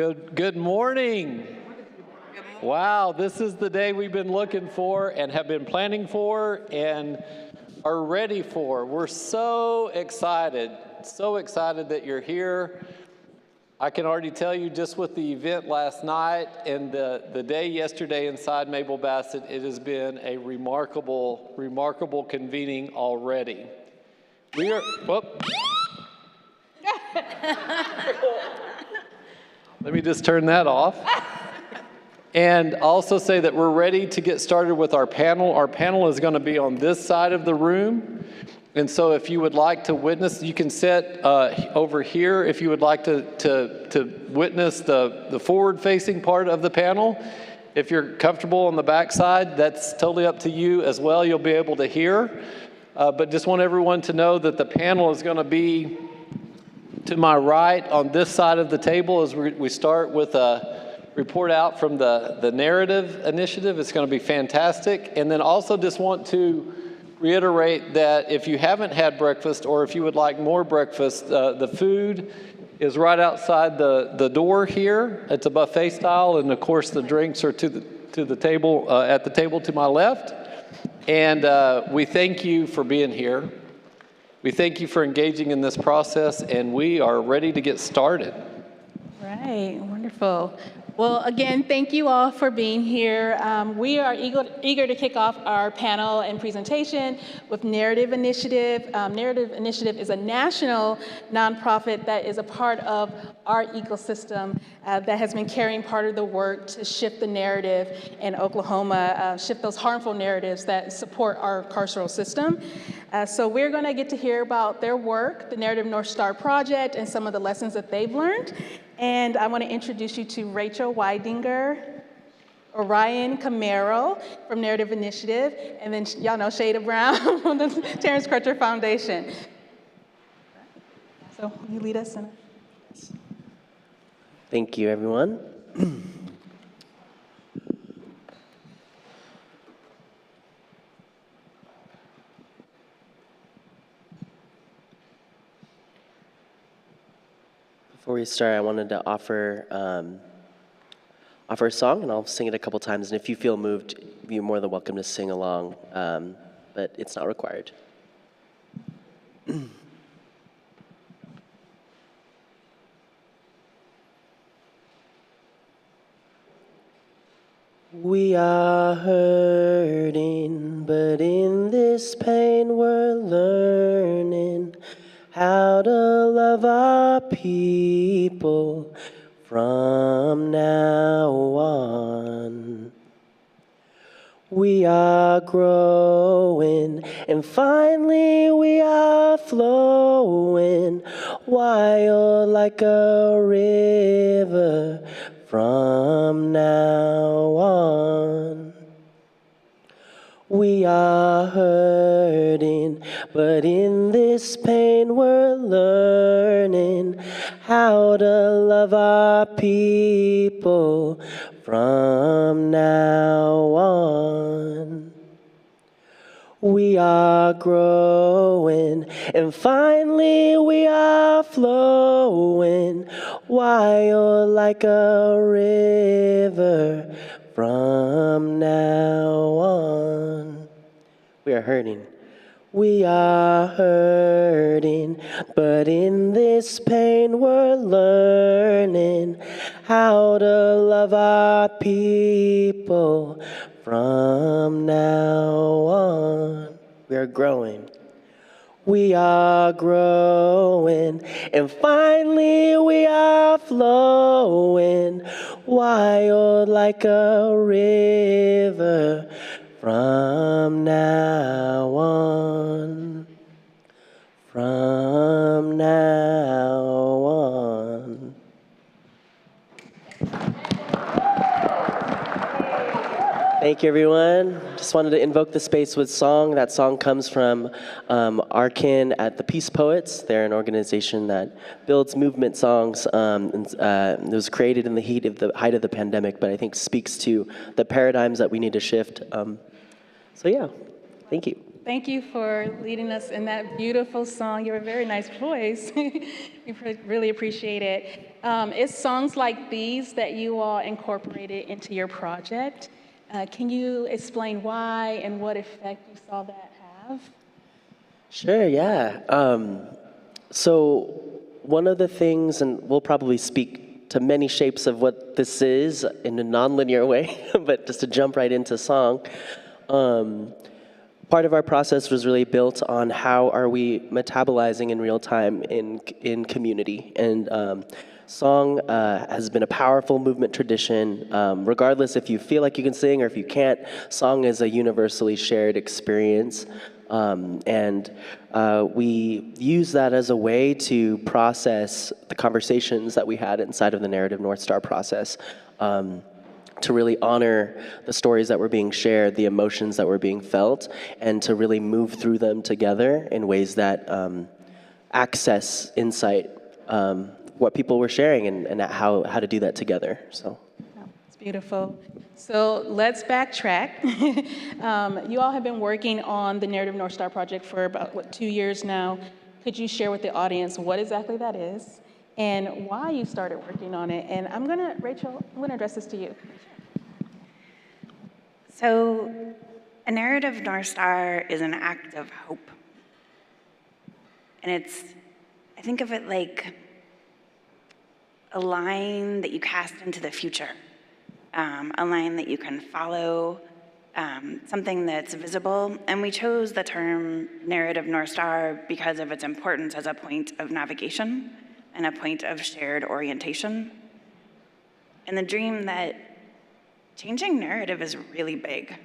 Good morning. Wow, this is the day we've been looking for and have been planning for and are ready for. We're so excited that you're here. I can already tell you, just with the event last night and the day yesterday inside Mabel Bassett, it has been a remarkable convening already. We are, whoop. Let me just turn that off. And also say that we're ready to get started with our panel. Our panel is going to be on this side of the room. And so if you would like to witness, you can sit over here if you would like to witness the forward-facing part of the panel. If you're comfortable on the back side, that's totally up to you as well. You'll be able to hear. But just want everyone to know that the panel is going to be to my right on this side of the table as we start with a report out from the narrative initiative. It's going to be fantastic. And then also just want to reiterate that if you haven't had breakfast or if you would like more breakfast, the food is right outside the door here. It's a buffet style, and of course the drinks are to the table at the table to my left. And we thank you for being here. We thank you for engaging in this process, and we are ready to get started. Right, wonderful. Well, again, thank you all for being here. We are eager to kick off our panel and presentation with Narrative Initiative. Narrative Initiative is a national nonprofit that is a part of our ecosystem that has been carrying part of the work to shift the narrative in Oklahoma, shift those harmful narratives that support our carceral system. So we're going to get to hear about their work, the Narrative North Star Project, and some of the lessons that they've learned. And I want to introduce you to Rachel Weidinger, Orion Camaro from Narrative Initiative, and then y'all know Shada Brown from the Terrence Crutcher Foundation. So will you lead us in? Thank you, everyone. Before we start, I wanted to offer a song, and I'll sing it a couple times. And if you feel moved, you're more than welcome to sing along, but it's not required. We are hurting, but in this pain we're learning how to love our people from now on. We are growing, and finally we are flowing wild like a river from now on. We are hurting, but in this pain we're learning how to love our people from now on. We are growing, and finally we are flowing wild like a river from now on. We are hurting. We are hurting, but in this pain we're learning how to love our people from now on. We are growing. We are growing, and finally we are flowing wild like a river from now on. From now on. Thank you, everyone. Just wanted to invoke the space with song. That song comes from our kin at the Peace Poets. They're an organization that builds movement songs. It was created in the height of the pandemic, but I think speaks to the paradigms that we need to shift. So yeah, thank you. Thank you for leading us in that beautiful song. You have a very nice voice. We really appreciate it. It's songs like these that you all incorporated into your project. Can you explain why and what effect you saw that have? Sure, yeah. So one of the things, and we'll probably speak to many shapes of what this is in a nonlinear way, but just to jump right into song, part of our process was really built on how are we metabolizing in real time in community. And song has been a powerful movement tradition. Regardless if you feel like you can sing or if you can't, song is a universally shared experience. And we use that as a way to process the conversations that we had inside of the Narrative North Star process, to really honor the stories that were being shared, the emotions that were being felt, and to really move through them together in ways that access insight, what people were sharing, and how to do that together. So. It's beautiful. So let's backtrack. You all have been working on the Narrative North Star project for about, 2 years now. Could you share with the audience what exactly that is and why you started working on it? And Rachel, I'm gonna address this to you. So a narrative North Star is an act of hope. And I think of it like a line that you cast into the future, a line that you can follow, something that's visible. And we chose the term narrative North Star because of its importance as a point of navigation and a point of shared orientation. And the dream that changing narrative is really big.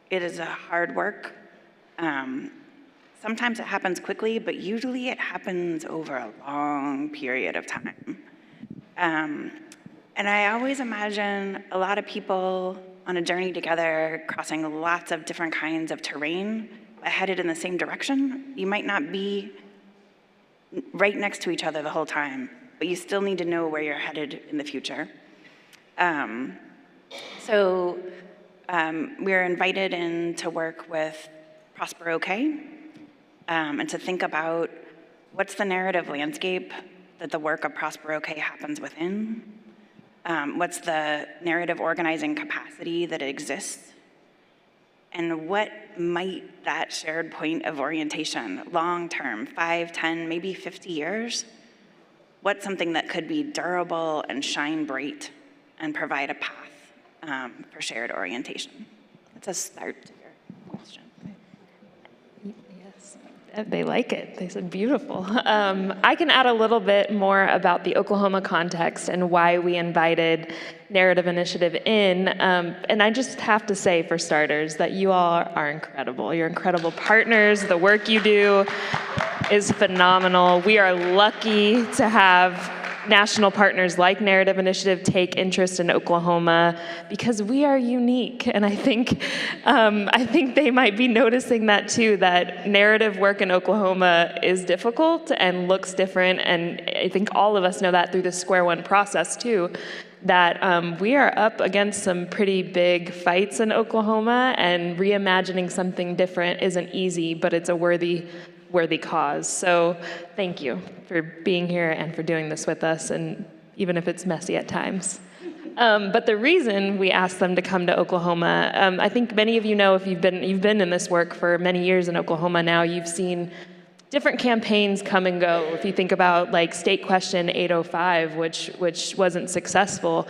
It is a hard work. Sometimes it happens quickly, but usually it happens over a long period of time. And I always imagine a lot of people on a journey together, crossing lots of different kinds of terrain, but headed in the same direction. You might not be right next to each other the whole time, but you still need to know where you're headed in the future. So we're invited in to work with Prosper OK, and to think about what's the narrative landscape that the work of Prosper OK happens within, what's the narrative organizing capacity that exists, and what might that shared point of orientation, long-term, 5, 10, maybe 50 years, what's something that could be durable and shine bright and provide a path for shared orientation? That's a start to your question. Yes, they like it. They said beautiful. I can add a little bit more about the Oklahoma context and why we invited Narrative Initiative in. And I just have to say, for starters, that you all are incredible. You're incredible partners. The work you do is phenomenal. We are lucky to have national partners like Narrative Initiative take interest in Oklahoma because we are unique. And I think they might be noticing that too, that narrative work in Oklahoma is difficult and looks different. And I think all of us know that through the Square One process too, that we are up against some pretty big fights in Oklahoma, and reimagining something different isn't easy, but it's a worthy cause. So thank you for being here and for doing this with us, and even if it's messy at times. But the reason we asked them to come to Oklahoma, I think many of you know, if you've been in this work for many years in Oklahoma now, you've seen different campaigns come and go. If you think about like State Question 805, which wasn't successful,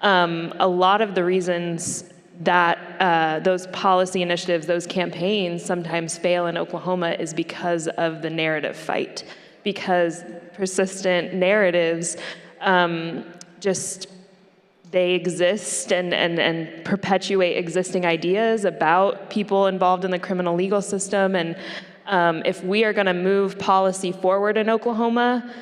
a lot of the reasons that those policy initiatives, those campaigns sometimes fail in Oklahoma is because of the narrative fight, because persistent narratives they exist and perpetuate existing ideas about people involved in the criminal legal system. And if we are gonna move policy forward in Oklahoma,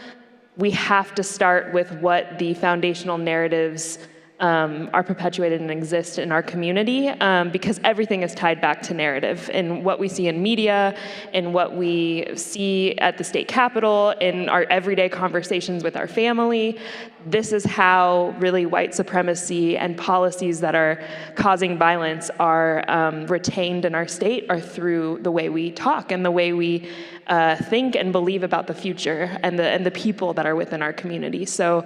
we have to start with what the foundational narratives are perpetuated and exist in our community, because everything is tied back to narrative. In what we see in media, in what we see at the state capitol, in our everyday conversations with our family, this is how really white supremacy and policies that are causing violence are retained in our state, are through the way we talk and the way we think and believe about the future and the people that are within our community. So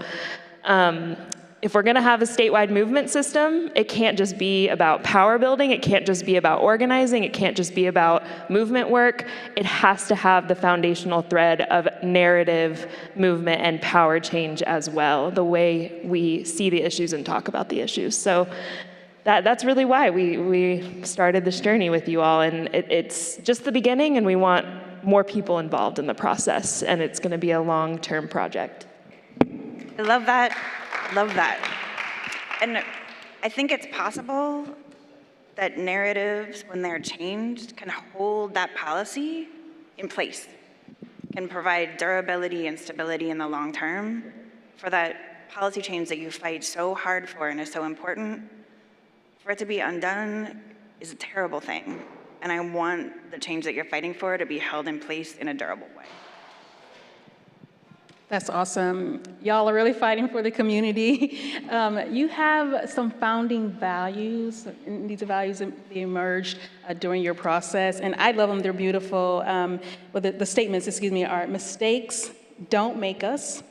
if we're gonna have a statewide movement system, it can't just be about power building, it can't just be about organizing, it can't just be about movement work. It has to have the foundational thread of narrative, movement, and power change as well, the way we see the issues and talk about the issues. So that's really why we started this journey with you all, and it's just the beginning, and we want more people involved in the process, and it's gonna be a long-term project. I love that. Love that. And I think it's possible that narratives, when they're changed, can hold that policy in place, can provide durability and stability in the long term for that policy change that you fight so hard for and is so important. For it to be undone is a terrible thing. And I want the change that you're fighting for to be held in place in a durable way. That's awesome. Y'all are really fighting for the community. You have some founding values, and these values emerged during your process, and I love them, they're beautiful. Well, the statements, are mistakes don't make us,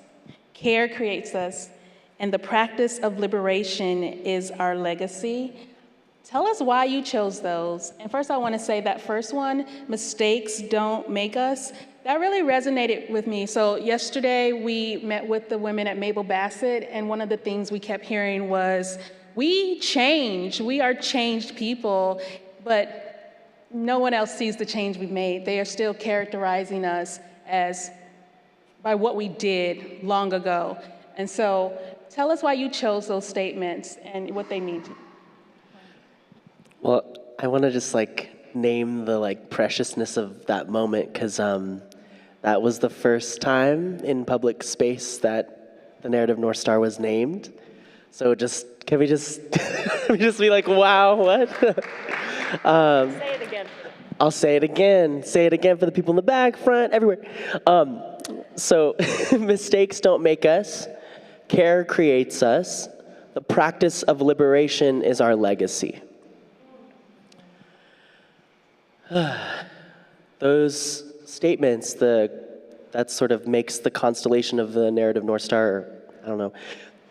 care creates us, and the practice of liberation is our legacy. Tell us why you chose those. And first I want to say that first one, mistakes don't make us, that really resonated with me. So yesterday we met with the women at Mabel Bassett, and one of the things we kept hearing was, we change, we are changed people, but no one else sees the change we've made. They are still characterizing us as by what we did long ago. And so tell us why you chose those statements and what they mean to you. Well, I want to just name the preciousness of that moment, because that was the first time in public space that the narrative North Star was named. So can we just be like, wow, what? Say it again. I'll say it again. Say it again for the people in the back, front, everywhere. So mistakes don't make us. Care creates us. The practice of liberation is our legacy. Those statements, that sort of makes the constellation of the narrative North Star, or I don't know,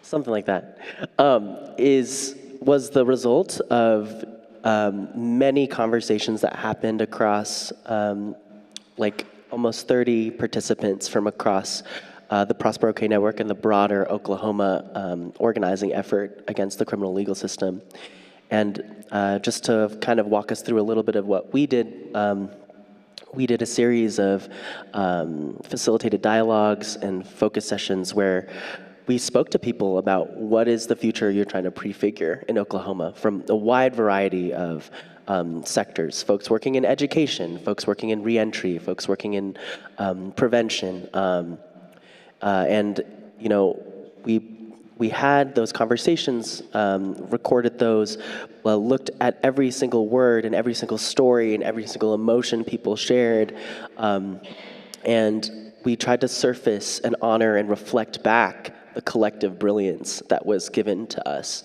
something like that, was the result of many conversations that happened across almost 30 participants from across the Prosper OK Network and the broader Oklahoma organizing effort against the criminal legal system. And just to kind of walk us through a little bit of what we did a series of facilitated dialogues and focus sessions where we spoke to people about what is the future you're trying to prefigure in Oklahoma from a wide variety of sectors, folks working in education, folks working in reentry, folks working in prevention. And, we had those conversations, recorded those, looked at every single word and every single story and every single emotion people shared, and we tried to surface and honor and reflect back the collective brilliance that was given to us.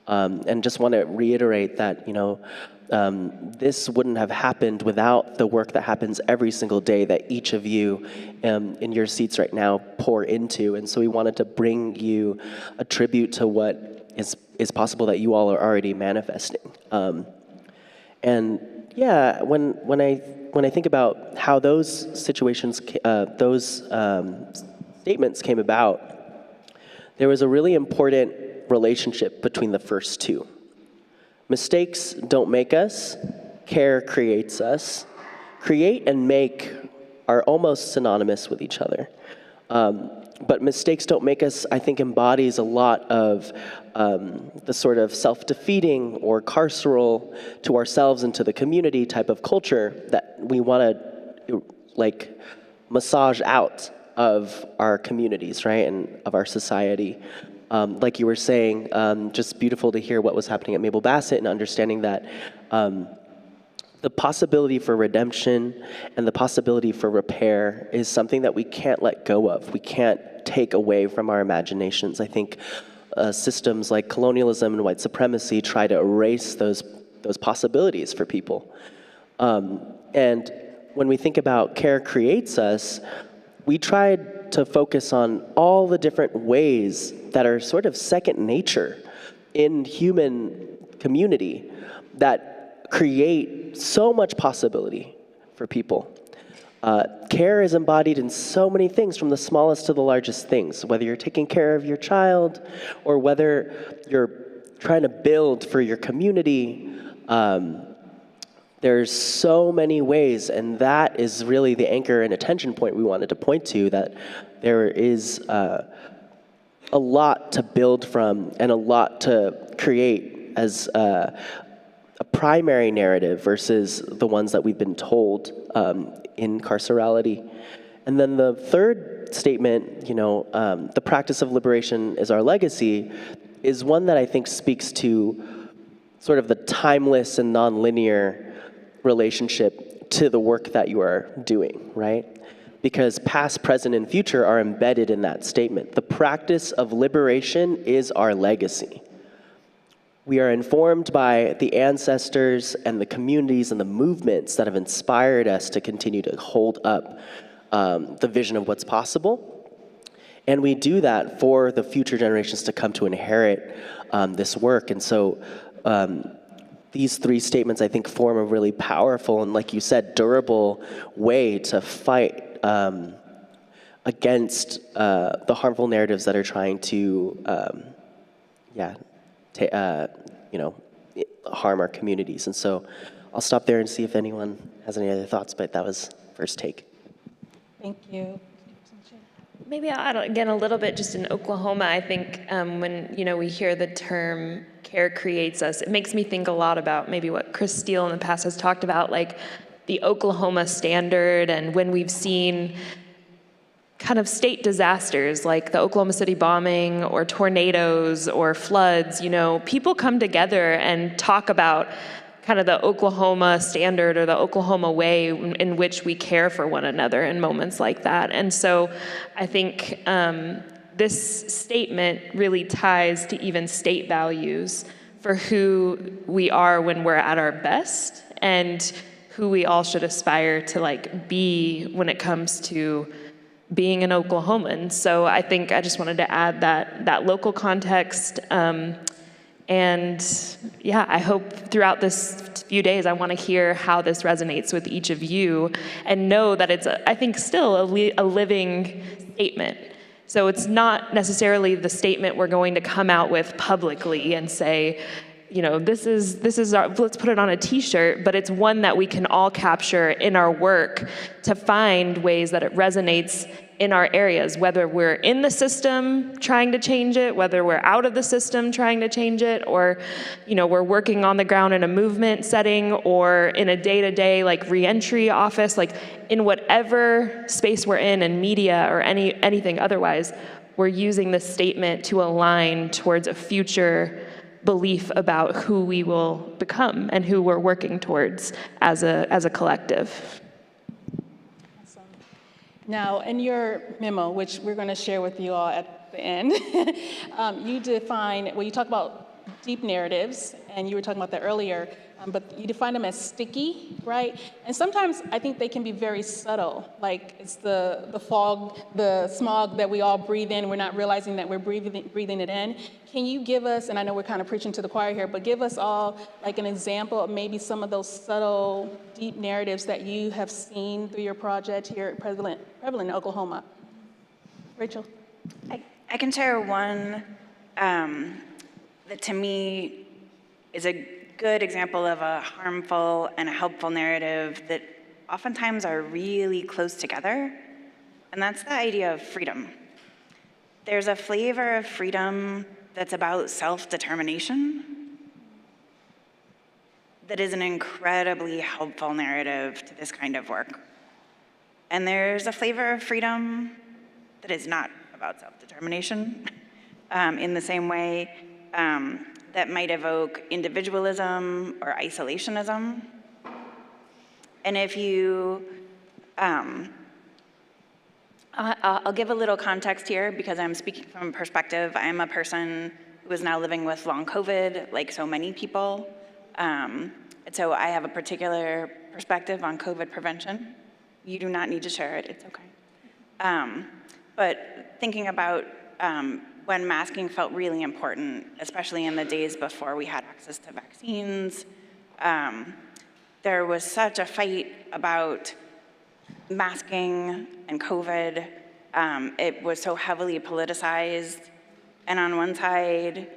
And just want to reiterate that, this wouldn't have happened without the work that happens every single day that each of you in your seats right now pour into. And so we wanted to bring you a tribute to what is possible that you all are already manifesting. And yeah, when I think about how those situations, those statements came about, there was a really important relationship between the first two. Mistakes don't make us, care creates us. Create and make are almost synonymous with each other. But mistakes don't make us, I think, embodies a lot of the sort of self-defeating or carceral to ourselves and to the community type of culture that we want to massage out of our communities, right, and of our society. Like you were saying, just beautiful to hear what was happening at Mabel Bassett and understanding that the possibility for redemption and the possibility for repair is something that we can't let go of. We can't take away from our imaginations. I think systems like colonialism and white supremacy try to erase those possibilities for people. And when we think about Care Creates Us, we tried to focus on all the different ways that are sort of second nature in human community that create so much possibility for people. Care is embodied in so many things, from the smallest to the largest things, whether you're taking care of your child or whether you're trying to build for your community. There's so many ways, and that is really the anchor and attention point we wanted to point to, that there is a lot to build from and a lot to create as a primary narrative versus the ones that we've been told in carcerality. And then the third statement, the practice of liberation is our legacy, is one that I think speaks to sort of the timeless and nonlinear relationship to the work that you are doing, right? Because past, present, and future are embedded in that statement. The practice of liberation is our legacy. We are informed by the ancestors and the communities and the movements that have inspired us to continue to hold up the vision of what's possible. And we do that for the future generations to come to inherit this work. And so these three statements, I think, form a really powerful and, like you said, durable way to fight against the harmful narratives that are trying to, harm our communities. And so I'll stop there and see if anyone has any other thoughts, but that was first take. Thank you. Maybe I'll add again a little bit just in Oklahoma. I think when we hear the term Care Creates Us, it makes me think a lot about maybe what Chris Steele in the past has talked about, like the Oklahoma standard, and when we've seen kind of state disasters like the Oklahoma City bombing or tornadoes or floods, people come together and talk about kind of the Oklahoma standard or the Oklahoma way in which we care for one another in moments like that. And so I think this statement really ties to even state values for who we are when we're at our best and who we all should aspire to be when it comes to being an Oklahoman. So I think I just wanted to add that local context. And yeah, I hope throughout this few days, I want to hear how this resonates with each of you and know that it's, I think, still a living statement. So it's not necessarily the statement we're going to come out with publicly and say, this is our, let's put it on a t-shirt, but it's one that we can all capture in our work to find ways that it resonates in our areas, whether we're in the system trying to change it, whether we're out of the system trying to change it, or we're working on the ground in a movement setting or in a day-to-day reentry office, in whatever space we're in media or anything otherwise, we're using this statement to align towards a future belief about who we will become and who we're working towards as a collective. Now, in your memo, which we're going to share with you all at the end, you talk about deep narratives, and you were talking about that earlier, but you define them as sticky, right? And sometimes I think they can be very subtle, like it's the fog, the smog that we all breathe in, we're not realizing that we're breathing it in. Can you give us, and I know we're kind of preaching to the choir here, but give us all an example of maybe some of those subtle, deep narratives that you have seen through your project here at Prevalent in Oklahoma. Rachel? I can share one that to me is a good example of a harmful and a helpful narrative that oftentimes are really close together, and that's the idea of freedom. There's a flavor of freedom that's about self-determination that is an incredibly helpful narrative to this kind of work. And there's a flavor of freedom that is not about self-determination in the same way that might evoke individualism or isolationism. And if you, I'll give a little context here because I'm speaking from a perspective. I'm a person who is now living with long COVID, like so many people. And so I have a particular perspective on COVID prevention. You do not need to share it, it's okay. But thinking about when masking felt really important, especially in the days before we had access to vaccines, there was such a fight about masking and COVID. It was so heavily politicized. And on one side,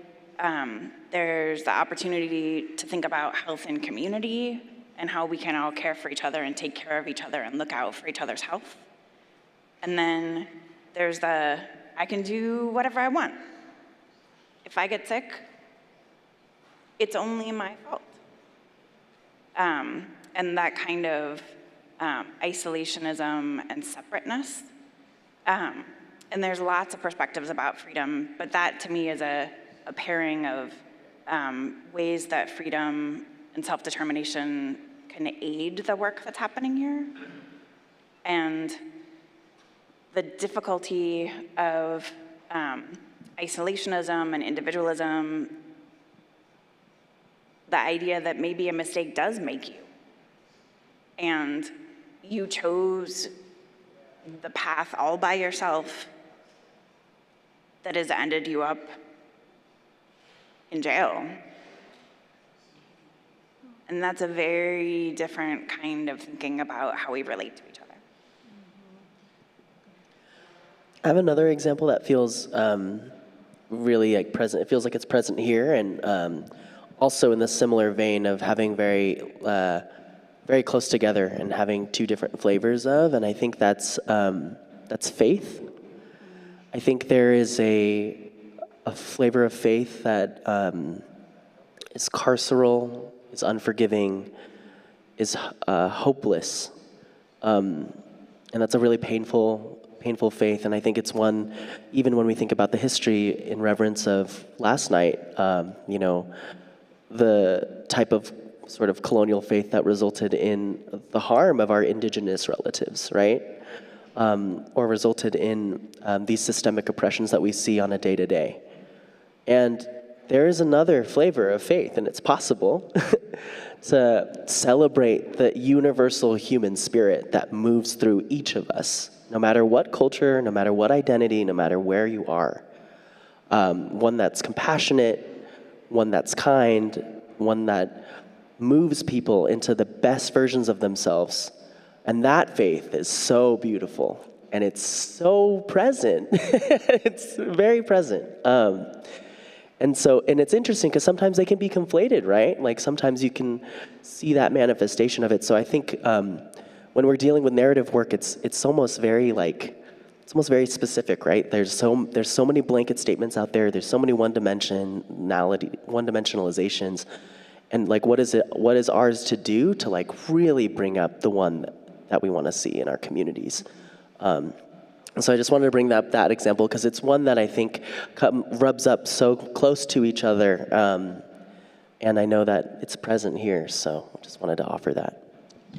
there's the opportunity to think about health and community and how we can all care for each other and take care of each other and look out for each other's health. And then there's the, I can do whatever I want. If I get sick, it's only my fault. And that kind of isolationism and separateness. And there's lots of perspectives about freedom, but that to me is a pairing of ways that freedom and self-determination can aid the work that's happening here. And the difficulty of isolationism and individualism, the idea that maybe a mistake does make you. And you chose the path all by yourself that has ended you up in jail. And that's a very different kind of thinking about how we relate to each other. I have another example that feels really like present. It feels like it's present here, and also in the similar vein of having very close together and having two different flavors of. And I think that's faith. I think there is a flavor of faith that is carceral, is unforgiving, is hopeless, and that's a really painful faith. And I think it's one, even when we think about the history in reverence of last night, the type of sort of colonial faith that resulted in the harm of our indigenous relatives, right? Or resulted in these systemic oppressions that we see on a day-to-day. And there is another flavor of faith, and it's possible to celebrate the universal human spirit that moves through each of us, no matter what culture, no matter what identity, no matter where you are. One that's compassionate, one that's kind, one that moves people into the best versions of themselves. And that faith is so beautiful, and it's so present. It's very present. And it's interesting because sometimes they can be conflated, right? Like sometimes you can see that manifestation of it. So I think when we're dealing with narrative work, it's almost very specific, right? There's so many blanket statements out there. There's so many one-dimensionalizations, and like what is ours to do to like really bring up the one that we want to see in our communities. So I just wanted to bring up that example because it's one that I think rubs up so close to each other, and I know that it's present here, so I just wanted to offer that.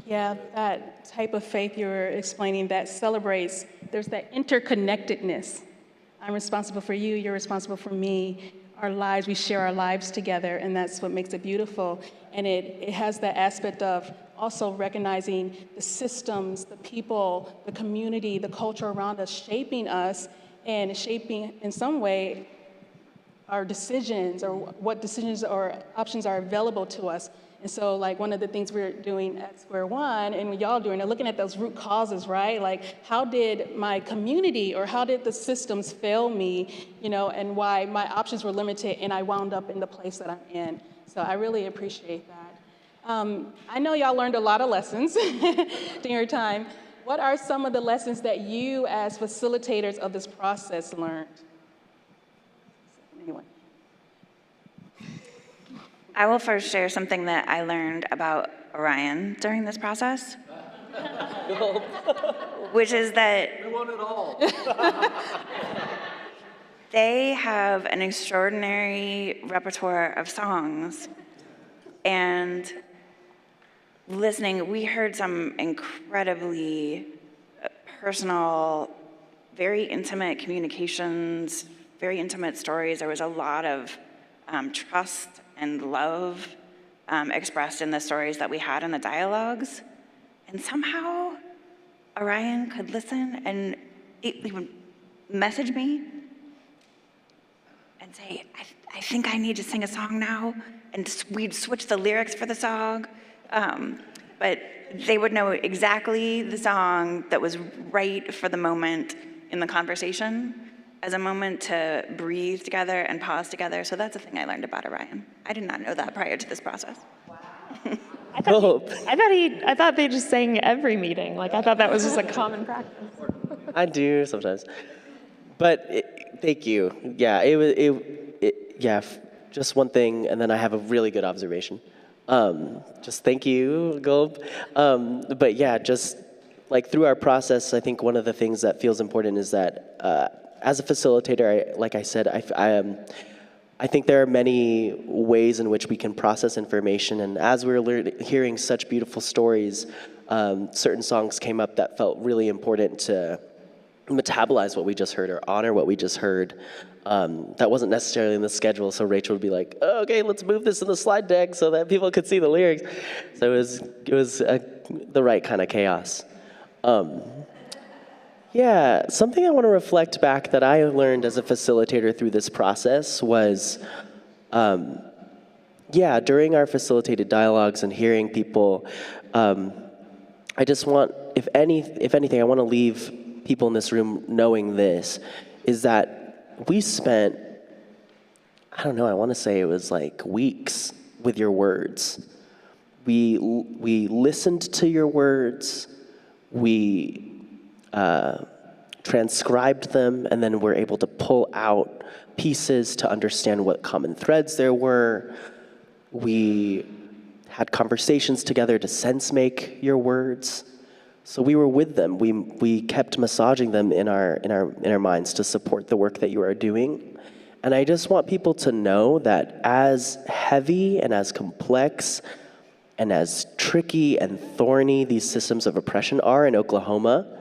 Yeah, that type of faith you're explaining that celebrates, there's that interconnectedness. I'm responsible for you, you're responsible for me. Our lives, we share our lives together, and that's what makes it beautiful. And it has that aspect of also recognizing the systems, the people, the community, the culture around us shaping us and shaping, in some way, our decisions or what decisions or options are available to us. And so, like, one of the things we're doing at Square One, and y'all doing, are looking at those root causes, right? Like, how did my community or how did the systems fail me, and why my options were limited and I wound up in the place that I'm in. So I really appreciate that. I know y'all learned a lot of lessons during your time. What are some of the lessons that you as facilitators of this process learned? Anyone? I will first share something that I learned about Orion during this process, which is that We want it all. they have an extraordinary repertoire of songs. And listening, we heard some incredibly personal, very intimate communications, very intimate stories. There was a lot of trust and love expressed in the stories that we had in the dialogues. And somehow Orion could listen and he would message me and say, I think I need to sing a song now. And we'd switch the lyrics for the song. But they would know exactly the song that was right for the moment in the conversation as a moment to breathe together and pause together. So that's a thing I learned about Orion. I did not know that prior to this process. I thought they just sang every meeting. Like, I thought that was just a common practice. I do sometimes. But thank you. Yeah, just one thing, and then I have a really good observation. Just thank you, Gulb. But yeah, just like through our process, I think one of the things that feels important is that as a facilitator, like I said, I think there are many ways in which we can process information. And as we were hearing such beautiful stories, certain songs came up that felt really important to metabolize what we just heard or honor what we just heard. That wasn't necessarily in the schedule, so Rachel would be like, oh, okay, let's move this in the slide deck so that people could see the lyrics. So it was the right kind of chaos. Yeah, something I want to reflect back that I learned as a facilitator through this process was, during our facilitated dialogues and hearing people, I just want, if anything, I want to leave people in this room knowing this, is that we spent, I don't know, I want to say it was like weeks with your words. We listened to your words, we transcribed them, and then we're able to pull out pieces to understand what common threads there were. We had conversations together to sense make your words. So we were with them. We kept massaging them in our minds to support the work that you are doing. And I just want people to know that as heavy and as complex and as tricky and thorny these systems of oppression are in Oklahoma,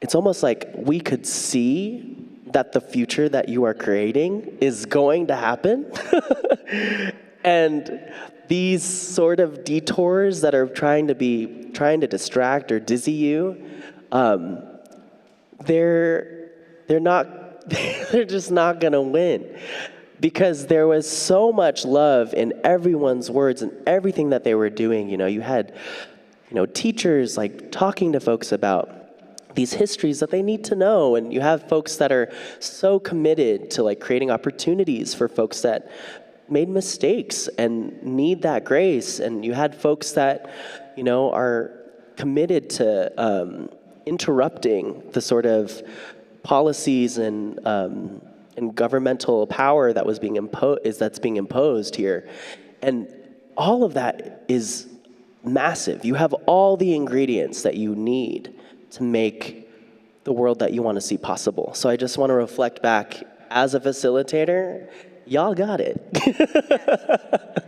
it's almost like we could see that the future that you are creating is going to happen. And these sort of detours that are trying to distract or dizzy you, they're just not gonna win. Because there was so much love in everyone's words and everything that they were doing. You had, teachers like talking to folks about these histories that they need to know, and you have folks that are so committed to like creating opportunities for folks that made mistakes and need that grace, and you had folks that are committed to interrupting the sort of policies and governmental power that was being imposed here, and all of that is massive. You have all the ingredients that you need to make the world that you want to see possible. So I just want to reflect back as a facilitator, y'all got it.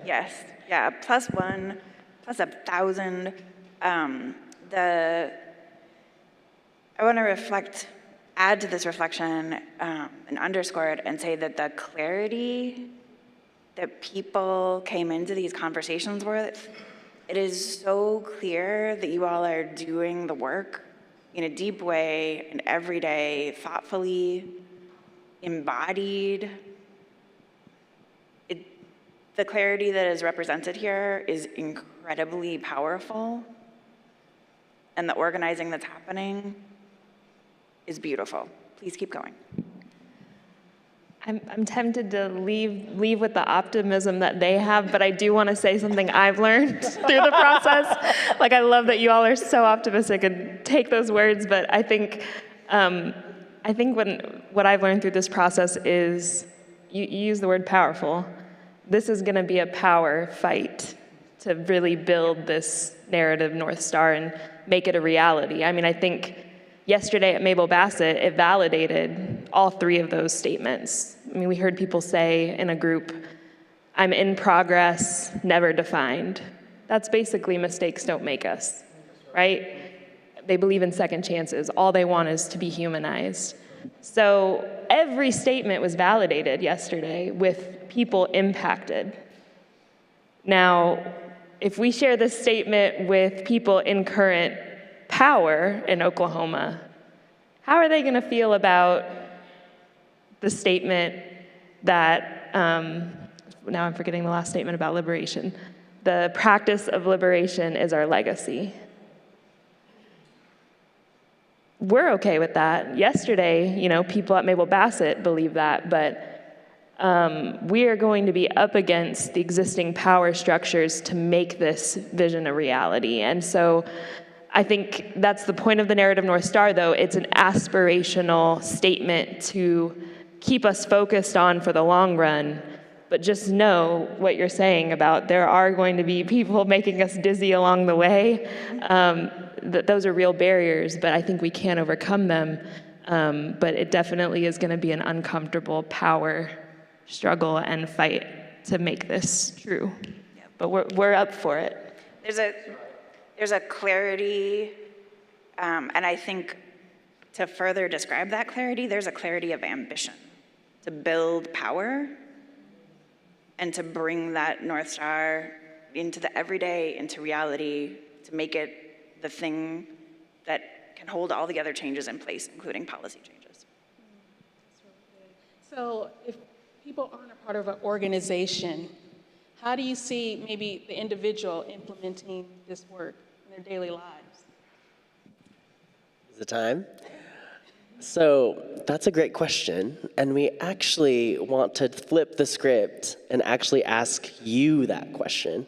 Yes, yeah, +1, +1,000. I want to add to this reflection and underscore it and say that the clarity that people came into these conversations with, it is so clear that you all are doing the work in a deep way and every day, thoughtfully, embodied. The clarity that is represented here is incredibly powerful, and the organizing that's happening is beautiful. Please keep going. I'm tempted to leave with the optimism that they have, but I do want to say something I've learned through the process. Like, I love that you all are so optimistic and take those words, but I think what I've learned through this process is you use the word powerful. This is going to be a power fight to really build this narrative North Star and make it a reality. I mean, I think yesterday at Mabel Bassett, it validated all three of those statements. I mean, we heard people say in a group, I'm in progress, never defined. That's basically mistakes don't make us, right? They believe in second chances. All they want is to be humanized. So every statement was validated yesterday with people impacted. Now, if we share this statement with people in current power in Oklahoma, how are they going to feel about the statement that, now I'm forgetting the last statement about liberation, the practice of liberation is our legacy? We're okay with that. Yesterday, people at Mabel Bassett believe that, but we are going to be up against the existing power structures to make this vision a reality. And so I think that's the point of the Narrative North Star, though. It's an aspirational statement to keep us focused on for the long run. But just know what you're saying about there are going to be people making us dizzy along the way. That those are real barriers, but I think we can overcome them. But it definitely is going to be an uncomfortable power struggle and fight to make this true. But we're up for it. There's a clarity, and I think to further describe that clarity, there's a clarity of ambition to build power and to bring that North Star into the everyday, into reality, to make it the thing that can hold all the other changes in place, including policy changes. So if people aren't a part of an organization, how do you see maybe the individual implementing this work in their daily lives? Is it time? So that's a great question, and we actually want to flip the script and actually ask you that question.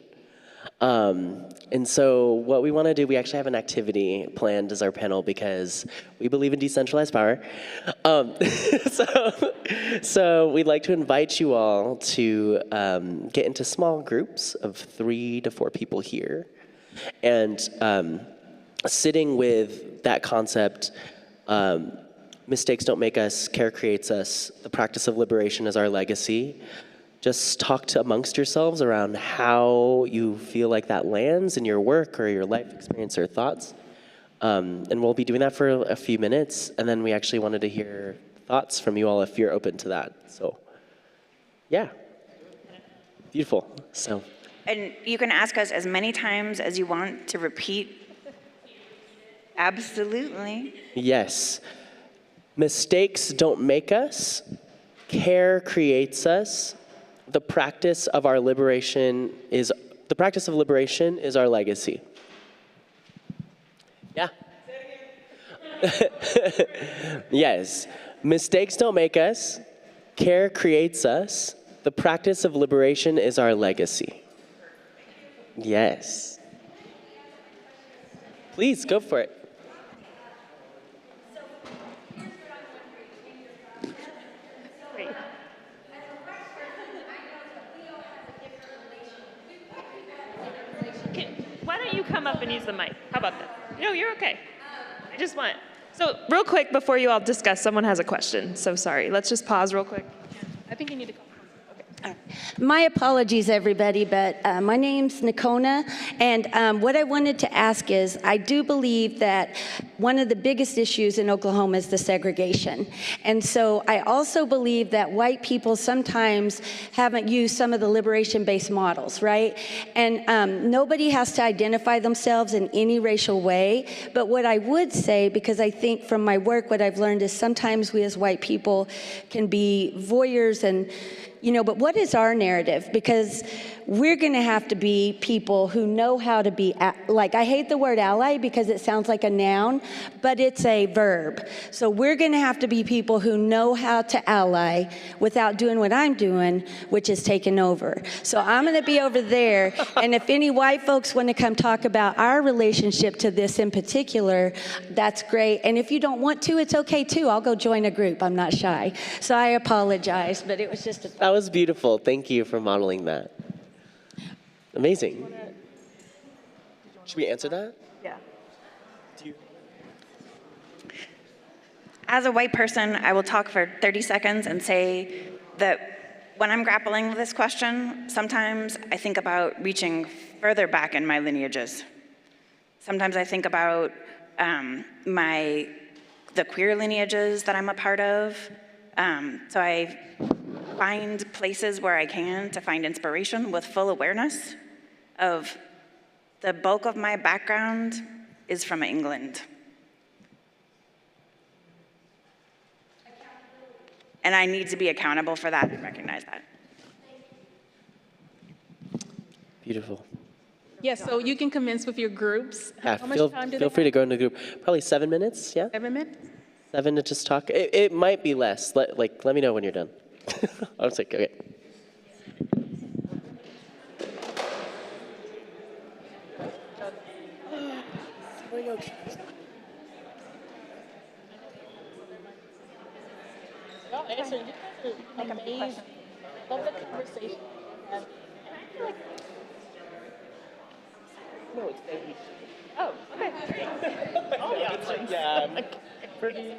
And so what we want to do, we actually have an activity planned as our panel because we believe in decentralized power. So we'd like to invite you all to get into small groups of 3 to 4 people here, and sitting with that concept, mistakes don't make us, care creates us, the practice of liberation is our legacy. Just talk to amongst yourselves around how you feel like that lands in your work or your life experience or thoughts. And we'll be doing that for a few minutes, and then we actually wanted to hear thoughts from you all if you're open to that. So, yeah, beautiful. So, And you can ask us as many times as you want to repeat. Absolutely. yes. Mistakes don't make us, care creates us. The practice of liberation is our legacy. Yeah. Yes. Mistakes don't make us, care creates us. The practice of liberation is our legacy. Yes. Please go for it. Why don't you come up and use the mic? How about that? No, you're okay. I just want. So real quick before you all discuss, someone has a question. So sorry. Let's just pause real quick. I think you need to come. My apologies, everybody, but my name's Nikona, and what I wanted to ask is, I do believe that one of the biggest issues in Oklahoma is the segregation. And so I also believe that white people sometimes haven't used some of the liberation-based models, right? And nobody has to identify themselves in any racial way, but what I would say, because I think from my work what I've learned is sometimes we as white people can be voyeurs and but what is our narrative? Because we're going to have to be people who know how to be, I hate the word ally because it sounds like a noun, but it's a verb. So we're going to have to be people who know how to ally without doing what I'm doing, which is taking over. So I'm going to be over there, and if any white folks want to come talk about our relationship to this in particular, that's great. And if you don't want to, it's okay too. I'll go join a group. I'm not shy. So I apologize, but it was just a That was beautiful. Thank you for modeling that. Amazing. Should we answer that? Yeah. as a white person, I will talk for 30 seconds and say that when I'm grappling with this question, sometimes I think about reaching further back in my lineages. Sometimes I think about the queer lineages that I'm a part of. So I find places where I can to find inspiration with full awareness of the bulk of my background is from England. And I need to be accountable for that and recognize that. Beautiful. Yes, so you can commence with your groups. Yeah, How much time do feel they free to have? go into the group. Probably 7 minutes, yeah? 7 minutes? 7 to just talk. It might be less. Let me know when you're done. I was like, okay. Y'all answering, you guys are amazing. Love the conversation. Oh, okay. Oh, yeah. It's like, yeah. Pretty.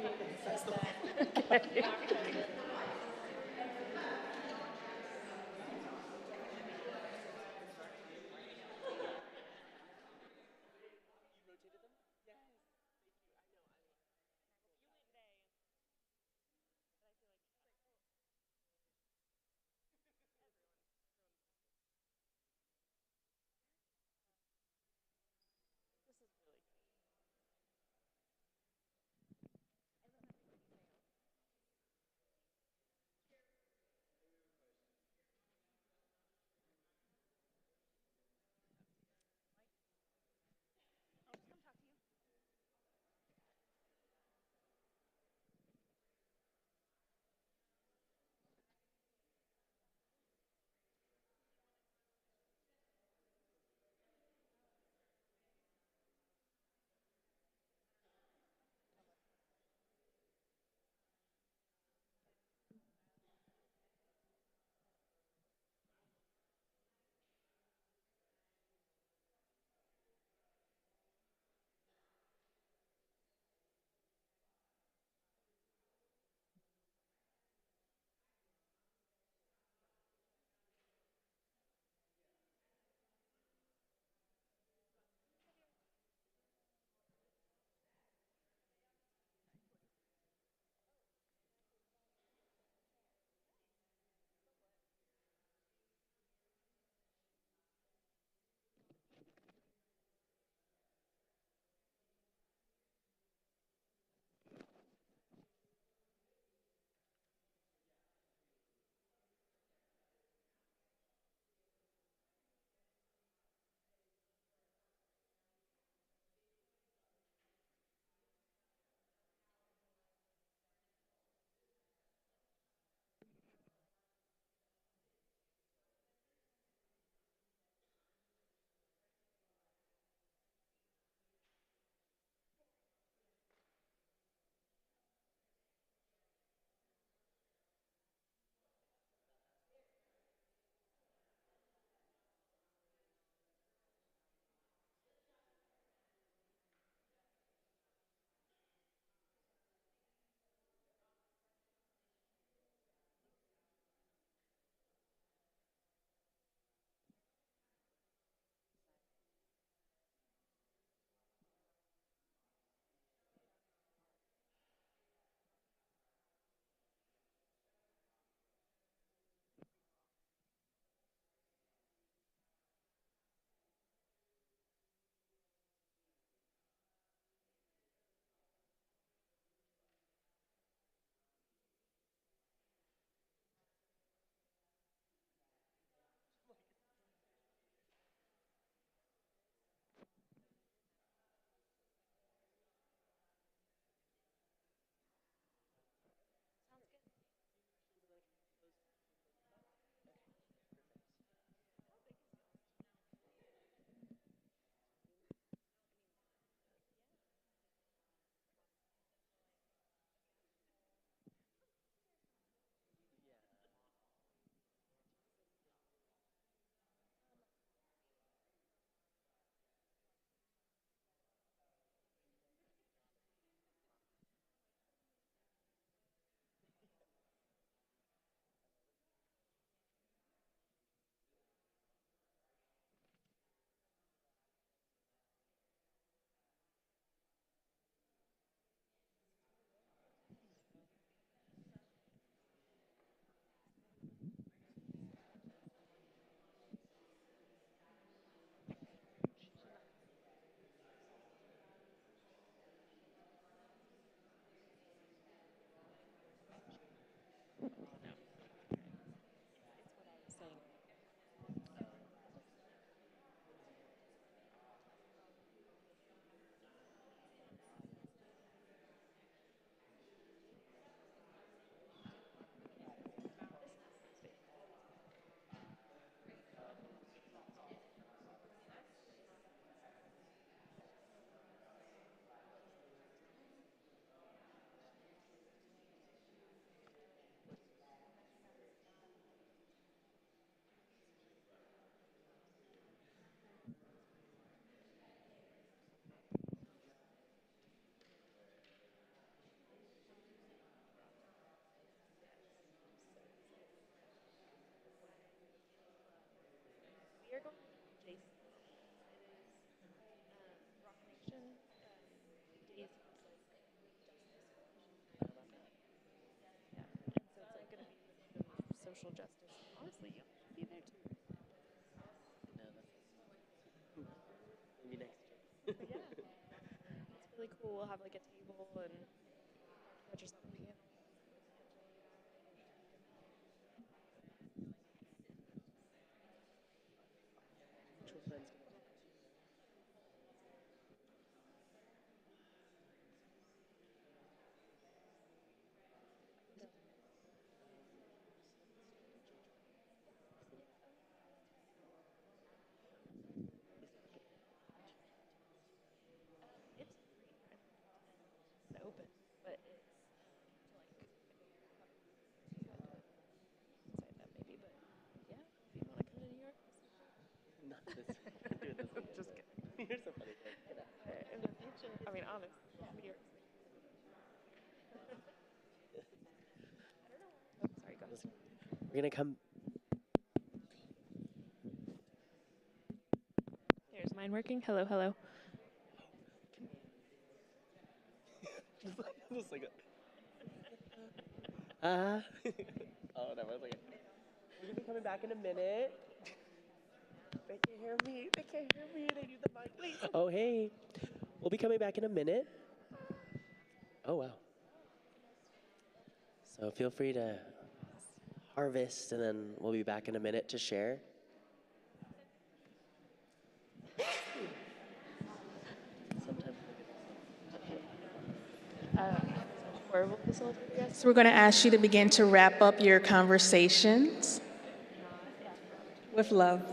social justice. Honestly, you'll be there too. Maybe next year. But yeah, it's really cool. We'll have like a table and put yourself a piano. It's open, but it's inside that maybe. But yeah, if you want to come to New York, Not this. Do it this way. just kidding. You're so funny. Get out. In the future, I mean, honestly, New York. Oh, sorry, go ahead. We're gonna come. Here's mine working. Hello, hello. Just like a. Oh, no, I was like. We're gonna be coming back in a minute. They can't hear me. They can't hear me. They need the mic, please. Oh, hey. We'll be coming back in a minute. Oh, wow. So feel free to harvest, and then we'll be back in a minute to share. Where will facilitate you guys? So we're going to ask you to begin to wrap up your conversations with love.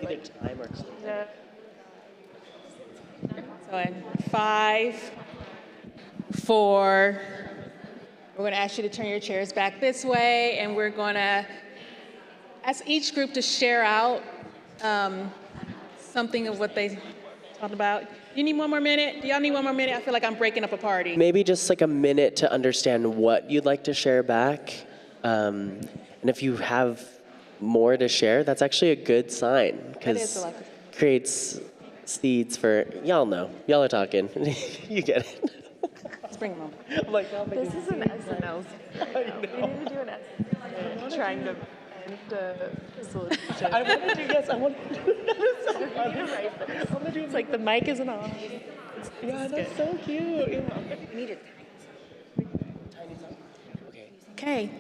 Either time or. So in 5, 4, we're going to ask you to turn your chairs back this way, and we're going to ask each group to share out something of what they talked about. You need one more minute? Do y'all need one more minute? I feel like I'm breaking up a party. Maybe just like a minute to understand what you'd like to share back. And if you have more to share, that's actually a good sign, That is because selective. creates seeds for, y'all know, y'all are talking. You get it. Let's bring them on. I'm like, oh, This is an SNL. We need to do an SNL trying to end facilitation. I want to do, yes, I want to do that. Is so funny. I want to do it's like the mic isn't on. Yeah, that's so cute. Okay.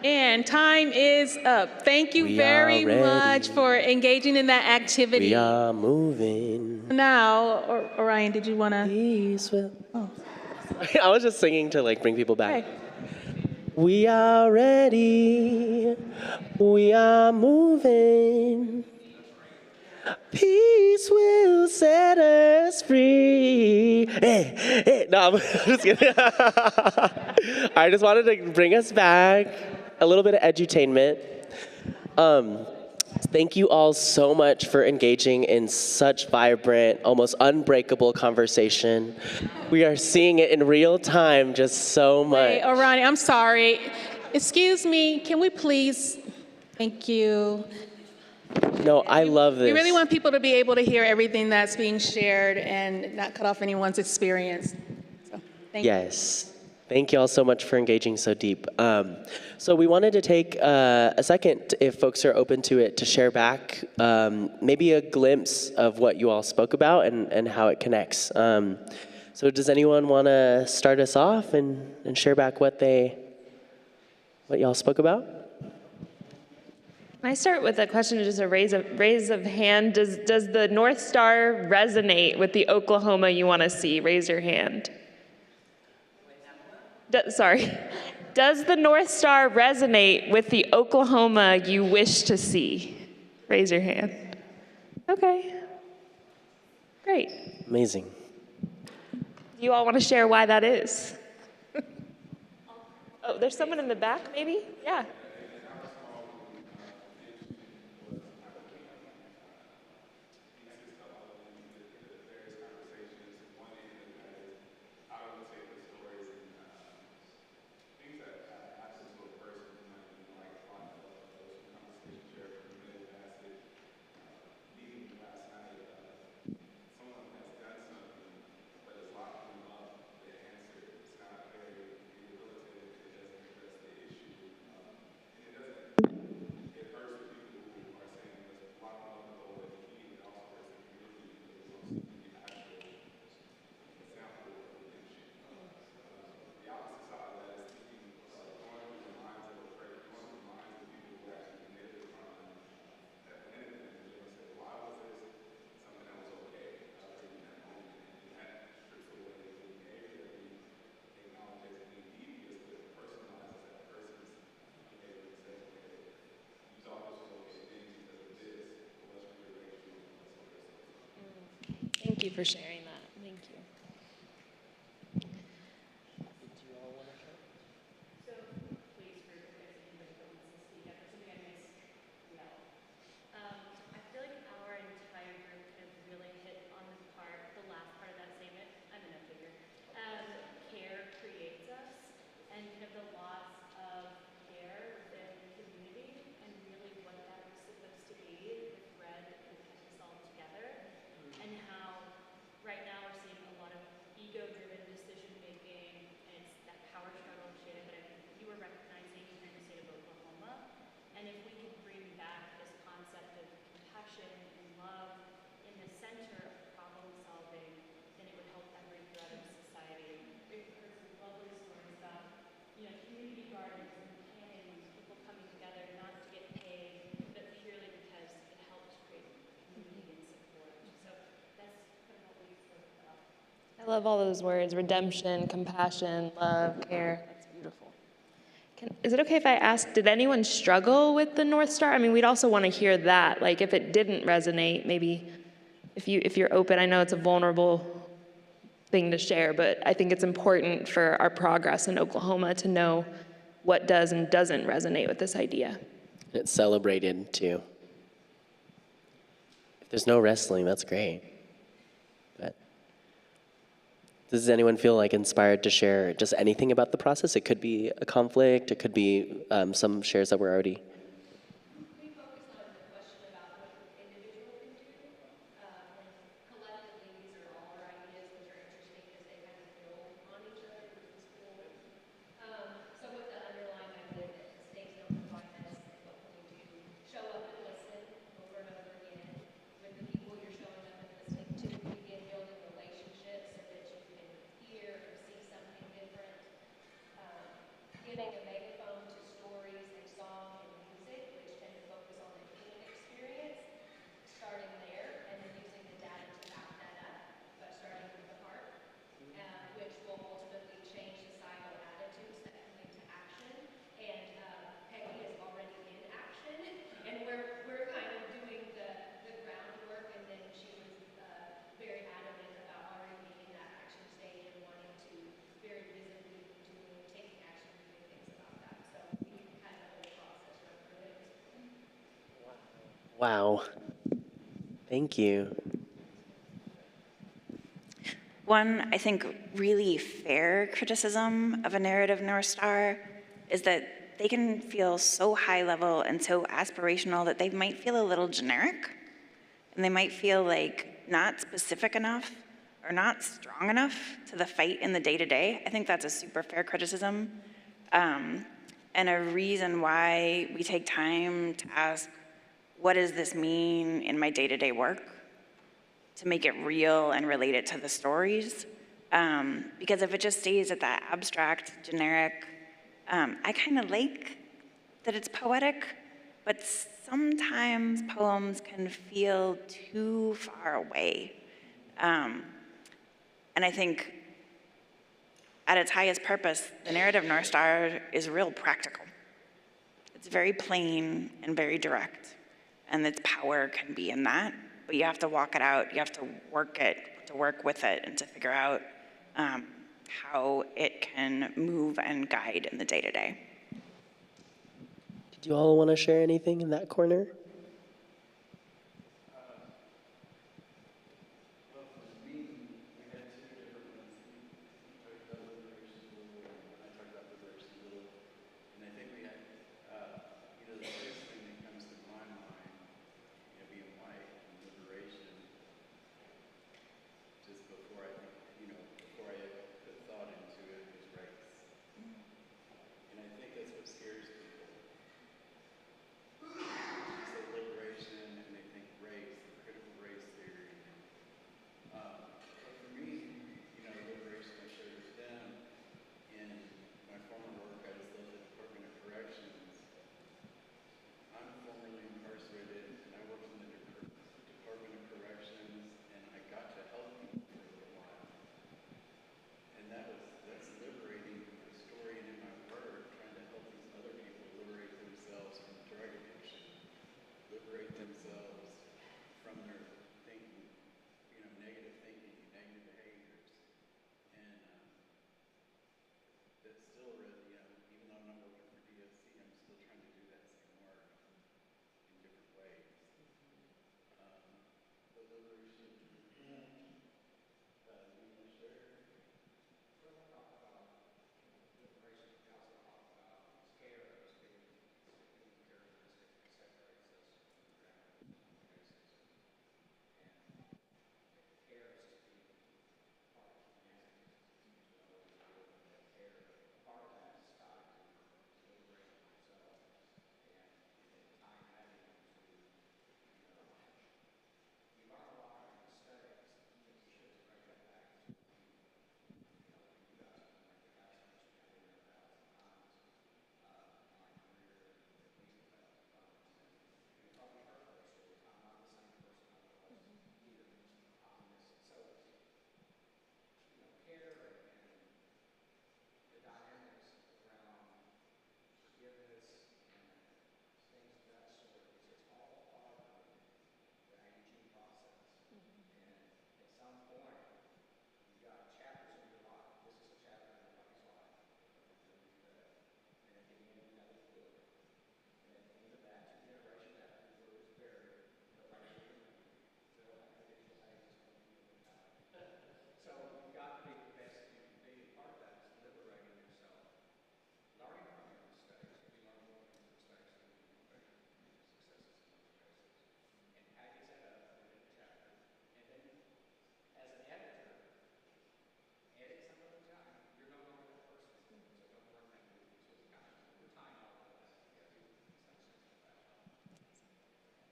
And time is up. Thank you We very are ready. much for engaging in that activity. We are moving. Now, Orion, did you want to? Peace will. Oh. I was just singing to like bring people back. Okay. We are ready. We are moving. Peace will set us free. Hey, hey. No, I'm just kidding. I just wanted to bring us back. A little bit of edutainment. Thank you all so much for engaging in such vibrant, almost unbreakable conversation. We are seeing it in real time just so much. Hey, Orion, I'm sorry. Excuse me. Can we please? Thank you. No, I love this. We really want people to be able to hear everything that's being shared and not cut off anyone's experience. So, thank you. Yes. Thank you all so much for engaging so deep. So we wanted to take a second, if folks are open to it, to share back maybe a glimpse of what you all spoke about and how it connects. So does anyone want to start us off and share back what y'all spoke about? Can I start with a question, just a raise of hand? Does the North Star resonate with the Oklahoma you want to see? Raise your hand. Sorry. Does the North Star resonate with the Oklahoma you wish to see? Raise your hand. Okay. Great. Amazing. Do you all want to share why that is? Oh, there's someone in the back, maybe? Yeah. for sharing that. Thank you. I feel like our entire group kind of really hit on the last part of that statement. I'm in a figure. Care creates us, and kind of the loss of care within community, and really what that was supposed to be, the thread that kind of kept us all together, and how right now we're seeing a lot of ego-driven decision making, and it's that power struggle, Shannon, that I think you were recognizing here in the state of Oklahoma. And if we could bring back this concept of compassion and love in the center of problem solving, then it would help every thread of society. We've heard some lovely stories about, community gardens and canning, people coming together not to get paid, but purely because it helps create community and support. So that's kind of what we spoke about. I love all those words: redemption, compassion, love, care. That's beautiful. Is it okay if I ask, did anyone struggle with the North Star? I mean, we'd also want to hear that. Like, if it didn't resonate, maybe if you're open. I know it's a vulnerable thing to share, but I think it's important for our progress in Oklahoma to know what does and doesn't resonate with this idea. It's celebrated too. If there's no wrestling, that's great. But does anyone feel like inspired to share just anything about the process? It could be a conflict, it could be some shares that were already. We focused on the question about what the individual can do. Like collectively, these are all our ideas, which are interesting because they kind of build on each other, which is cool. So with the underlying idea that mistakes don't define us, and what can we do? Show up and listen over and over again with the people you're showing up and listening to. Begin building relationships so that you can hear or see something different. Giving a megaphone to stories and song and music, which tend to focus on the human experience, starting there, and then using the data to back that up, but starting with the heart, which will ultimately change societal attitudes that can lead to action. And Peggy is already in action, and we're kind of doing the groundwork, and then she was very adamant about already being in that action stage and wanting to very visibly taking action and doing things about that. So we had the whole process run through it. Wow. Thank you. One, I think, really fair criticism of a narrative North Star is that they can feel so high level and so aspirational that they might feel a little generic, and they might feel like not specific enough or not strong enough to the fight in the day-to-day. I think that's a super fair criticism, and a reason why we take time to ask, what does this mean in my day-to-day work? To make it real and relate it to the stories. Because if it just stays at that abstract, generic, I kind of like that it's poetic, but sometimes poems can feel too far away. And I think at its highest purpose, the narrative North Star is real practical. It's very plain and very direct, and its power can be in that. But you have to walk it out, you have to work with it, and to figure out how it can move and guide in the day-to-day. Did you all want to share anything in that corner?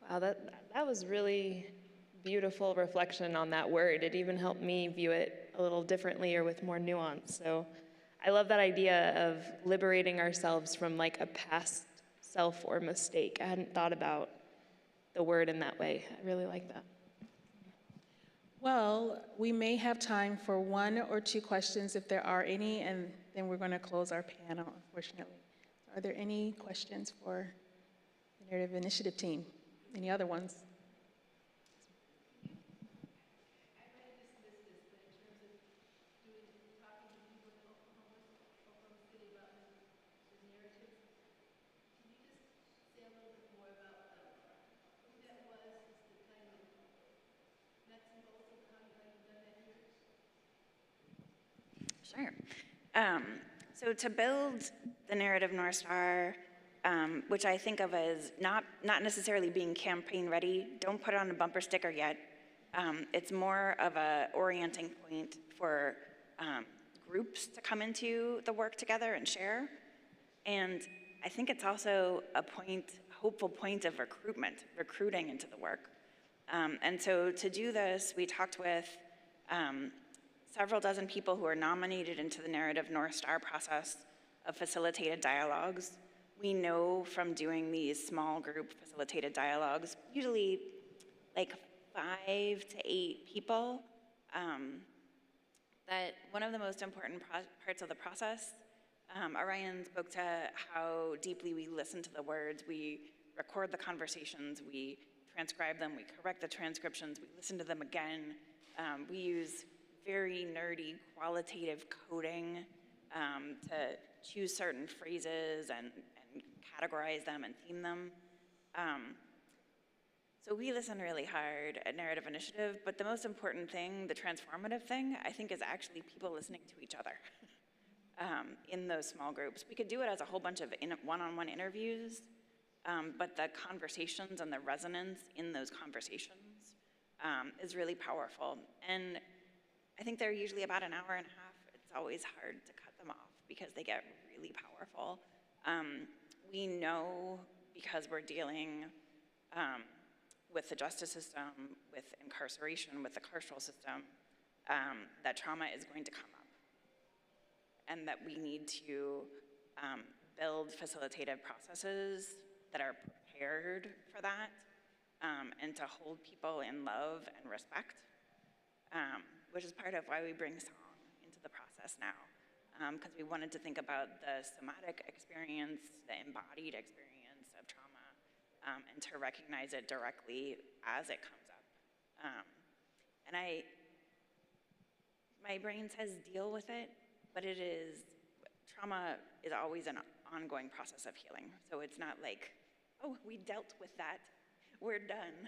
Wow, that was really beautiful reflection on that word. It even helped me view it a little differently or with more nuance. So I love that idea of liberating ourselves from like a past self or mistake. I hadn't thought about the word in that way. I really like that. Well, we may have time for one or two questions if there are any, and then we're going to close our panel, unfortunately. Are there any questions for the Narrative Initiative team? Any other ones? I might have dismissed this, but in terms of talking to people in Oklahoma City about the narratives, can you just say a little bit more about who that was, just the kind of nuts and bolts of how you've done that here? Sure. So to build the narrative North Star, which I think of as not necessarily being campaign ready, don't put it on a bumper sticker yet. It's more of a orienting point for groups to come into the work together and share. And I think it's also a hopeful point of recruiting into the work. And so to do this, we talked with several dozen people who are nominated into the Narrative North Star process of facilitated dialogues. We know from doing these small group facilitated dialogues, usually like 5 to 8 people, that one of the most important parts of the process, Orion spoke to how deeply we listen to the words, we record the conversations, we transcribe them, we correct the transcriptions, we listen to them again. We use very nerdy qualitative coding to choose certain phrases and categorize them and theme them. So we listen really hard at Narrative Initiative, but the most important thing, the transformative thing, I think is actually people listening to each other in those small groups. We could do it as a whole bunch of one-on-one interviews, but the conversations and the resonance in those conversations is really powerful. And I think they're usually about an hour and a half. It's always hard to cut them off because they get really powerful. We know, because we're dealing with the justice system, with incarceration, with the carceral system, that trauma is going to come up. And that we need to build facilitative processes that are prepared for that, and to hold people in love and respect. Which is part of why we bring song into the process now, because we wanted to think about the somatic experience, the embodied experience of trauma, and to recognize it directly as it comes up. And my brain says deal with it, but trauma is always an ongoing process of healing. So it's not like, oh, we dealt with that, we're done.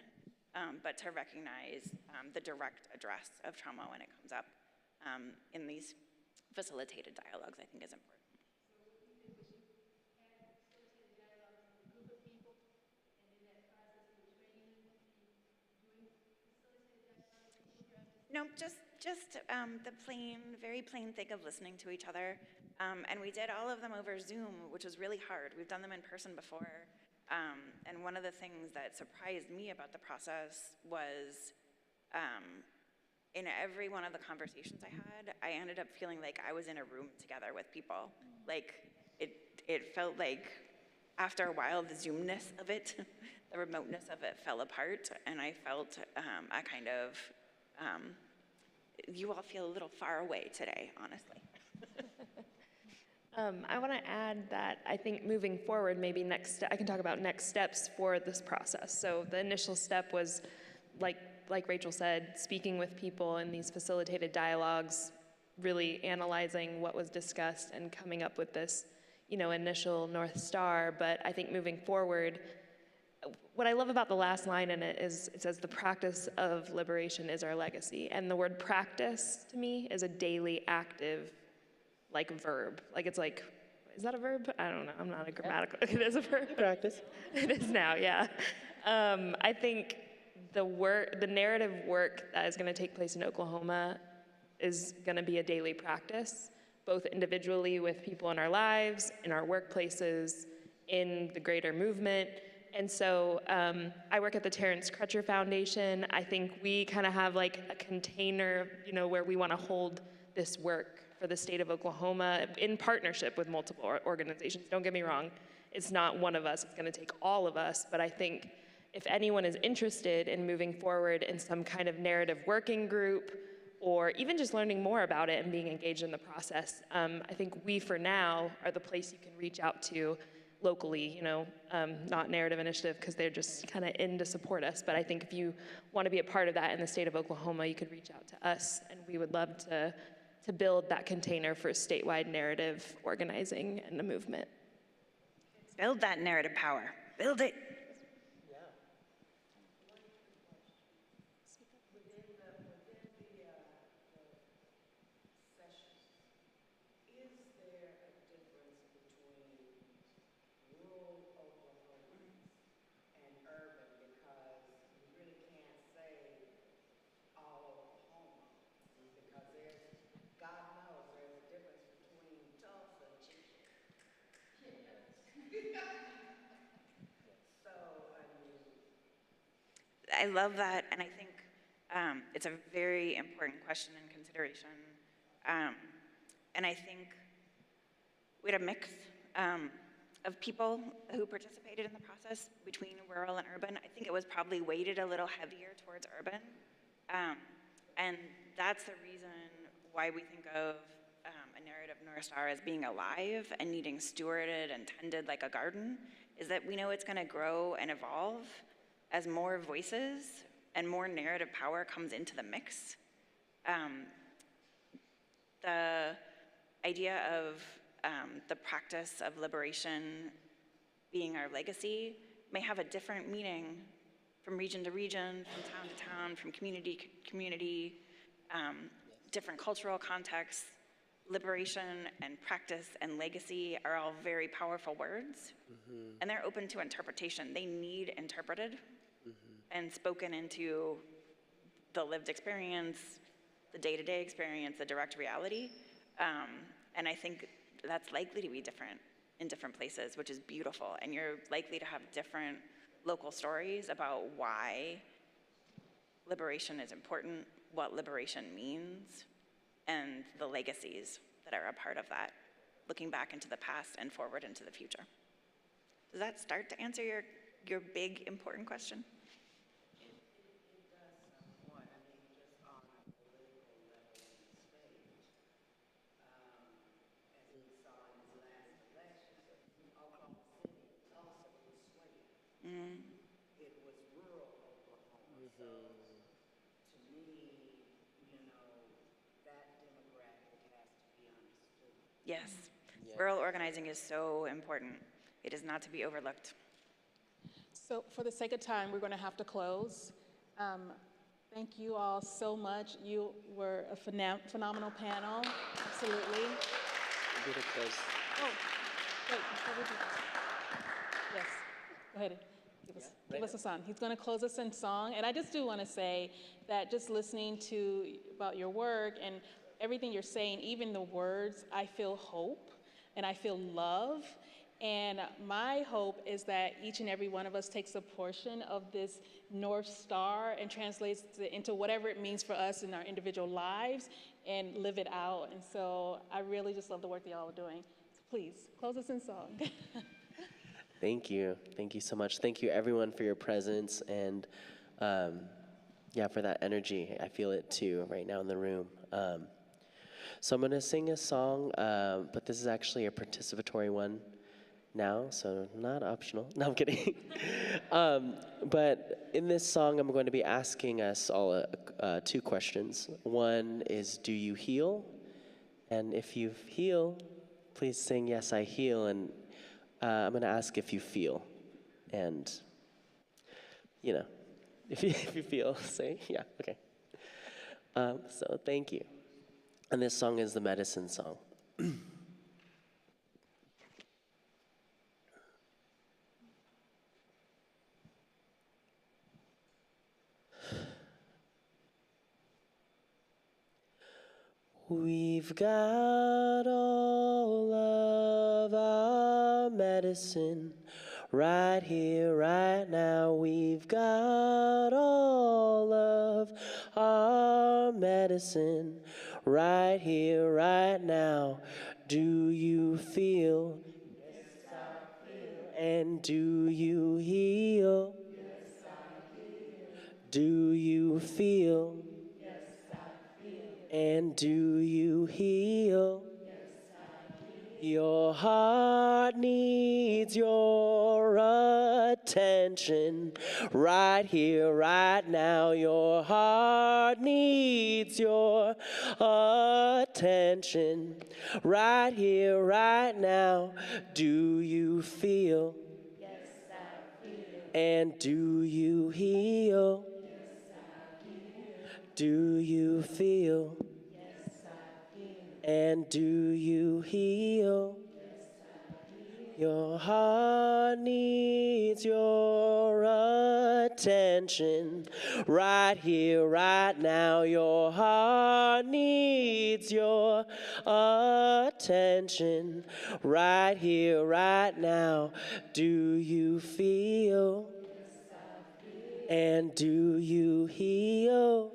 but to recognize the direct address of trauma when it comes up in these facilitated dialogues, I think is important. No, just the very plain thing of listening to each other. And we did all of them over Zoom, which was really hard. We've done them in person before. And one of the things that surprised me about the process was in every one of the conversations I had, I ended up feeling like I was in a room together with people. Like it felt like after a while, the Zoomness of it, the remoteness of it fell apart. And I felt a kind of, you all feel a little far away today, honestly. I want to add that I think moving forward, maybe I can talk about next steps for this process. So the initial step was, like Rachel said, speaking with people in these facilitated dialogues, really analyzing what was discussed and coming up with this, initial North Star. But I think moving forward, what I love about the last line in it is it says, the practice of liberation is our legacy. And the word practice, to me, is a daily active, verb. Is that a verb? I don't know. I'm not a grammatical. It is a verb. Practice. It is now, yeah. I think the narrative work that is going to take place in Oklahoma is going to be a daily practice, both individually with people in our lives, in our workplaces, in the greater movement. And so I work at the Terrence Crutcher Foundation. I think we kind of have a container, where we want to hold this work for the state of Oklahoma in partnership with multiple organizations. Don't get me wrong, it's not one of us, it's gonna take all of us, but I think if anyone is interested in moving forward in some kind of narrative working group, or even just learning more about it and being engaged in the process, I think we, for now, are the place you can reach out to locally, not Narrative Initiative, because they're just kind of in to support us, but I think if you want to be a part of that in the state of Oklahoma, you could reach out to us, and we would love to build that container for statewide narrative organizing and the movement. Build that narrative power. Build it. I love that, and I think it's a very important question and consideration. And I think we had a mix of people who participated in the process between rural and urban. I think it was probably weighted a little heavier towards urban. And that's the reason why we think of a narrative North Star as being alive and needing stewarded and tended like a garden, is that we know it's going to grow and evolve as more voices and more narrative power comes into the mix. The idea of the practice of liberation being our legacy may have a different meaning from region to region, from town to town, from community to community, different cultural contexts. Liberation and practice and legacy are all very powerful words, and they're open to interpretation. They need interpreted and spoken into the lived experience, the day-to-day experience, the direct reality. And I think that's likely to be different in different places, which is beautiful. And you're likely to have different local stories about why liberation is important, what liberation means, and the legacies that are a part of that, looking back into the past and forward into the future. Does that start to answer your big, important question? It does somewhat. I mean, just on a political level in the state, as we saw in the last election, Oklahoma City also was swayed. It was rural Oklahoma. So to me, that demographic has to be understood. Yes. Rural organizing is so important. It is not to be overlooked. So for the sake of time, we're going to have to close. Thank you all so much. You were a phenomenal panel. Absolutely. Maybe to close. Oh, wait, before we do that. Yes, go ahead. Give us a song. He's going to close us in song. And I just do want to say that just listening to about your work and everything you're saying, even the words, I feel hope and I feel love. And my hope is that each and every one of us takes a portion of this North Star and translates it into whatever it means for us in our individual lives and live it out. And so I really just love the work that y'all are doing. So please, close us in song. Thank you. Thank you so much. Thank you, everyone, for your presence and, yeah, for that energy. I feel it, too, right now in the room. So I'm going to sing a song, but this is actually a participatory one now, so not optional. No, I'm kidding. But in this song, I'm going to be asking us all two questions. One is, do you heal? And if you heal, please sing, yes, I heal. And I'm going to ask if you feel. And, you know, if you feel, say, yeah, okay. So thank you. And this song is the medicine song. We've got all of our medicine right here, right now. We've got all of our medicine right here, right now. Do you feel? Yes, I feel. And do you heal? Yes, I heal. Do you feel? And do you heal? Yes, I heal. Your heart needs your attention right here, right now. Your heart needs your attention right here, right now. Do you feel? Yes, I feel. And do you heal? Do you feel? Yes, I feel. And do you heal? Yes, I feel. Your heart needs your attention right here, right now. Your heart needs your attention right here, right now. Do you feel? Yes, I feel. And do you heal?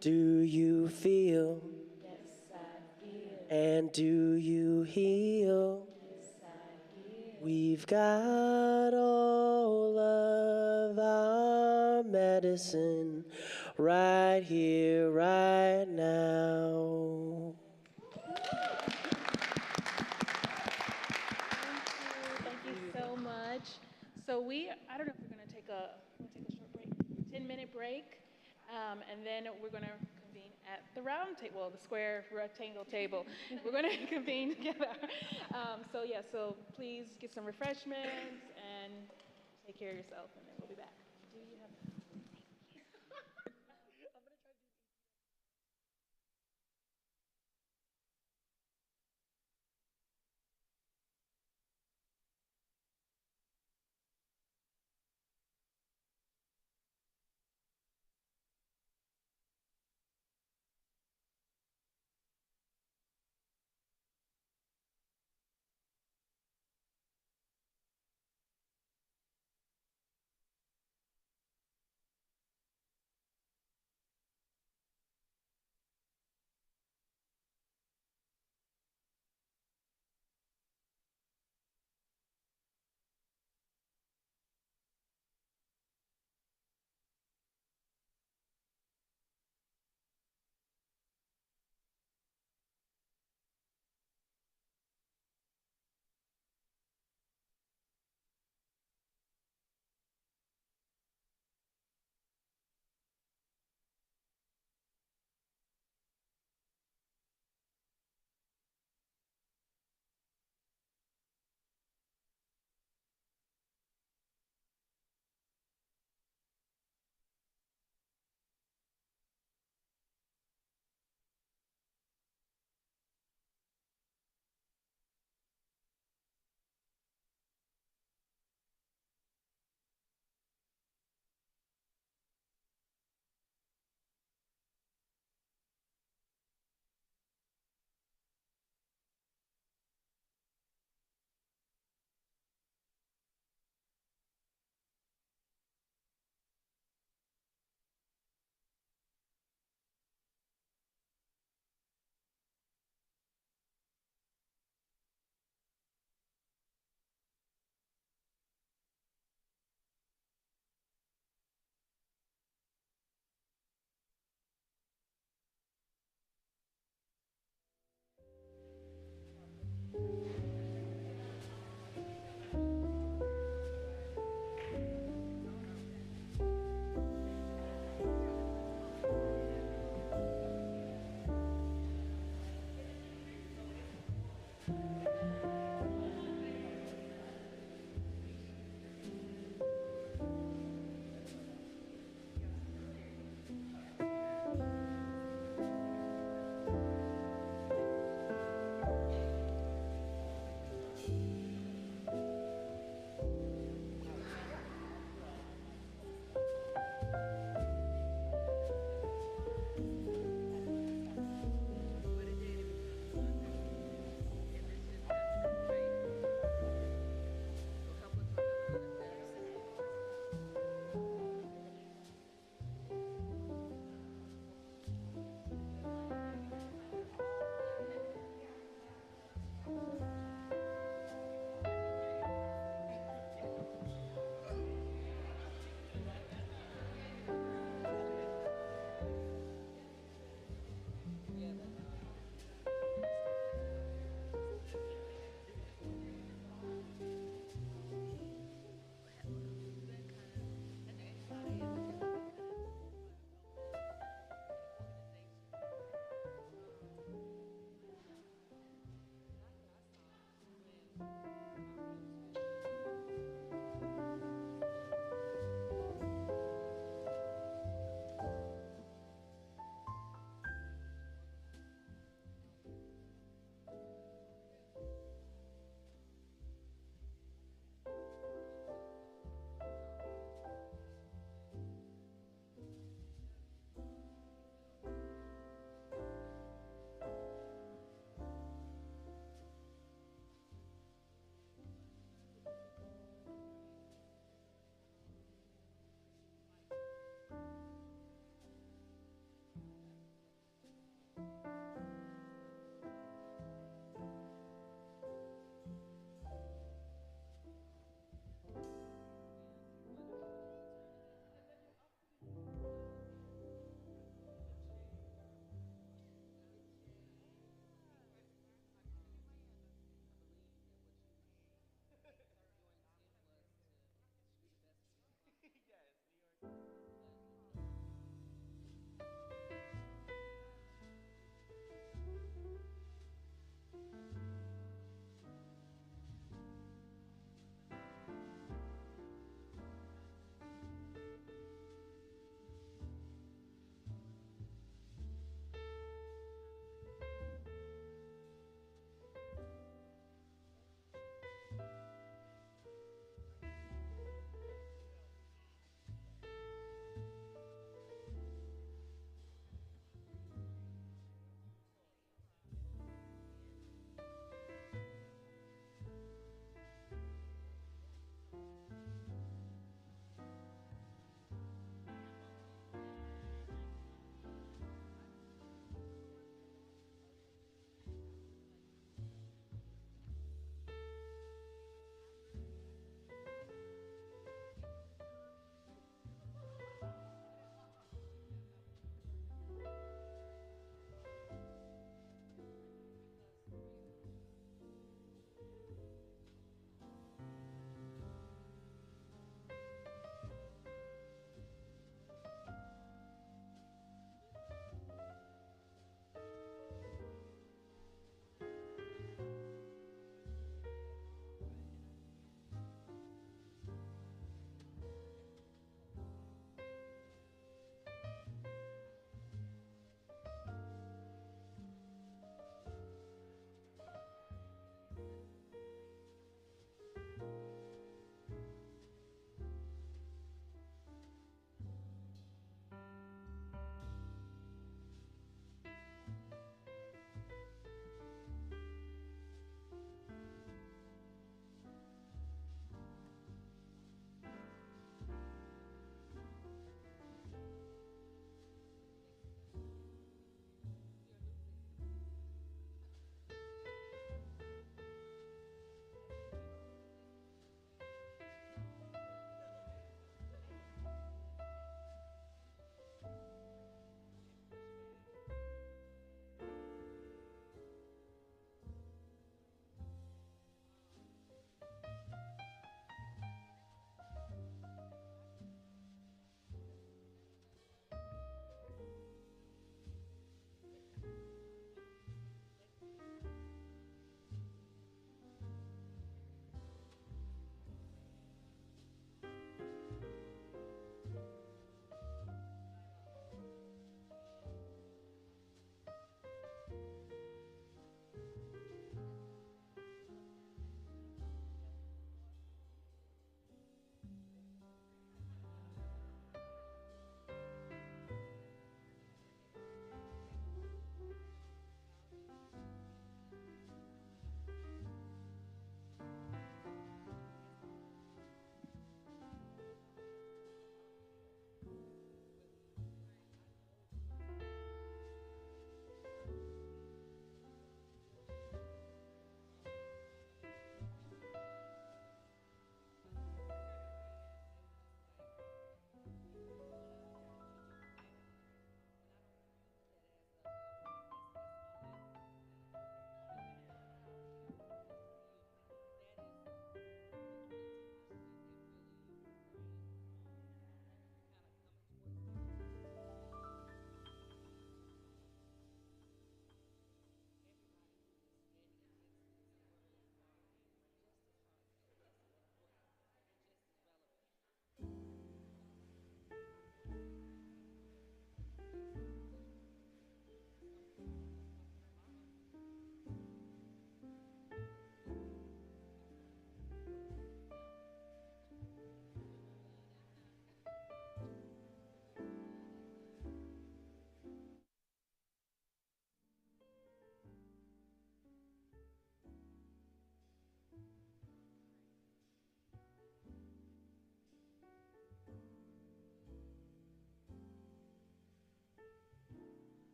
Do you feel? Yes, I feel. And do you heal? Yes, I feel. We've got all of our medicine right here, right now. Thank you so much. So I don't know if we're going to take a short break, 10-minute break, and then we're going to convene at the round table, well, the square rectangle table. We're going to convene together. So please get some refreshments and take care of yourself, and then we'll be back. Do you have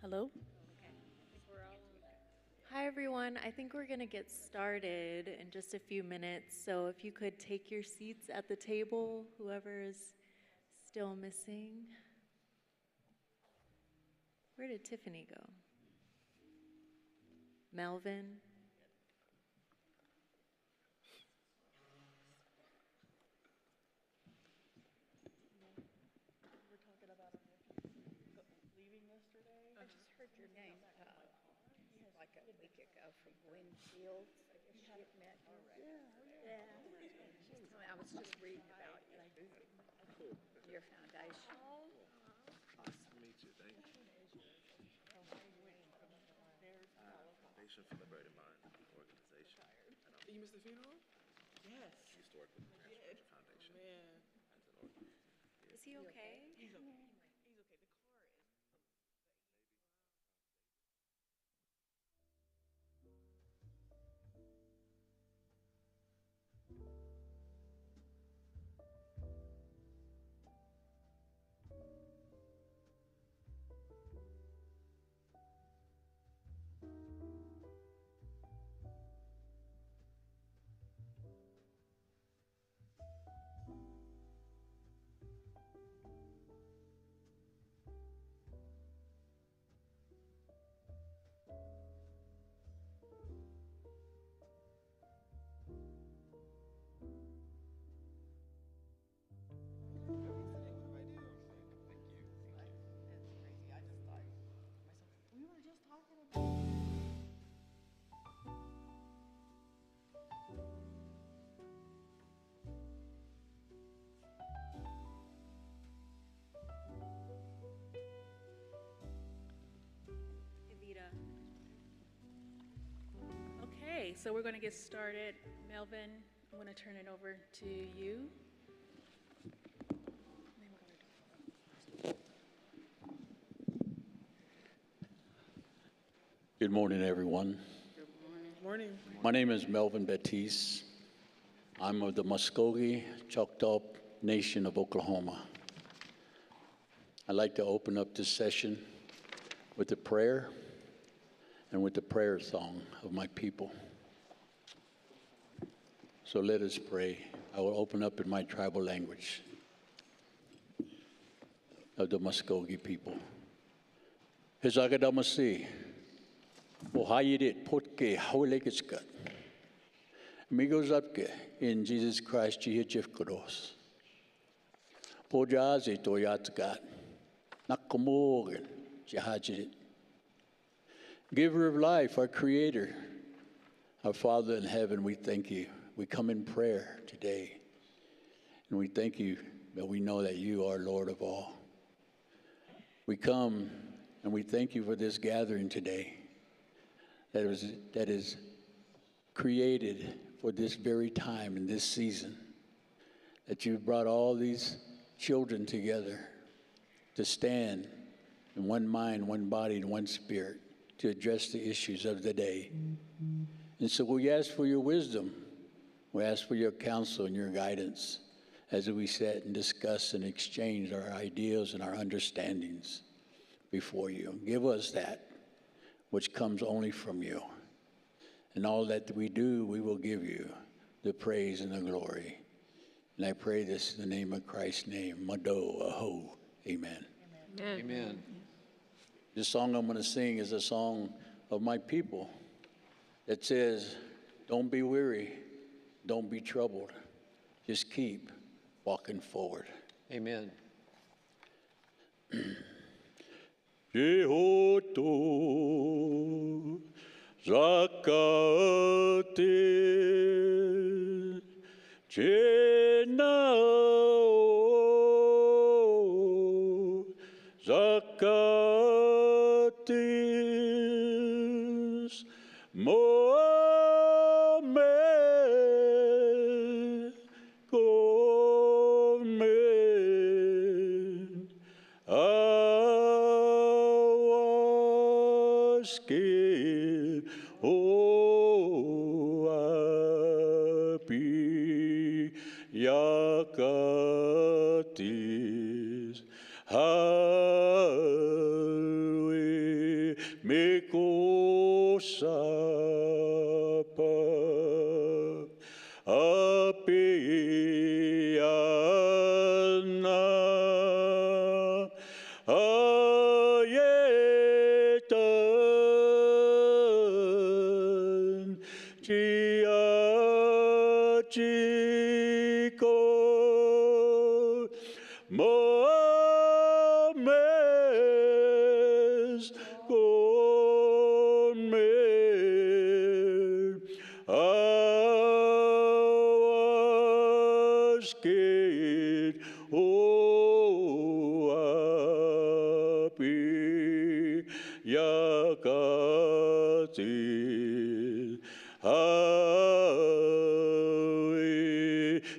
Hello? Hi, everyone. I think we're going to get started in just a few minutes. So if you could take your seats at the table, whoever is still missing. Where did Tiffany go? Melvin? We're talking about leaving yesterday. I just heard your name, like a week ago from Winfield. I guess she had met you. Yeah. I was just reading about you, your foundation. Nice to meet you. Thank you. Foundation for the Bird in Mind organization. You missed the funeral? Yes. I used to work with the Transformation Foundation. Man. As an organization. Is he okay? He's okay. He's okay. The car is. Evita. Okay, so we're going to get started. Melvin, I'm going to turn it over to you. Good morning, everyone. Good morning. My name is Melvin Batiste. I'm of the Muskogee Choctaw Nation of Oklahoma. I'd like to open up this session with a prayer and with the prayer song of my people. So let us pray. I will open up in my tribal language of the Muskogee people. Hizagadamasi, Ohayidit Potke Hawlekiskat, Migozapke in Jesus Christ Jihijifkodos. Pojazi Toyatgat, Nakamorgan Jihajit. Giver of life, our Creator, our Father in heaven, we thank you. We come in prayer today, and we thank you that we know that you are Lord of all. We come and we thank you for this gathering today that is created for this very time in this season, that you've brought all these children together to stand in one mind, one body, and one spirit to address the issues of the day. And so we ask for your wisdom. We ask for your counsel and your guidance as we sit and discuss and exchange our ideas and our understandings before you. Give us that which comes only from you. And all that we do, we will give you the praise and the glory. And I pray this in the name of Christ's name. Mado Aho. Amen. Amen. Amen. This song I'm going to sing is a song of my people that says, don't be weary, don't be troubled, just keep walking forward. Amen. Jehoto Zakate Chenao Zakatis Moame Komen Awaske O Api Yakati. Hallelujah. Momes con me awaskit o api yakatil hawi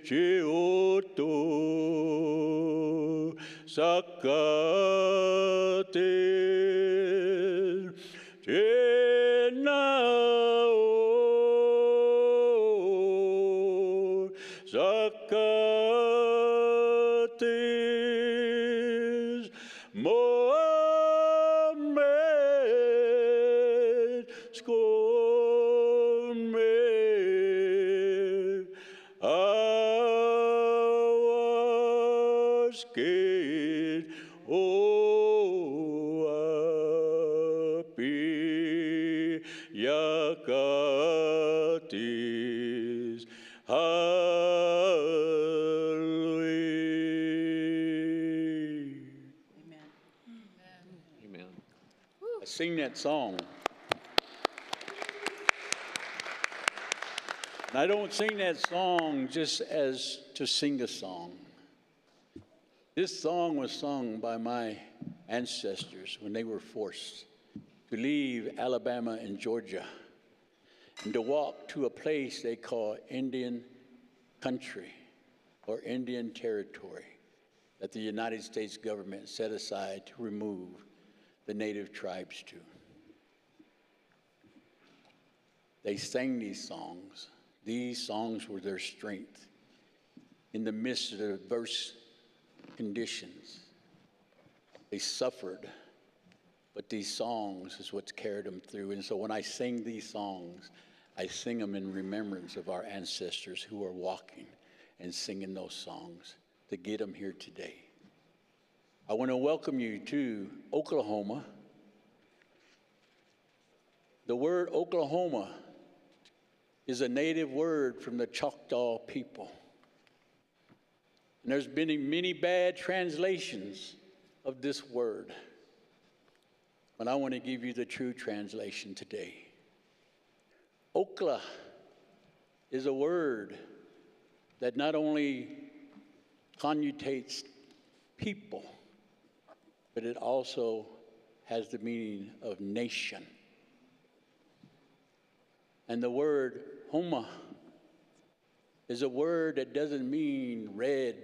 chioto sakatil tenao sakatil Mohammed skon me awaskit o api yakatis halwi. Amen. I sing that song. And I don't sing that song just as to sing a song. This song was sung by my ancestors when they were forced to leave Alabama and Georgia and to walk to a place they call Indian country or Indian territory that the United States government set aside to remove the native tribes to. They sang these songs. These songs were their strength in the midst of adverse conditions. They suffered, but these songs is what's carried them through. And so when I sing these songs, I sing them in remembrance of our ancestors who are walking and singing those songs to get them here today. I want to welcome you to Oklahoma. The word Oklahoma is a native word from the Choctaw people. And there's been many bad translations of this word. But I want to give you the true translation today. Okla is a word that not only connotates people, but it also has the meaning of nation. And the word Homa is a word that doesn't mean red.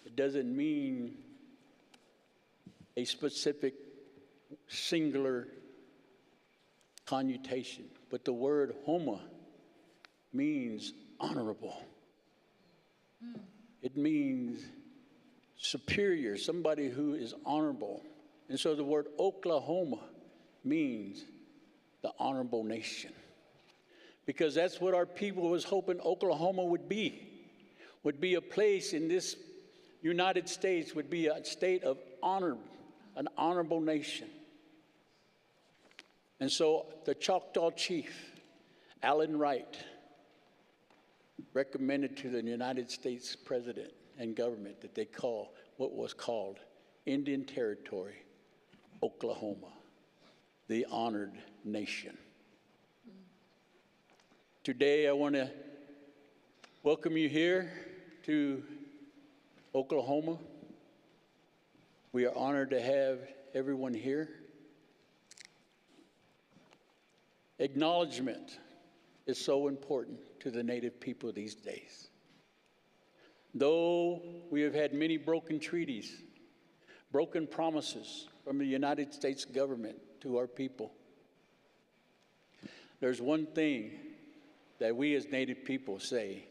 It doesn't mean a specific singular connotation. But the word Homa means honorable. It means superior, somebody who is honorable. And so the word Oklahoma means the honorable nation. Because that's what our people was hoping Oklahoma would be a place in this United States, would be a state of honor, an honorable nation. And so the Choctaw chief, Allen Wright, recommended to the United States president and government that they call what was called Indian Territory, Oklahoma, the honored nation. Today I want to welcome you here to Oklahoma. We are honored to have everyone here. Acknowledgement is so important to the Native people these days. Though we have had many broken treaties, broken promises from the United States government to our people, there's one thing that we as Native people say: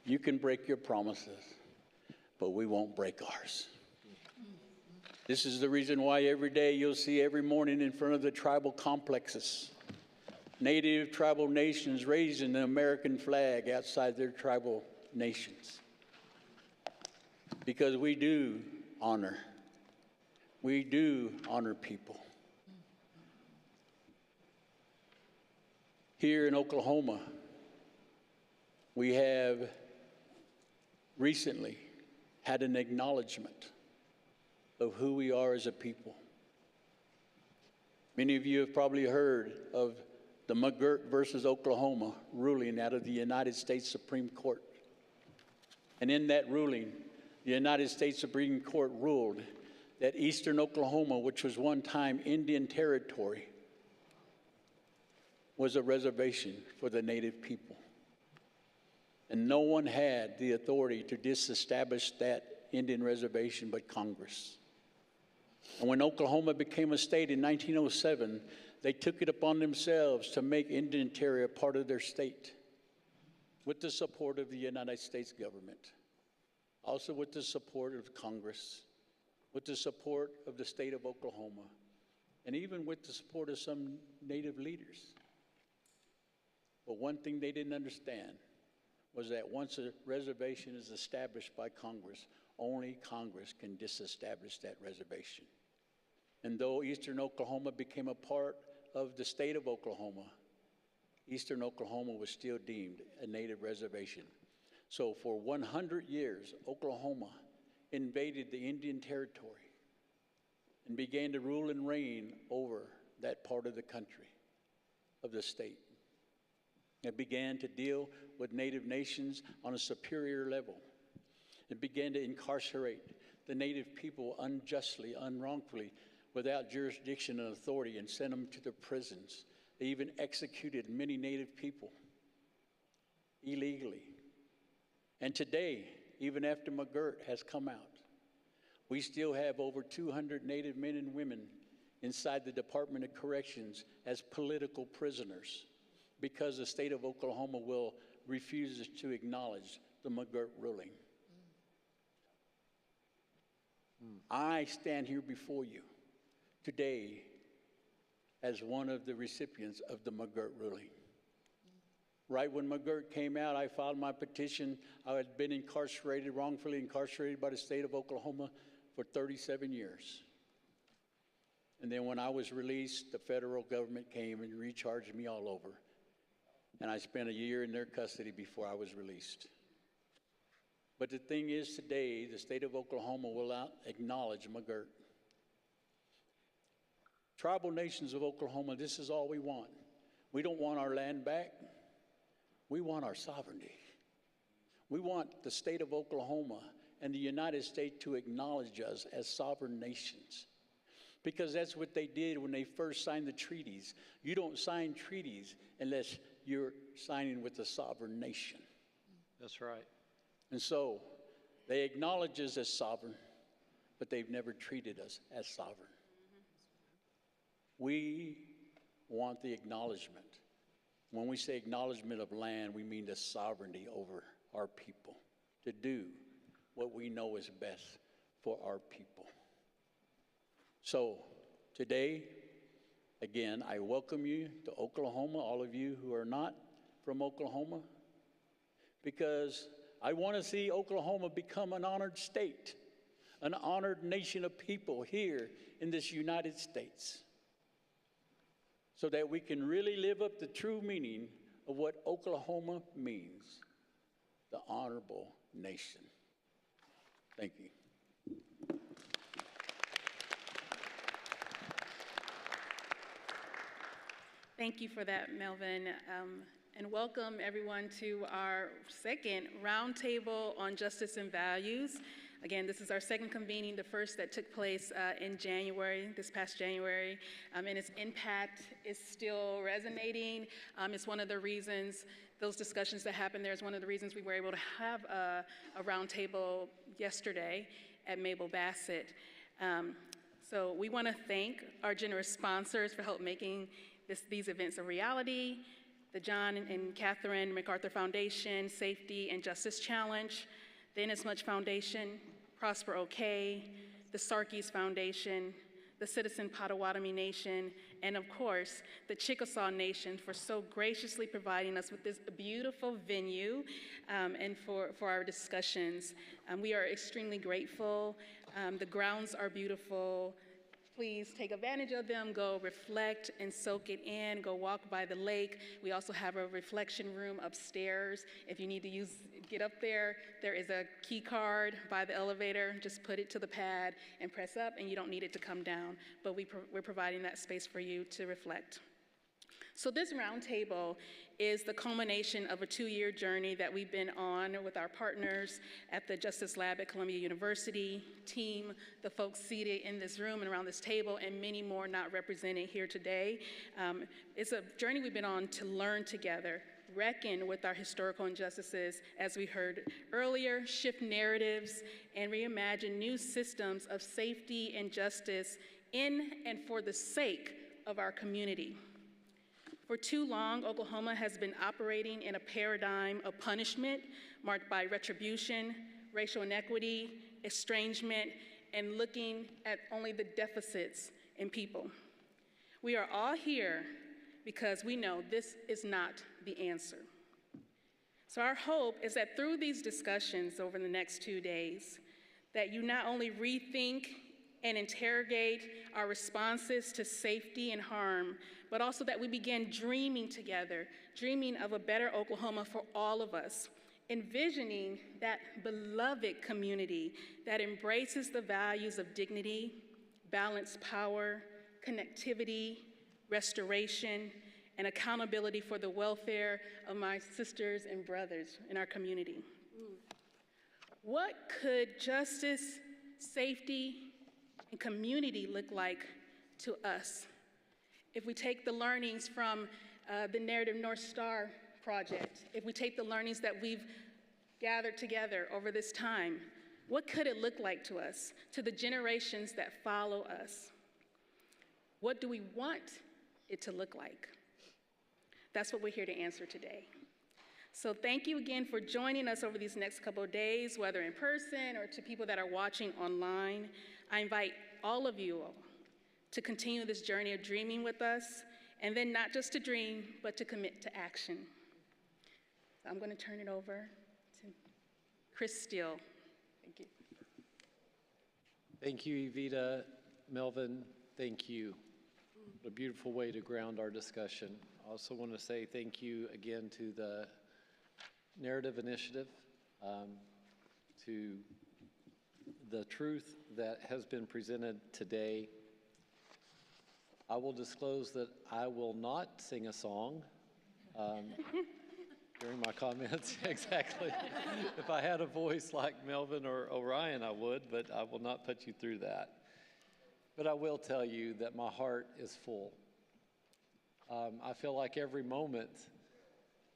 you can break your promises, but we won't break ours. This is the reason why every day you'll see every morning in front of the tribal complexes, Native tribal nations raising the American flag outside their tribal nations. Because we do honor people. Here in Oklahoma, we have recently had an acknowledgement of who we are as a people. Many of you have probably heard of the McGirt versus Oklahoma ruling out of the United States Supreme Court. And in that ruling, the United States Supreme Court ruled that eastern Oklahoma, which was one time Indian territory, was a reservation for the native people. And no one had the authority to disestablish that Indian reservation but Congress. And when Oklahoma became a state in 1907, they took it upon themselves to make Indian Territory a part of their state, with the support of the United States government, also with the support of Congress, with the support of the state of Oklahoma, and even with the support of some native leaders. But one thing they didn't understand was that once a reservation is established by Congress, only Congress can disestablish that reservation. And though eastern Oklahoma became a part of the state of Oklahoma, eastern Oklahoma was still deemed a native reservation. So for 100 years, Oklahoma invaded the Indian Territory and began to rule and reign over that part of the country, of the state. It began to deal with native nations on a superior level. It began to incarcerate the native people unjustly, unwrongfully, without jurisdiction and authority, and sent them to the prisons. They even executed many native people illegally. And today, even after McGirt has come out, we still have over 200 native men and women inside the Department of Corrections as political prisoners because the state of Oklahoma will refuse to acknowledge the McGirt ruling. I stand here before you today as one of the recipients of the McGirt ruling. Right when McGirt came out, I filed my petition. I had been incarcerated, wrongfully incarcerated by the state of Oklahoma for 37 years. And then when I was released, the federal government came and recharged me all over. And I spent a year in their custody before I was released. But the thing is, today, the state of Oklahoma will not acknowledge McGirt. Tribal nations of Oklahoma, this is all we want. We don't want our land back. We want our sovereignty. We want the state of Oklahoma and the United States to acknowledge us as sovereign nations, because that's what they did when they first signed the treaties. You don't sign treaties unless you're signing with a sovereign nation. That's right. And so they acknowledge us as sovereign, but they've never treated us as sovereign. We want the acknowledgement. When we say acknowledgement of land, we mean the sovereignty over our people, to do what we know is best for our people. So today, again, I welcome you to Oklahoma, all of you who are not from Oklahoma, because I want to see Oklahoma become an honored state, an honored nation of people here in this United States, so that we can really live up the true meaning of what Oklahoma means, the honorable nation. Thank you. Thank you for that, Melvin. And welcome everyone to our second Roundtable on Justice and Values. Again, this is our second convening, the first that took place in January, this past January, and its impact is still resonating. It's one of the reasons, those discussions that happened there is one of the reasons we were able to have a roundtable yesterday at Mabel Bassett. So we want to thank our generous sponsors for help making these events a reality: the John and Catherine MacArthur Foundation, Safety and Justice Challenge, the Inasmuch Foundation, Prosper OK, the Sarkees Foundation, the Citizen Potawatomi Nation, and of course, the Chickasaw Nation for so graciously providing us with this beautiful venue and for our discussions. We are extremely grateful. The grounds are beautiful. Please take advantage of them, go reflect and soak it in, go walk by the lake. We also have a reflection room upstairs if you need to get up there, there is a key card by the elevator. Just put it to the pad and press up, and you don't need it to come down. But we're providing that space for you to reflect. So this roundtable is the culmination of a 2-year journey that we've been on with our partners at the Justice Lab at Columbia University, team, the folks seated in this room and around this table, and many more not represented here today. It's a journey we've been on to learn together, reckon with our historical injustices, as we heard earlier, shift narratives, and reimagine new systems of safety and justice in and for the sake of our community. For too long, Oklahoma has been operating in a paradigm of punishment marked by retribution, racial inequity, estrangement, and looking at only the deficits in people. We are all here because we know this is not the answer. So our hope is that through these discussions over the next 2 days, that you not only rethink and interrogate our responses to safety and harm, but also that we begin dreaming together, dreaming of a better Oklahoma for all of us, envisioning that beloved community that embraces the values of dignity, balanced power, connectivity, restoration, and accountability for the welfare of my sisters and brothers in our community. What could justice, safety, and community look like to us if we take the learnings from the Narrative North Star project, if we take the learnings that we've gathered together over this time? What could it look like to us, to the generations that follow us? What do we want it to look like? That's what we're here to answer today. So thank you again for joining us over these next couple of days, whether in person or to people that are watching online. I invite all of you all to continue this journey of dreaming with us, and then not just to dream, but to commit to action. So I'm going to turn it over to Chris Steele. Thank you. Thank you, Evita. Melvin, thank you. What a beautiful way to ground our discussion. I also want to say thank you again to the Narrative Initiative, to the truth that has been presented today. I will disclose that I will not sing a song during my comments. Exactly. If I had a voice like Melvin or Orion, I would, but I will not put you through that. But I will tell you that my heart is full. I feel like every moment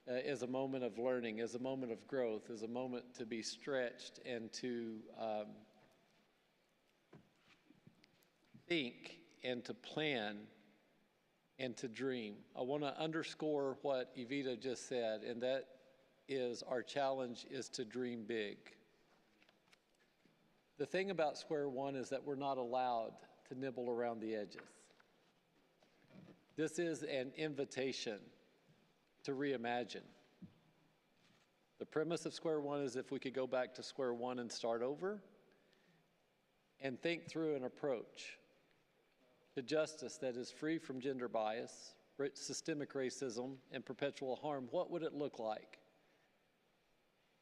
is a moment of learning, is a moment of growth, is a moment to be stretched and to think and to plan and to dream. I want to underscore what Evita just said, and that is our challenge is to dream big. The thing about Square One is that we're not allowed to nibble around the edges. This is an invitation to reimagine. The premise of Square One is if we could go back to Square One and start over and think through an approach to justice that is free from gender bias, systemic racism, and perpetual harm, what would it look like?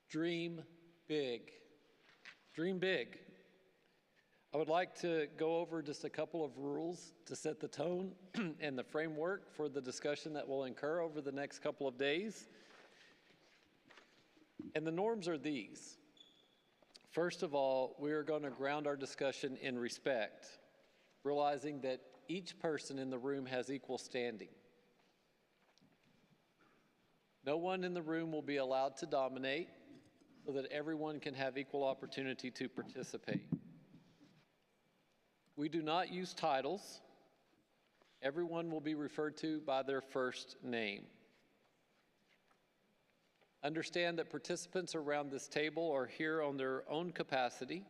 Dream big. Dream big. I would like to go over just a couple of rules to set the tone and the framework for the discussion that will incur over the next couple of days. And the norms are these. First of all, we are going to ground our discussion in respect, realizing that each person in the room has equal standing. No one in the room will be allowed to dominate so that everyone can have equal opportunity to participate. We do not use titles. Everyone will be referred to by their first name. Understand that participants around this table are here on their own capacity,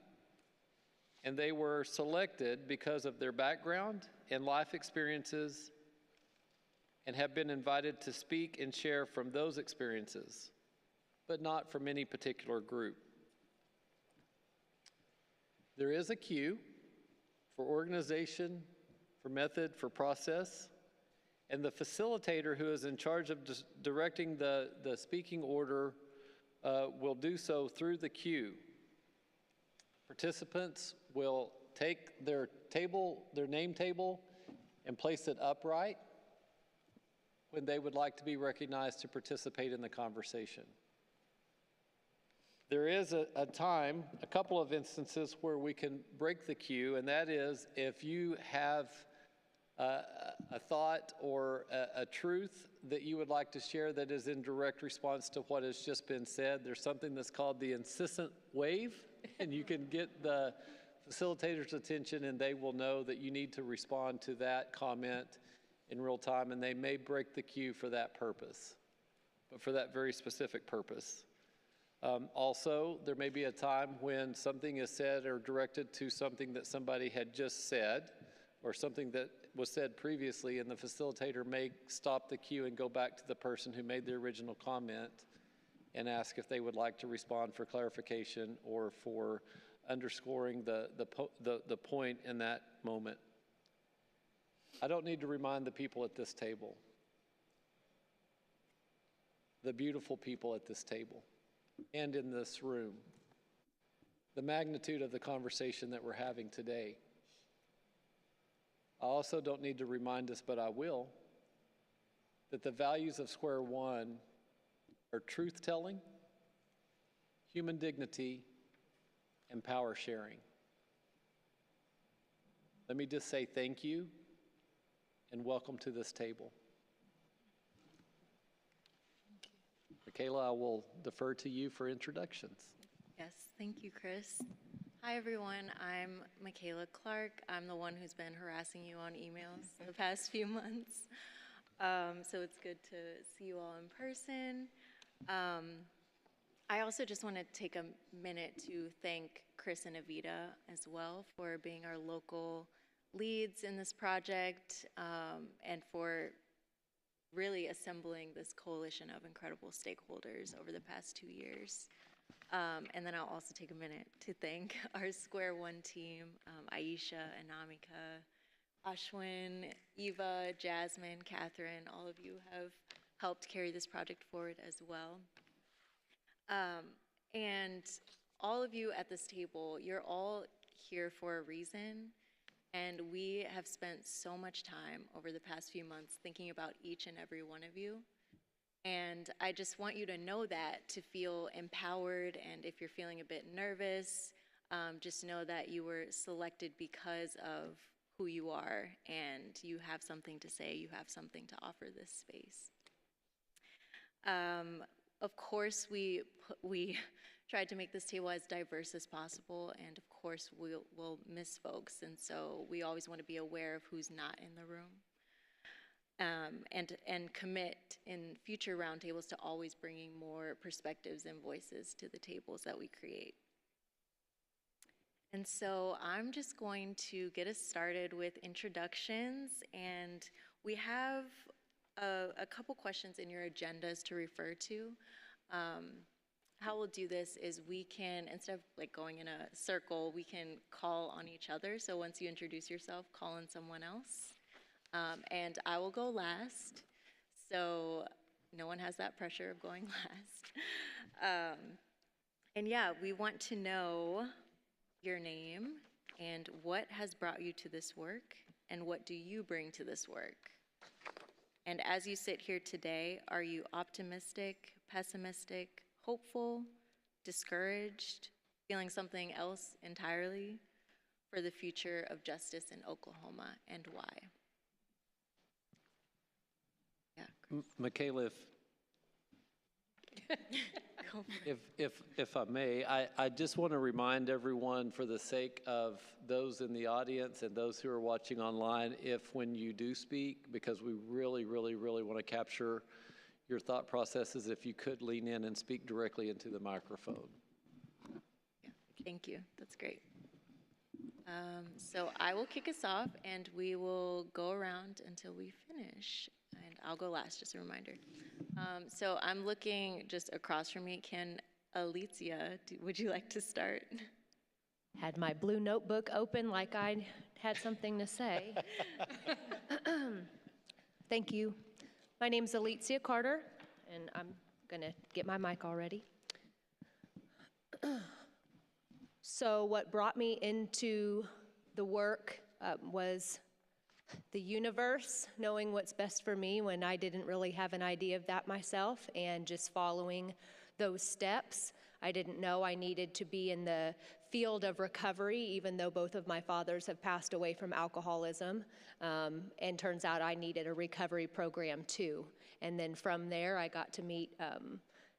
and they were selected because of their background and life experiences and have been invited to speak and share from those experiences, but not from any particular group. There is a cue for organization, for method, for process, and the facilitator who is in charge of directing the speaking order will do so through the queue. Participants will take their name table, and place it upright when they would like to be recognized to participate in the conversation. There is a couple of instances where we can break the queue, and that is if you have a thought or a truth that you would like to share that is in direct response to what has just been said. There's something that's called the insistent wave, and you can get the facilitator's attention, and they will know that you need to respond to that comment in real time, and they may break the queue for that purpose, but for that very specific purpose. Also, there may be a time when something is said or directed to something that somebody had just said or something that was said previously, and the facilitator may stop the queue and go back to the person who made the original comment and ask if they would like to respond for clarification or for underscoring the point in that moment. I don't need to remind the people at this table, the beautiful people at this table, and in this room, the magnitude of the conversation that we're having today. I also don't need to remind us, but I will, that the values of Square One are truth-telling, human dignity, and power sharing. Let me just say thank you and welcome to this table. Michaela, I will defer to you for introductions. Yes, thank you, Chris. Hi, everyone. I'm Michaela Clark. I'm the one who's been harassing you on emails the past few months. So it's good to see you all in person. I also just want to take a minute to thank Chris and Evita as well for being our local leads in this project and for really assembling this coalition of incredible stakeholders over the past 2 years. And then I'll also take a minute to thank our Square One team, Aisha, Anamika, Ashwin, Eva, Jasmine, Catherine. All of you have helped carry this project forward as well. And all of you at this table, you're all here for a reason. And we have spent so much time over the past few months thinking about each and every one of you. And I just want you to know that, to feel empowered. And if you're feeling a bit nervous, just know that you were selected because of who you are, and you have something to say, you have something to offer this space. Of course, we tried to make this table as diverse as possible, and of course, we'll miss folks, and so we always want to be aware of who's not in the room. And commit in future roundtables to always bringing more perspectives and voices to the tables that we create. And so I'm just going to get us started with introductions, and we have a couple questions in your agendas to refer to. How we'll do this is we can, instead of like going in a circle, we can call on each other. So once you introduce yourself, call on someone else. And I will go last, so no one has that pressure of going last. And yeah, we want to know your name and what has brought you to this work, and what do you bring to this work? And as you sit here today, are you optimistic, pessimistic, hopeful, discouraged, feeling something else entirely for the future of justice in Oklahoma, and why? Yeah, Michaela, if I may, I just want to remind everyone, for the sake of those in the audience and those who are watching online, if when you do speak, because we really, really, really want to capture your thought processes, if you could lean in and speak directly into the microphone. Yeah, thank you. That's great. So I will kick us off, and we will go around until we finish. And I'll go last, just a reminder. So I'm looking just across from me. Can Alicia, would you like to start? Had my blue notebook open like I had something to say. Thank you. My name's Alicia Carter, and I'm going to get my mic all ready. So what brought me into the work was the universe, knowing what's best for me when I didn't really have an idea of that myself, and just following those steps. I didn't know I needed to be in the field of recovery, even though both of my fathers have passed away from alcoholism. And turns out I needed a recovery program too. And then from there, I got to meet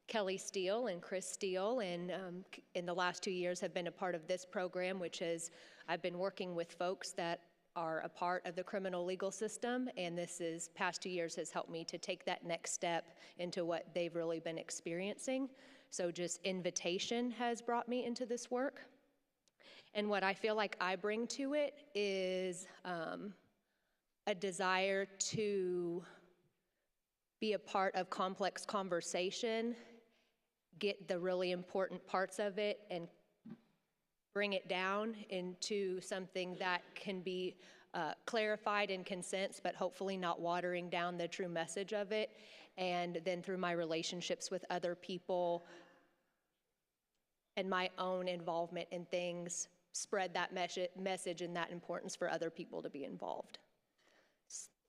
Kelly Steele and Chris Steele, and in the last 2 years have been a part of this program, which is, I've been working with folks that are a part of the criminal legal system, and past 2 years has helped me to take that next step into what they've really been experiencing. So just invitation has brought me into this work. And what I feel like I bring to it is a desire to be a part of complex conversation, get the really important parts of it and bring it down into something that can be clarified in consents, but hopefully not watering down the true message of it. And then through my relationships with other people and my own involvement in things, spread that message and that importance for other people to be involved.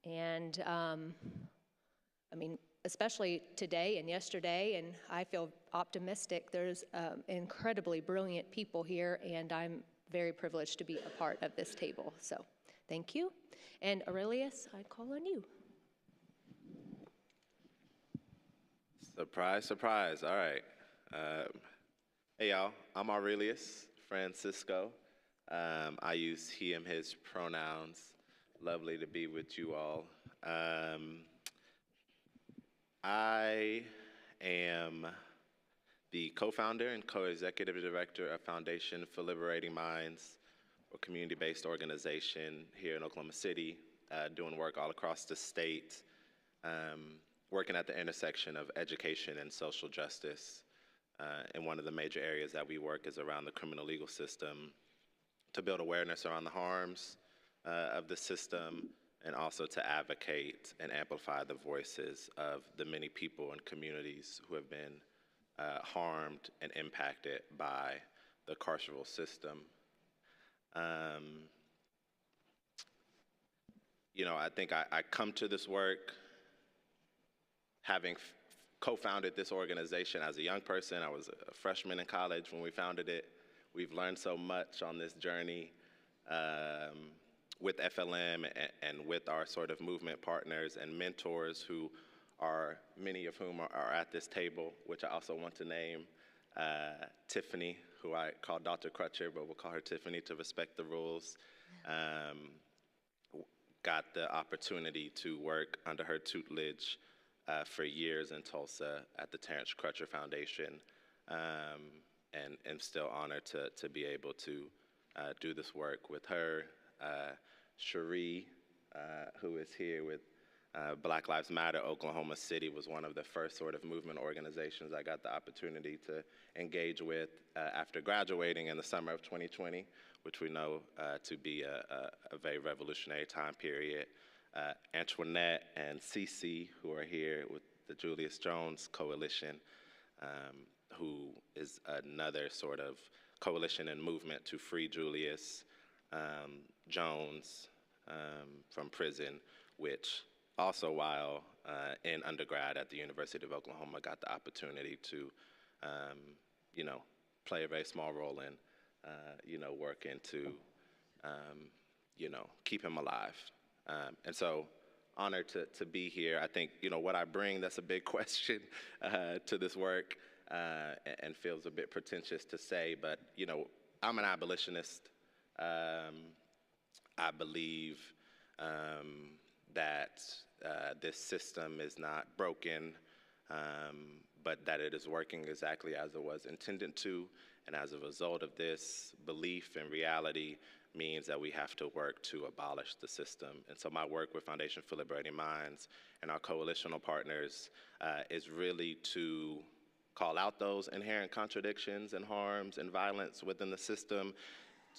And I mean, especially today and yesterday, and I feel optimistic. There's incredibly brilliant people here, and I'm very privileged to be a part of this table. So thank you. And Aurelius, I call on you. Surprise, surprise. All right. Hey, y'all. I'm Aurelius Francisco. I use he, him, his pronouns. Lovely to be with you all. I am the co-founder and co-executive director of Foundation for Liberating Minds, a community-based organization here in Oklahoma City, doing work all across the state, working at the intersection of education and social justice. And one of the major areas that we work is around the criminal legal system to build awareness around the harms of the system, and also to advocate and amplify the voices of the many people and communities who have been harmed and impacted by the carceral system. You know, I think I come to this work having co-founded this organization as a young person. I was a freshman in college when we founded it. We've learned so much on this journey with FLM and with our sort of movement partners and mentors who are, many of whom are at this table, which I also want to name. Tiffany, who I call Dr. Crutcher, but we'll call her Tiffany to respect the rules. Got the opportunity to work under her tutelage for years in Tulsa at the Terrence Crutcher Foundation, and still honored to be able to do this work with her. Cherie, who is here with Black Lives Matter Oklahoma City, was one of the first sort of movement organizations I got the opportunity to engage with after graduating in the summer of 2020, which we know to be a very revolutionary time period. Antoinette and Cece, who are here with the Julius Jones Coalition, who is another sort of coalition and movement to free Julius Jones from prison, which also while in undergrad at the University of Oklahoma got the opportunity to, you know, play a very small role in, you know, working to, you know, keep him alive. And so honored to be here. I think, you know, what I bring, that's a big question to this work and feels a bit pretentious to say, but, you know, I'm an abolitionist. I believe that this system is not broken, but that it is working exactly as it was intended to. And as a result of this belief and reality means that we have to work to abolish the system. And so my work with Foundation for Liberating Minds and our coalitional partners is really to call out those inherent contradictions and harms and violence within the system,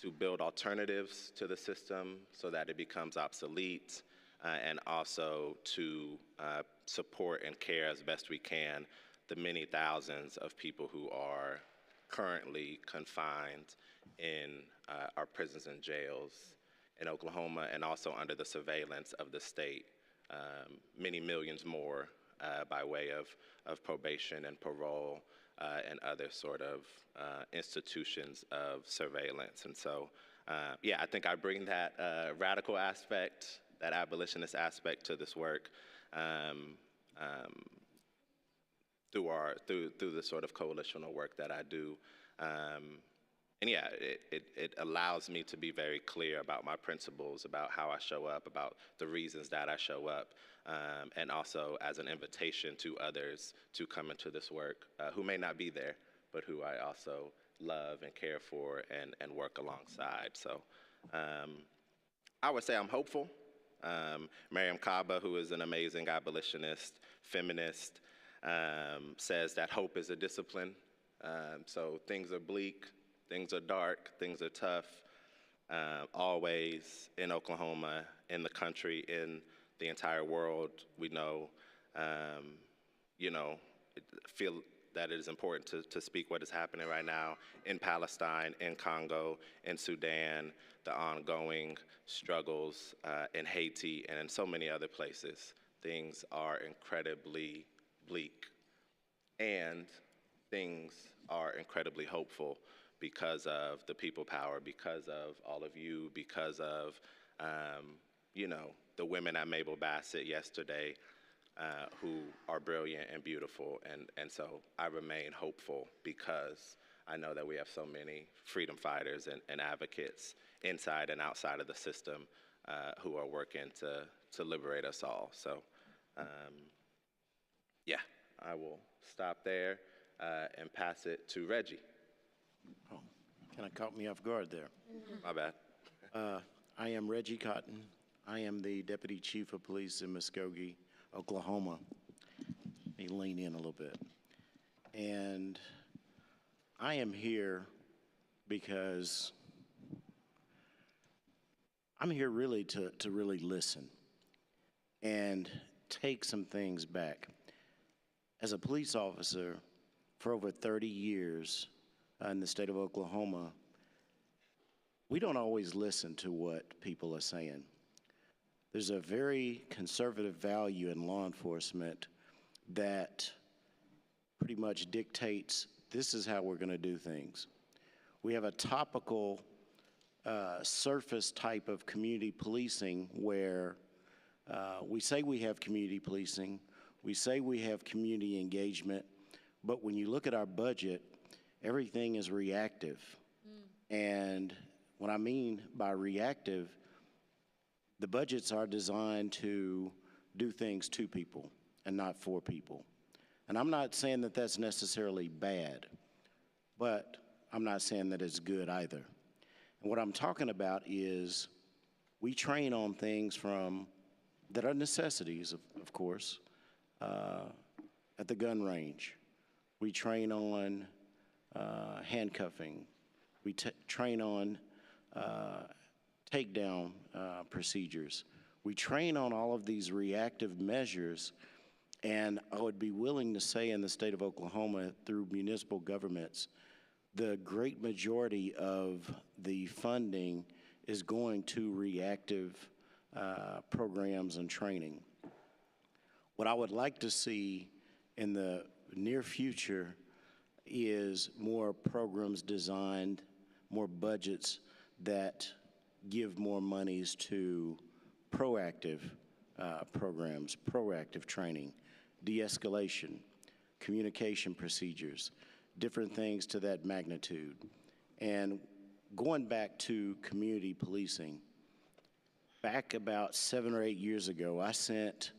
to build alternatives to the system so that it becomes obsolete, and also to support and care as best we can the many thousands of people who are currently confined in our prisons and jails in Oklahoma, and also under the surveillance of the state. Many millions more by way of probation and parole and other sort of institutions of surveillance. And so, yeah, I think I bring that radical aspect, that abolitionist aspect to this work through the sort of coalitional work that I do. And yeah, it allows me to be very clear about my principles, about how I show up, about the reasons that I show up, and also as an invitation to others to come into this work who may not be there, but who I also love and care for and work alongside. So I would say I'm hopeful. Miriam Kaba, who is an amazing abolitionist, feminist, says that hope is a discipline. So things are bleak, things are dark, things are tough, always in Oklahoma, in the country, in the entire world. We know, feel that it is important to speak what is happening right now in Palestine, in Congo, in Sudan, the ongoing struggles in Haiti, and in so many other places. Things are incredibly bleak, and things are incredibly hopeful because of the people power, because of all of you, because of, the women at Mabel Bassett yesterday who are brilliant and beautiful. And so I remain hopeful because I know that we have so many freedom fighters and advocates inside and outside of the system who are working to liberate us all. So, yeah, I will stop there and pass it to Reggie. Oh, kind of caught me off guard there. My bad. I am Reggie Cotton. I am the Deputy Chief of Police in Muskogee, Oklahoma. Let me lean in a little bit. And I am here because I'm here really to really listen and take some things back. As a police officer for over 30 years in the state of Oklahoma, we don't always listen to what people are saying. There's a very conservative value in law enforcement that pretty much dictates this is how we're going to do things. We have a topical surface type of community policing where we say we have community policing, we say we have community engagement, but when you look at our budget, everything is reactive. And what I mean by reactive, the budgets are designed to do things to people and not for people. And I'm not saying that that's necessarily bad, but I'm not saying that it's good either. And what I'm talking about is we train on things that are necessities, of course, at the gun range. We train on handcuffing. We train on takedown procedures. We train on all of these reactive measures, and I would be willing to say in the state of Oklahoma through municipal governments, the great majority of the funding is going to reactive programs and training. What I would like to see in the near future is more programs designed, more budgets that give more monies to proactive programs, proactive training, de-escalation, communication procedures, different things to that magnitude. And going back to community policing, back about 7 or 8 years ago, I sent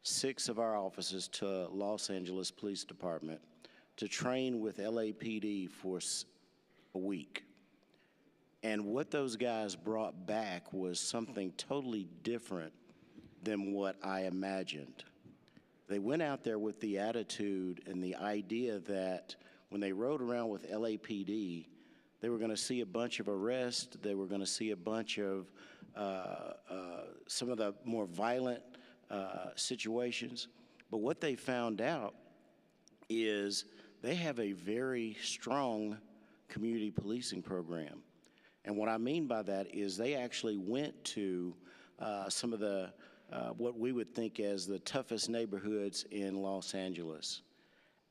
6 of our officers to Los Angeles Police Department to train with LAPD for a week. And what those guys brought back was something totally different than what I imagined. They went out there with the attitude and the idea that when they rode around with LAPD, they were going to see a bunch of arrests, they were going to see a bunch of some of the more violent situations. But what they found out is they have a very strong community policing program. And what I mean by that is they actually went to some of the, what we would think as the toughest neighborhoods in Los Angeles.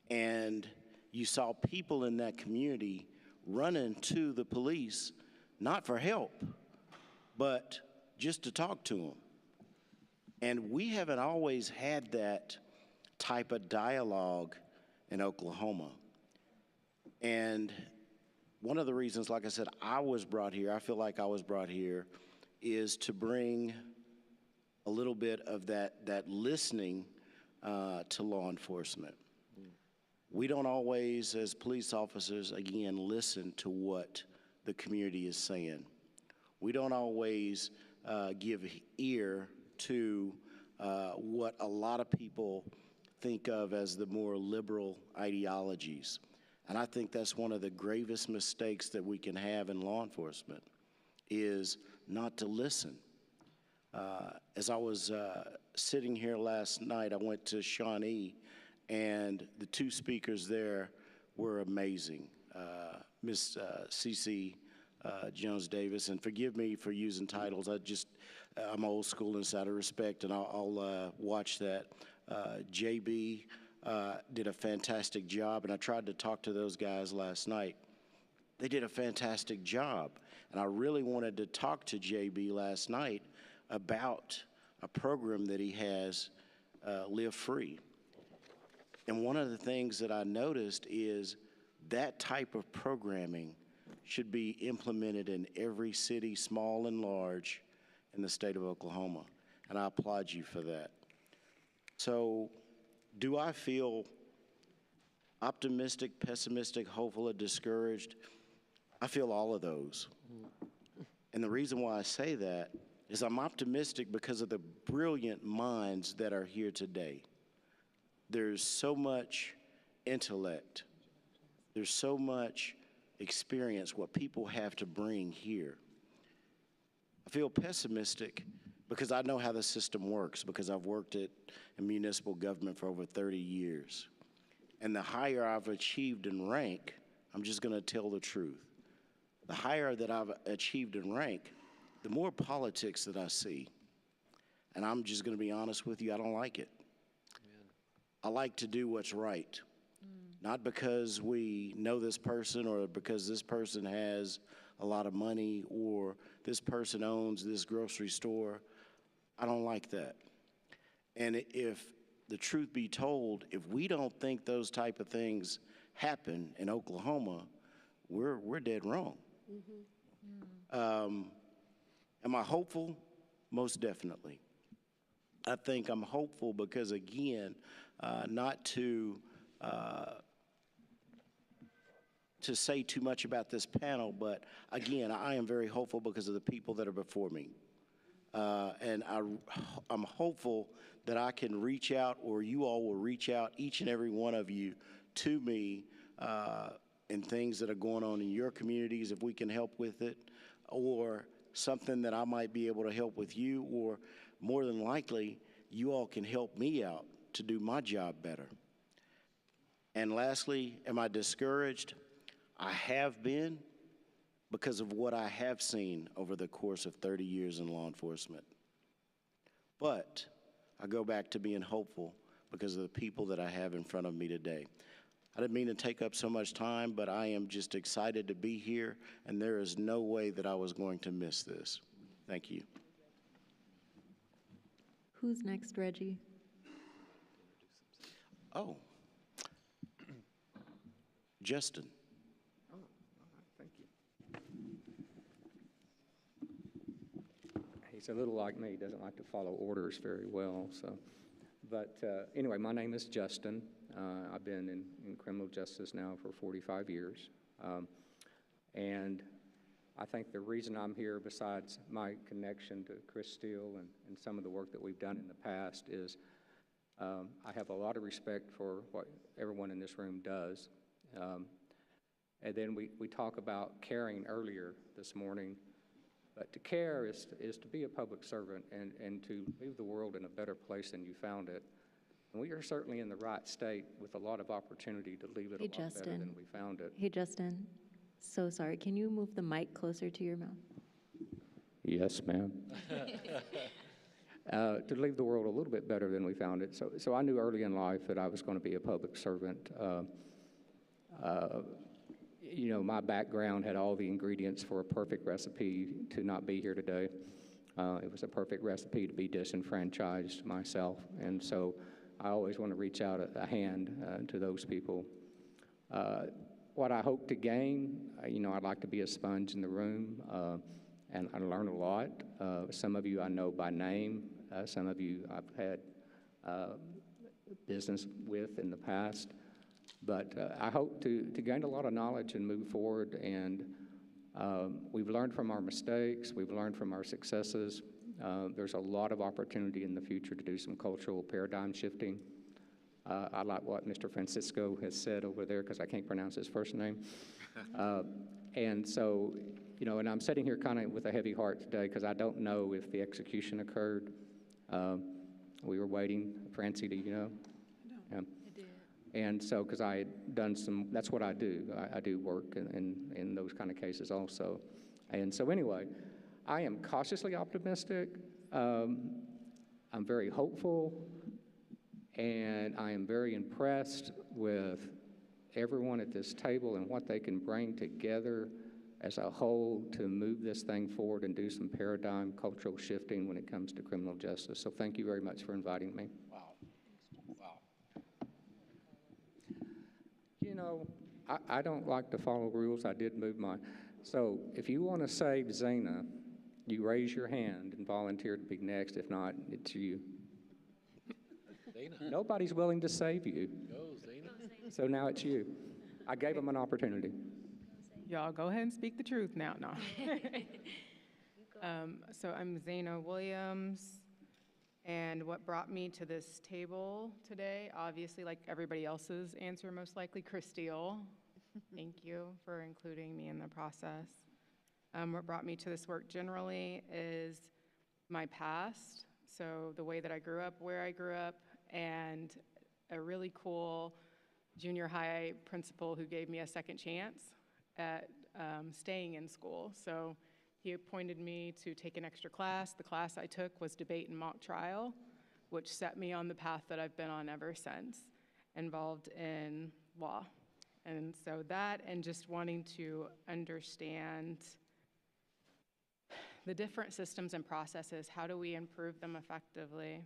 And you saw people in that community running to the police, not for help, but just to talk to them. And we haven't always had that type of dialogue in Oklahoma. And one of the reasons, like I said, I was brought here, I feel like I was brought here, is to bring a little bit of that listening to law enforcement. We don't always, as police officers, again, listen to what the community is saying. We don't always give ear to what a lot of people think of as the more liberal ideologies. And I think that's one of the gravest mistakes that we can have in law enforcement, is not to listen. As I was sitting here last night, I went to Shawnee, and the two speakers there were amazing. Miss Cece Jones-Davis, and forgive me for using titles, I'm old school and out of respect, and I'll watch that. JB did a fantastic job, and I tried to talk to those guys last night. They did a fantastic job, and I really wanted to talk to JB last night about a program that he has, Live Free. And one of the things that I noticed is that type of programming should be implemented in every city, small and large, in the state of Oklahoma. And I applaud you for that. So, do I feel optimistic, pessimistic, hopeful, or discouraged? I feel all of those. And the reason why I say that is I'm optimistic because of the brilliant minds that are here today. There's so much intellect. There's so much experience, what people have to bring here. I feel pessimistic because I know how the system works, because I've worked in municipal government for over 30 years. And the higher I've achieved in rank, I'm just going to tell the truth. The higher that I've achieved in rank, the more politics that I see. And I'm just going to be honest with you, I don't like it. I like to do what's right. Not because we know this person or because this person has a lot of money or this person owns this grocery store. I don't like that. And if the truth be told, if we don't think those type of things happen in Oklahoma, we're dead wrong. Am I hopeful? Most definitely. I think I'm hopeful because, again, not to say too much about this panel, but again, I am very hopeful because of the people that are before me. And I'm hopeful that I can reach out, or you all will reach out, each and every one of you, to me in things that are going on in your communities, if we can help with it, or something that I might be able to help with you, or more than likely, you all can help me out to do my job better. And lastly, am I discouraged? I have been, because of what I have seen over the course of 30 years in law enforcement. But I go back to being hopeful because of the people that I have in front of me today. I didn't mean to take up so much time, but I am just excited to be here, and there is no way that I was going to miss this. Thank you. Who's next, Reggie? Oh, Justin. Oh, all right, thank you. He's a little like me, doesn't like to follow orders very well. So, but anyway, my name is Justin. I've been in criminal justice now for 45 years. And I think the reason I'm here, besides my connection to Chris Steele and some of the work that we've done in the past, is I have a lot of respect for what everyone in this room does. And then we talk about caring earlier this morning, but to care is to be a public servant and to leave the world in a better place than you found it. And we are certainly in the right state with a lot of opportunity to leave it a lot better than we found it. Hey, Justin. So sorry. Can you move the mic closer to your mouth? Yes, ma'am. To leave the world a little bit better than we found it. So I knew early in life that I was going to be a public servant. You know, my background had all the ingredients for a perfect recipe to not be here today. It was a perfect recipe to be disenfranchised myself. And so I always want to reach out a hand to those people. What I hope to gain, you know, I'd like to be a sponge in the room and I learn a lot. Some of you I know by name. Some of you I've had business with in the past. But I hope to gain a lot of knowledge and move forward. And we've learned from our mistakes. We've learned from our successes. There's a lot of opportunity in the future to do some cultural paradigm shifting. I like what Mr. Francisco has said over there because I can't pronounce his first name. And so, you know, and I'm sitting here kind of with a heavy heart today because I don't know if the execution occurred. We were waiting. Francie, do you know? Yeah. And so, because I had done some, that's what I do. I do work in those kind of cases also. And so anyway, I am cautiously optimistic. I'm very hopeful. And I am very impressed with everyone at this table and what they can bring together as a whole to move this thing forward and do some paradigm cultural shifting when it comes to criminal justice. So thank you very much for inviting me. Wow. Wow. You know, I don't like to follow rules. I did move my. So if you want to save Zena, you raise your hand and volunteer to be next. If not, it's you. Zena. Nobody's willing to save you. Go, Zena. So now it's you. I gave them an opportunity. Y'all go ahead and speak the truth now. No. So I'm Zena Williams, and what brought me to this table today, obviously, like everybody else's answer, most likely, Chris Steele. Thank you for including me in the process. What brought me to this work generally is my past, so the way that I grew up, where I grew up, and a really cool junior high principal who gave me a second chance at staying in school. So he appointed me to take an extra class. The class I took was debate and mock trial, which set me on the path that I've been on ever since, involved in law. And so that, and just wanting to understand the different systems and processes, how do we improve them effectively?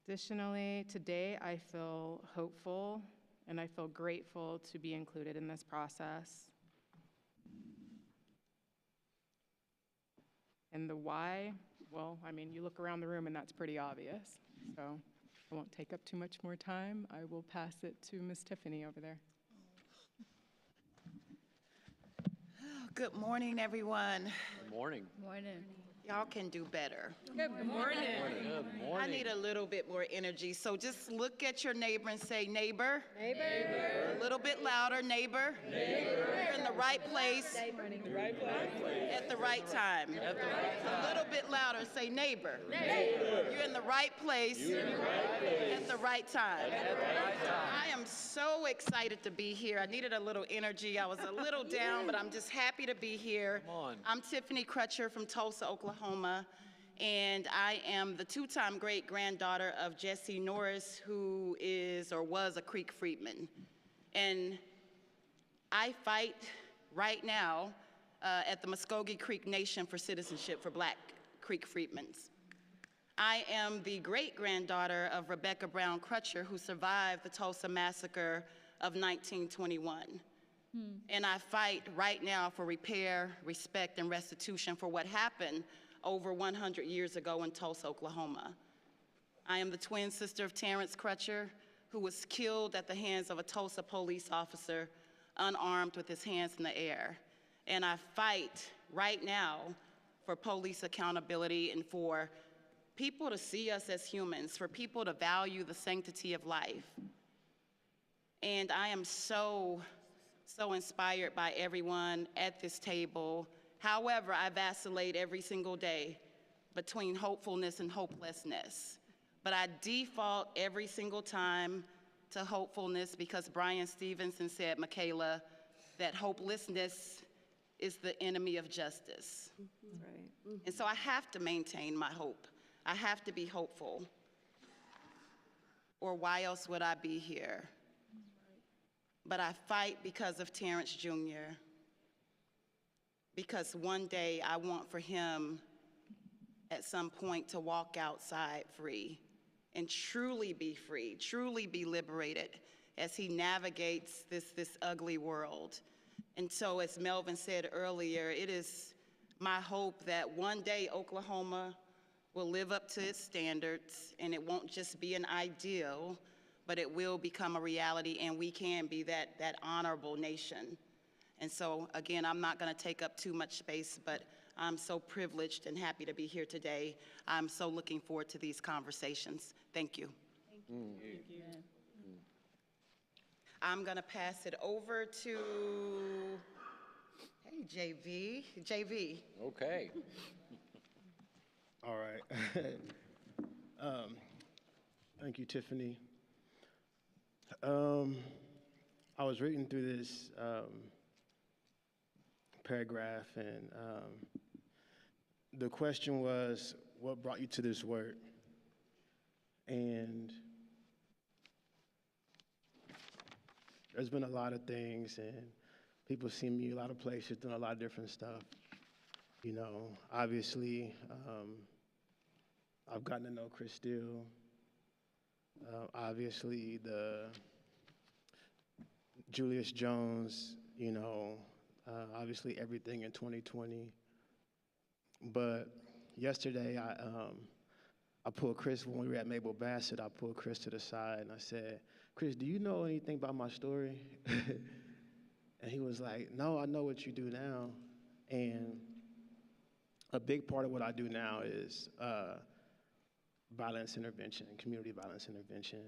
Additionally, today I feel hopeful and I feel grateful to be included in this process. And the why, well, I mean, you look around the room and that's pretty obvious. So I won't take up too much more time. I will pass it to Miss Tiffany over there. Good morning, everyone. Good morning. Morning. Y'all can do better. Good morning. Good morning. I need a little bit more energy, so just look at your neighbor and say, neighbor. Neighbor. A little bit louder, neighbor. Neighbor. You're in the right place. At the right time. A little bit louder, say neighbor. Neighbor. You're in the right place. At the right time. I am so excited to be here. I needed a little energy. I was a little down, but I'm just happy to be here. Come on. I'm Tiffany Crutcher from Tulsa, Oklahoma, and I am the two-time great-granddaughter of Jesse Norris, who is or was a Creek freedman. And I fight right now at the Muskogee Creek Nation for citizenship for Black Creek freedmen. I am the great-granddaughter of Rebecca Brown Crutcher, who survived the Tulsa Massacre of 1921. And I fight right now for repair, respect, and restitution for what happened over 100 years ago in Tulsa, Oklahoma. I am the twin sister of Terrence Crutcher, who was killed at the hands of a Tulsa police officer, unarmed with his hands in the air. And I fight right now for police accountability and for people to see us as humans, for people to value the sanctity of life. And I am so inspired by everyone at this table. However, I vacillate every single day between hopefulness and hopelessness. but I default every single time to hopefulness because Brian Stevenson said, Michaela, that hopelessness is the enemy of justice. Right. And so I have to maintain my hope. I have to be hopeful. Or why else would I be here? But I fight because of Terrence Jr. Because one day I want for him at some point to walk outside free and truly be free, truly be liberated as he navigates this ugly world. And so as Melvin said earlier, it is my hope that one day Oklahoma will live up to its standards and it won't just be an ideal, but it will become a reality and we can be that honorable nation. And so again, I'm not gonna take up too much space, but I'm so privileged and happy to be here today. I'm so looking forward to these conversations. Thank you. Thank you. Thank you. I'm gonna pass it over to, hey, JV. JV. Okay. All right. Thank you, Tiffany. I was reading through this paragraph, and the question was, what brought you to this work? And there's been a lot of things, and people see me a lot of places doing a lot of different stuff. You know, obviously, I've gotten to know Chris Steele. Obviously, the Julius Jones, you know, obviously everything in 2020. But yesterday, I pulled Chris, when we were at Mabel Bassett, I pulled Chris to the side and I said, Chris, do you know anything about my story? And he was like, no, I know what you do now. And a big part of what I do now is violence intervention, community violence intervention.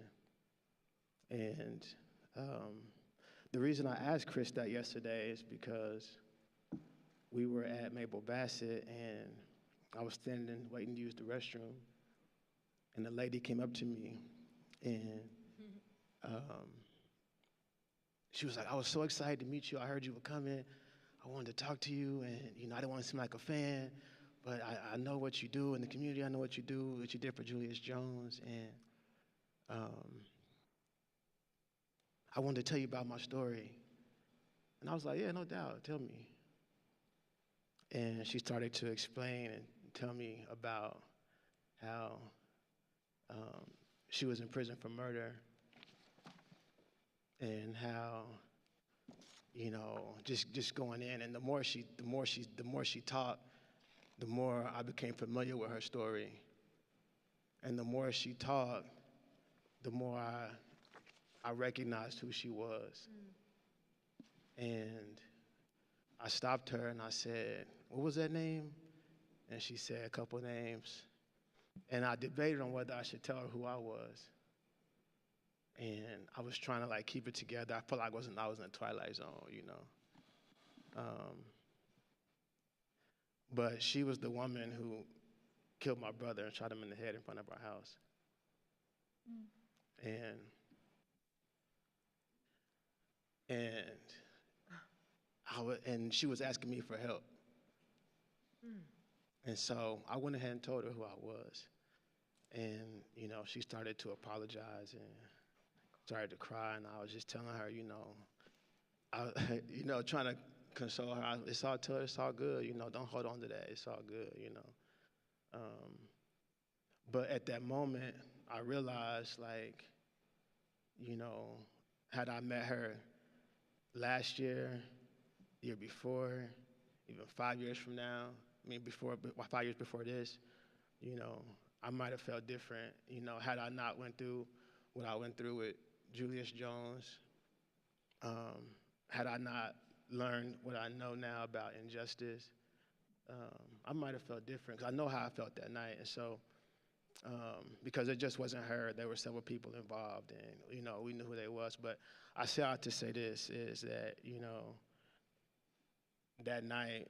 And the reason I asked Chris that yesterday is because we were at Mabel Bassett and I was standing waiting to use the restroom. And the lady came up to me and she was like, I was so excited to meet you. I heard you were coming. I wanted to talk to you and, you know, I didn't want to seem like a fan, but I know what you do in the community. I know what you do, what you did for Julius Jones. And I wanted to tell you about my story. And I was like, yeah, no doubt, tell me. And she started to explain and tell me about how she was in prison for murder and how, you know, just going in. And the more she talked, the more I became familiar with her story. And the more she talked, the more I recognized who she was. And I stopped her and I said, what was that name? And she said a couple names. And I debated on whether I should tell her who I was. And I was trying to like keep it together. I felt like I was in a twilight zone, you know. But she was the woman who killed my brother and shot him in the head in front of our house. And she was asking me for help. And so I went ahead and told her who I was. And, you know, she started to apologize and started to cry. And I was just telling her, you know, trying to console her. It's all good, you know, don't hold on to that. It's all good, you know. But at that moment, I realized, like, you know, had I met her last year, year before, even 5 years from now, 5 years before this, you know, I might have felt different, you know, had I not went through what I went through with Julius Jones, had I not learned what I know now about injustice, I might have felt different, because I know how I felt that night. And so, because it just wasn't her, there were several people involved, and, you know, we knew who they was. But I say out to say this, is that, you know, that night,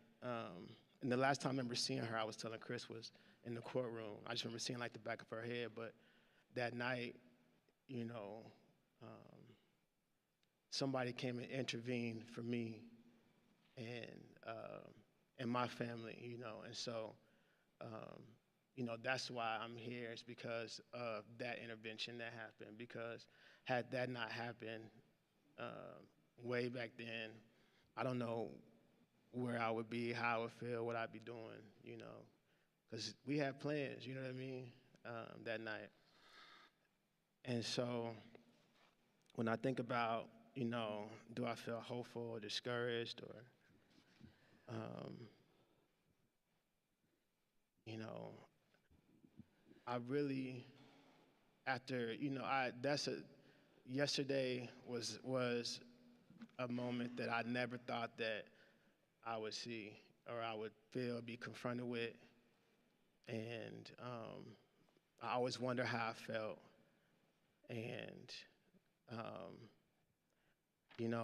and the last time I remember seeing her, I was telling Chris, was in the courtroom. I just remember seeing like the back of her head, but that night, somebody came and intervened for me and my family, and so, that's why I'm here, is because of that intervention that happened. Because had that not happened way back then, I don't know where I would be, how I would feel, what I'd be doing, because we had plans, you know what I mean, that night. And so when I think about, do I feel hopeful or discouraged or, I really, after, yesterday was a moment that I never thought that I would see or I would feel, be confronted with. And I always wonder how I felt. And,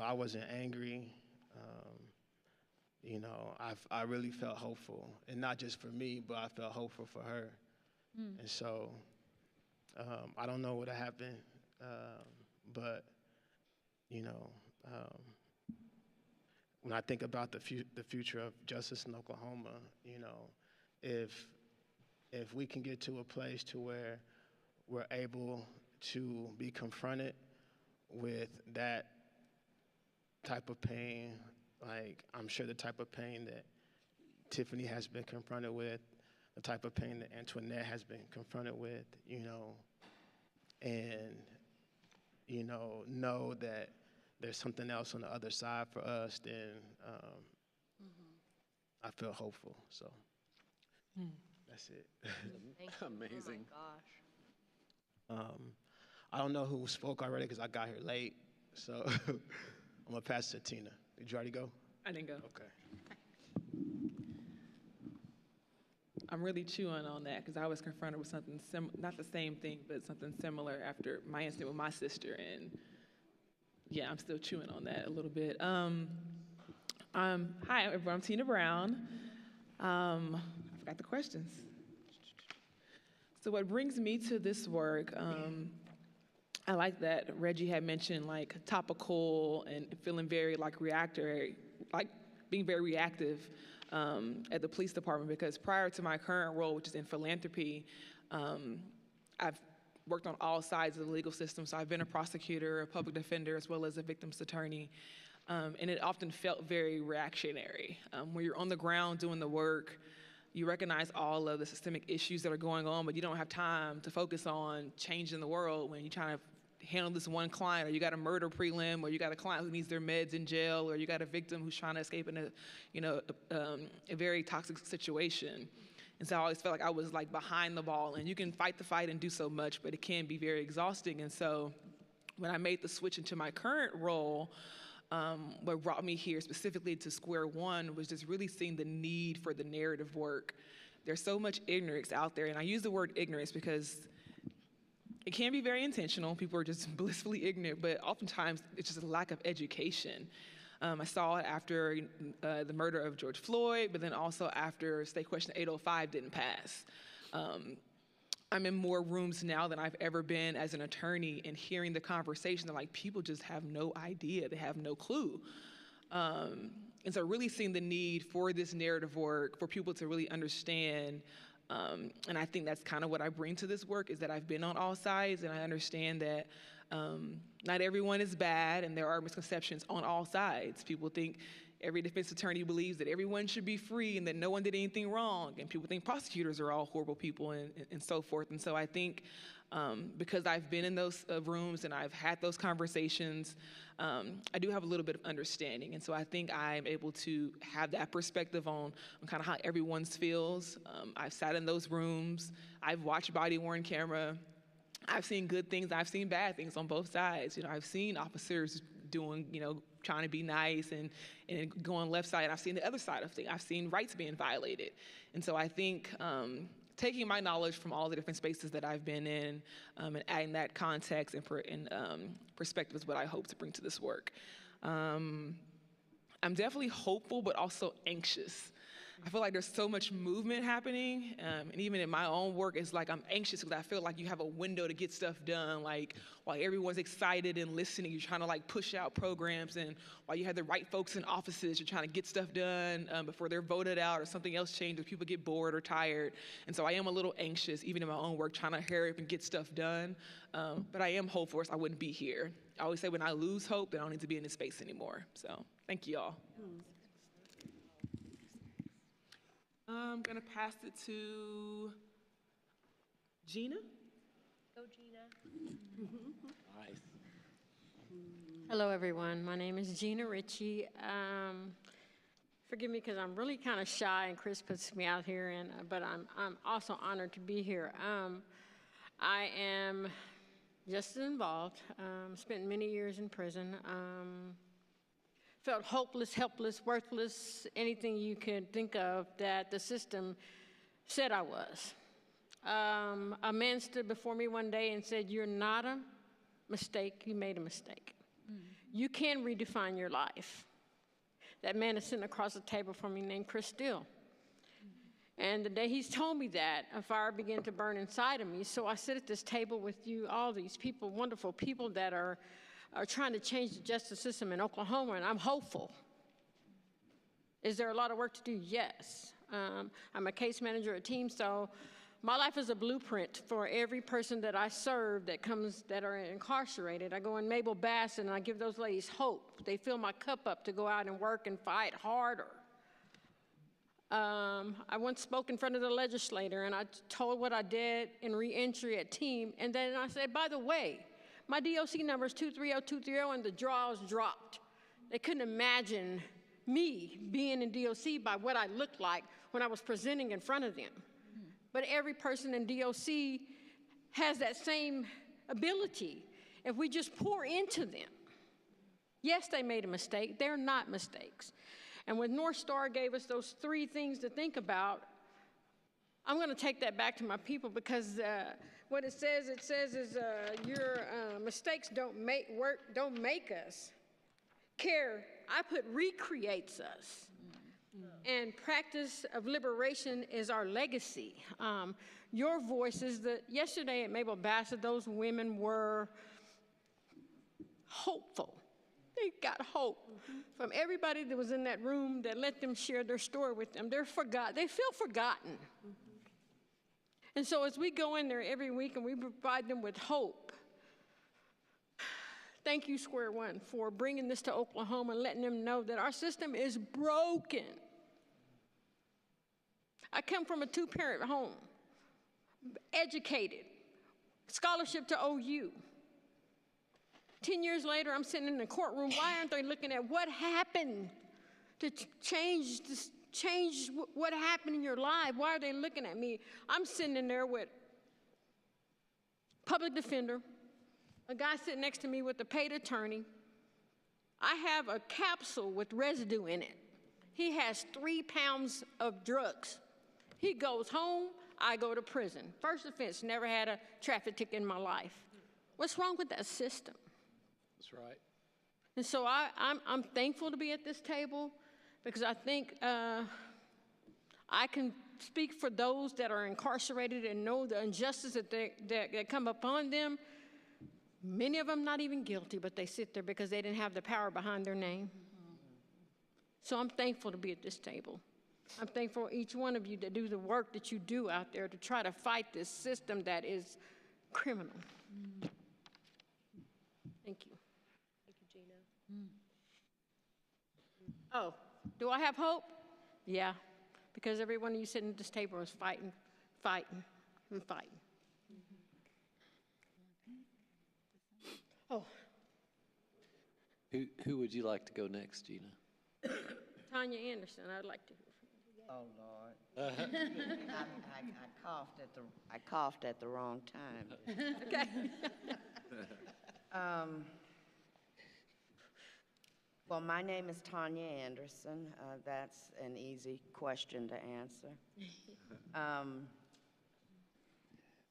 I wasn't angry. I really felt hopeful. And not just for me, but I felt hopeful for her. And so I don't know what happened, but, when I think about the future of justice in Oklahoma, if we can get to a place to where we're able to be confronted with that type of pain, like I'm sure the type of pain that Tiffany has been confronted with, the type of pain that Antoinette has been confronted with, and, know that there's something else on the other side for us, then I feel hopeful. So that's it. Amazing. Oh my gosh. I don't know who spoke already because I got here late. So I'm going to pass it to Tina. Did you already go? I didn't go. Okay. I'm really chewing on that because I was confronted with something not the same thing, but something similar after my incident with my sister. And yeah, I'm still chewing on that a little bit. Hi, everyone. I'm Tina Brown. I forgot the questions. So what brings me to this work, I like that Reggie had mentioned like topical and feeling very like being very reactive at the police department, because prior to my current role, which is in philanthropy, I've worked on all sides of the legal system. So I've been a prosecutor, a public defender, as well as a victim's attorney. And it often felt very reactionary. When you're on the ground doing the work, you recognize all of the systemic issues that are going on, but you don't have time to focus on changing the world when you're trying to handle this one client, or you got a murder prelim, or you got a client who needs their meds in jail, or you got a victim who's trying to escape in a very toxic situation. And so I always felt like I was like behind the ball, and you can fight the fight and do so much, but it can be very exhausting. And so when I made the switch into my current role, what brought me here specifically to square one was just really seeing the need for the narrative work. There's so much ignorance out there, and I use the word ignorance because it can be very intentional. People are just blissfully ignorant, but oftentimes it's just a lack of education. I saw it after the murder of George Floyd, but then also after State Question 805 didn't pass. I'm in more rooms now than I've ever been as an attorney, and hearing the conversation, they're like, people just have no idea, they have no clue. And so really seeing the need for this narrative work, for people to really understand, and I think that's kind of what I bring to this work, is that I've been on all sides, and I understand that not everyone is bad, and there are misconceptions on all sides. People think every defense attorney believes that everyone should be free and that no one did anything wrong, and people think prosecutors are all horrible people and so forth. And so I think because I've been in those rooms and I've had those conversations, I do have a little bit of understanding. And so I think I'm able to have that perspective on kind of how everyone feels. I've sat in those rooms. I've watched body-worn camera. I've seen good things. I've seen bad things on both sides. I've seen officers doing, trying to be nice and going left side. And I've seen the other side of things. I've seen rights being violated. And so I think taking my knowledge from all the different spaces that I've been in and adding that context and perspective is what I hope to bring to this work. I'm definitely hopeful, but also anxious. I feel like there's so much movement happening, and even in my own work, it's like I'm anxious because I feel like you have a window to get stuff done. Like while everyone's excited and listening, you're trying to like push out programs, and while you have the right folks in offices, you're trying to get stuff done before they're voted out or something else changes, or people get bored or tired. And so I am a little anxious, even in my own work, trying to hurry up and get stuff done. But I am hopeful, or else I wouldn't be here. I always say when I lose hope, then I don't need to be in this space anymore. So thank you all. I'm gonna pass it to Gina. Go, Gina. Nice. Hello, everyone. My name is Gina Ritchie. Forgive me because I'm really kind of shy, and Chris puts me out here, but I'm also honored to be here. I am just as involved. Spent many years in prison. Felt hopeless, helpless, worthless, anything you could think of that the system said I was. A man stood before me one day and said, "You're not a mistake, you made a mistake. You can redefine your life." That man is sitting across the table from me named Chris Steele. And the day he's told me that, a fire began to burn inside of me. So I sit at this table with you, all these people, wonderful people that are trying to change the justice system in Oklahoma, and I'm hopeful. Is there a lot of work to do? Yes. I'm a case manager at Team, so my life is a blueprint for every person that I serve that are incarcerated. I go in Mabel Bass and I give those ladies hope. They fill my cup up to go out and work and fight harder. I once spoke in front of the legislator and I told what I did in reentry at Team, and then I said, by the way, my DOC number is 230230 and the draws dropped. They couldn't imagine me being in DOC by what I looked like when I was presenting in front of them. But every person in DOC has that same ability if we just pour into them. Yes, they made a mistake. They're not mistakes. And when North Star gave us those 3 things to think about, I'm going to take that back to my people because what it says is your mistakes don't make us. Care, I put recreates us. And practice of liberation is our legacy. Your voices, yesterday at Mabel Bassett, those women were hopeful. They got hope from everybody that was in that room that let them share their story with them. They feel forgotten. And so as we go in there every week and we provide them with hope, thank you, Square One, for bringing this to Oklahoma and letting them know that our system is broken. I come from a 2-parent home, educated, scholarship to OU. 10 years later, I'm sitting in the courtroom. Why aren't they looking at what happened to change what happened in your life? Why are they looking at me? I'm sitting in there with public defender, a guy sitting next to me with a paid attorney. I have a capsule with residue in it. He has 3 pounds of drugs. He goes home, I go to prison. First offense, never had a traffic ticket in my life. What's wrong with that system? That's right. And so I'm thankful to be at this table because I think I can speak for those that are incarcerated and know the injustice that come upon them. Many of them not even guilty, but they sit there because they didn't have the power behind their name. So I'm thankful to be at this table. I'm thankful for each one of you that do the work that you do out there to try to fight this system that is criminal. Thank you. Thank you, Gina. Oh, do I have hope? Yeah, because every one of you sitting at this table is fighting, fighting, and fighting. Oh. Who would you like to go next, Gina? Tanya Anderson, I'd like to hear from you. Oh, Lord. I coughed at the wrong time. Okay. Well, my name is Tanya Anderson. That's an easy question to answer.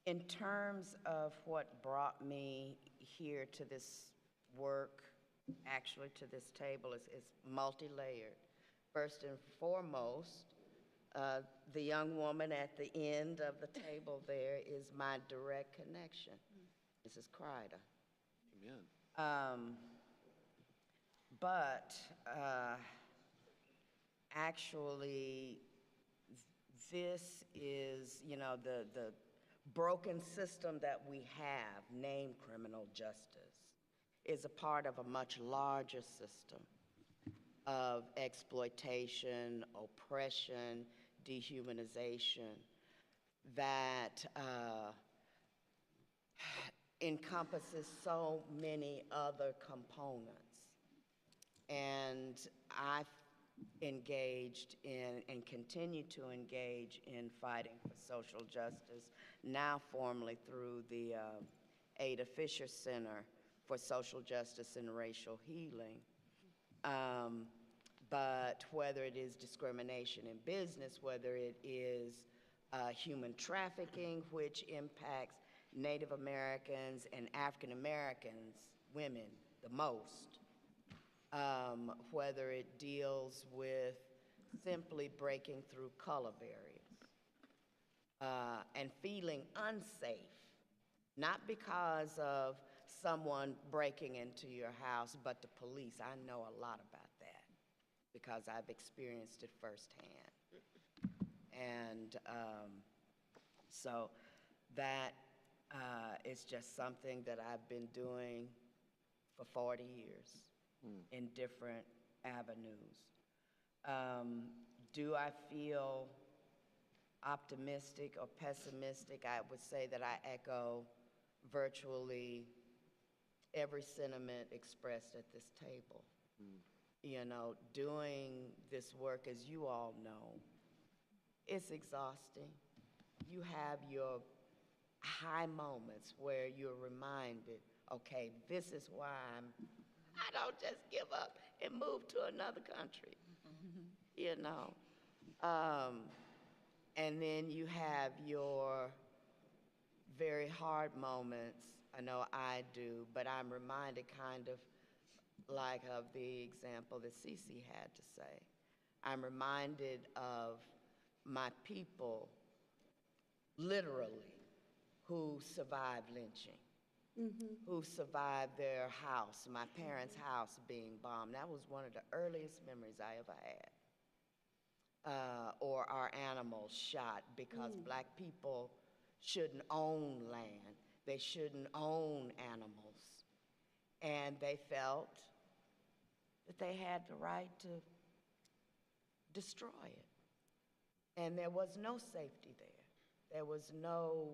In terms of what brought me here to this work, actually to this table, is multi-layered. First and foremost, The young woman at the end of the table there is my direct connection, Mrs. Kreider. Amen. But actually, this is, you know, the broken system that we have, named criminal justice, is a part of a much larger system of exploitation, oppression, dehumanization that encompasses so many other components. And I've engaged in and continue to engage in fighting for social justice, now formally through the Ada Fisher Center for Social Justice and Racial Healing. But whether it is discrimination in business, whether it is human trafficking, which impacts Native Americans and African Americans, women, the most, whether it deals with simply breaking through color barriers and feeling unsafe, not because of someone breaking into your house, but the police. I know a lot about that because I've experienced it firsthand. And so that is just something that I've been doing for 40 years in different avenues. Do I feel optimistic or pessimistic? I would say that I echo virtually every sentiment expressed at this table. You know, doing this work, as you all know, it's exhausting. You have your high moments where you're reminded, okay, this is why I don't just give up and move to another country, you know. And then you have your very hard moments. I know I do, but I'm reminded kind of like of the example that Cece had to say. I'm reminded of my people, literally, who survived lynching, who survived their house, my parents' house being bombed. That was one of the earliest memories I ever had. Or our animals shot because Black people shouldn't own land. They shouldn't own animals. And they felt that they had the right to destroy it. And there was no safety there. There was no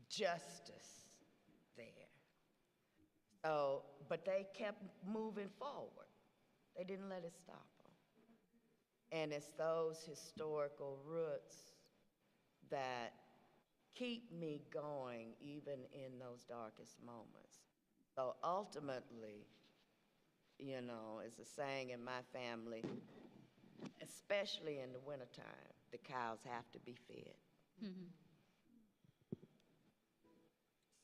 justice there. So, but they kept moving forward. They didn't let it stop them. And it's those historical roots that keep me going even in those darkest moments. So ultimately, you know, it's a saying in my family, especially in the wintertime, the cows have to be fed.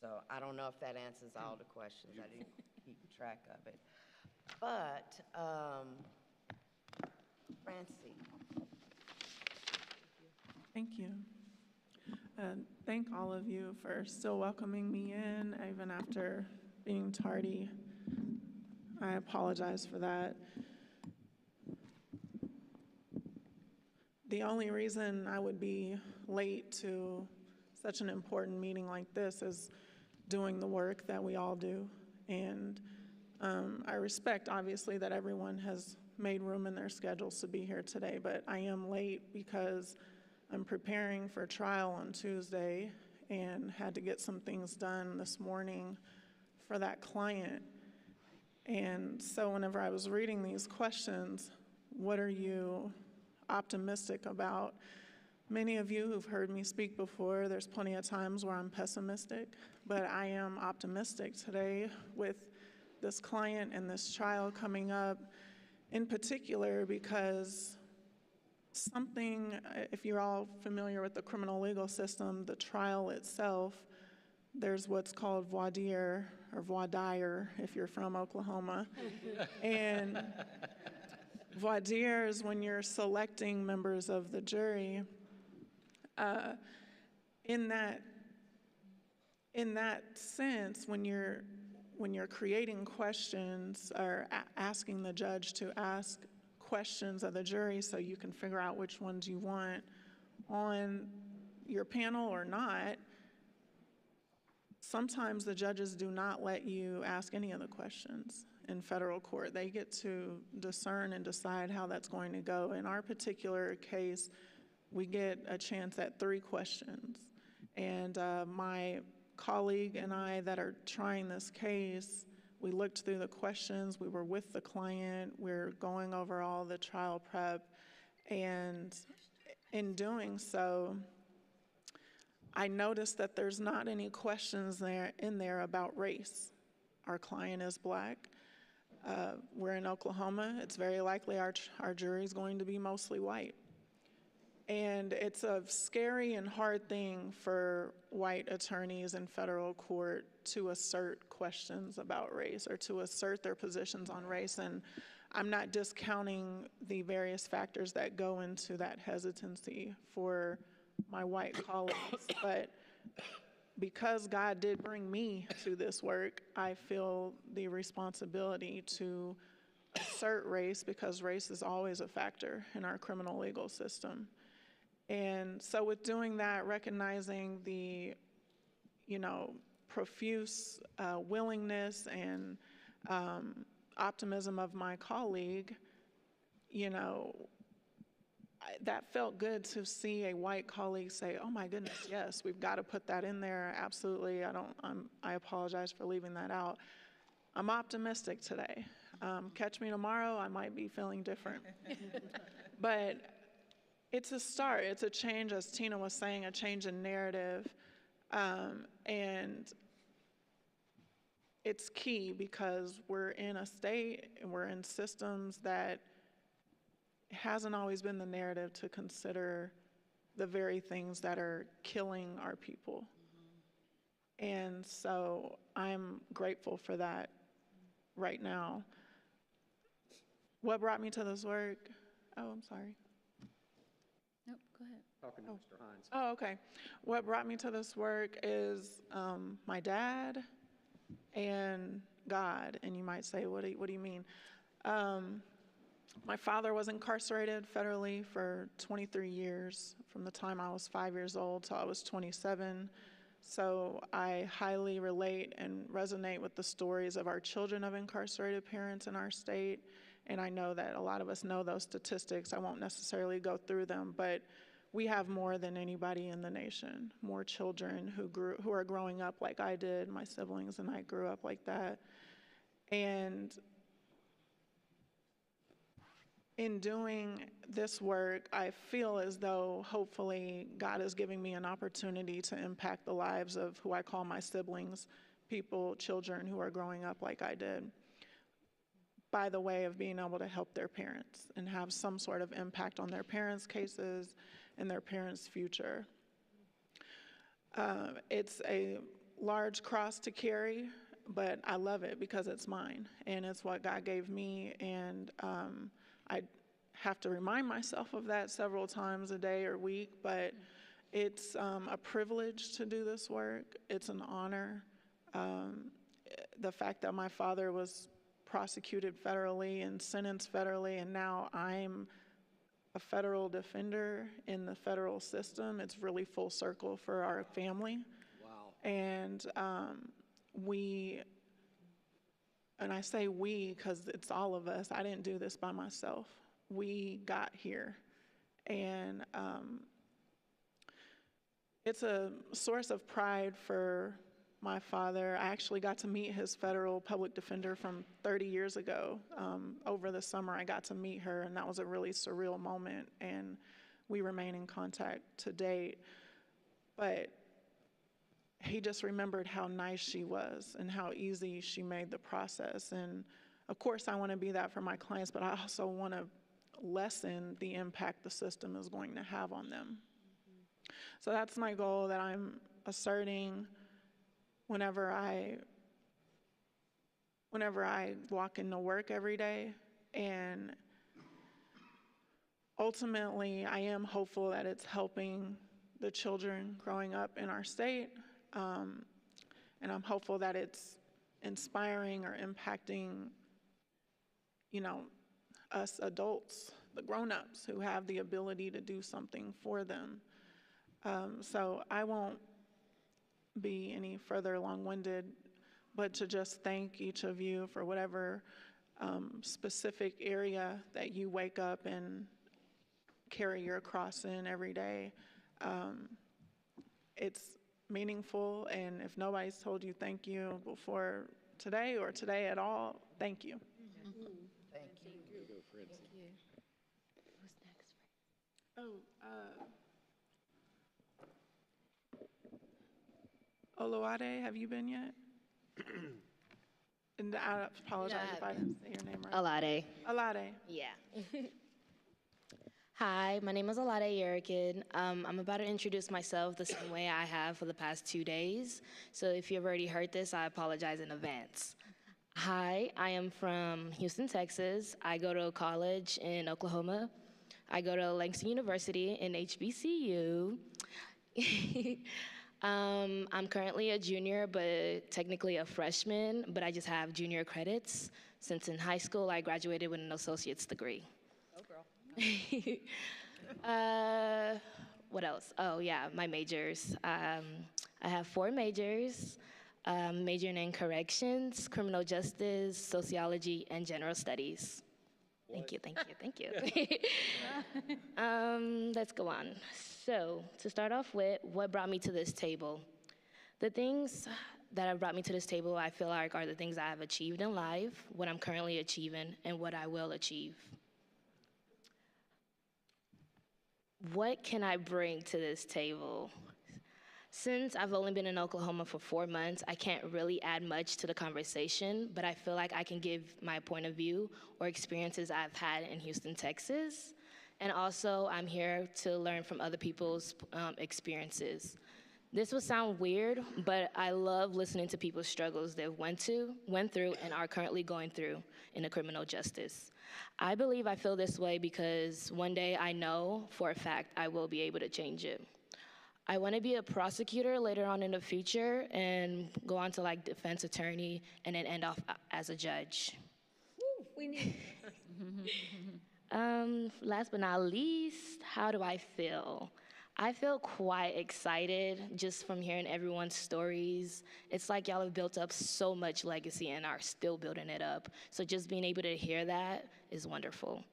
So I don't know if that answers all the questions. I didn't keep track of it. But, Francie. Thank you. Thank all of you for still welcoming me in, even after being tardy. I apologize for that. The only reason I would be late to such an important meeting like this is doing the work that we all do. And I respect, obviously, that everyone has made room in their schedules to be here today, but I am late because I'm preparing for trial on Tuesday and had to get some things done this morning for that client. And so whenever I was reading these questions, what are you optimistic about? Many of you who've heard me speak before, there's plenty of times where I'm pessimistic, but I am optimistic today with this client and this trial coming up, in particular because something, if you're all familiar with the criminal legal system, the trial itself, there's what's called voir dire, or voir dire if you're from Oklahoma. And voir dire is when you're selecting members of the jury. In that sense, when you're creating questions or asking the judge to ask questions of the jury so you can figure out which ones you want on your panel or not, sometimes the judges do not let you ask any of the questions in federal court. They get to discern and decide how that's going to go. In our particular case, we get a chance at 3 questions. And my colleague and I that are trying this case, we looked through the questions, we were with the client, we're going over all the trial prep, and in doing so, I noticed that there's not any questions in there about race. Our client is Black. We're in Oklahoma. It's very likely our jury is going to be mostly white. And it's a scary and hard thing for white attorneys in federal court to assert questions about race or to assert their positions on race. And I'm not discounting the various factors that go into that hesitancy for my white colleagues, but because God did bring me to this work, I feel the responsibility to assert race because race is always a factor in our criminal legal system. And so with doing that, recognizing the, profuse willingness and optimism of my colleague, that felt good to see a white colleague say, oh my goodness, yes, we've got to put that in there, absolutely. I apologize for leaving that out. I'm optimistic today. Catch me tomorrow, I might be feeling different. But it's a start, it's a change, as Tina was saying, a change in narrative. And it's key because we're in a state and we're in systems that hasn't always been the narrative to consider the very things that are killing our people. And so I'm grateful for that right now. What brought me to this work? Oh, I'm sorry. Nope, go ahead. Talking to Mr. Hines. Oh, okay. What brought me to this work is my dad and God. And you might say, what do you mean? My father was incarcerated federally for 23 years, from the time I was 5 years old till I was 27. So I highly relate and resonate with the stories of our children of incarcerated parents in our state. And I know that a lot of us know those statistics. I won't necessarily go through them, but we have more than anybody in the nation, more children who are growing up like I did. My siblings and I grew up like that. And in doing this work, I feel as though hopefully God is giving me an opportunity to impact the lives of who I call my siblings, children who are growing up like I did, by the way of being able to help their parents and have some sort of impact on their parents' cases and their parents' future. It's a large cross to carry, but I love it because it's mine and it's what God gave me, and I have to remind myself of that several times a day or week, but it's a privilege to do this work. It's an honor. The fact that my father was prosecuted federally and sentenced federally, and now I'm a federal defender in the federal system, it's really full circle for our family. Wow. And and I say we because it's all of us. I didn't do this by myself. We got here. And it's a source of pride for my father. I actually got to meet his federal public defender from 30 years ago. Over the summer, I got to meet her, and that was a really surreal moment, and we remain in contact to date. But he just remembered how nice she was and how easy she made the process. And of course, I want to be that for my clients, but I also want to lessen the impact the system is going to have on them. So that's my goal that I'm asserting whenever I walk into work every day. And ultimately, I am hopeful that it's helping the children growing up in our state, and I'm hopeful that it's inspiring or impacting, us adults, the grown-ups who have the ability to do something for them. So I won't be any further long-winded, but to just thank each of you for whatever specific area that you wake up and carry your cross in every day. It's meaningful, and if nobody's told you thank you before today or today at all, thank you. Thank you. Thank you. Who's next? Oluwade, have you been yet? And I apologize if I didn't say your name right. Alade. Alade. Yeah. Hi, my name is Alade Yerikin. I'm about to introduce myself the same way I have for the past 2 days. So if you've already heard this, I apologize in advance. Hi, I am from Houston, Texas. I go to college in Oklahoma. I go to Langston University in HBCU. I'm currently a junior, but technically a freshman, but I just have junior credits since in high school I graduated with an associate's degree. Oh, girl. What else? Oh, yeah, my majors. I have 4 majors, majoring in corrections, criminal justice, sociology, and general studies. Thank you, thank you, thank you. Let's go on. So, to start off with, what brought me to this table? The things that have brought me to this table, I feel like, are the things I have achieved in life, what I'm currently achieving, and what I will achieve. What can I bring to this table? Since I've only been in Oklahoma for 4 months, I can't really add much to the conversation, but I feel like I can give my point of view or experiences I've had in Houston, Texas. And also, I'm here to learn from other people's experiences. This will sound weird, but I love listening to people's struggles they've went through, and are currently going through in the criminal justice. I believe I feel this way because one day I know for a fact I will be able to change it. I want to be a prosecutor later on in the future and go on to like defense attorney and then end off as a judge. Woo, we need Last but not least, how do I feel? I feel quite excited just from hearing everyone's stories. It's like y'all have built up so much legacy and are still building it up. So just being able to hear that is wonderful.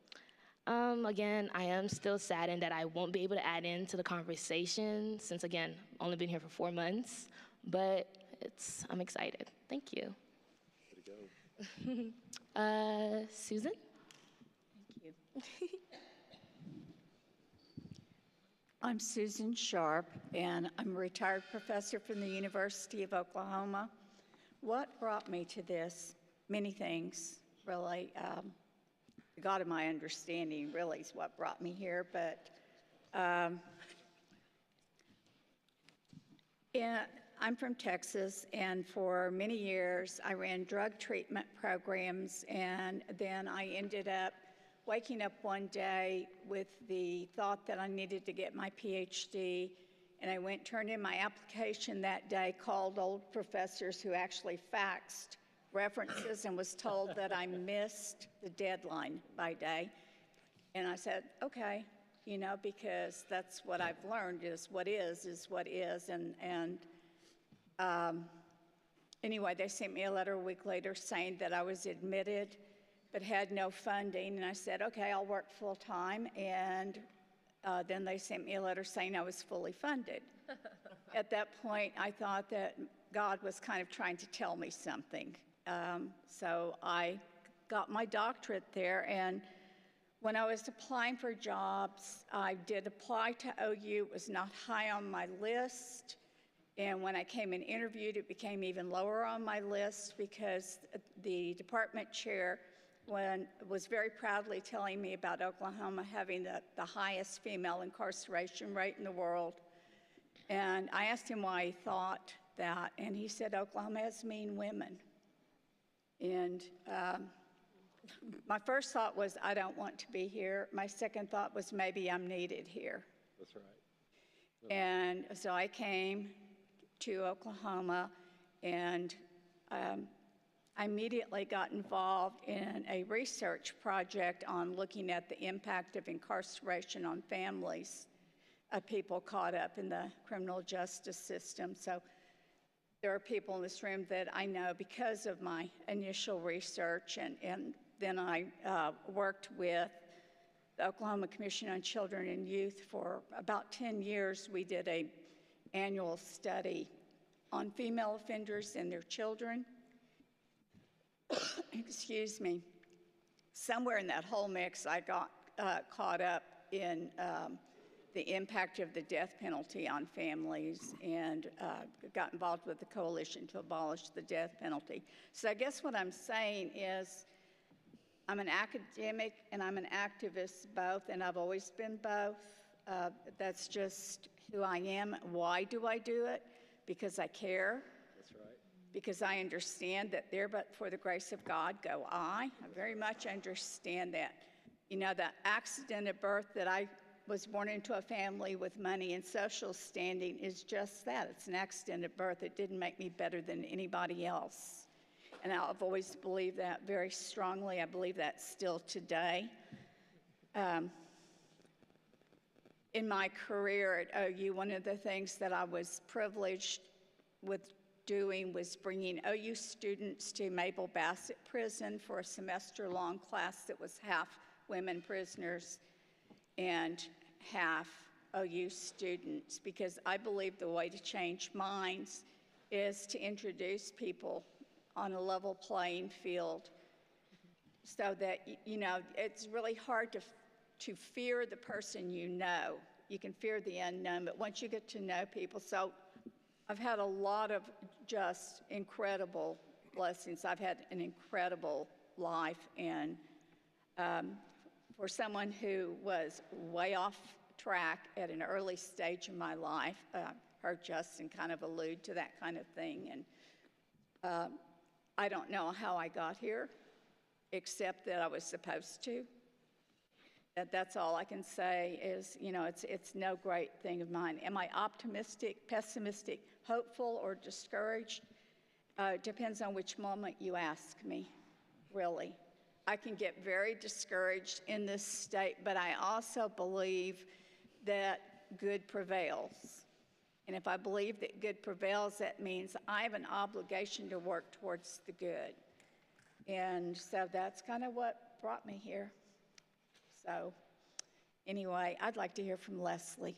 Again, I am still saddened that I won't be able to add into the conversation since, again, only been here for 4 months, but I'm excited. Thank you. Susan? Thank you. I'm Susan Sharp, and I'm a retired professor from the University of Oklahoma. What brought me to this? Many things, really. The God of my understanding really is what brought me here, but I'm from Texas, and for many years I ran drug treatment programs, and then I ended up waking up one day with the thought that I needed to get my PhD, and I turned in my application that day, called old professors who actually faxed references and was told that I missed the deadline by day. And I said, okay, because that's what I've learned is what is what is. And anyway, they sent me a letter a week later saying that I was admitted but had no funding. And I said, okay, I'll work full time. And then they sent me a letter saying I was fully funded. At that point, I thought that God was kind of trying to tell me something. So I got my doctorate there, and when I was applying for jobs, I did apply to OU. It was not high on my list, and when I came and interviewed, it became even lower on my list because the department chair was very proudly telling me about Oklahoma having the highest female incarceration rate in the world. And I asked him why he thought that, and he said Oklahoma has mean women. And my first thought was, I don't want to be here. My second thought was, maybe I'm needed here. That's right. And so I came to Oklahoma, and I immediately got involved in a research project on looking at the impact of incarceration on families of people caught up in the criminal justice system. So there are people in this room that I know because of my initial research, and then I worked with the Oklahoma Commission on Children and Youth for about 10 years. We did an annual study on female offenders and their children. Excuse me. Somewhere in that whole mix, I got caught up in the impact of the death penalty on families, and got involved with the coalition to abolish the death penalty. So I guess what I'm saying is, I'm an academic and I'm an activist both, and I've always been both. That's just who I am. Why do I do it? Because I care. That's right. Because I understand that there but for the grace of God go I. I very much understand that. You know, the accident of birth, that I was born into a family with money and social standing, is just that. It's an accident of birth. It didn't make me better than anybody else. And I've always believed that very strongly. I believe that still today. In my career at OU, one of the things that I was privileged with doing was bringing OU students to Mabel Bassett Prison for a semester-long class that was half women prisoners and half OU students, because I believe the way to change minds is to introduce people on a level playing field, so that, you know, it's really hard to fear the person you know. You can fear the unknown, but once you get to know people, so I've had a lot of just incredible blessings. I've had an incredible life, and for someone who was way off track at an early stage in my life, heard Justin kind of allude to that kind of thing, and I don't know how I got here, except that I was supposed to. That's all I can say is, you know, it's no great thing of mine. Am I optimistic, pessimistic, hopeful, or discouraged? Depends on which moment you ask me, really. I can get very discouraged in this state, but I also believe that good prevails. And if I believe that good prevails, that means I have an obligation to work towards the good. And so that's kind of what brought me here. So anyway, I'd like to hear from Leslie.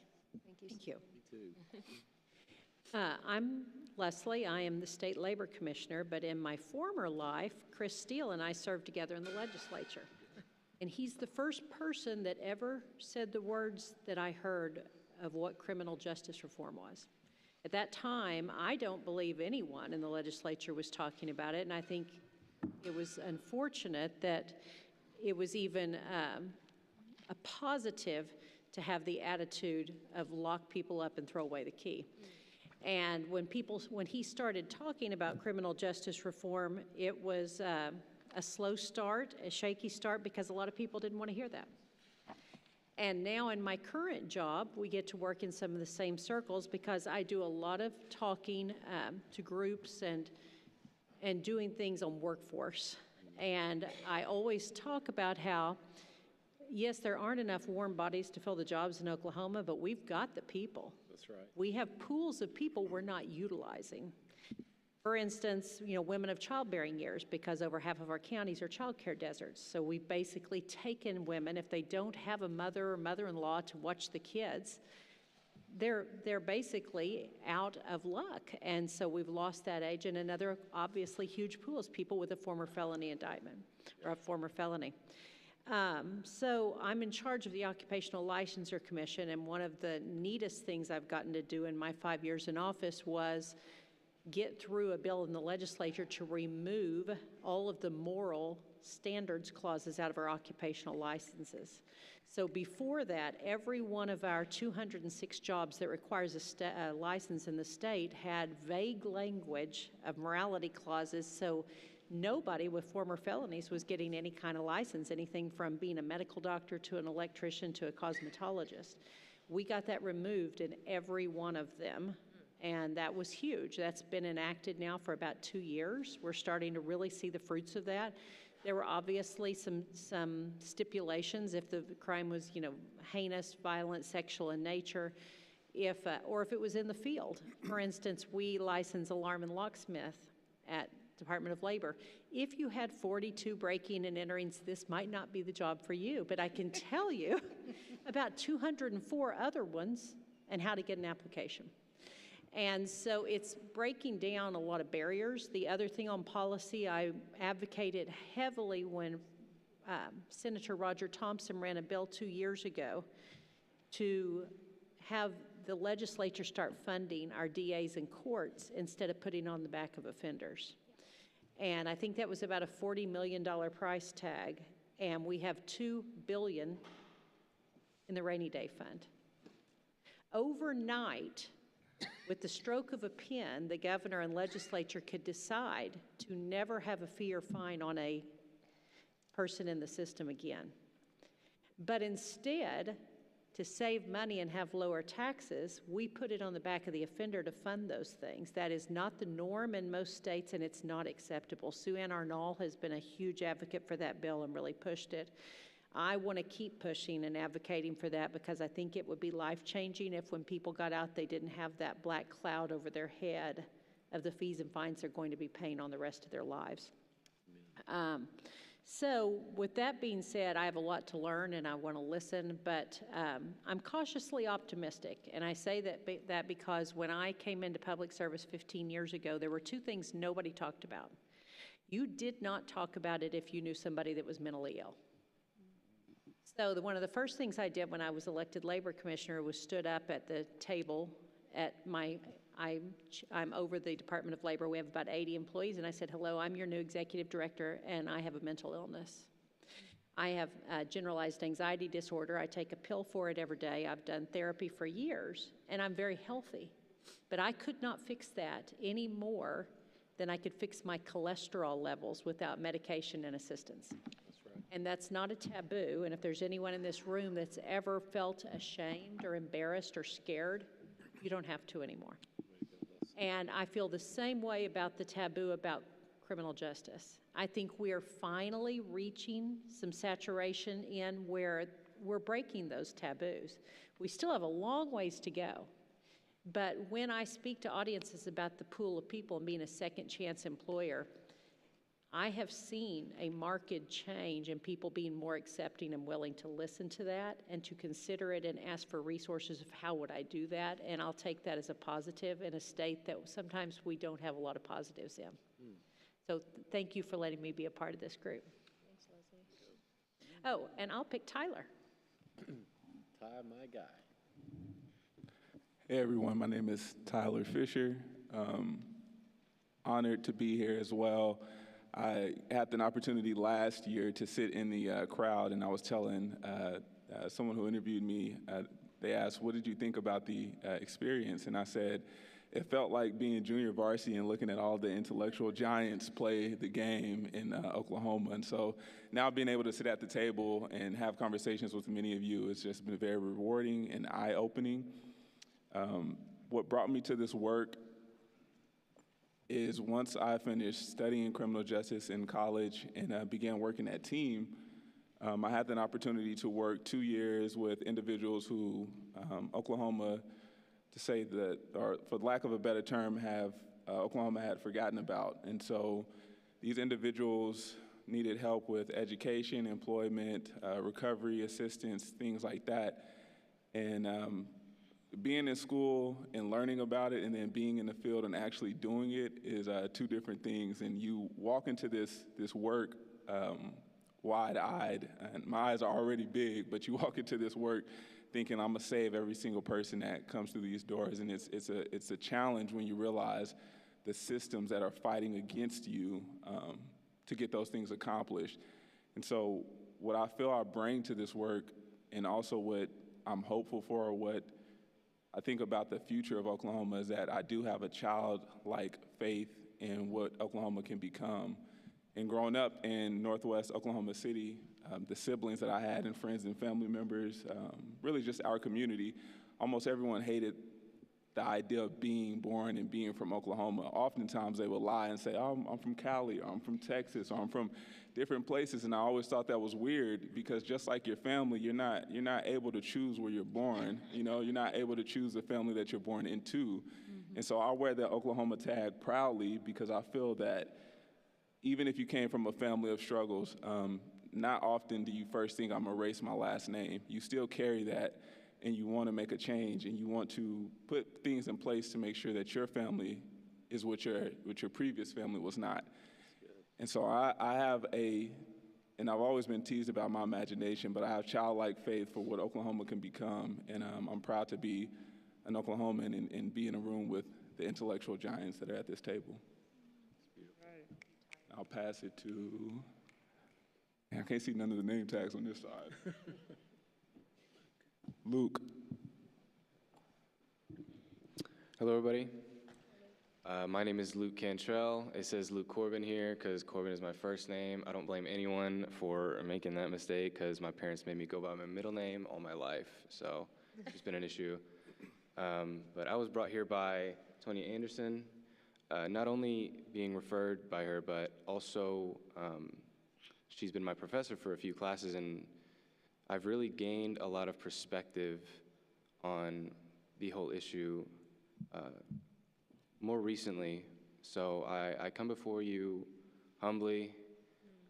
Thank you. Me too. I'm Leslie. I am the State Labor Commissioner, but in my former life, Chris Steele and I served together in the legislature. And he's the first person that ever said the words that I heard of what criminal justice reform was. At that time, I don't believe anyone in the legislature was talking about it, and I think it was unfortunate that it was even a positive to have the attitude of lock people up and throw away the key. And when he started talking about criminal justice reform, it was a slow start, a shaky start, because a lot of people didn't want to hear that. And now in my current job, we get to work in some of the same circles, because I do a lot of talking to groups and doing things on workforce. And I always talk about how, yes, there aren't enough warm bodies to fill the jobs in Oklahoma, but we've got the people. That's right. We have pools of people we're not utilizing. For instance, you know, women of childbearing years, because over half of our counties are child care deserts. So we've basically taken women, if they don't have a mother or mother-in-law to watch the kids, they're basically out of luck. And so we've lost that age. And another obviously huge pool is people with a former felony indictment or a former felony. So I'm in charge of the Occupational Licensure Commission, and one of the neatest things I've gotten to do in my 5 years in office was get through a bill in the legislature to remove all of the moral standards clauses out of our occupational licenses. So before that, every one of our 206 jobs that requires a license in the state had vague language of morality clauses, so nobody with former felonies was getting any kind of license, anything from being a medical doctor to an electrician to a cosmetologist. We got that removed in every one of them, and that was huge. That's been enacted now for about 2 years. We're starting to really see the fruits of that. There were obviously some stipulations if the crime was, heinous, violent, sexual in nature, or if it was in the field. For instance, we license alarm and locksmith at Department of Labor. If you had 42 breaking and enterings, this might not be the job for you, but I can tell you about 204 other ones and how to get an application. And so it's breaking down a lot of barriers. The other thing on policy, I advocated heavily when Senator Roger Thompson ran a bill 2 years ago to have the legislature start funding our DAs and courts instead of putting on the back of offenders. And I think that was about a $40 million price tag, and we have $2 billion in the rainy day fund. Overnight, with the stroke of a pen, the governor and legislature could decide to never have a fee or fine on a person in the system again. But instead, to save money and have lower taxes, we put it on the back of the offender to fund those things. That is not the norm in most states, and it's not acceptable. Sue Ann Arnall has been a huge advocate for that bill and really pushed it. I want to keep pushing and advocating for that because I think it would be life-changing if when people got out, they didn't have that black cloud over their head of the fees and fines they're going to be paying on the rest of their lives. So with that being said, I have a lot to learn and I want to listen, but I'm cautiously optimistic. And I say that because when I came into public service 15 years ago, there were two things nobody talked about. You did not talk about it if you knew somebody that was mentally ill. So one of the first things I did when I was elected labor commissioner was stood up at the table at I'm over the Department of Labor. We have about 80 employees, and I said, hello, I'm your new executive director, and I have a mental illness. I have generalized anxiety disorder. I take a pill for it every day. I've done therapy for years, and I'm very healthy. But I could not fix that any more than I could fix my cholesterol levels without medication and assistance. And that's not a taboo, and if there's anyone in this room that's ever felt ashamed or embarrassed or scared, you don't have to anymore. And I feel the same way about the taboo about criminal justice. I think we are finally reaching some saturation in where we're breaking those taboos. We still have a long ways to go. But when I speak to audiences about the pool of people and being a second chance employer, I have seen a marked change in people being more accepting and willing to listen to that and to consider it and ask for resources of how would I do that, and I'll take that as a positive in a state that sometimes we don't have a lot of positives in. So thank you for letting me be a part of this group. Thanks, Leslie. Oh, and I'll pick Tyler. Ty, my guy. Hey everyone, my name is Tyler Fisher. Honored to be here as well. I had an opportunity last year to sit in the crowd, and I was telling someone who interviewed me, they asked, what did you think about the experience? And I said, it felt like being junior varsity and looking at all the intellectual giants play the game in Oklahoma. And so now being able to sit at the table and have conversations with many of you, it's just been very rewarding and eye-opening. What brought me to this work is once I finished studying criminal justice in college and began working at Team, I had an opportunity to work 2 years with individuals who Oklahoma, to say that, or for lack of a better term, Oklahoma had forgotten about. And so these individuals needed help with education, employment, recovery assistance, things like that. And being in school and learning about it and then being in the field and actually doing it is two different things. And you walk into this work wide-eyed, and my eyes are already big, but you walk into this work thinking I'm gonna save every single person that comes through these doors. And it's a challenge when you realize the systems that are fighting against you to get those things accomplished. And so what I feel I bring to this work, and also what I'm hopeful for, or what I think about the future of Oklahoma, is that I do have a childlike faith in what Oklahoma can become. And growing up in Northwest Oklahoma City, the siblings that I had and friends and family members, really just our community, almost everyone hated the idea of being born and being from Oklahoma. Oftentimes they would lie and say, oh, I'm from Cali, or I'm from Texas, or I'm from different places. And I always thought that was weird because just like your family, you're not able to choose where you're born. You know, you're not able to choose the family that you're born into. And so I wear the Oklahoma tag proudly because I feel that even if you came from a family of struggles, not often do you first think I'm gonna erase my last name. You still carry that, and you want to make a change, and you want to put things in place to make sure that your family is what your previous family was not. And so I have and I've always been teased about my imagination, but I have childlike faith for what Oklahoma can become, and I'm proud to be an Oklahoman and be in a room with the intellectual giants that are at this table. I'll pass it to, I can't see none of the name tags on this side. Luke. Hello, everybody. My name is Luke Cantrell. It says Luke Corbin here because Corbin is my first name. I don't blame anyone for making that mistake because my parents made me go by my middle name all my life, so it's been an issue. But I was brought here by Tony Anderson, not only being referred by her, but also she's been my professor for a few classes, and I've really gained a lot of perspective on the whole issue more recently. So I come before you humbly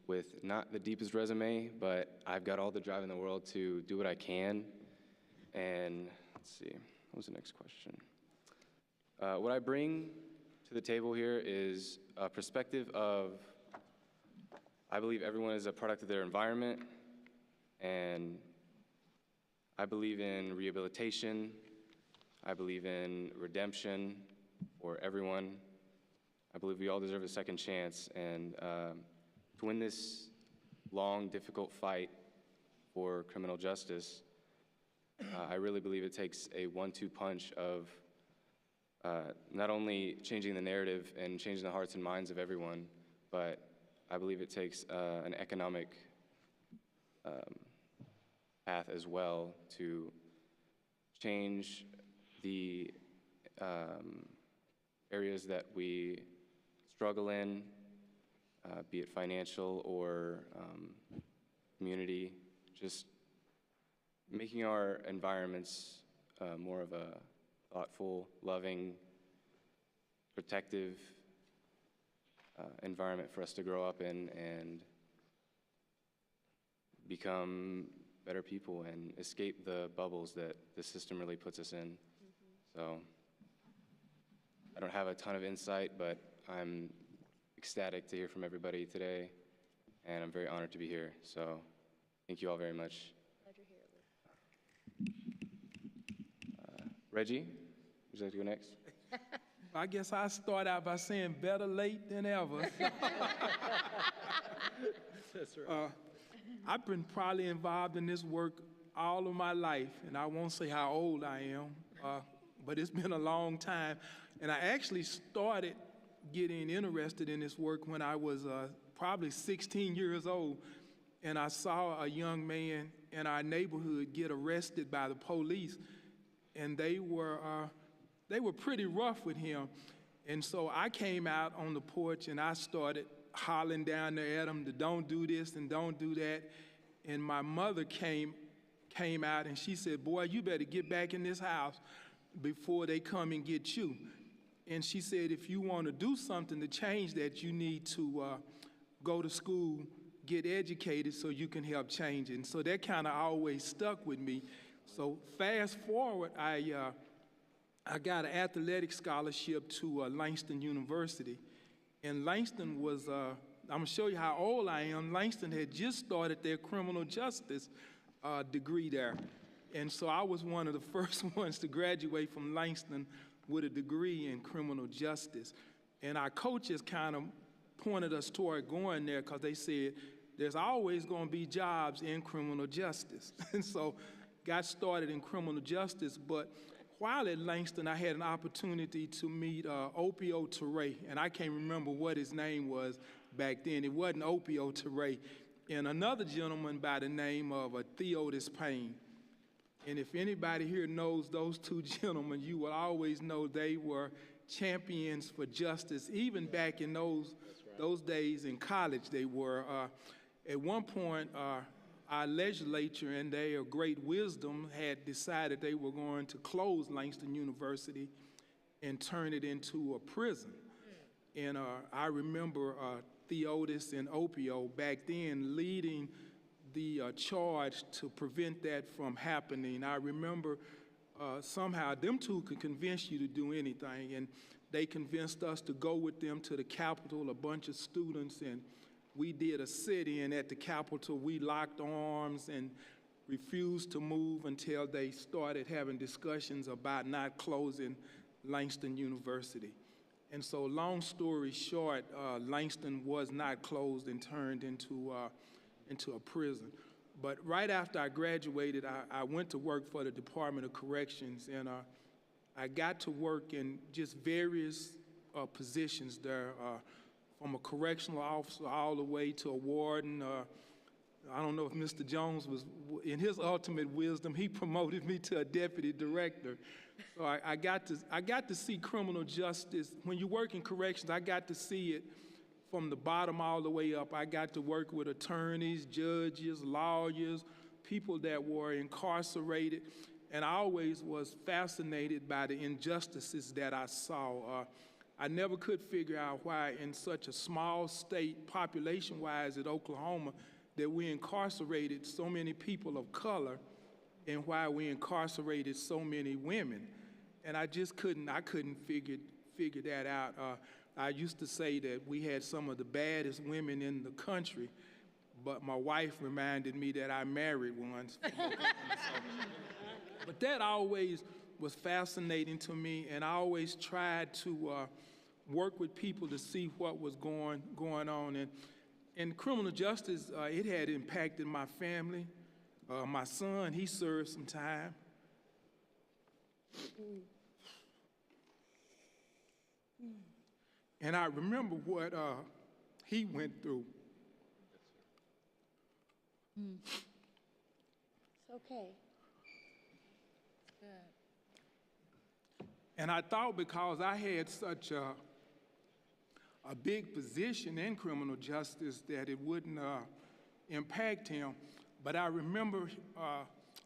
with not the deepest resume, but I've got all the drive in the world to do what I can. And let's see, what was the next question? What I bring to the table here is a perspective of, I believe everyone is a product of their environment, and I believe in rehabilitation. I believe in redemption for everyone. I believe we all deserve a second chance, and to win this long, difficult fight for criminal justice, I really believe it takes a 1-2 punch of not only changing the narrative and changing the hearts and minds of everyone, but I believe it takes an economic path as well to change the areas that we struggle in, be it financial or community, just making our environments more of a thoughtful, loving, protective environment for us to grow up in and become better people and escape the bubbles that the system really puts us in. So I don't have a ton of insight, but I'm ecstatic to hear from everybody today, and I'm very honored to be here. So thank you all very much. Reggie, would you like to go next? I guess I start out by saying better late than ever. That's right. I've been probably involved in this work all of my life, and I won't say how old I am, but it's been a long time. And I actually started getting interested in this work when I was probably 16 years old, and I saw a young man in our neighborhood get arrested by the police, and they were pretty rough with him. And so I came out on the porch and I started hollering down there at him to don't do this and don't do that. And my mother came out and she said, boy, you better get back in this house before they come and get you. And she said, if you want to do something to change that, you need to go to school, get educated so you can help change it. And so that kind of always stuck with me. So fast forward, I got an athletic scholarship to Langston University. And Langston was, I'm going to show you how old I am. Langston had just started their criminal justice degree there. And so I was one of the first ones to graduate from Langston with a degree in criminal justice. And our coaches kind of pointed us toward going there because they said, there's always going to be jobs in criminal justice. And so got started in criminal justice, but while at Langston, I had an opportunity to meet Opio Toure, and I can't remember what his name was back then. It wasn't Opio Ture. And another gentleman by the name of Theodis Payne. And if anybody here knows those two gentlemen, you will always know they were champions for justice, even back in those days in college they were. At one point, our legislature and their great wisdom had decided they were going to close Langston University and turn it into a prison. And I remember Theodis and Opio back then leading the charge to prevent that from happening. I remember somehow them two could convince you to do anything, and they convinced us to go with them to the Capitol, a bunch of students, and we did a sit-in at the Capitol. We locked arms and refused to move until they started having discussions about not closing Langston University. And so long story short, Langston was not closed and turned into a prison. But right after I graduated, I went to work for the Department of Corrections, and I got to work in just various positions there, from a correctional officer all the way to a warden. I don't know if Mr. Jones was, in his ultimate wisdom, he promoted me to a deputy director. So I got to see criminal justice. When you work in corrections, I got to see it from the bottom all the way up. I got to work with attorneys, judges, lawyers, people that were incarcerated, and I always was fascinated by the injustices that I saw. I never could figure out why in such a small state, population-wise at Oklahoma, that we incarcerated so many people of color and why we incarcerated so many women. And I couldn't figure that out. I used to say that we had some of the baddest women in the country, but my wife reminded me that I married once. But that always was fascinating to me, and I always tried to work with people to see what was going on. And criminal justice, it had impacted my family. My son, he served some time. And I remember what he went through. It's okay. And I thought because I had such a big position in criminal justice that it wouldn't impact him. But I remember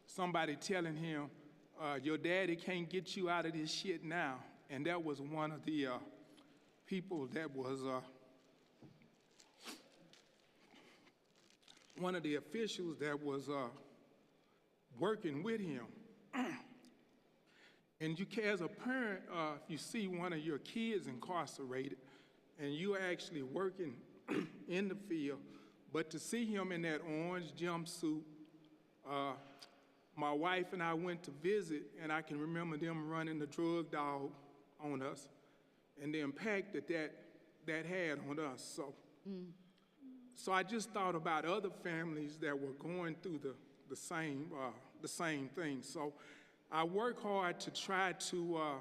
somebody telling him, your daddy can't get you out of this shit now. And that was one of the people that was one of the officials that was working with him. And you, as a parent, if you see one of your kids incarcerated and you're actually working in the field, but to see him in that orange jumpsuit, my wife and I went to visit, and I can remember them running the drug dog on us and the impact that had on us. So I just thought about other families that were going through the same thing. So I work hard to try to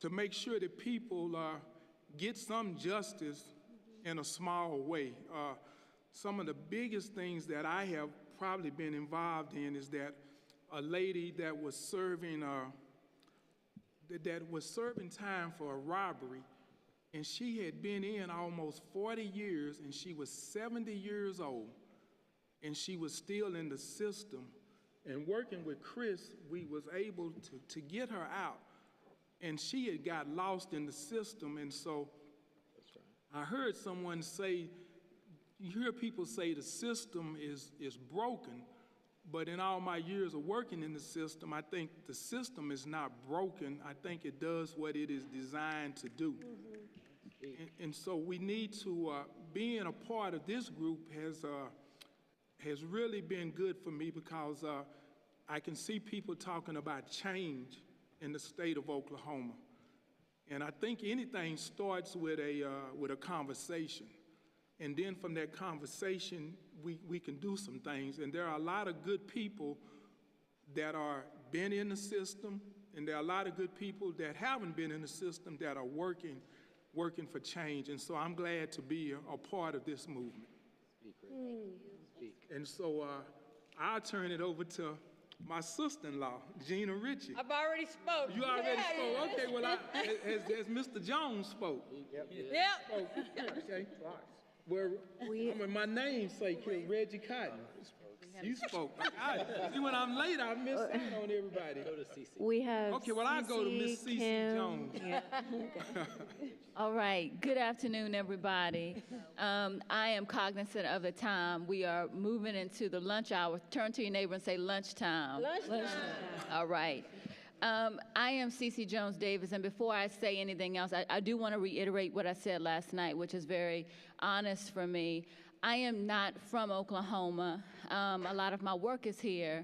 make sure that people get some justice in a small way. Some of the biggest things that I have probably been involved in is that a lady that was serving time for a robbery, and she had been in almost 40 years, and she was 70 years old, and she was still in the system. And working with Chris, we was able to get her out, and she had got lost in the system. And so I heard someone say, you hear people say the system is broken, but in all my years of working in the system, I think the system is not broken. I think it does what it is designed to do. And so we need to, being a part of this group has really been good for me, because I can see people talking about change in the state of Oklahoma. And I think anything starts with a conversation. And then from that conversation, we can do some things. And there are a lot of good people that are been in the system, and there are a lot of good people that haven't been in the system that are working working for change. And so I'm glad to be a part of this movement. And so I'll turn it over to my sister-in-law, Gina Ritchie. I've already spoke. You already spoke? Okay, well, as Mr. Jones spoke. Yep. Okay. Where my namesake here, Reggie Cotton. You spoke. See, when I'm late, I miss out on everybody. Go to CC. We have Okay, well, I'll go to Miss Cece, Cece Kim. Jones. Yeah. All right. Good afternoon, everybody. I am cognizant of the time. We are moving into the lunch hour. Turn to your neighbor and say lunchtime. Lunchtime. All right. I am Cece Jones Davis, and before I say anything else, I do want to reiterate what I said last night, which is very honest for me. I am not from Oklahoma. A lot of my work is here,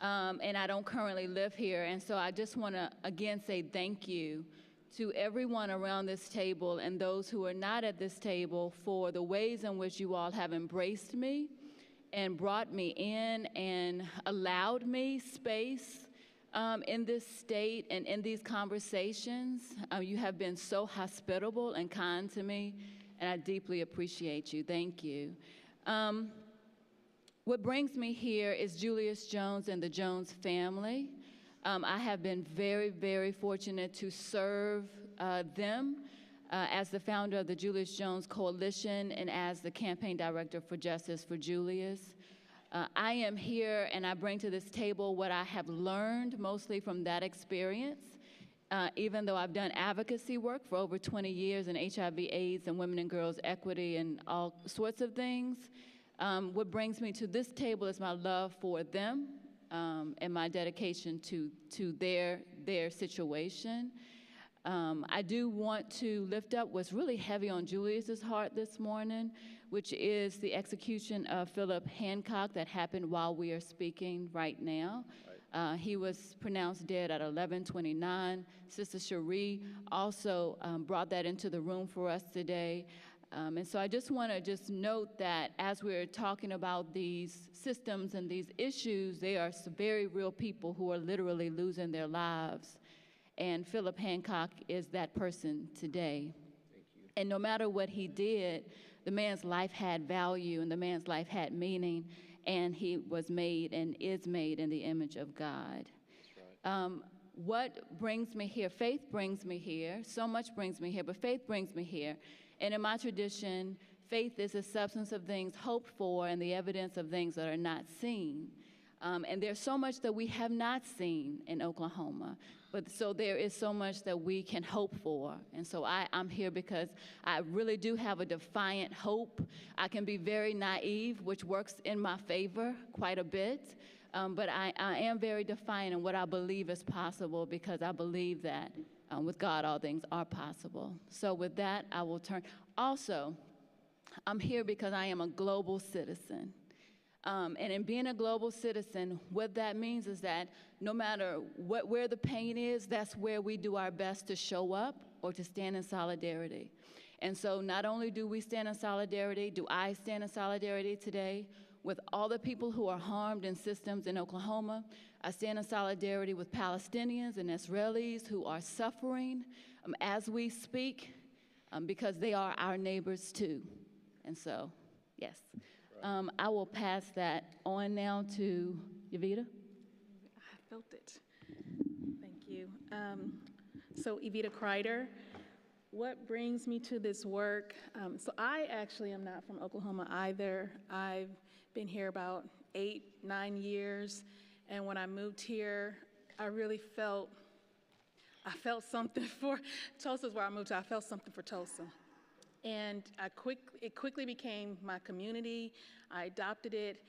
and I don't currently live here. And so I just want to, again, say thank you to everyone around this table and those who are not at this table for the ways in which you all have embraced me and brought me in and allowed me space in this state and in these conversations. You have been so hospitable and kind to me, and I deeply appreciate you. Thank you. What brings me here is Julius Jones and the Jones family. I have been very, very fortunate to serve them as the founder of the Julius Jones Coalition and as the campaign director for Justice for Julius. I am here and I bring to this table what I have learned mostly from that experience. Even though I've done advocacy work for over 20 years in HIV/AIDS and women and girls equity and all sorts of things, what brings me to this table is my love for them and my dedication to their situation. I do want to lift up what's really heavy on Julius's heart this morning, which is the execution of Philip Hancock that happened while we are speaking right now. He was pronounced dead at 11:29. Sister Cherie also brought that into the room for us today. And so I just want to note that as we're talking about these systems and these issues, they are some very real people who are literally losing their lives. And Philip Hancock is that person today. Thank you. And no matter what he did, the man's life had value and the man's life had meaning, and he was made and is made in the image of God. That's right. What brings me here? Faith brings me here. So much brings me here, but faith brings me here. And in my tradition, faith is the substance of things hoped for and the evidence of things that are not seen. And there's so much that we have not seen in Oklahoma. But so there is so much that we can hope for. And so I'm here because I really do have a defiant hope. I can be very naive, which works in my favor quite a bit. But I am very defiant in what I believe is possible, because I believe that with God all things are possible. So with that, I will turn. Also, I'm here because I am a global citizen. And in being a global citizen, what that means is that no matter where the pain is, that's where we do our best to show up or to stand in solidarity. And so not only do we stand in solidarity, do I stand in solidarity today with all the people who are harmed in systems in Oklahoma. I stand in solidarity with Palestinians and Israelis who are suffering as we speak, because they are our neighbors too. And so, yes. I will pass that on now to Evita. I felt it. Thank you. So Evita Kreider, what brings me to this work? So I actually am not from Oklahoma either. I've been here about 8-9 years, and when I moved here, I really felt something for Tulsa's where I moved to. I felt something for Tulsa. And it quickly became my community. I adopted it.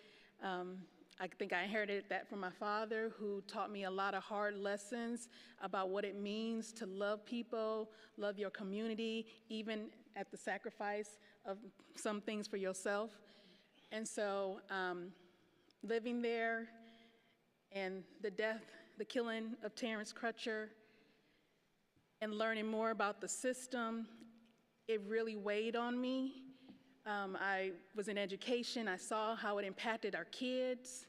I think I inherited that from my father, who taught me a lot of hard lessons about what it means to love people, love your community, even at the sacrifice of some things for yourself. And so living there and the killing of Terrence Crutcher, and learning more about the system, it really weighed on me. I was in education. I saw how it impacted our kids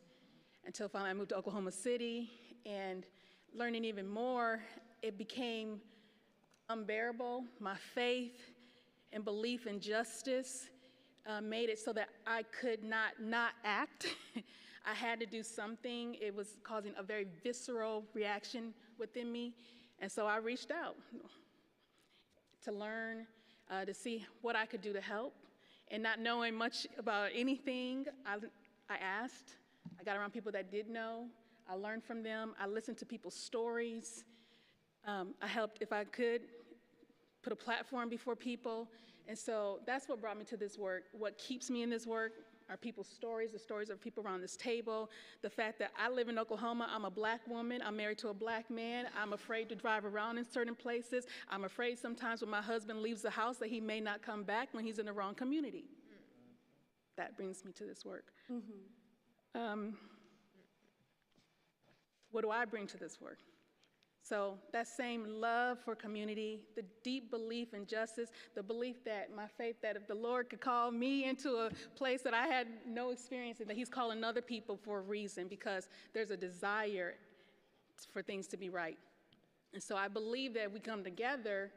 until finally I moved to Oklahoma City. And learning even more, it became unbearable. My faith and belief in justice made it so that I could not act. I had to do something. It was causing a very visceral reaction within me. And so I reached out to learn, to see what I could do to help. And not knowing much about anything, I asked. I got around people that did know. I learned from them. I listened to people's stories. I helped, if I could, put a platform before people. And so that's what brought me to this work. What keeps me in this work are people's stories, the stories of people around this table, the fact that I live in Oklahoma, I'm a black woman, I'm married to a black man, I'm afraid to drive around in certain places, I'm afraid sometimes when my husband leaves the house that he may not come back when he's in the wrong community. That brings me to this work. What do I bring to this work? So that same love for community, the deep belief in justice, the belief that my faith that if the Lord could call me into a place that I had no experience in, that he's calling other people for a reason, because there's a desire for things to be right. And so I believe that we come together,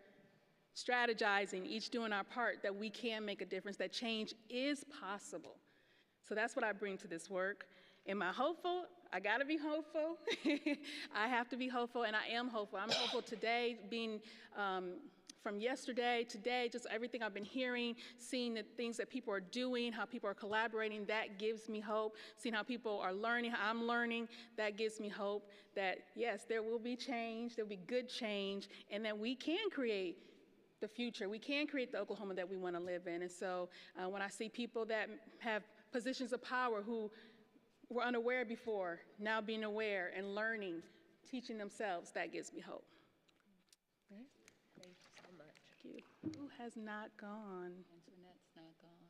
strategizing, each doing our part, that we can make a difference, that change is possible. So that's what I bring to this work. Am I hopeful? I gotta be hopeful. I have to be hopeful, and I am hopeful. I'm hopeful today, being from yesterday, today, just everything I've been hearing, seeing the things that people are doing, how people are collaborating, that gives me hope. Seeing how people are learning, how I'm learning, that gives me hope that, yes, there will be change, there'll be good change, and that we can create the future. We can create the Oklahoma that we wanna live in. And so when I see people that have positions of power who were unaware before, now being aware and learning, teaching themselves, that gives me hope. Thank you so much. Thank you. Who has not gone? Antoinette's not gone.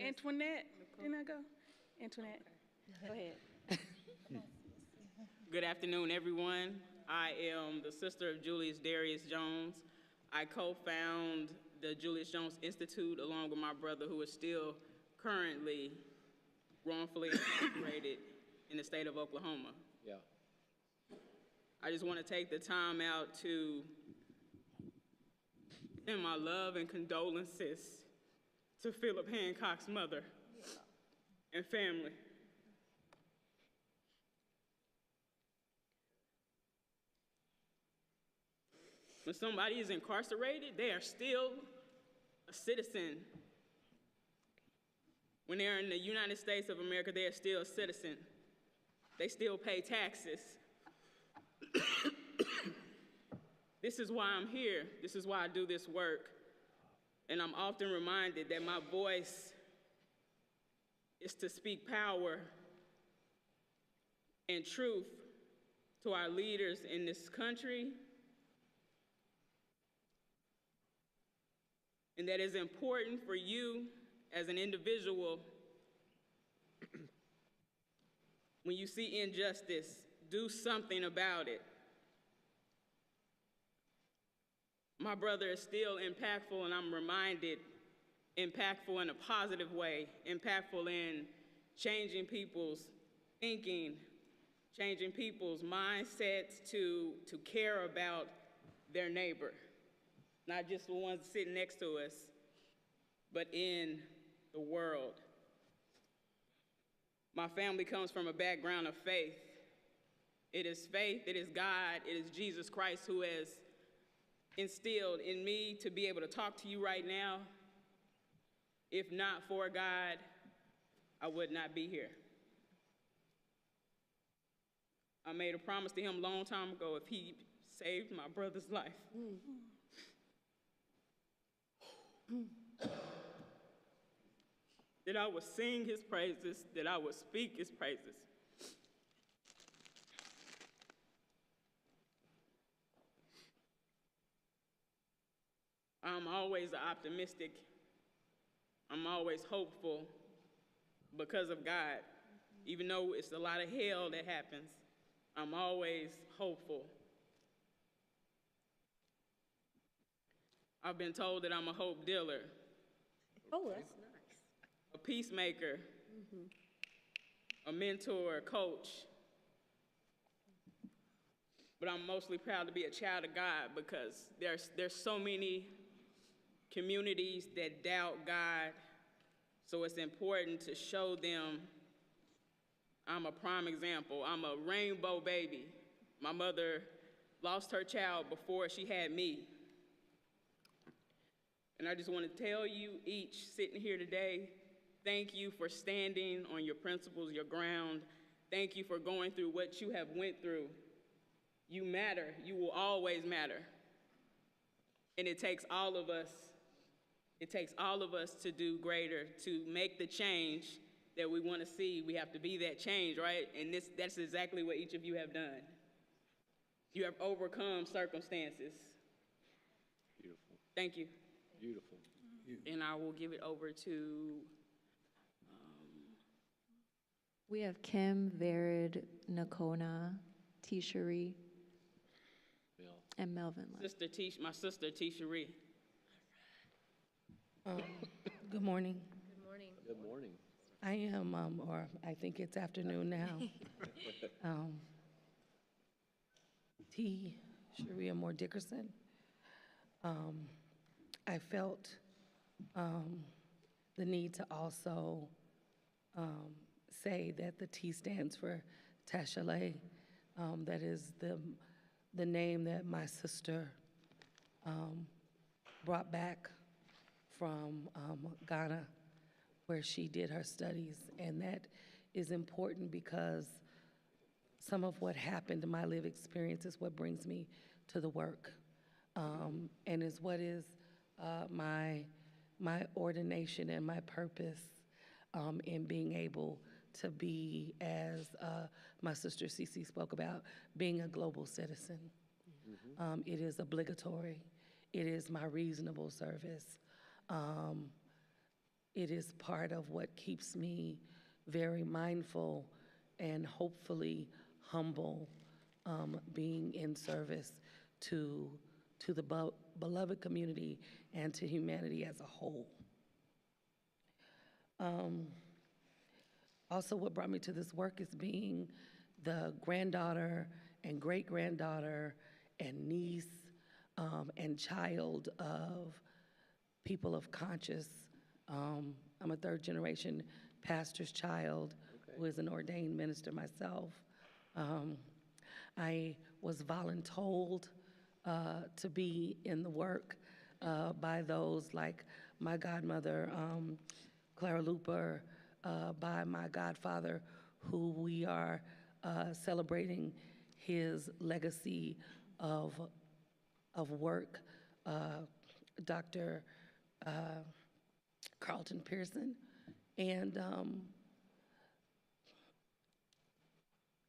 Antoinette, didn't I go? Antoinette, go ahead. Good afternoon, everyone. I am the sister of Julius Darius Jones. I co-found the Julius Jones Institute along with my brother, who is still currently wrongfully incarcerated in the state of Oklahoma. Yeah. I just want to take the time out to send my love and condolences to Philip Hancock's mother and family. When somebody is incarcerated, they are still a citizen. When they're in the United States of America, they are still a citizen. They still pay taxes. This is why I'm here. This is why I do this work. And I'm often reminded that my voice is to speak power and truth to our leaders in this country. And that is important for you as an individual. When you see injustice, do something about it. My brother is still impactful, and I'm reminded, impactful in a positive way, impactful in changing people's thinking, changing people's mindsets to care about their neighbor, not just the ones sitting next to us, but in the world. My family comes from a background of faith. It is faith, it is God, it is Jesus Christ who has instilled in me to be able to talk to you right now. If not for God, I would not be here. I made a promise to him a long time ago if he saved my brother's life. That I would sing his praises, that I would speak his praises. I'm always optimistic. I'm always hopeful because of God. Even though it's a lot of hell that happens, I'm always hopeful. I've been told that I'm a hope dealer. Oh, that's nice. A peacemaker, a mentor, a coach. but I'm mostly proud to be a child of God because there's so many communities that doubt God, so it's important to show them I'm a prime example. I'm a rainbow baby. My mother lost her child before she had me. And I just want to tell you each sitting here today, thank you for standing on your principles, your ground. Thank you for going through what you have went through. You matter. You will always matter. And it takes all of us to do greater, to make the change that we want to see. We have to be that change, right? And that's exactly what each of you have done. You have overcome circumstances. Beautiful. Thank you. Beautiful. And I will give it over to, We have Kim, Vered, Nakona, T-Cherie, and Melvin left. my sister, Tisha Ree. Good morning. Good morning. Good morning. I am, or I think it's afternoon now. T. Sharia Moore Dickerson. I felt the need to also say that the T stands for Tashalay. That is the name that my sister brought back from Ghana, where she did her studies. And that is important because some of what happened in my lived experience is what brings me to the work, and is what is my ordination and my purpose in being able to be, as my sister Cece spoke about, being a global citizen. It is obligatory. It is my reasonable service. It is part of what keeps me very mindful and hopefully humble, being in service to the beloved community and to humanity as a whole. Also, what brought me to this work is being the granddaughter and great-granddaughter and niece and child of people of conscience. I'm a third-generation pastor's child who is an ordained minister myself. I was voluntold to be in the work by those like my godmother, Clara Looper, by my godfather, who we are celebrating his legacy of work, Dr. Carlton Pearson. And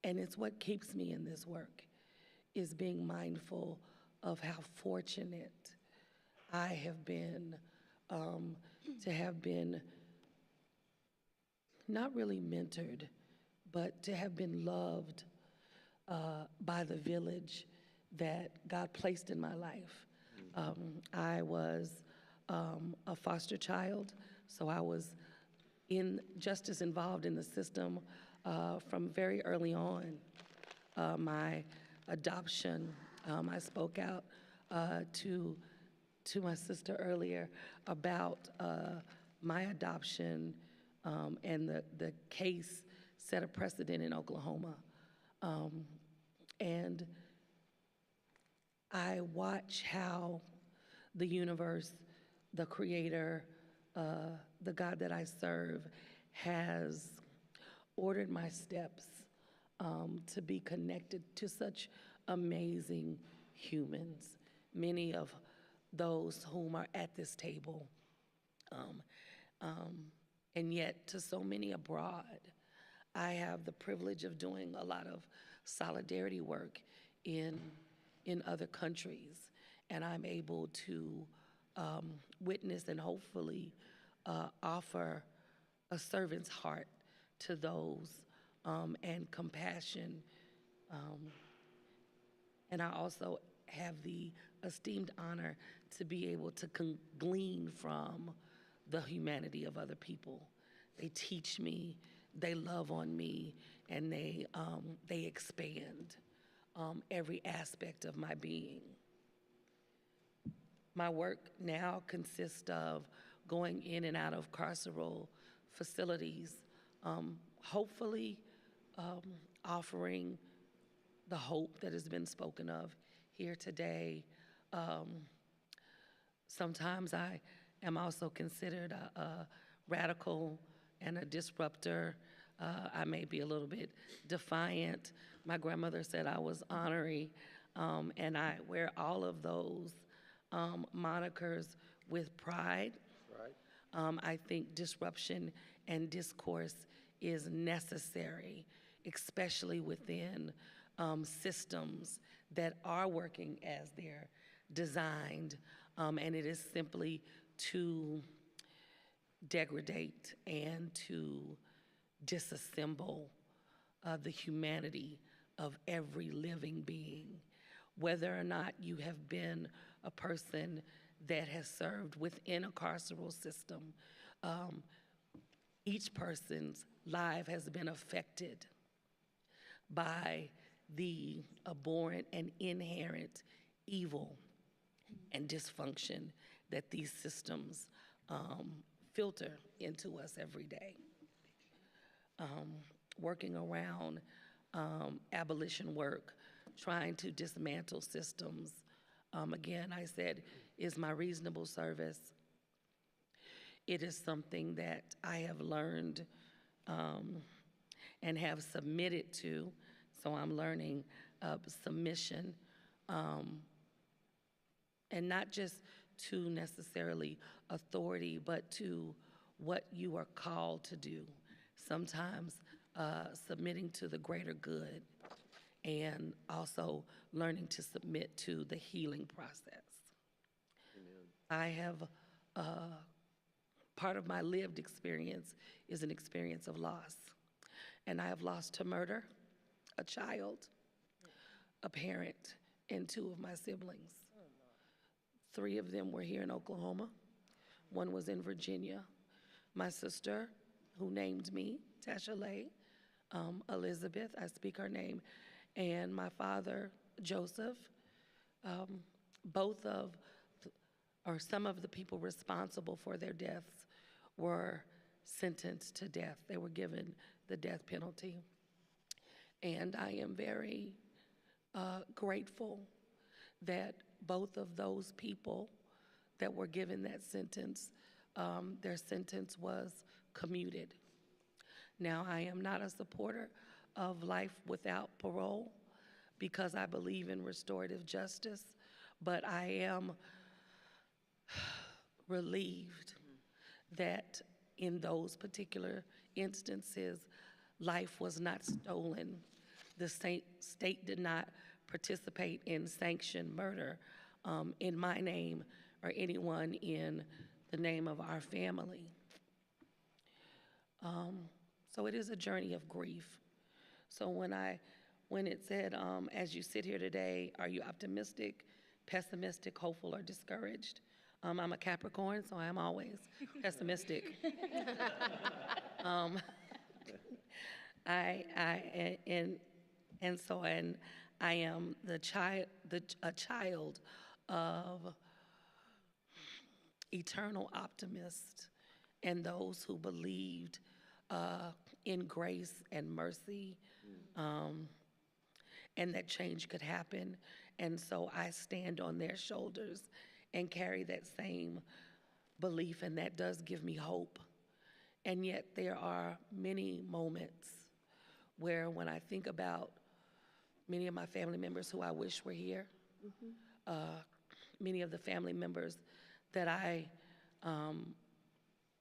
it's what keeps me in this work, is being mindful of how fortunate I have been to have been not really mentored, but to have been loved by the village that God placed in my life. I was a foster child, so I was just as involved in the system from very early on. My adoption, I spoke out to my sister earlier about my adoption, and the case set a precedent in Oklahoma. And I watch how the universe, the creator, the God that I serve, has ordered my steps to be connected to such amazing humans, many of those whom are at this table, and yet to so many abroad. I have the privilege of doing a lot of solidarity work in other countries, and I'm able to witness and hopefully offer a servant's heart to those, and compassion. And I also have the esteemed honor to be able to glean from the humanity of other people. They teach me, they love on me, and they expand every aspect of my being. My work now consists of going in and out of carceral facilities, hopefully offering the hope that has been spoken of here today. Sometimes I am also considered a radical and a disruptor. I may be a little bit defiant. My grandmother said I was ornery, and I wear all of those monikers with pride. Right. I think disruption and discourse is necessary, especially within systems that are working as they're designed, and it is simply to degrade and to disassemble the humanity of every living being. Whether or not you have been a person that has served within a carceral system, each person's life has been affected by the abhorrent and inherent evil and dysfunction that these systems filter into us every day. Working around abolition work, trying to dismantle systems, again, I said, is my reasonable service. It is something that I have learned and have submitted to, so I'm learning submission, and not just to necessarily authority, but to what you are called to do. Sometimes submitting to the greater good, and also learning to submit to the healing process. Amen. I have, part of my lived experience is an experience of loss. And I have lost to murder, a child, a parent, and 2 of my siblings. 3 of them were here in Oklahoma. 1 was in Virginia. My sister, who named me, Tasha Lay, Elizabeth, I speak her name, and my father, Joseph, both of, or some of the people responsible for their deaths were sentenced to death. They were given the death penalty. And I am very grateful that both of those people that were given that sentence, their sentence was commuted. Now, I am not a supporter of life without parole because I believe in restorative justice, but I am relieved that in those particular instances, life was not stolen. The state did not participate in sanctioned murder in my name or anyone in the name of our family. So it is a journey of grief. So when it said, as you sit here today, are you optimistic, pessimistic, hopeful, or discouraged? I'm a Capricorn, so I'm always pessimistic. I am a child of eternal optimists and those who believed in grace and mercy, and that change could happen. And so I stand on their shoulders and carry that same belief, and that does give me hope. And yet there are many moments where when I think about many of my family members who I wish were here, many of the family members that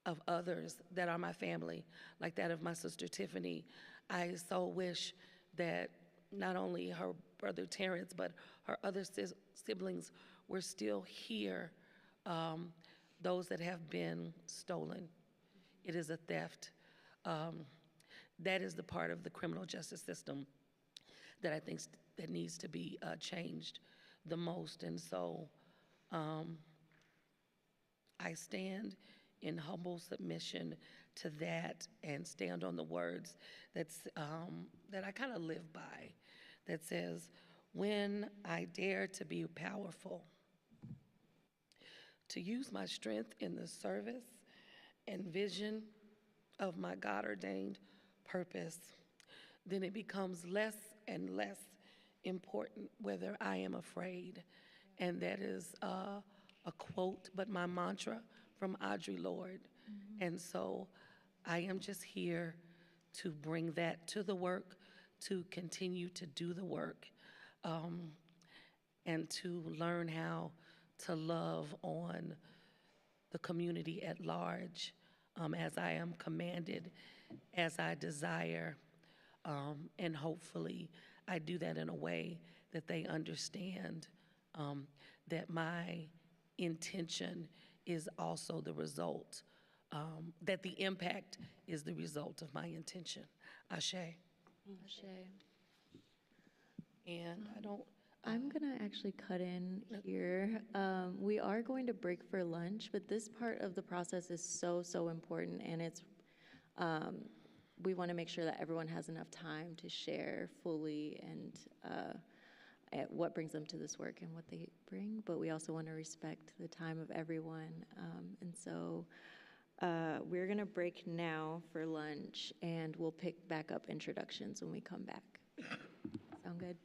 of others that are my family, like that of my sister Tiffany, I so wish that not only her brother Terrence, but her other siblings were still here, those that have been stolen. It is a theft. That is the part of the criminal justice system that I think that needs to be changed the most. And so I stand in humble submission to that and stand on the words that I kind of live by, that says, when I dare to be powerful, to use my strength in the service and vision of my God-ordained purpose, then it becomes less and less important whether I am afraid. And that is a quote, but my mantra from Audre Lorde. And so I am just here to bring that to the work, to continue to do the work, and to learn how to love on the community at large, as I am commanded, as I desire, and hopefully I do that in a way that they understand that my intention is also the result, that the impact is the result of my intention. Ashe. Ashe. And I don't. I'm gonna actually cut in here. We are going to break for lunch, but this part of the process is so, so important, and it's, we want to make sure that everyone has enough time to share fully and at what brings them to this work and what they bring, but we also want to respect the time of everyone. And so we're gonna break now for lunch, and we'll pick back up introductions when we come back. Sound good?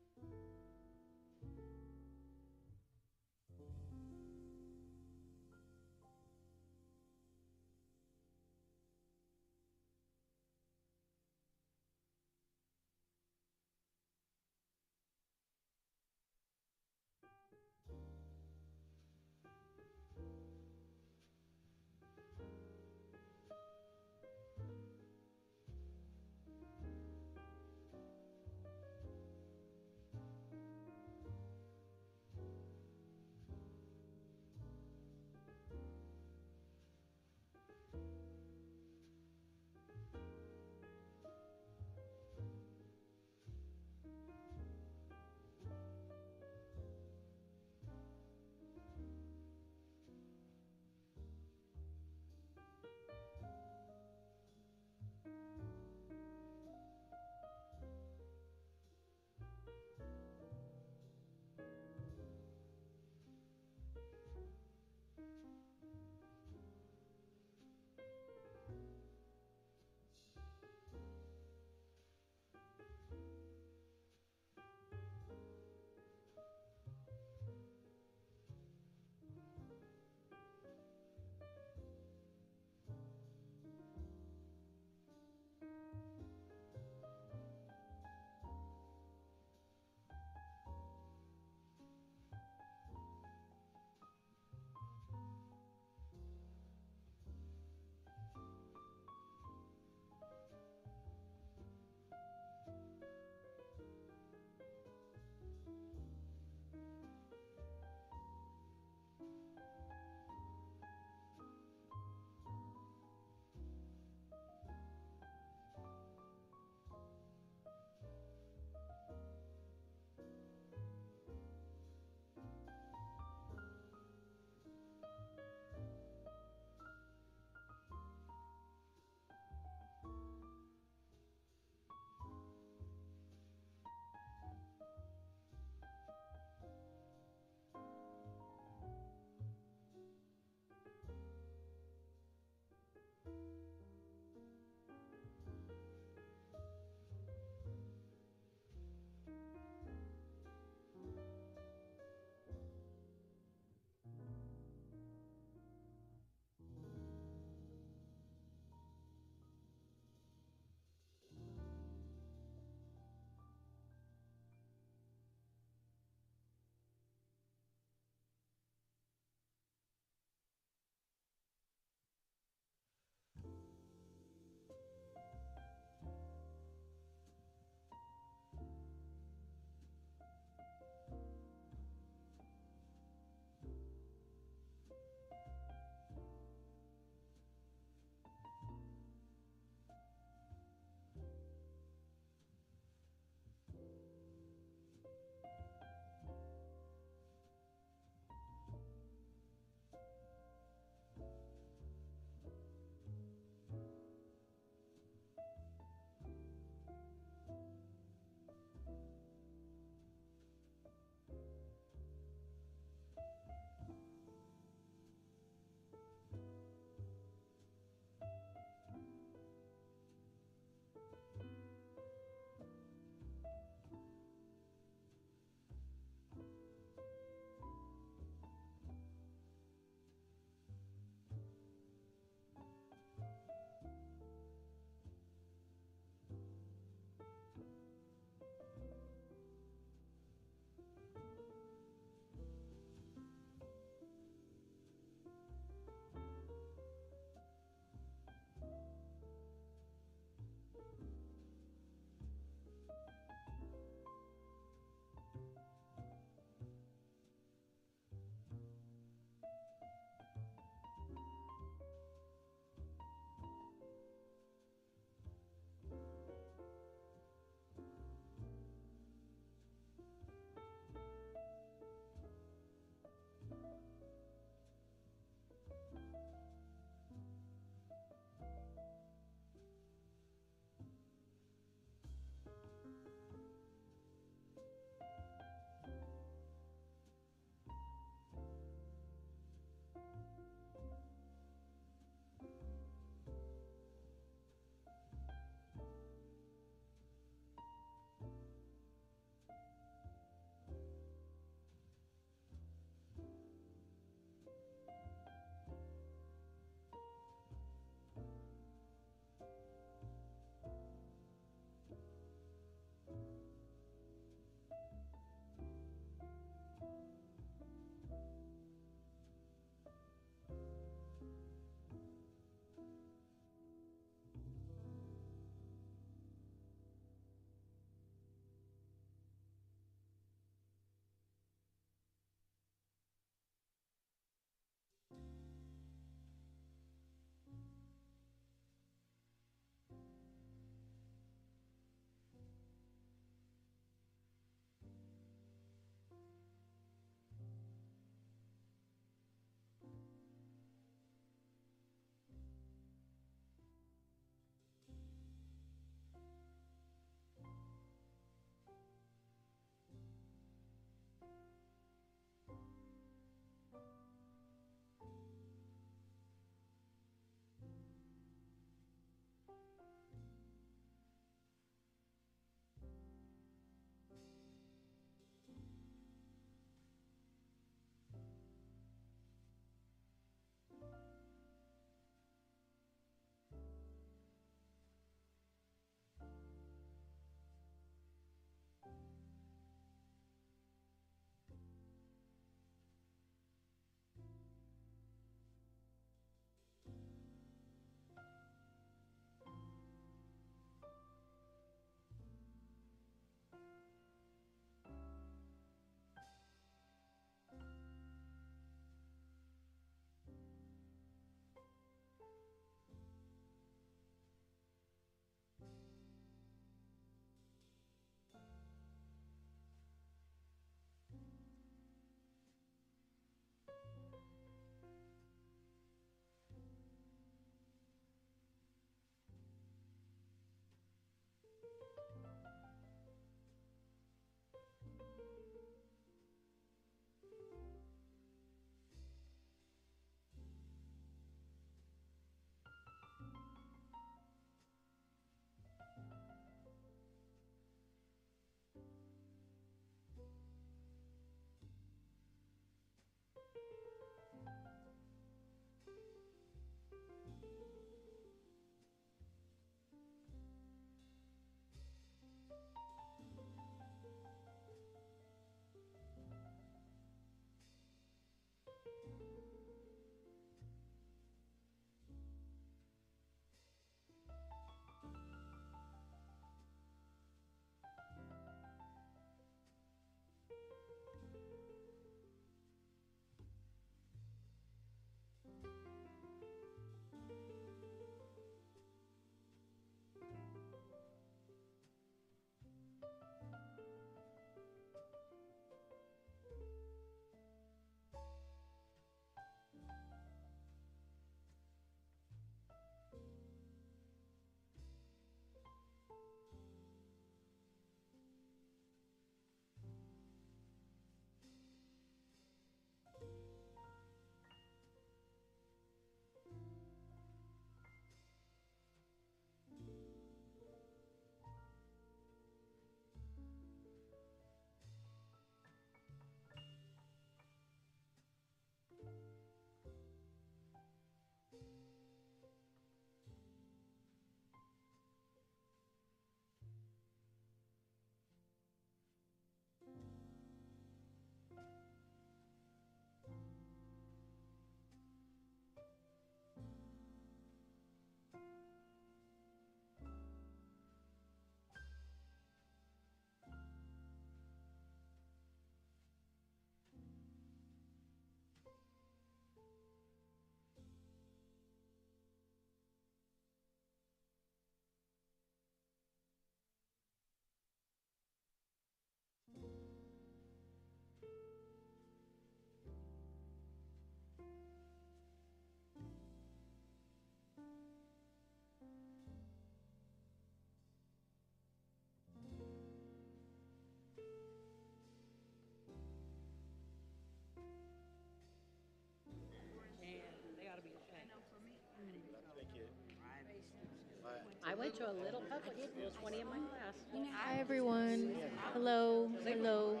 I went to a little public school, 20 in my class. Hi, everyone. Hello, hello.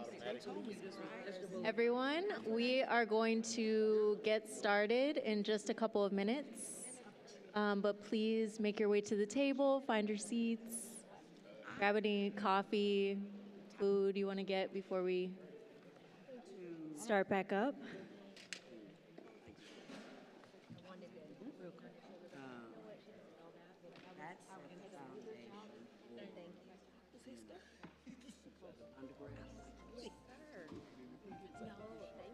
Everyone, we are going to get started in just a couple of minutes. But please make your way to the table, find your seats, grab any coffee, food you want to get before we start back up. That's the foundation for underground. No, thank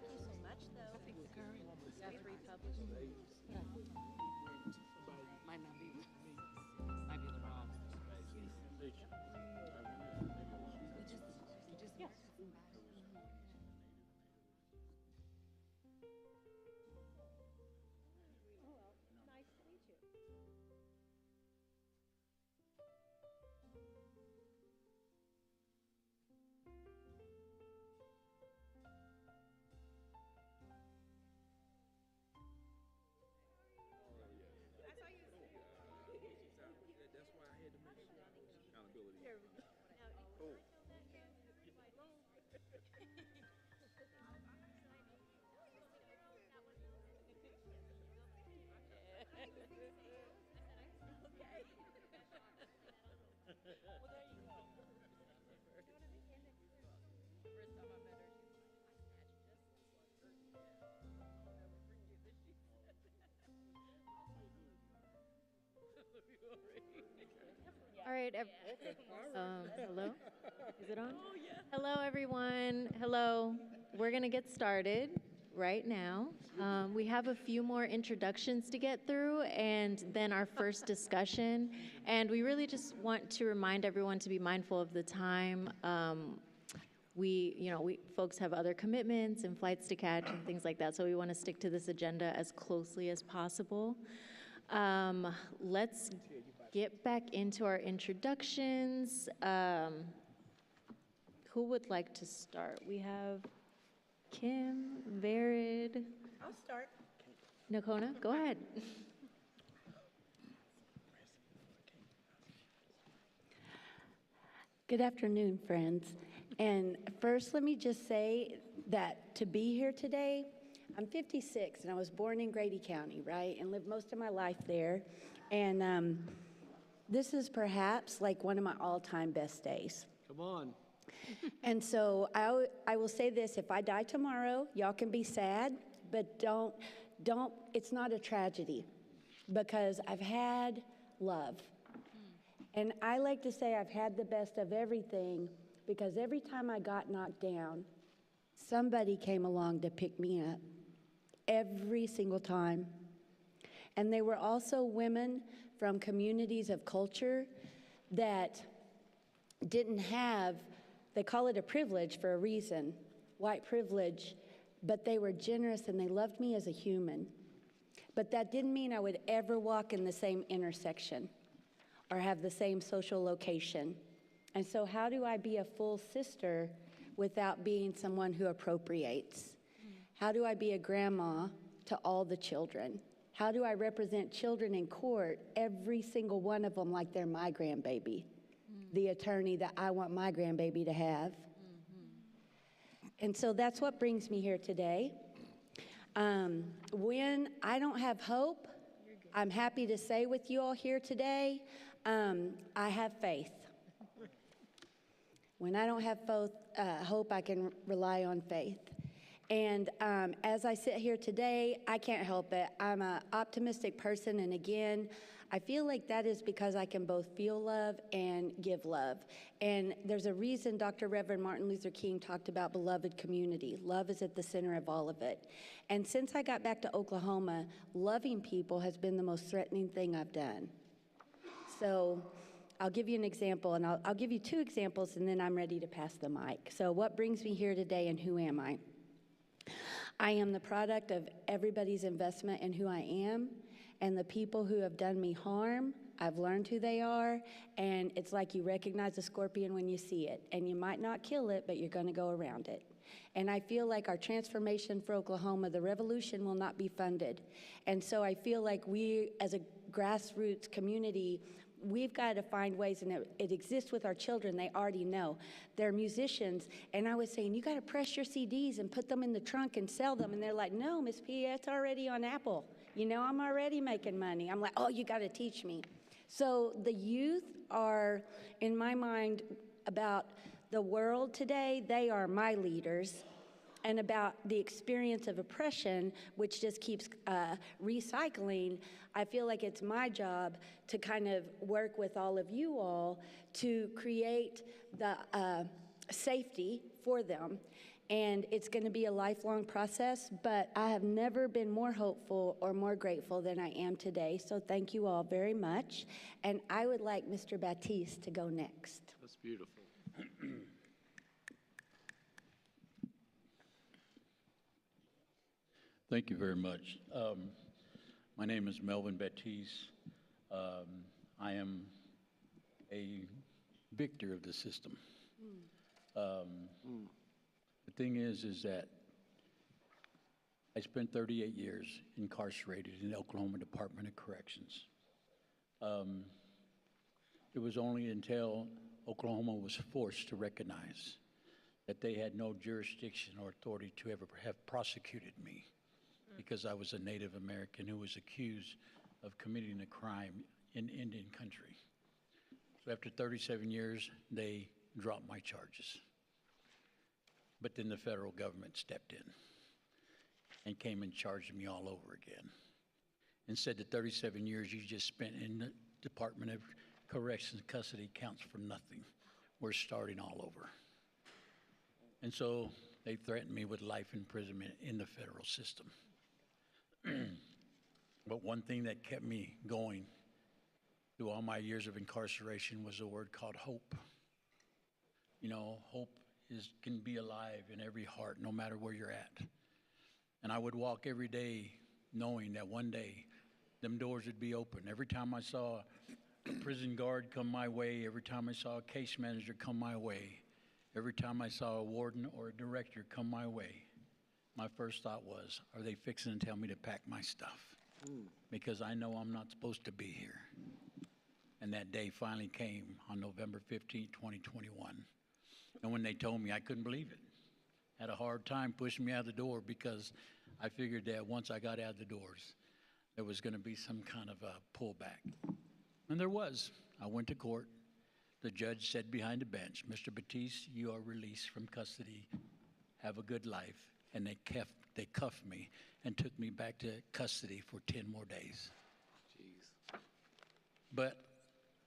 you so much, though. Got 3 published. Might not be me. Might be the wrong. All right. Hello? Is it on? Hello, everyone. Hello. We're going to get started right now. We have a few more introductions to get through and then our first discussion. And we really just want to remind everyone to be mindful of the time. Folks have other commitments and flights to catch and things like that. So we want to stick to this agenda as closely as possible. Let's get back into our introductions. Who would like to start? We have Kim, Vered. I'll start. Nakona, go ahead. Good afternoon, friends. And first, let me just say that to be here today, I'm 56 and I was born in Grady County, right? And lived most of my life there. And this is perhaps like one of my all-time best days. Come on. And so I will say this, if I die tomorrow, y'all can be sad, but don't, it's not a tragedy because I've had love. And I like to say I've had the best of everything because every time I got knocked down, somebody came along to pick me up. Every single time. And they were also women from communities of culture that didn't have, they call it a privilege for a reason, white privilege, but they were generous and they loved me as a human. But that didn't mean I would ever walk in the same intersection or have the same social location. And so how do I be a full sister without being someone who appropriates? How do I be a grandma to all the children? How do I represent children in court, every single one of them like they're my grandbaby, the attorney that I want my grandbaby to have? And so that's what brings me here today. When I don't have hope, I'm happy to say with you all here today, I have faith. When I don't have hope, I can rely on faith. And as I sit here today, I can't help it. I'm an optimistic person, and again, I feel like that is because I can both feel love and give love. And there's a reason Dr. Reverend Martin Luther King talked about beloved community. Love is at the center of all of it. And since I got back to Oklahoma, loving people has been the most threatening thing I've done. So I'll give you an example, and I'll give you 2 examples, and then I'm ready to pass the mic. So what brings me here today, and who am I? I am the product of everybody's investment in who I am, and the people who have done me harm, I've learned who they are, and it's like you recognize a scorpion when you see it, and you might not kill it, but you're going to go around it. And I feel like our transformation for Oklahoma, the revolution, will not be funded. And so I feel like we, as a grassroots community, we've got to find ways, and it exists with our children. They already know. They're musicians, and I was saying, you got to press your CDs and put them in the trunk and sell them. And they're like, no, Miss P, it's already on Apple. You know, I'm already making money. I'm like, oh, you got to teach me. So the youth are, in my mind, about the world today, they are my leaders. And about the experience of oppression, which just keeps recycling, I feel like it's my job to kind of work with all of you all to create the safety for them. And it's going to be a lifelong process, but I have never been more hopeful or more grateful than I am today. So thank you all very much. And I would like Mr. Baptiste to go next. That's beautiful. Thank you very much. My name is Melvin Baptiste. I am a victor of the system. The thing is that I spent 38 years incarcerated in the Oklahoma Department of Corrections. It was only until Oklahoma was forced to recognize that they had no jurisdiction or authority to ever have prosecuted me, because I was a Native American who was accused of committing a crime in Indian country. So after 37 years, they dropped my charges. But then the federal government stepped in and came and charged me all over again and said the 37 years you just spent in the Department of Corrections custody counts for nothing. We're starting all over. And so they threatened me with life imprisonment in the federal system. But one thing that kept me going through all my years of incarceration was a word called hope. You know, hope can be alive in every heart, no matter where you're at. And I would walk every day knowing that one day them doors would be open. Every time I saw a prison guard come my way, every time I saw a case manager come my way, every time I saw a warden or a director come my way, my first thought was, are they fixing to tell me to pack my stuff? Because I know I'm not supposed to be here. And that day finally came on November 15, 2021. And when they told me, I couldn't believe it. Had a hard time pushing me out the door because I figured that once I got out the doors, there was going to be some kind of a pullback. And there was. I went to court. The judge said behind the bench, Mr. Batiste, you are released from custody. Have a good life. And they cuffed me and took me back to custody for 10 more days. Jeez. But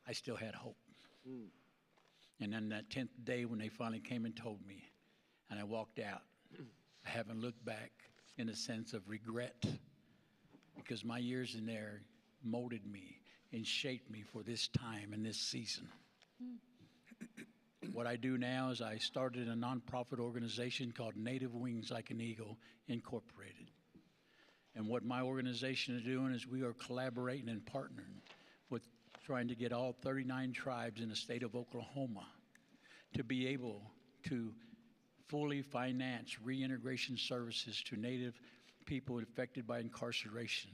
I still had hope. And then that 10th day when they finally came and told me, and I walked out, I haven't looked back in a sense of regret, because my years in there molded me and shaped me for this time and this season. What I do now is I started a nonprofit organization called Native Wings Like an Eagle Incorporated. And what my organization is doing is we are collaborating and partnering with trying to get all 39 tribes in the state of Oklahoma to be able to fully finance reintegration services to Native people affected by incarceration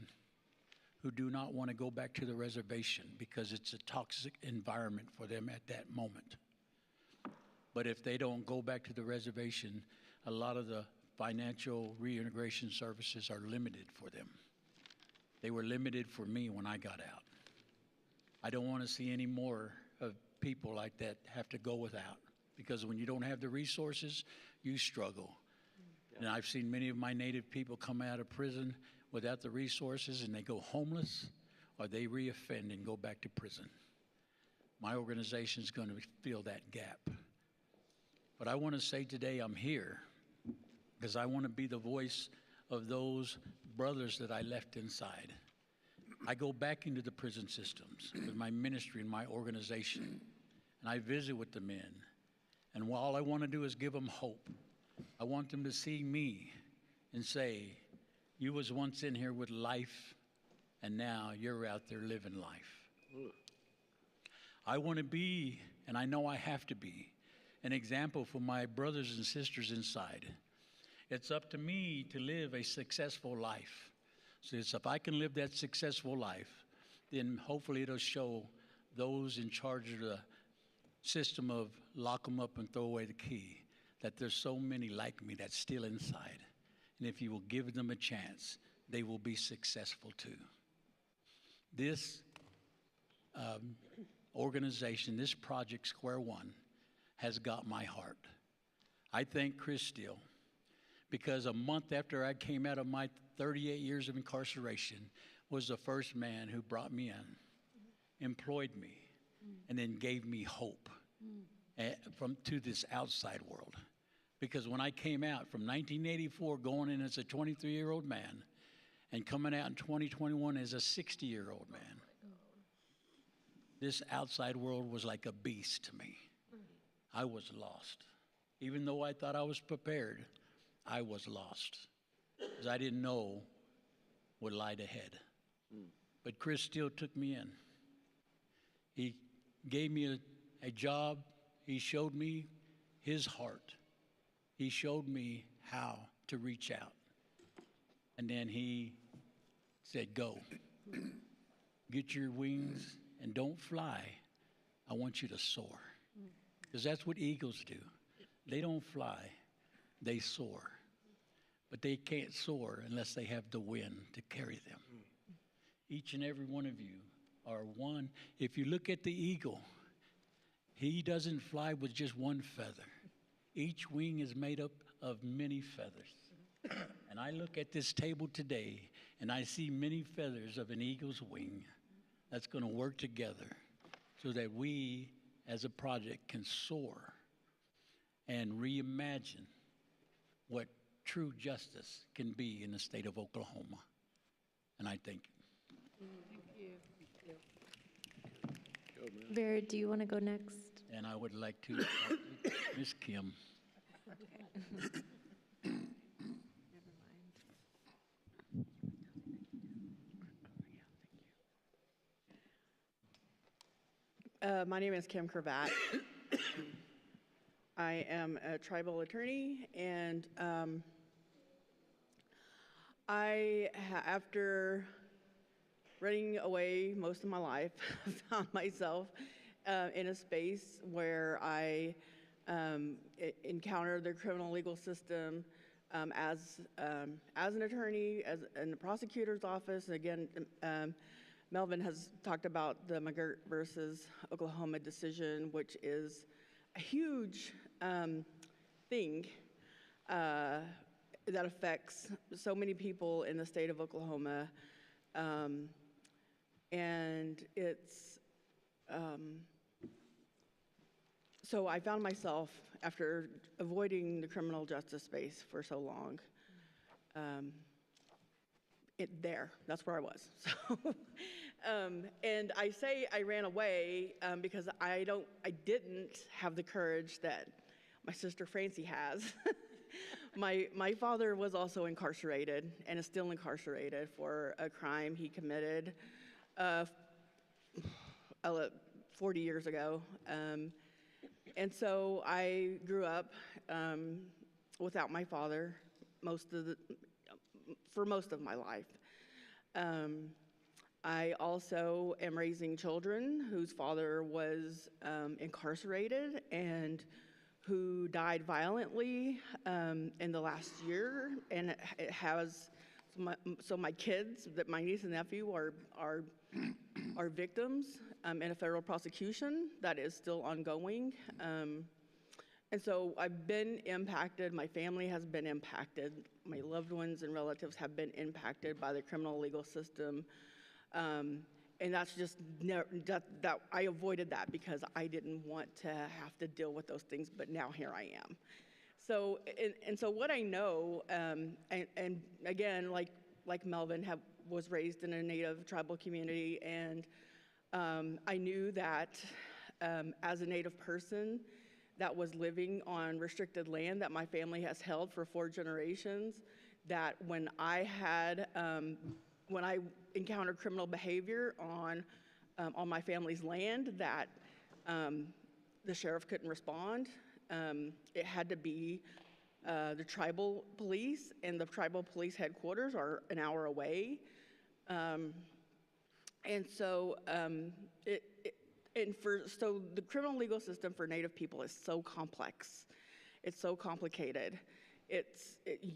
who do not want to go back to the reservation because it's a toxic environment for them at that moment. But if they don't go back to the reservation, a lot of the financial reintegration services are limited for them. They were limited for me when I got out. I don't want to see any more of people like that have to go without, because when you don't have the resources, you struggle. And I've seen many of my Native people come out of prison without the resources, and they go homeless, or they reoffend and go back to prison. My organization is going to fill that gap. But I want to say today I'm here because I want to be the voice of those brothers that I left inside. I go back into the prison systems with my ministry and my organization, and I visit with the men. And all I want to do is give them hope. I want them to see me and say, you was once in here with life, and now you're out there living life. I want to be, and I know I have to be, an example for my brothers and sisters inside. It's up to me to live a successful life. So if I can live that successful life, then hopefully it'll show those in charge of the system of lock them up and throw away the key, that there's so many like me that's still inside. And if you will give them a chance, they will be successful too. This organization, this project, Square One, has got my heart. I thank Chris Steele, because a month after I came out of my 38 years of incarceration, was the first man who brought me in, employed me, and then gave me hope to this outside world. Because when I came out from 1984, going in as a 23-year-old man, and coming out in 2021 as a 60-year-old man, this outside world was like a beast to me. I was lost. Even though I thought I was prepared, I was lost, because I didn't know what lied ahead. But Chris still took me in. He gave me a job. He showed me his heart. He showed me how to reach out. And then he said, go. Get your wings and don't fly. I want you to soar. Because that's what eagles do. They don't fly, they soar. But they can't soar unless they have the wind to carry them. Each and every one of you are one. If you look at the eagle, he doesn't fly with just one feather. Each wing is made up of many feathers. And I look at this table today, and I see many feathers of an eagle's wing that's going to work together so that we, as a project, can soar and reimagine what true justice can be in the state of Oklahoma. And I thank you. Vera, do you want to go next? And I would like to Miss Kim. My name is Kim Cravat. I am a tribal attorney, and after running away most of my life, found myself in a space where I encountered the criminal legal system as an attorney, in the prosecutor's office. Again, Melvin has talked about the McGirt versus Oklahoma decision, which is a huge thing that affects so many people in the state of Oklahoma. And it's, so I found myself, after avoiding the criminal justice space for so long, that's where I was. So, and I say I ran away because I didn't have the courage that my sister Francie has. My father was also incarcerated and is still incarcerated for a crime he committed 40 years ago. And so I grew up without my father for most of my life. I also am raising children whose father was incarcerated and who died violently in the last year, and it has so my kids, my niece and nephew, are victims in a federal prosecution that is still ongoing. And so I've been impacted, my family has been impacted, my loved ones and relatives have been impacted by the criminal legal system. And that's just, that I avoided that because I didn't want to have to deal with those things, but now here I am. So, and so what I know, and again, like Melvin, was raised in a Native tribal community, and I knew that as a Native person that was living on restricted land that my family has held for 4 generations, that when I encountered criminal behavior on my family's land, that the sheriff couldn't respond. It had to be the tribal police, and the tribal police headquarters are an hour away. And so so the criminal legal system for Native people is so complex. It's so complicated.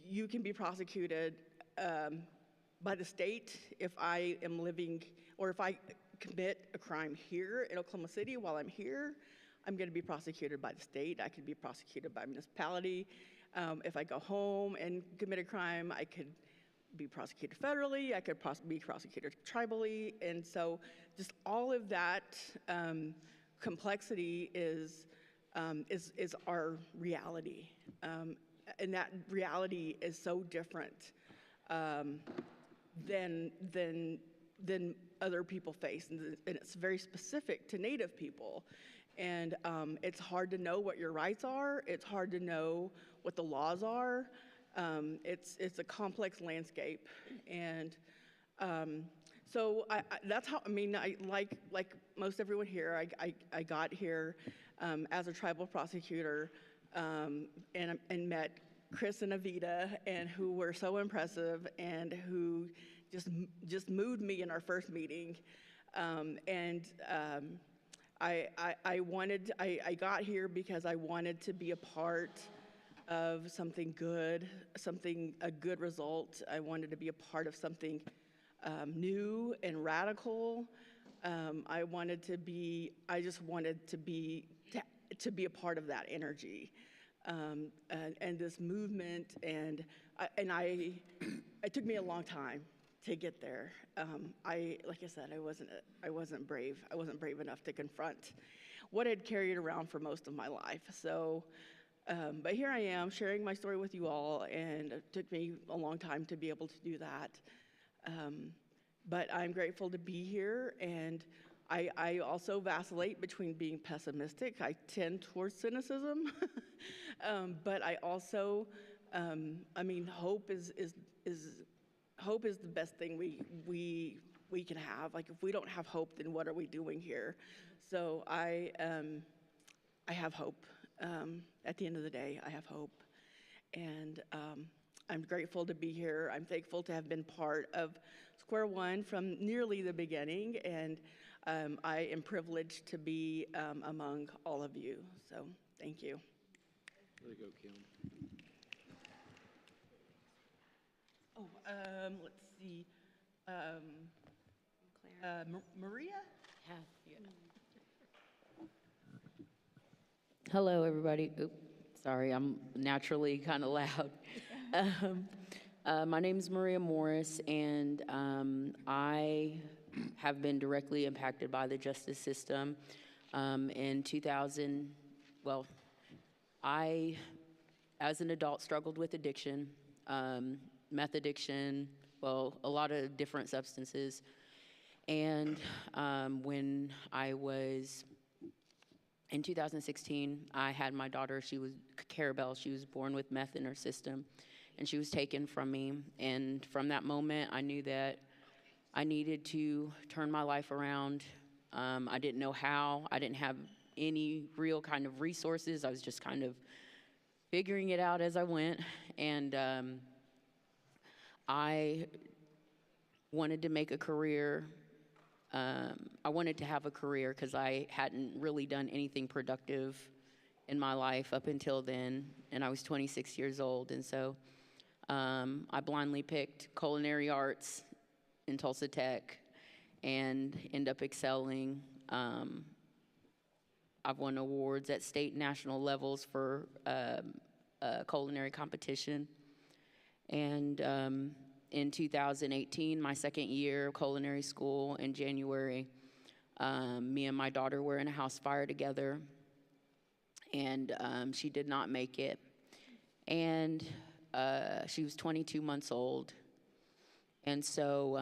You can be prosecuted by the state if I am living, or if I commit a crime here in Oklahoma City while I'm here, I'm going to be prosecuted by the state. I could be prosecuted by a municipality. If I go home and commit a crime, I could be prosecuted federally. I could be prosecuted tribally. And so just all of that complexity is our reality. And that reality is so different than other people face. And it's very specific to Native people. And it's hard to know what your rights are. It's hard to know what the laws are. It's a complex landscape. And so that's how, I mean, like most everyone here, I got here as a tribal prosecutor and met Chris and Avita, and who were so impressive and who just moved me in our first meeting. I got here because I wanted to be a part of something good, a good result. I wanted to be a part of something new and radical. I just wanted to be a part of that energy and this movement. And it took me a long time to get there. Like I said, I wasn't brave. I wasn't brave enough to confront what I'd carried around for most of my life. So, but here I am sharing my story with you all, and it took me a long time to be able to do that. But I'm grateful to be here, and I also vacillate between being pessimistic. I tend towards cynicism, but I also, hope is the best thing we can have. Like, if we don't have hope, then what are we doing here? So I have hope. At the end of the day, I have hope. And I'm grateful to be here. I'm thankful to have been part of Square One from nearly the beginning, and I am privileged to be among all of you. So thank you. Way to go, Kim. Oh, let's see. Maria? Hello, everybody. Oops, sorry, I'm naturally kind of loud. My name is Maria Morris, and I have been directly impacted by the justice system. In 2000, well, I, as an adult, struggled with addiction, meth addiction, well, a lot of different substances. And when I was in 2016, I had my daughter. She was Carabelle. She was born with meth in her system, and she was taken from me. And from that moment, I knew that I needed to turn my life around. I didn't know how. I didn't have any real kind of resources. I was just kind of figuring it out as I went. And I wanted to make a career. I wanted to have a career because I hadn't really done anything productive in my life up until then, and I was 26 years old. And so I blindly picked culinary arts in Tulsa Tech and ended up excelling. I've won awards at state and national levels for culinary competition. And in 2018, my second year of culinary school in January, me and my daughter were in a house fire together, and she did not make it. And she was 22 months old. And so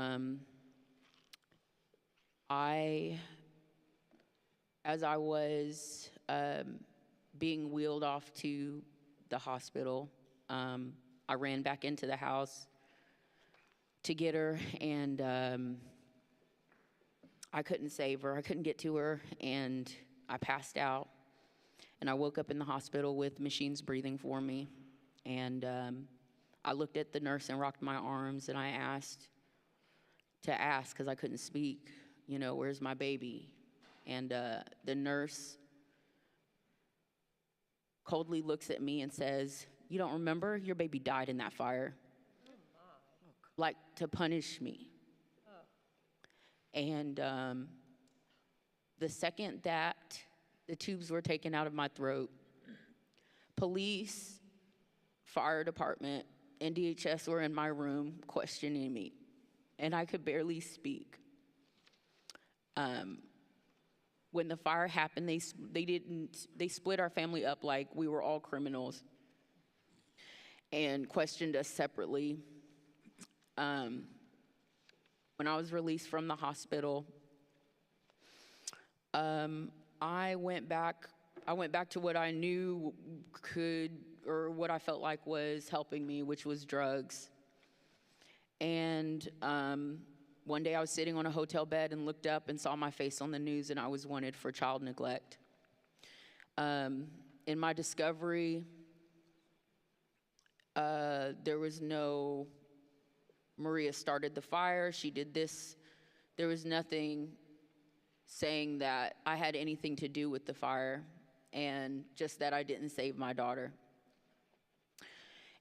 as I was being wheeled off to the hospital, I ran back into the house to get her, and I couldn't save her. I couldn't get to her, and I passed out. And I woke up in the hospital with machines breathing for me. And I looked at the nurse and rocked my arms, and I asked, because I couldn't speak, you know, where's my baby? and the nurse coldly looks at me and says, "You don't remember? Your baby died in that fire." Like to punish me. And the second that the tubes were taken out of my throat, police, fire department, and DHS were in my room questioning me, and I could barely speak. When the fire happened, they split our family up like we were all criminals and questioned us separately. When I was released from the hospital, I went back to what I knew or what I felt like was helping me, which was drugs. And one day I was sitting on a hotel bed and looked up and saw my face on the news, and I was wanted for child neglect. In my discovery, there was no, Maria started the fire, she did this. There was nothing saying that I had anything to do with the fire, and just that I didn't save my daughter.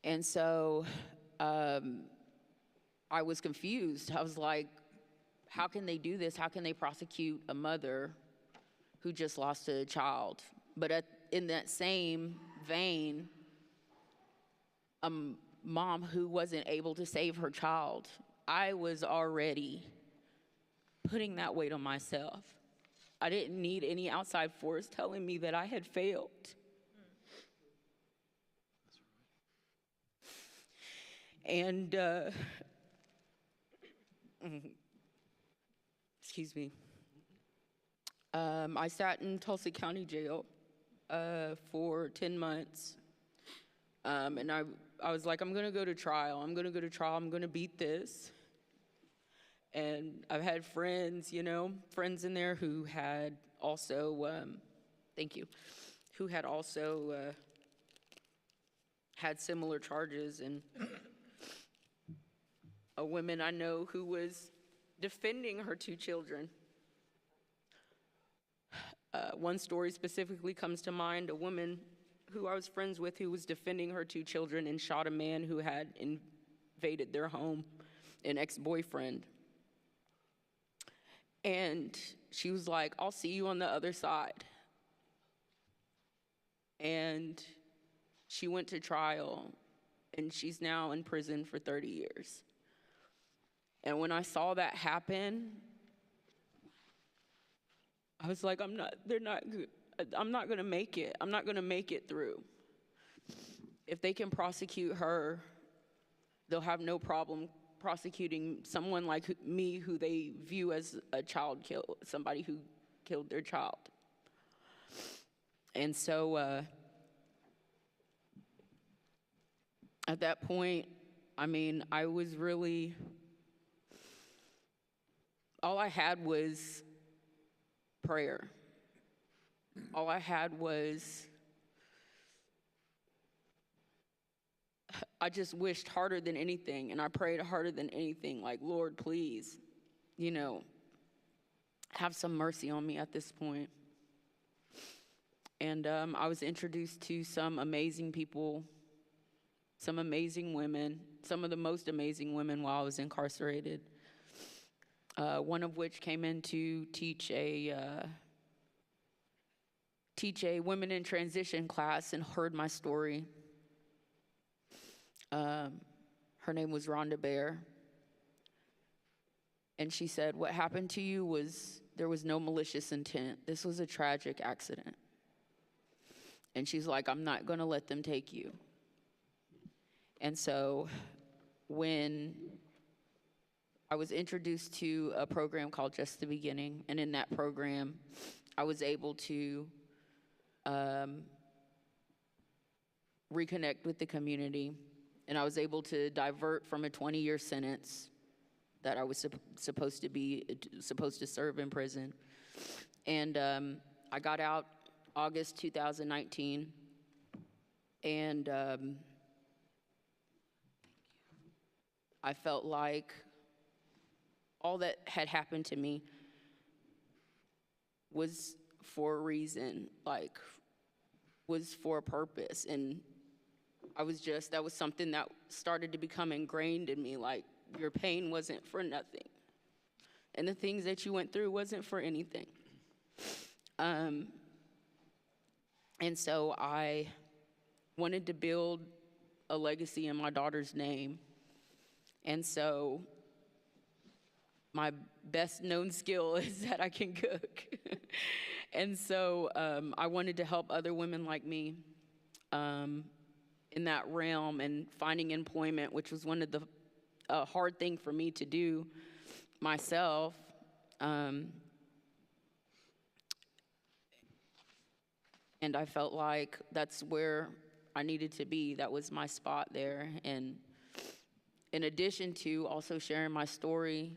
And so I was confused. I was like, how can they do this? How can they prosecute a mother who just lost a child? But in that same vein, a mom who wasn't able to save her child, I was already putting that weight on myself. I didn't need any outside force telling me that I had failed. And, excuse me. I sat in Tulsa County Jail for 10 months. And I was like, I'm gonna go to trial. I'm gonna go to trial. I'm gonna beat this. And I've had friends, friends in there who had also, thank you, who had also had similar charges. And a woman I know who was defending her 2 children. One story specifically comes to mind, a woman who I was friends with who was defending her 2 children and shot a man who had invaded their home, an ex-boyfriend. And she was like, I'll see you on the other side. And she went to trial, and she's now in prison for 30 years. And when I saw that happen, I was like, I'm not gonna make it. I'm not gonna make it through. If they can prosecute her, they'll have no problem prosecuting someone like me who they view as somebody who killed their child. And so at that point, I was really, all I had was prayer. All I had was, I just wished harder than anything, and I prayed harder than anything, like, Lord, please, have some mercy on me at this point. And I was introduced to some amazing people, some amazing women, some of the most amazing women while I was incarcerated. One of which came in to teach a women in transition class and heard my story. Her name was Rhonda Bear. And she said, what happened to you there was no malicious intent. This was a tragic accident. And she's like, I'm not gonna let them take you. And so when I was introduced to a program called Just the Beginning, and in that program, I was able to reconnect with the community, and I was able to divert from a 20-year sentence that I was supposed to serve in prison. And I got out August 2019, and I felt like all that had happened to me was for a reason, like, was for a purpose. And that was something that started to become ingrained in me, like, your pain wasn't for nothing. And the things that you went through wasn't for anything. And so I wanted to build a legacy in my daughter's name. And so my best known skill is that I can cook. And so I wanted to help other women like me in that realm and finding employment, which was one of the hard thing for me to do myself. And I felt like that's where I needed to be. That was my spot there. And in addition to also sharing my story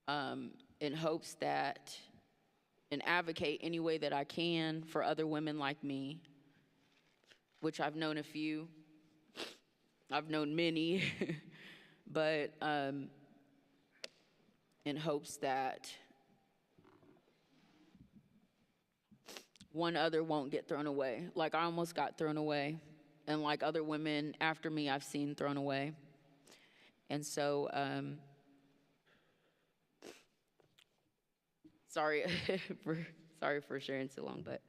in hopes that, and advocate any way that I can for other women like me, which I've known a few, I've known many, but in hopes that one other won't get thrown away. Like I almost got thrown away, and like other women after me I've seen thrown away. And so, sorry for sharing so long, but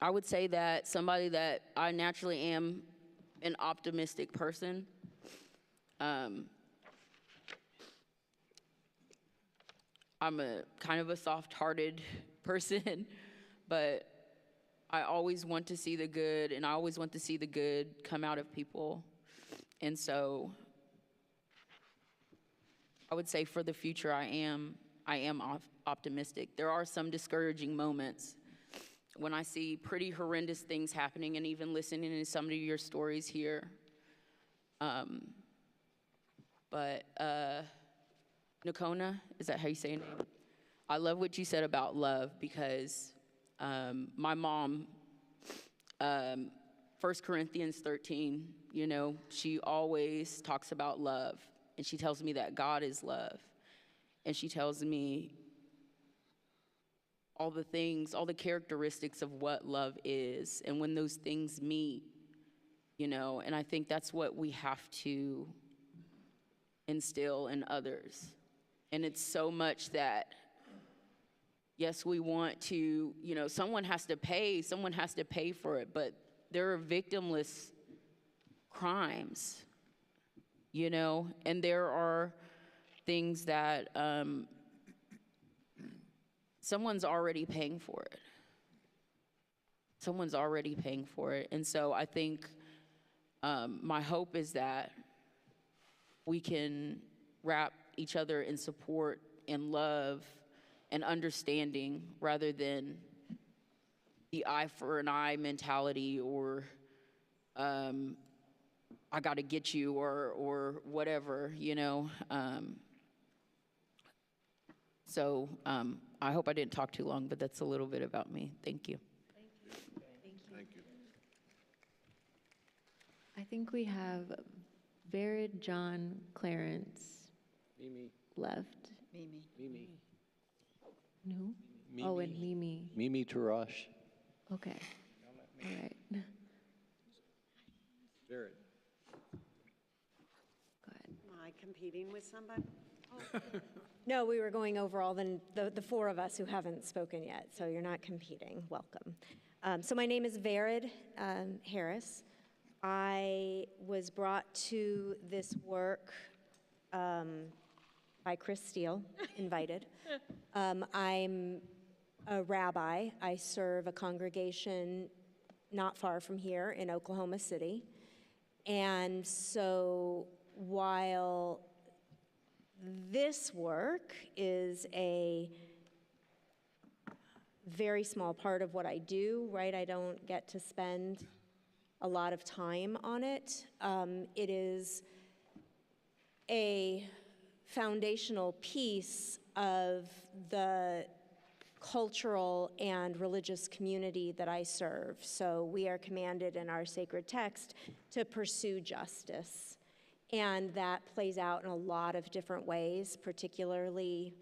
I would say that somebody that I naturally am an optimistic person. I'm a kind of a soft-hearted person, but I always want to see the good, and I always want to see the good come out of people. And so I would say for the future, I am optimistic. There are some discouraging moments when I see pretty horrendous things happening, and even listening to some of your stories here. But Nakona, is that how you say your name? I love what you said about love, because my mom, 1 Corinthians 13, you know, she always talks about love. And she tells me that God is love. And she tells me all the things, all the characteristics of what love is. And when those things meet, you know, and I think that's what we have to instill in others. And it's so much that, yes, we want to, you know, someone has to pay for it, but there are victimless crimes, you know, and there are things that someone's already paying for it. Someone's already paying for it. And so I think my hope is that we can wrap each other in support and love and understanding, rather than the eye for an eye mentality, or I gotta get you, or whatever, you know. So I hope I didn't talk too long, but that's a little bit about me. Thank you. Thank you. I think we have Vered, John, Clarence Mimi. left. Mimi. No? Oh, and Mimi. Mimi Tarash. Okay. All right. Jared. Am I competing with somebody? No, we were going over all the four of us who haven't spoken yet, so you're not competing. Welcome. So my name is Vered Harris. I was brought to this work by Chris Steele, invited. I'm a rabbi. I serve a congregation not far from here in Oklahoma City. And so while this work is a very small part of what I do, right? I don't get to spend a lot of time on it. It is a foundational piece of the cultural and religious community that I serve. So we are commanded in our sacred text to pursue justice. And that plays out in a lot of different ways, particularly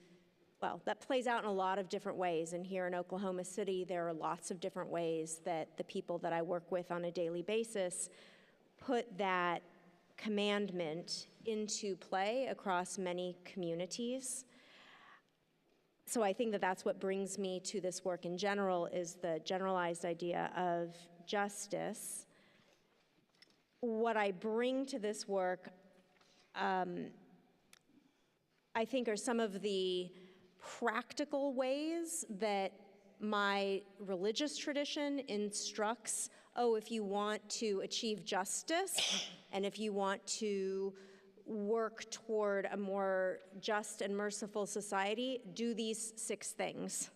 well, that plays out in a lot of different ways. And here in Oklahoma City, there are lots of different ways that the people that I work with on a daily basis put that commandment into play across many communities. So I think that that's what brings me to this work in general, is the generalized idea of justice. What I bring to this work, I think, are some of the practical ways that my religious tradition instructs, oh, if you want to achieve justice and if you want to work toward a more just and merciful society, do these 6 things.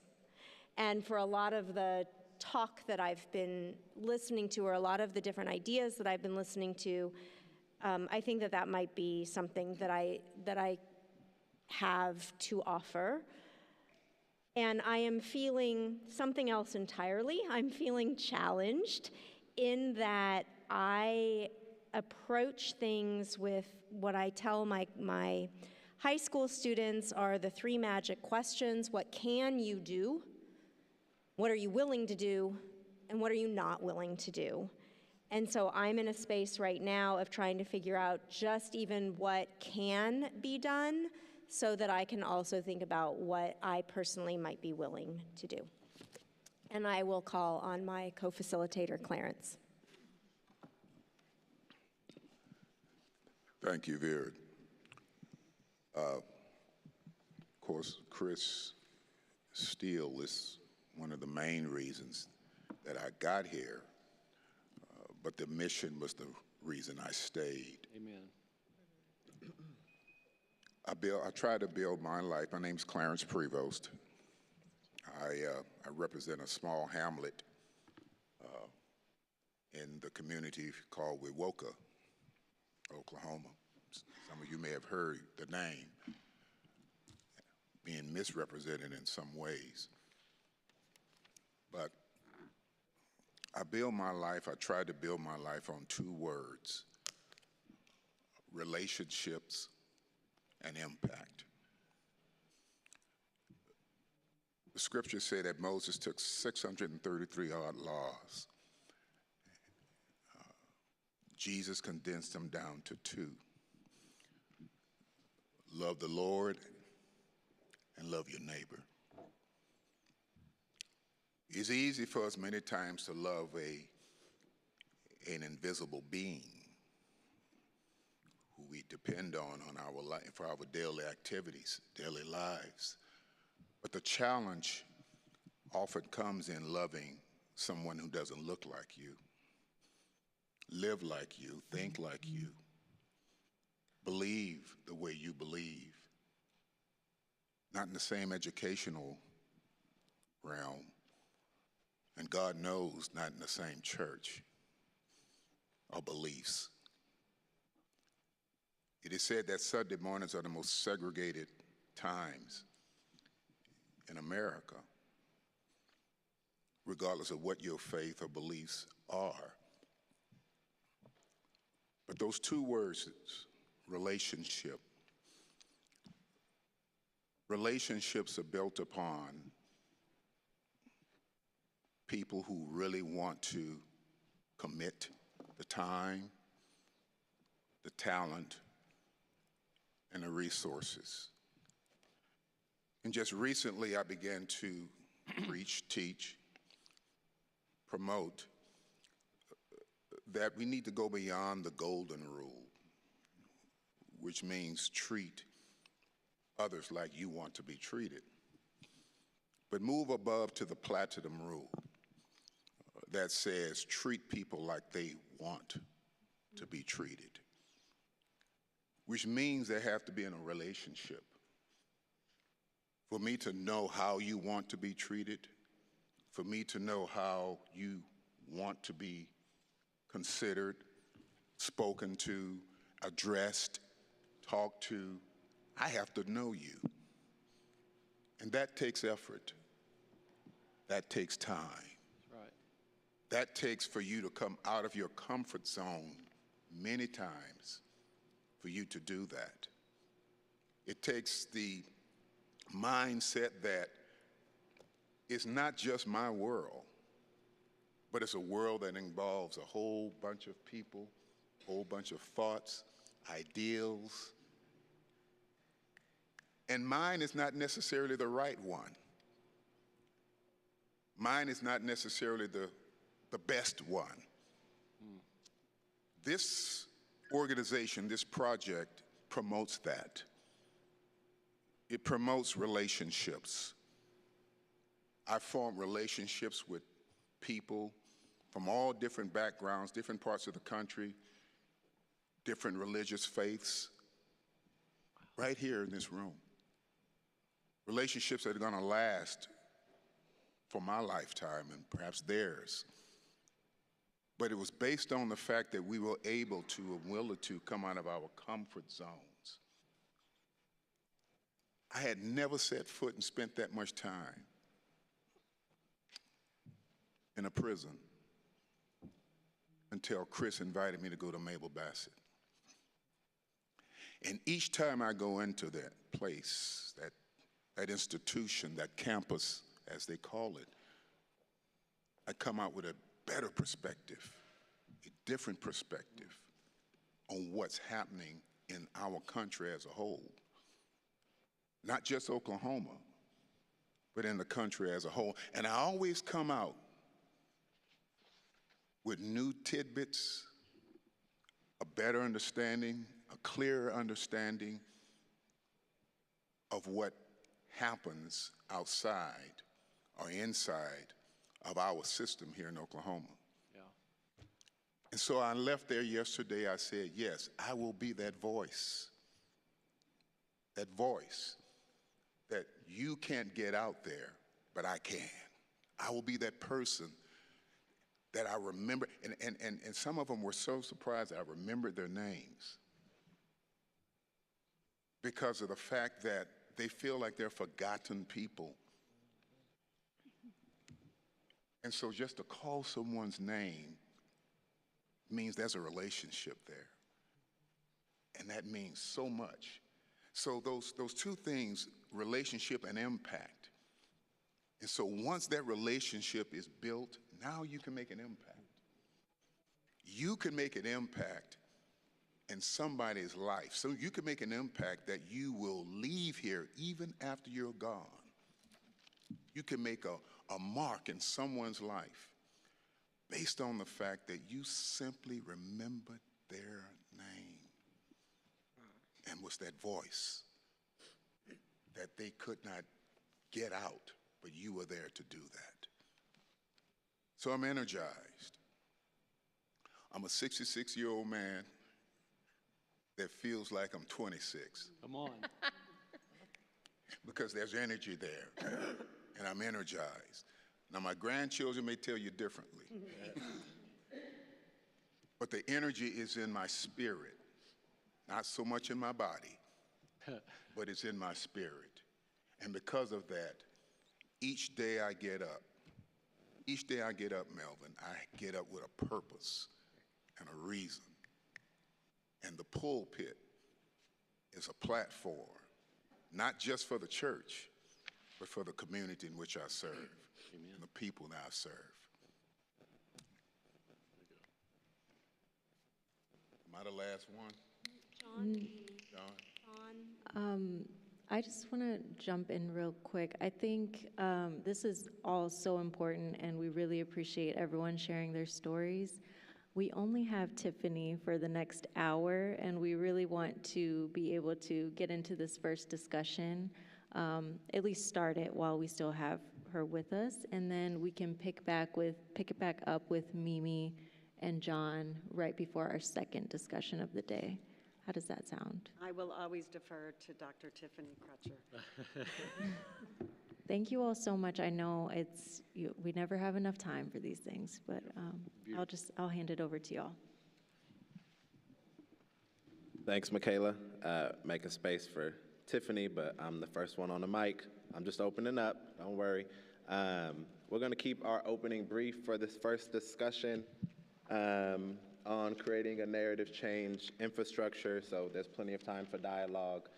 And for a lot of the talk that I've been listening to, or a lot of the different ideas that I've been listening to, I think that that might be something that I have to offer. And I am feeling something else entirely. I'm feeling challenged in that I approach things with what I tell my high school students are the 3 magic questions. What can you do? What are you willing to do? And what are you not willing to do? And so I'm in a space right now of trying to figure out just even what can be done so that I can also think about what I personally might be willing to do. And I will call on my co-facilitator, Clarence. Thank you, Vera. Of course, Chris Steele is one of the main reasons that I got here, but the mission was the reason I stayed. Amen. I try to build my life. My name's Clarence Prevost. I represent a small hamlet in the community called Wewoka, Oklahoma. Some of you may have heard the name being misrepresented in some ways. But I try to build my life on 2 words: relationships and impact. The scriptures say that Moses took 633 odd laws. Jesus condensed them down to 2. Love the Lord and love your neighbor. It's easy for us many times to love an invisible being who we depend on our life, for our daily activities, daily lives. But the challenge often comes in loving someone who doesn't look like you, live like you, think like you, believe the way you believe, not in the same educational realm, and God knows not in the same church or beliefs. It is said that Sunday mornings are the most segregated times in America, regardless of what your faith or beliefs are. But those 2 words, relationship, relationships are built upon people who really want to commit the time, the talent, and the resources. And just recently, I began to preach, teach, promote that we need to go beyond the golden rule, which means treat others like you want to be treated, but move above to the platinum rule that says treat people like they want to be treated, which means they have to be in a relationship. For me to know how you want to be treated, for me to know how you want to be considered, spoken to, addressed, talked to, I have to know you. And that takes effort. That takes time. Right. That takes for you to come out of your comfort zone many times for you to do that. It takes the mindset that it's not just my world, but it's a world that involves a whole bunch of people, a whole bunch of thoughts, ideals. And mine is not necessarily the right one. Mine is not necessarily the best one. This organization, this project promotes that. It promotes relationships. I form relationships with people from all different backgrounds, different parts of the country, different religious faiths, right here in this room. Relationships that are going to last for my lifetime and perhaps theirs. But it was based on the fact that we were able to and willing to come out of our comfort zones. I had never set foot and spent that much time in a prison until Chris invited me to go to Mabel Bassett. And each time I go into that place, that institution, that campus, as they call it, I come out with a better perspective, a different perspective on what's happening in our country as a whole. Not just Oklahoma, but in the country as a whole. And I always come out with new tidbits, a better understanding, a clearer understanding of what happens outside or inside of our system here in Oklahoma. Yeah. And so I left there yesterday, I said, yes, I will be that voice that you can't get out there, but I can. I will be that person that I remember, and some of them were so surprised I remembered their names because of the fact that they feel like they're forgotten people. And so just to call someone's name means there's a relationship there. And that means so much. So those two things, relationship and impact. And so once that relationship is built, now you can make an impact. You can make an impact in somebody's life. So you can make an impact that you will leave here even after you're gone. You can make a mark in someone's life based on the fact that you simply remembered their name and was that voice that they could not get out, but you were there to do that. So I'm energized. I'm a 66-year-old man that feels like I'm 26. Come on. Because there's energy there, and I'm energized. Now, my grandchildren may tell you differently, but the energy is in my spirit, not so much in my body, but it's in my spirit. And because of that, each day I get up, Melvin, I get up with a purpose and a reason. And the pulpit is a platform, not just for the church, but for the community in which I serve, and the people that I serve. Am I the last one? John? John? I just want to jump in real quick. I think this is all so important, and we really appreciate everyone sharing their stories. We only have Tiffany for the next hour, and we really want to be able to get into this first discussion, at least start it while we still have her with us, and then we can pick it back up with Mimi and John right before our second discussion of the day. How does that sound? I will always defer to Dr. Tiffany Crutcher. Thank you all so much. I know we never have enough time for these things, but I'll hand it over to y'all. Thanks, Michaela. Making space for Tiffany, but I'm the first one on the mic. I'm just opening up, don't worry. We're gonna keep our opening brief for this first discussion on creating a narrative change infrastructure, so there's plenty of time for dialogue.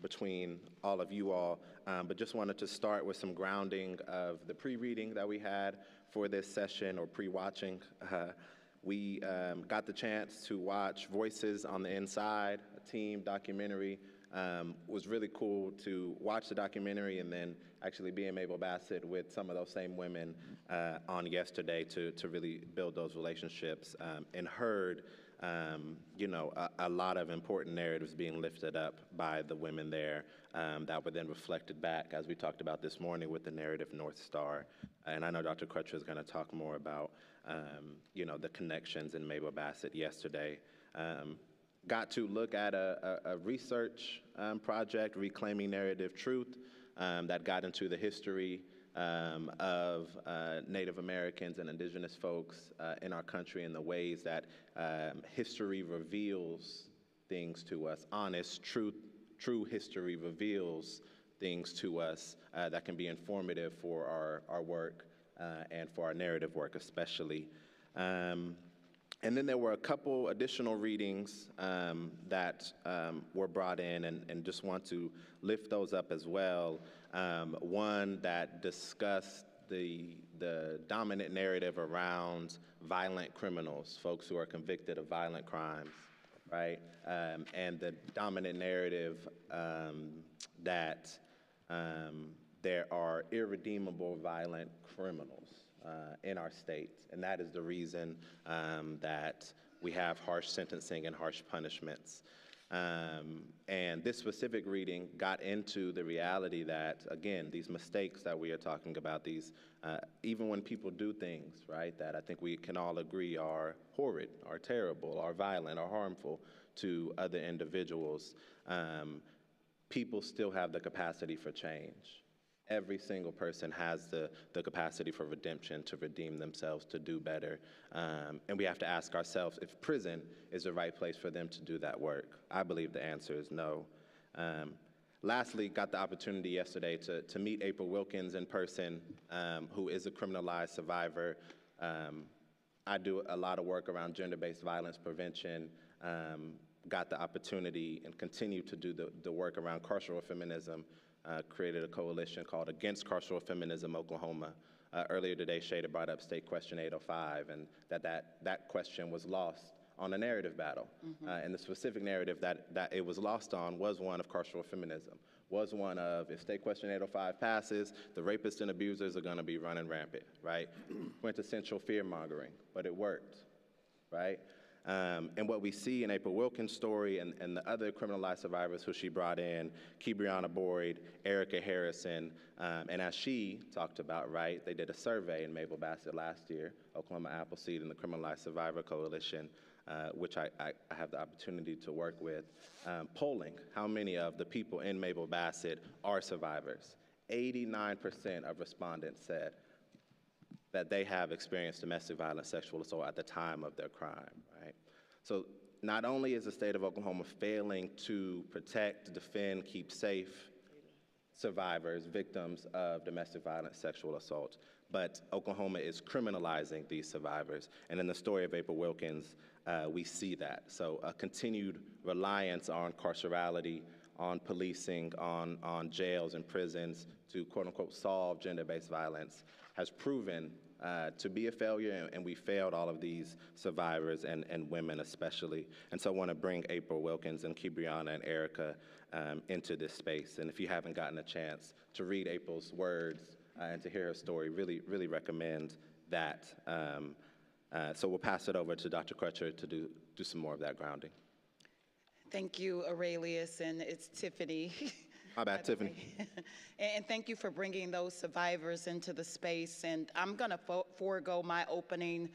between all of you all, but just wanted to start with some grounding of the pre-reading that we had for this session, or pre-watching. We got the chance to watch Voices on the Inside, a team documentary. Was really cool to watch the documentary and then actually be in Mabel Bassett with some of those same women on yesterday to really build those relationships, and heard a lot of important narratives being lifted up by the women there, that were then reflected back, as we talked about this morning, with the narrative North Star. And I know Dr. Crutcher is going to talk more about, the connections in Mabel Bassett yesterday. Got to look at a research project, Reclaiming Narrative Truth, that got into the history of Native Americans and indigenous folks in our country, and the ways that history reveals things to us. Honest, true history reveals things to us that can be informative for our work and for our narrative work especially. And then there were a couple additional readings that were brought in, and just want to lift those up as well. One that discussed the dominant narrative around violent criminals, folks who are convicted of violent crimes, right? And the dominant narrative that there are irredeemable violent criminals in our state, and that is the reason that we have harsh sentencing and harsh punishments. And this specific reading got into the reality that, again, these mistakes that we are talking about, these, even when people do things, right, that I think we can all agree are horrid, are terrible, are violent, are harmful to other individuals, people still have the capacity for change. Every single person has the capacity for redemption, to redeem themselves, to do better. And we have to ask ourselves if prison is the right place for them to do that work. I believe the answer is no. Lastly, got the opportunity yesterday to meet April Wilkins in person, who is a criminalized survivor. I do a lot of work around gender-based violence prevention. Got the opportunity and continue to do the work around carceral feminism. Created a coalition called Against Carceral Feminism Oklahoma. Earlier today, Shada brought up State Question 805, and that question was lost on a narrative battle. And the specific narrative that it was lost on was one of carceral feminism, was one of, if State Question 805 passes, the rapists and abusers are gonna be running rampant, right? Quintessential fear-mongering, but it worked, right? And what we see in April Wilkins' story and the other criminalized survivors who she brought in, Kibriana Boyd, Erica Harrison, and as she talked about, right, they did a survey in Mabel Bassett last year, Oklahoma Appleseed and the Criminalized Survivor Coalition, which I have the opportunity to work with, polling how many of the people in Mabel Bassett are survivors. 89% of respondents said that they have experienced domestic violence, sexual assault at the time of their crime, right? So not only is the state of Oklahoma failing to protect, defend, keep safe survivors, victims of domestic violence, sexual assault, but Oklahoma is criminalizing these survivors. And in the story of April Wilkins, we see that. So a continued reliance on carcerality, on policing, on jails and prisons to quote unquote solve gender-based violence has proven to be a failure, and we failed all of these survivors and women especially. And so I want to bring April Wilkins and Kibriana and Erica into this space. And if you haven't gotten a chance to read April's words and to hear her story, really, really recommend that. So we'll pass it over to Dr. Crutcher to do some more of that grounding. Thank you, Aurelius, and it's Tiffany. My bad, Tiffany. And thank you for bringing those survivors into the space. And I'm going to forego my opening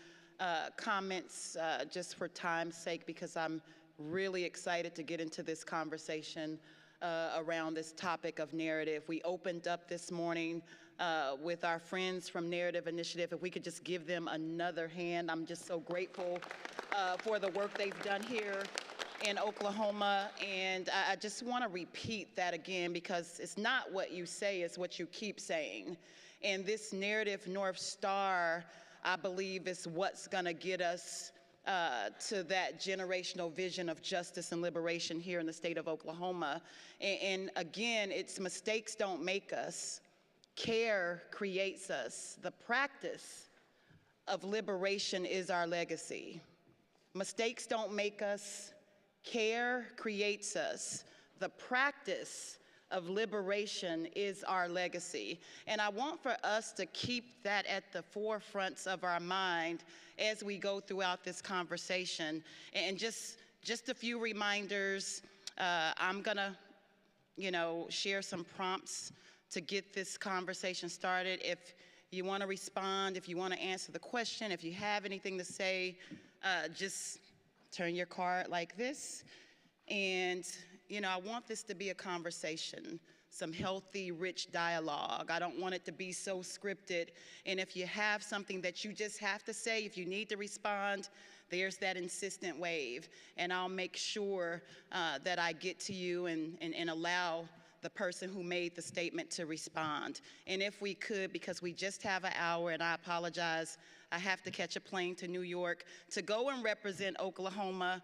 comments just for time's sake, because I'm really excited to get into this conversation around this topic of narrative. We opened up this morning with our friends from Narrative Initiative. If we could just give them another hand. I'm just so grateful for the work they've done here in Oklahoma, and I just want to repeat that again, because it's not what you say, it's what you keep saying. And this narrative North Star, I believe, is what's going to get us to that generational vision of justice and liberation here in the state of Oklahoma. And again, it's mistakes don't make us, care creates us. The practice of liberation is our legacy. Mistakes don't make us, care creates us. The practice of liberation is our legacy. And I want for us to keep that at the forefronts of our mind as we go throughout this conversation. And just a few reminders. I'm gonna, share some prompts to get this conversation started. If you wanna respond, if you wanna answer the question, if you have anything to say, just turn your card like this. And I want this to be a conversation, some healthy, rich dialogue. I don't want it to be so scripted. And if you have something that you just have to say, if you need to respond, there's that insistent wave. And I'll make sure that I get to you and allow the person who made the statement to respond. And if we could, because we just have an hour, and I apologize, I have to catch a plane to New York to go and represent Oklahoma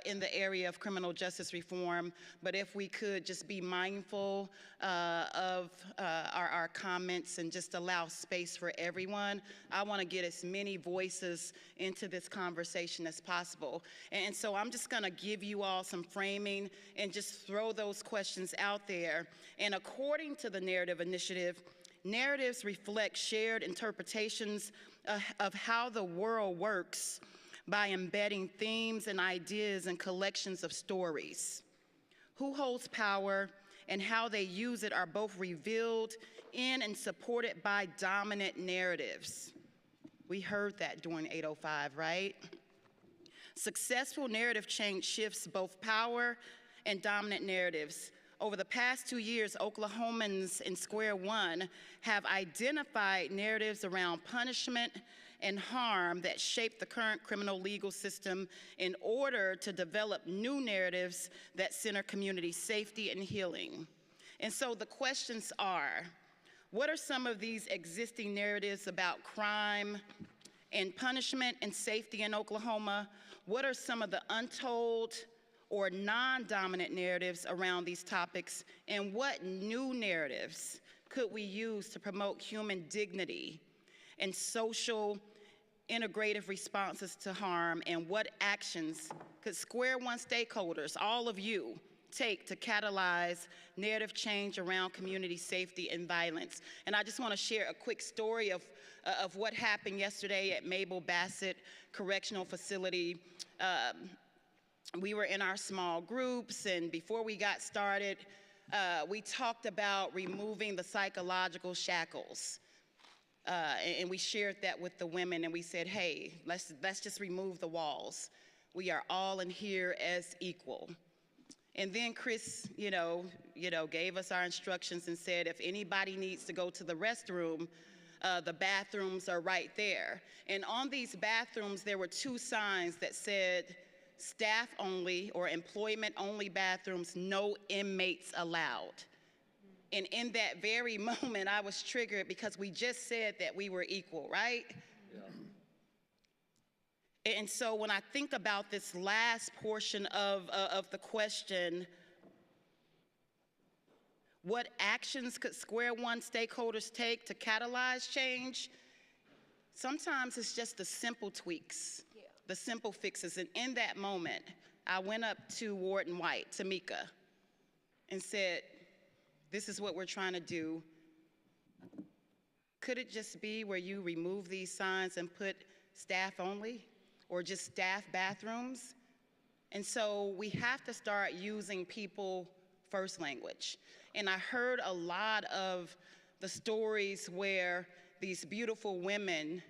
in the area of criminal justice reform. But if we could just be mindful of our comments and just allow space for everyone. I want to get as many voices into this conversation as possible. And so I'm just going to give you all some framing and just throw those questions out there. And according to the Narrative Initiative, narratives reflect shared interpretations of how the world works by embedding themes and ideas in collections of stories. Who holds power and how they use it are both revealed in and supported by dominant narratives. We heard that during 805, right? Successful narrative change shifts both power and dominant narratives. Over the past 2 years, Oklahomans in Square One have identified narratives around punishment and harm that shape the current criminal legal system in order to develop new narratives that center community safety and healing. And so the questions are, what are some of these existing narratives about crime and punishment and safety in Oklahoma? What are some of the untold or non-dominant narratives around these topics, and what new narratives could we use to promote human dignity and social integrative responses to harm, and what actions could Square One stakeholders, all of you, take to catalyze narrative change around community safety and violence? And I just want to share a quick story of what happened yesterday at Mabel Bassett Correctional Facility. We were in our small groups, and before we got started, we talked about removing the psychological shackles. And we shared that with the women, and we said, hey, let's just remove the walls. We are all in here as equal. And then Chris, gave us our instructions and said, if anybody needs to go to the restroom, the bathrooms are right there. And on these bathrooms, there were 2 signs that said, staff only or employment only bathrooms, no inmates allowed. And in that very moment, I was triggered because we just said that we were equal, right? Yeah. And so when I think about this last portion of the question, what actions could Square One stakeholders take to catalyze change? Sometimes it's just the simple tweaks, the simple fixes. And in that moment, I went up to Warden White, Tamika, and said, this is what we're trying to do. Could it just be where you remove these signs and put staff only, or just staff bathrooms? And so we have to start using people first language. And I heard a lot of the stories where these beautiful women,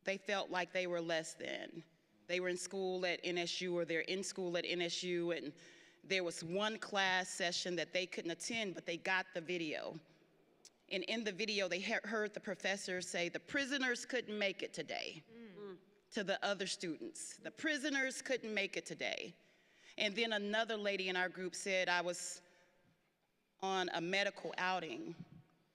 they felt like they were less than. They were in school at NSU, or they're in school at NSU, and there was one class session that they couldn't attend, but they got the video. And in the video, they heard the professor say, the prisoners couldn't make it today, to the other students. The prisoners couldn't make it today. And then another lady in our group said, I was on a medical outing,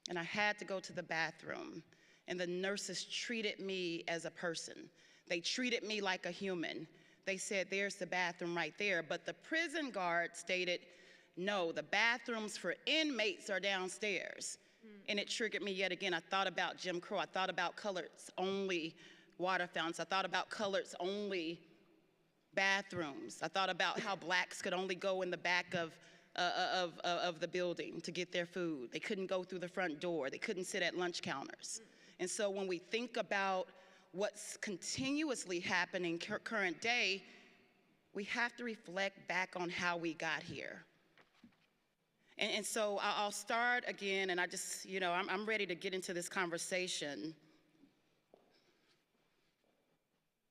and I had to go to the bathroom, and the nurses treated me as a person. They treated me like a human. They said, there's the bathroom right there. But the prison guard stated, no, the bathrooms for inmates are downstairs. And it triggered me yet again. I thought about Jim Crow. I thought about colors-only water fountains. I thought about colors-only bathrooms. I thought about how blacks could only go in the back of the building to get their food. They couldn't go through the front door. They couldn't sit at lunch counters. And so when we think about what's continuously happening current day, we have to reflect back on how we got here. And so I'll start again, and I just, I'm ready to get into this conversation.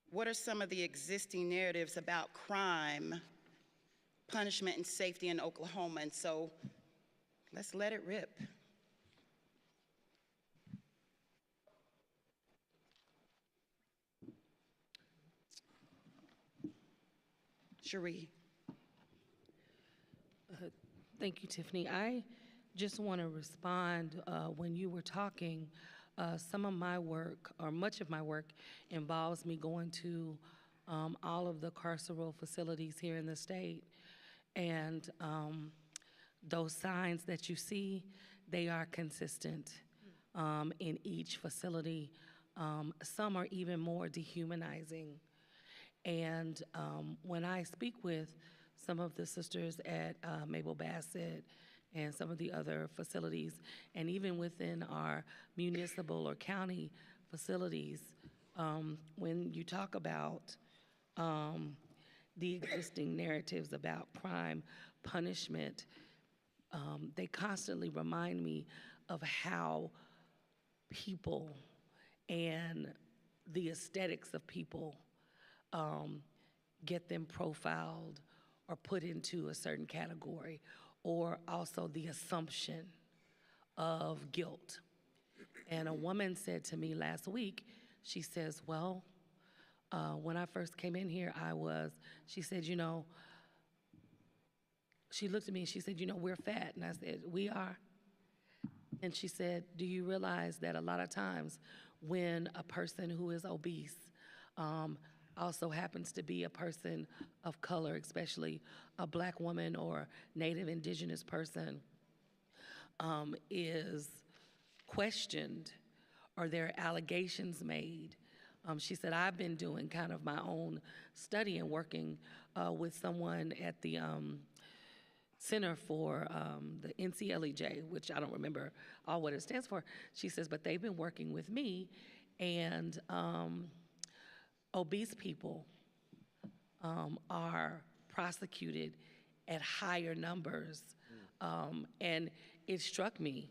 What are some of the existing narratives about crime, punishment, and safety in Oklahoma? And so let's let it rip. Cherie. Thank you, Tiffany. I just want to respond when you were talking. Some of my work, or much of my work, involves me going to all of the carceral facilities here in the state. And those signs that you see, they are consistent in each facility. Some are even more dehumanizing. And when I speak with some of the sisters at Mabel Bassett and some of the other facilities, and even within our municipal or county facilities, when you talk about the existing narratives about crime, punishment, they constantly remind me of how people and the aesthetics of people get them profiled or put into a certain category, or also the assumption of guilt. And a woman said to me last week, she says, well, when I first came in here, she said, she looked at me and she said, we're fat. And I said, we are. And she said, do you realize that a lot of times when a person who is obese also happens to be a person of color, especially a Black woman or Native Indigenous person, is questioned or there are allegations made. She said, I've been doing kind of my own study and working with someone at the Center for the NCLEJ, which I don't remember all what it stands for. She says, but they've been working with me, and obese people are prosecuted at higher numbers. And it struck me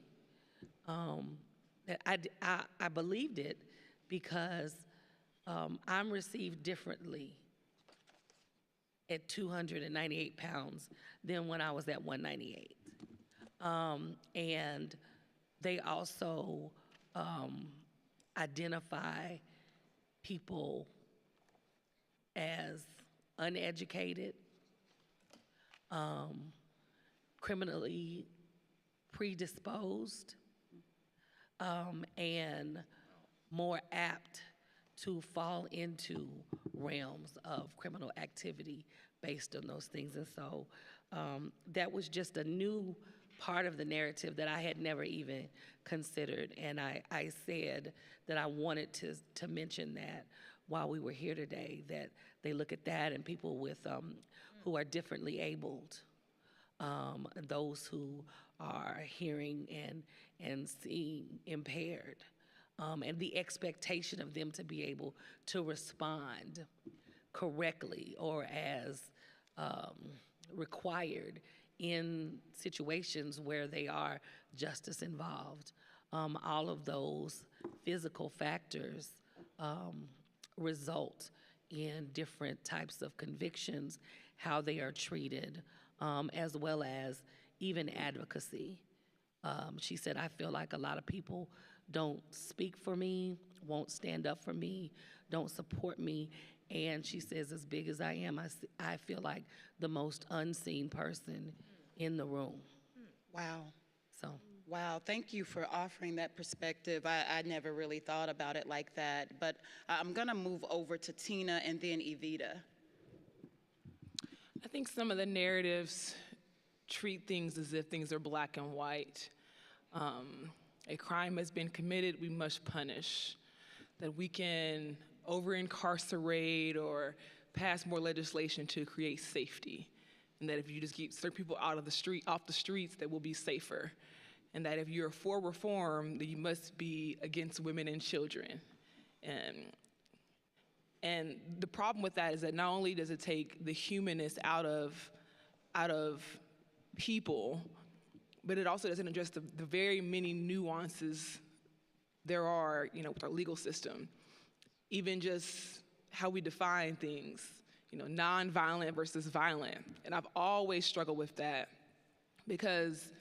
that I believed it because I'm received differently at 298 pounds than when I was at 198. And they also identify people as uneducated, criminally predisposed, and more apt to fall into realms of criminal activity based on those things. And so that was just a new part of the narrative that I had never even considered. And I said that I wanted to mention that while we were here today, that they look at that and people with who are differently abled, those who are hearing and seeing impaired, and the expectation of them to be able to respond correctly or as required in situations where they are justice involved. All of those physical factors result in different types of convictions, how they are treated, as well as even advocacy. She said, I feel like a lot of people don't speak for me, won't stand up for me, don't support me. And she says, as big as I am, I feel like the most unseen person in the room. Wow. So. Wow, thank you for offering that perspective. I never really thought about it like that. But I'm going to move over to Tina and then Evita. I think some of the narratives treat things as if things are black and white. A crime has been committed, we must punish. That we can over-incarcerate or pass more legislation to create safety. And that if you just keep certain people off the streets, that we'll be safer. And that if you're for reform, then you must be against women and children. And the problem with that is that not only does it take the humanness out of people, but it also doesn't address the very many nuances there are, with our legal system. Even just how we define things, nonviolent versus violent. And I've always struggled with that because,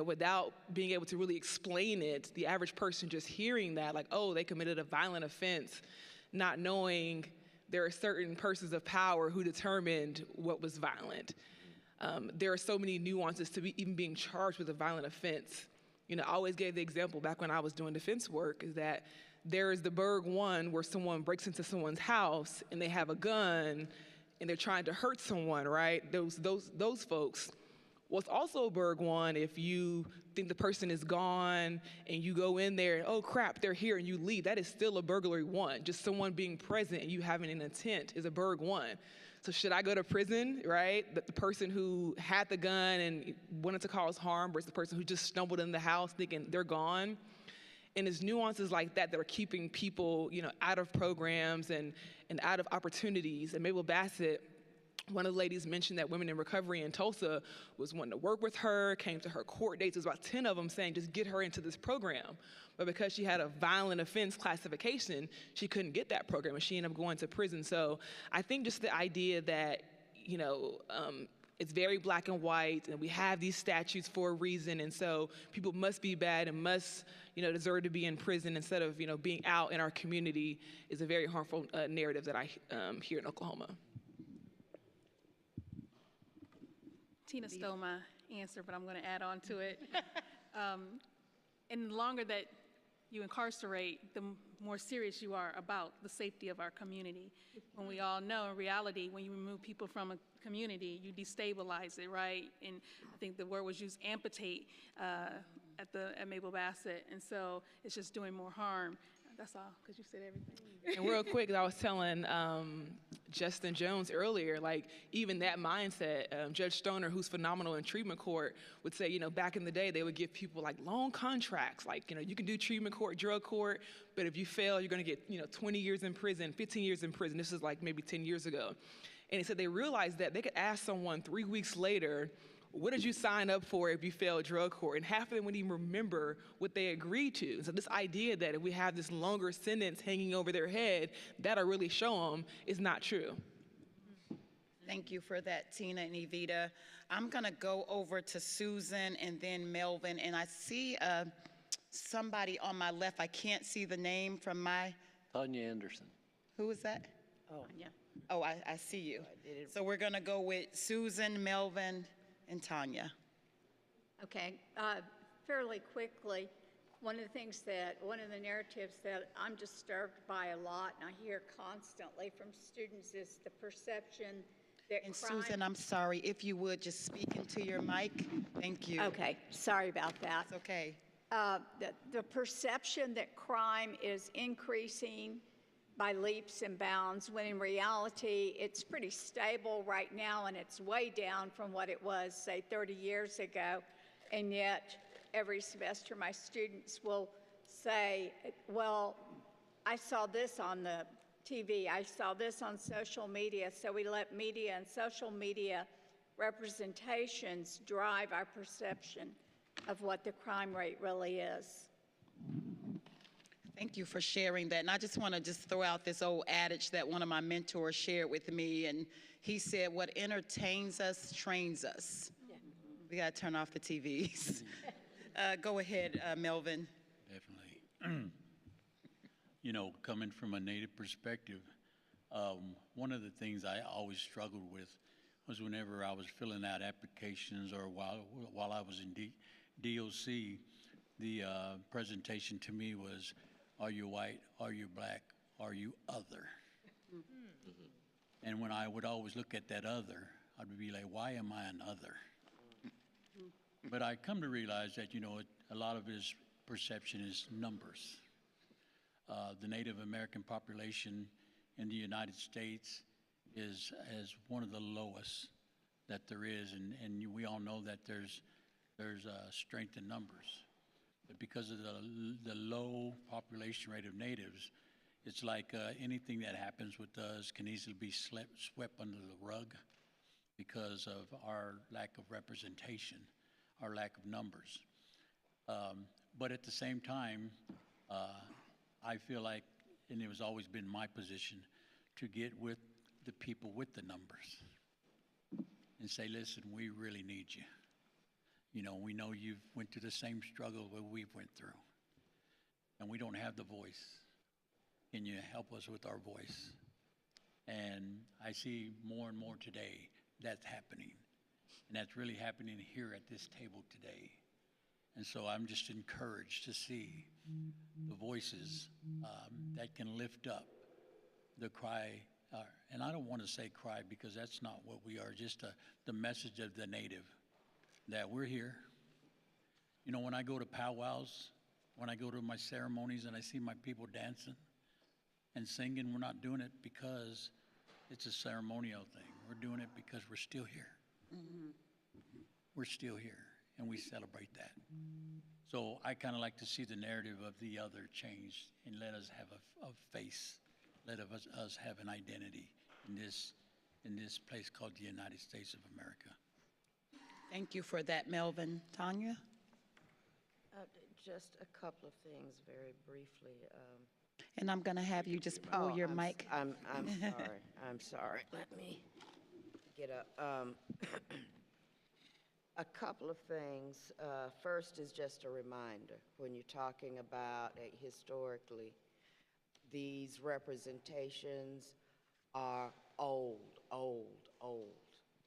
without being able to really explain it, the average person just hearing that, like, oh, they committed a violent offense, not knowing there are certain persons of power who determined what was violent. There are so many nuances to even being charged with a violent offense. I always gave the example back when I was doing defense work is that there is the Berg one where someone breaks into someone's house and they have a gun and they're trying to hurt someone, right? Those folks. Well, it's also Berg one if you think the person is gone and you go in there and, oh crap, they're here, and you leave. That is still a burglary one. Just someone being present and you having an intent is a Berg one. So should I go to prison, right? The person who had the gun and wanted to cause harm versus the person who just stumbled in the house thinking they're gone? And it's nuances like that are keeping people, out of programs and out of opportunities. And Mabel Bassett, one of the ladies mentioned that Women in Recovery in Tulsa was wanting to work with her, came to her court dates. There was about 10 of them saying, just get her into this program. But because she had a violent offense classification, she couldn't get that program, and she ended up going to prison. So I think just the idea that, it's very black and white, and we have these statutes for a reason, and so people must be bad and must, deserve to be in prison instead of, being out in our community is a very harmful narrative that I hear in Oklahoma. Tina stole my answer, but I'm going to add on to it. And the longer that you incarcerate, the more serious you are about the safety of our community. When we all know, in reality, when you remove people from a community, you destabilize it, right? And I think the word was used, amputate, at Mabel Bassett. And so it's just doing more harm. That's all, because you said everything. And real quick, I was telling Justin Jones earlier, like even that mindset, Judge Stoner, who's phenomenal in treatment court, would say, back in the day, they would give people like long contracts, like, you can do treatment court, drug court, but if you fail, you're gonna get, 20 years in prison, 15 years in prison. This is like maybe 10 years ago. And he said they realized that they could ask someone 3 weeks later, what did you sign up for if you failed drug court? And half of them wouldn't even remember what they agreed to. So this idea that if we have this longer sentence hanging over their head, that'll really show them is not true. Thank you for that, Tina and Evita. I'm going to go over to Susan and then Melvin. And I see somebody on my left. I can't see the name from my... Tanya Anderson. Who is that? Oh, yeah. Oh, I see you. So we're going to go with Susan, Melvin, and Tanya. Okay, fairly quickly, one of the narratives that I'm disturbed by a lot and I hear constantly from students is the perception that And crime... Susan, I'm sorry, if you would just speak into your mic. Thank you. Okay, sorry about that. It's okay. The perception that crime is increasing by leaps and bounds, when in reality, it's pretty stable right now and it's way down from what it was, say, 30 years ago. And yet, every semester, my students will say, well, I saw this on the TV, I saw this on social media, so we let media and social media representations drive our perception of what the crime rate really is. Thank you for sharing that. And I just want to throw out this old adage that one of my mentors shared with me. And he said, what entertains us trains us. Yeah. We got to turn off the TVs. Go ahead, Melvin. Definitely. Coming from a Native perspective, one of the things I always struggled with was whenever I was filling out applications or while I was in DOC, presentation to me was, are you white, are you black, are you other? And when I would always look at that other, I'd be like, why am I an other? But I come to realize that, a lot of his perception is numbers. The Native American population in the United States is one of the lowest that there is, and we all know that there's strength in numbers. But because of the low population rate of natives, it's like anything that happens with us can easily be swept under the rug because of our lack of representation, our lack of numbers. But at the same time, I feel like, and it has always been my position, to get with the people with the numbers and say, listen, we really need you. We know you've went through the same struggle that we've went through, and we don't have the voice. Can you help us with our voice? And I see more and more today that's happening, and that's really happening here at this table today. And so I'm just encouraged to see the voices that can lift up the cry, and I don't want to say cry because that's not what we are, just the message of the native, that we're here. When I go to powwows, when I go to my ceremonies and I see my people dancing and singing, we're not doing it because it's a ceremonial thing. We're doing it because we're still here. We're still here, and we celebrate that. So I kind of like to see the narrative of the other change and let us have a face, let us have an identity in this place called the United States of America. Thank you for that, Melvin. Tanya? Just a couple of things very briefly. And I'm going to have you just pull your mic. I'm sorry. I'm sorry. Let me get up. A couple of things. First is just a reminder, when you're talking about historically, these representations are old,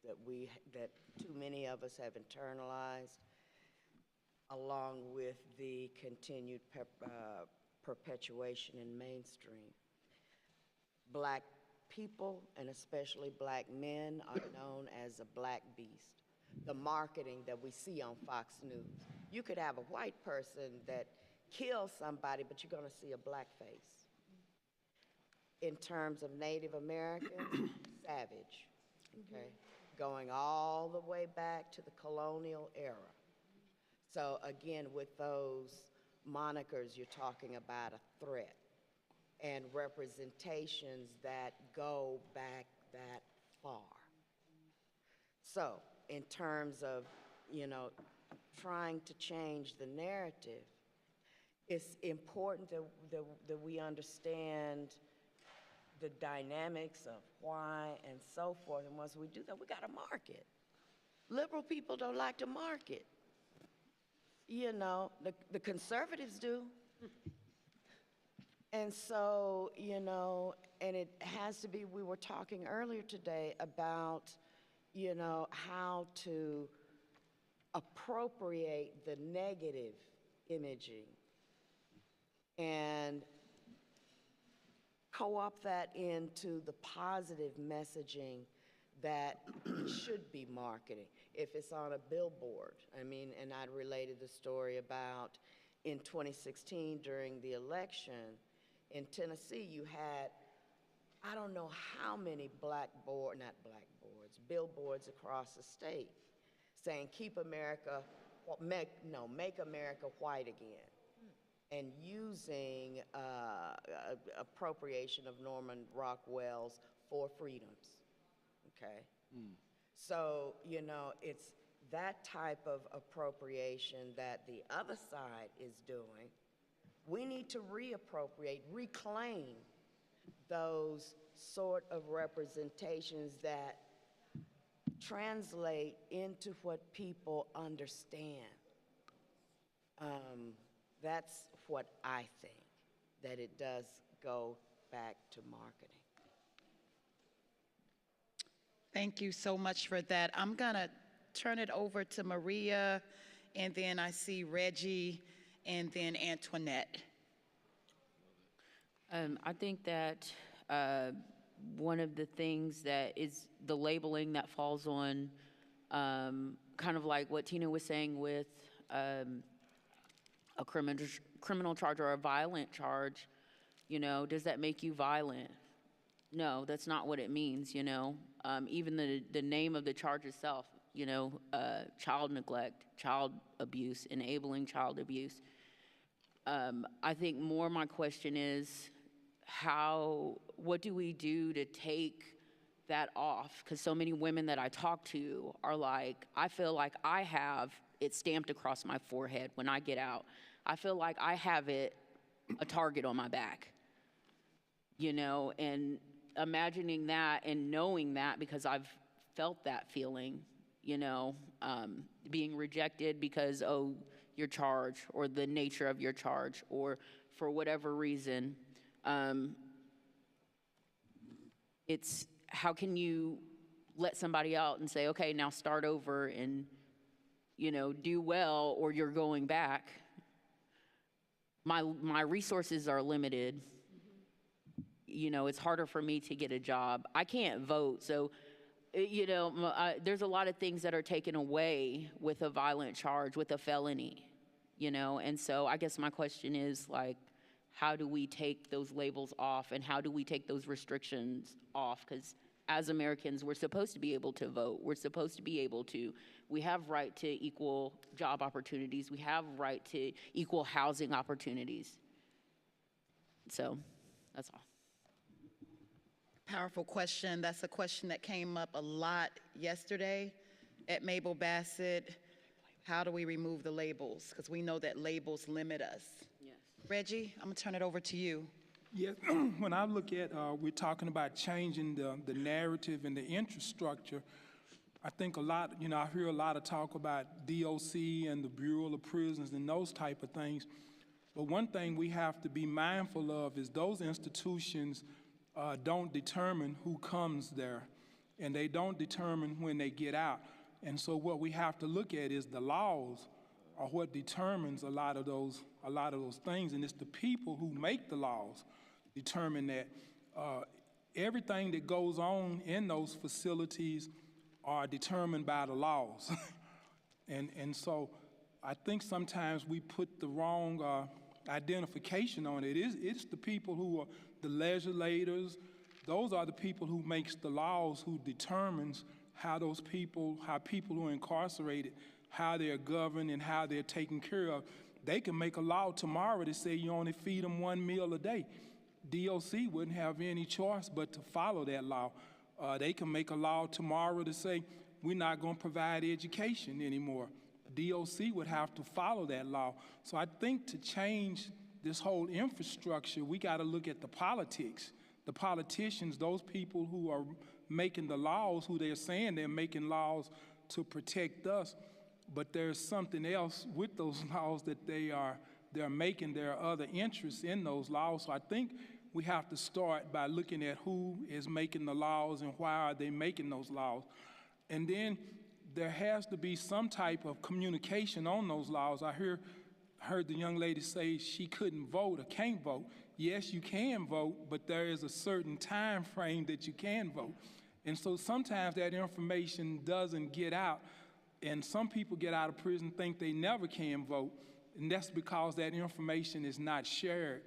that too many of us have internalized, along with the continued perpetuation in mainstream. Black people, and especially black men, are known as a black beast. The marketing that we see on Fox News. You could have a white person that kills somebody, but you're going to see a black face. In terms of Native Americans, savage, okay? Going all the way back to the colonial era. So again, with those monikers, you're talking about a threat and representations that go back that far. So in terms of, trying to change the narrative, it's important that we understand the dynamics of why and so forth. And once we do that, we got to market. Liberal people don't like to market. The conservatives do. And so, and it has to be, we were talking earlier today about, how to appropriate the negative imaging and co-opt that into the positive messaging that we should be marketing. If it's on a billboard, and I related the story about in 2016 during the election in Tennessee, you had, I don't know how many billboards across the state saying, keep America, make America white again. And using appropriation of Norman Rockwell's Four Freedoms, okay? So, it's that type of appropriation that the other side is doing. We need to reappropriate, reclaim those sort of representations that translate into what people understand. That's what I think, that it does go back to marketing. Thank you so much for that. I'm going to turn it over to Maria, and then I see Reggie and then Antoinette. I think that one of the things that is the labeling that falls on kind of like what Tina was saying with a criminal charge or a violent charge, you know, does that make you violent? No, that's not what it means, you know. Even the name of the charge itself, you know, child neglect, child abuse, enabling child abuse. I think more my question is what do we do to take that off? Because so many women that I talk to are like, I feel like I have it stamped across my forehead when I get out. I feel like I have a target on my back, you know, and imagining that and knowing that because I've felt that feeling, you know, being rejected because, oh, your charge or the nature of your charge or for whatever reason. It's how can you let somebody out and say, okay, now start over and, you know, do well or you're going back. My resources are limited. You know, it's harder for me to get a job. I can't vote, so, you know, there's a lot of things that are taken away with a violent charge, with a felony, you know, and so I guess my question is, like, how do we take those labels off and how do we take those restrictions off? Because as Americans, we're supposed to be able to vote. We're supposed to be able to, we have right to equal job opportunities. We have right to equal housing opportunities. So that's all. Powerful question. That's a question that came up a lot yesterday at Mabel Bassett. How do we remove the labels? Because we know that labels limit us. Yes. Reggie, I'm gonna turn it over to you. Yeah, when I look at, we're talking about changing the narrative and the infrastructure. I think a lot, you know, I hear a lot of talk about DOC and the Bureau of Prisons and those type of things. But one thing we have to be mindful of is those institutions don't determine who comes there, and they don't determine when they get out. And so what we have to look at is the laws are what determines a lot of those things, and it's the people who make the laws determine that. Everything that goes on in those facilities are determined by the laws. and so I think sometimes we put the wrong identification on it. It's the people who are the legislators. Those are the people who makes the laws, who determines how people who are incarcerated, how they're governed and how they're taken care of. They can make a law tomorrow to say you only feed them 1 meal a day. DOC wouldn't have any choice but to follow that law. They can make a law tomorrow to say we're not going to provide education anymore. DOC would have to follow that law. So I think to change this whole infrastructure, we got to look at the politics. The politicians, those people who are making the laws, who they're saying they're making laws to protect us, but there's something else with those laws that they're making. There are other interests in those laws. So I think we have to start by looking at who is making the laws and why are they making those laws. And then there has to be some type of communication on those laws. I heard the young lady say she couldn't vote or can't vote. Yes, you can vote, but there is a certain time frame that you can vote. And so sometimes that information doesn't get out, and some people get out of prison think they never can vote, and that's because that information is not shared.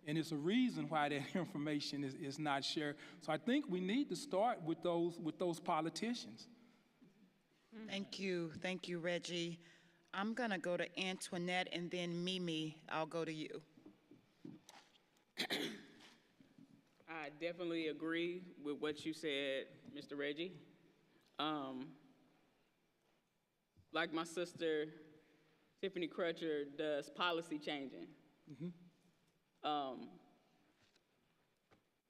And it's a reason why that information is not shared. So I think we need to start with those politicians. Thank you, Reggie. I'm gonna go to Antoinette and then Mimi, I'll go to you. I definitely agree with what you said, Mr. Reggie. Like my sister, Tiffany Crutcher, does policy changing.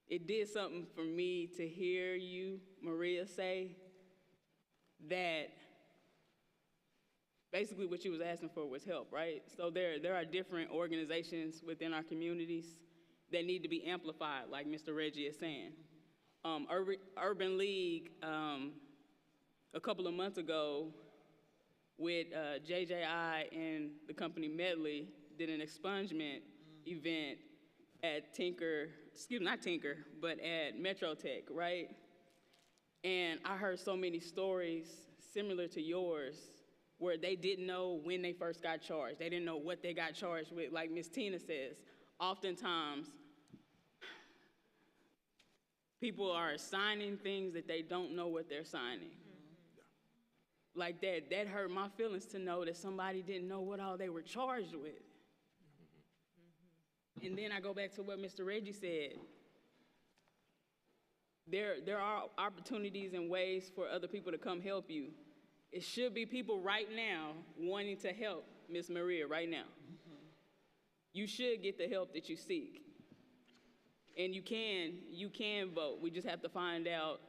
It did something for me to hear you, Maria, say that basically what you was asking for was help, right? So there are different organizations within our communities that need to be amplified, like Mr. Reggie is saying. Urban League, a couple of months ago, with JJI and the company Medley did an expungement event at not Tinker, but at Metro Tech, right? And I heard so many stories similar to yours where they didn't know when they first got charged. They didn't know what they got charged with. Like Ms. Tina says, oftentimes people are signing things that they don't know what they're signing. Like that hurt my feelings to know that somebody didn't know what all they were charged with. And then I go back to what Mr. Reggie said. There are opportunities and ways for other people to come help you. It should be people right now wanting to help Miss Maria right now. You should get the help that you seek. And you can vote. We just have to find out,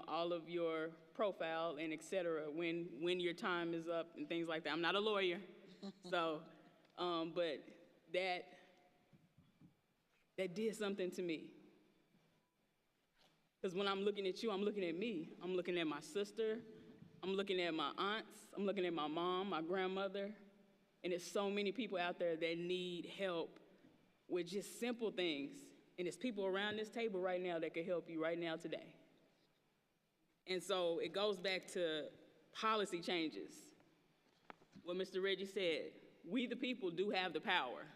all of your profile and et cetera, when your time is up and things like that. I'm not a lawyer, so, but that did something to me. Because when I'm looking at you, I'm looking at me. I'm looking at my sister. I'm looking at my aunts. I'm looking at my mom, my grandmother. And there's so many people out there that need help with just simple things. And there's people around this table right now that can help you right now today. And so it goes back to policy changes. What Mr. Reggie said, we the people do have the power.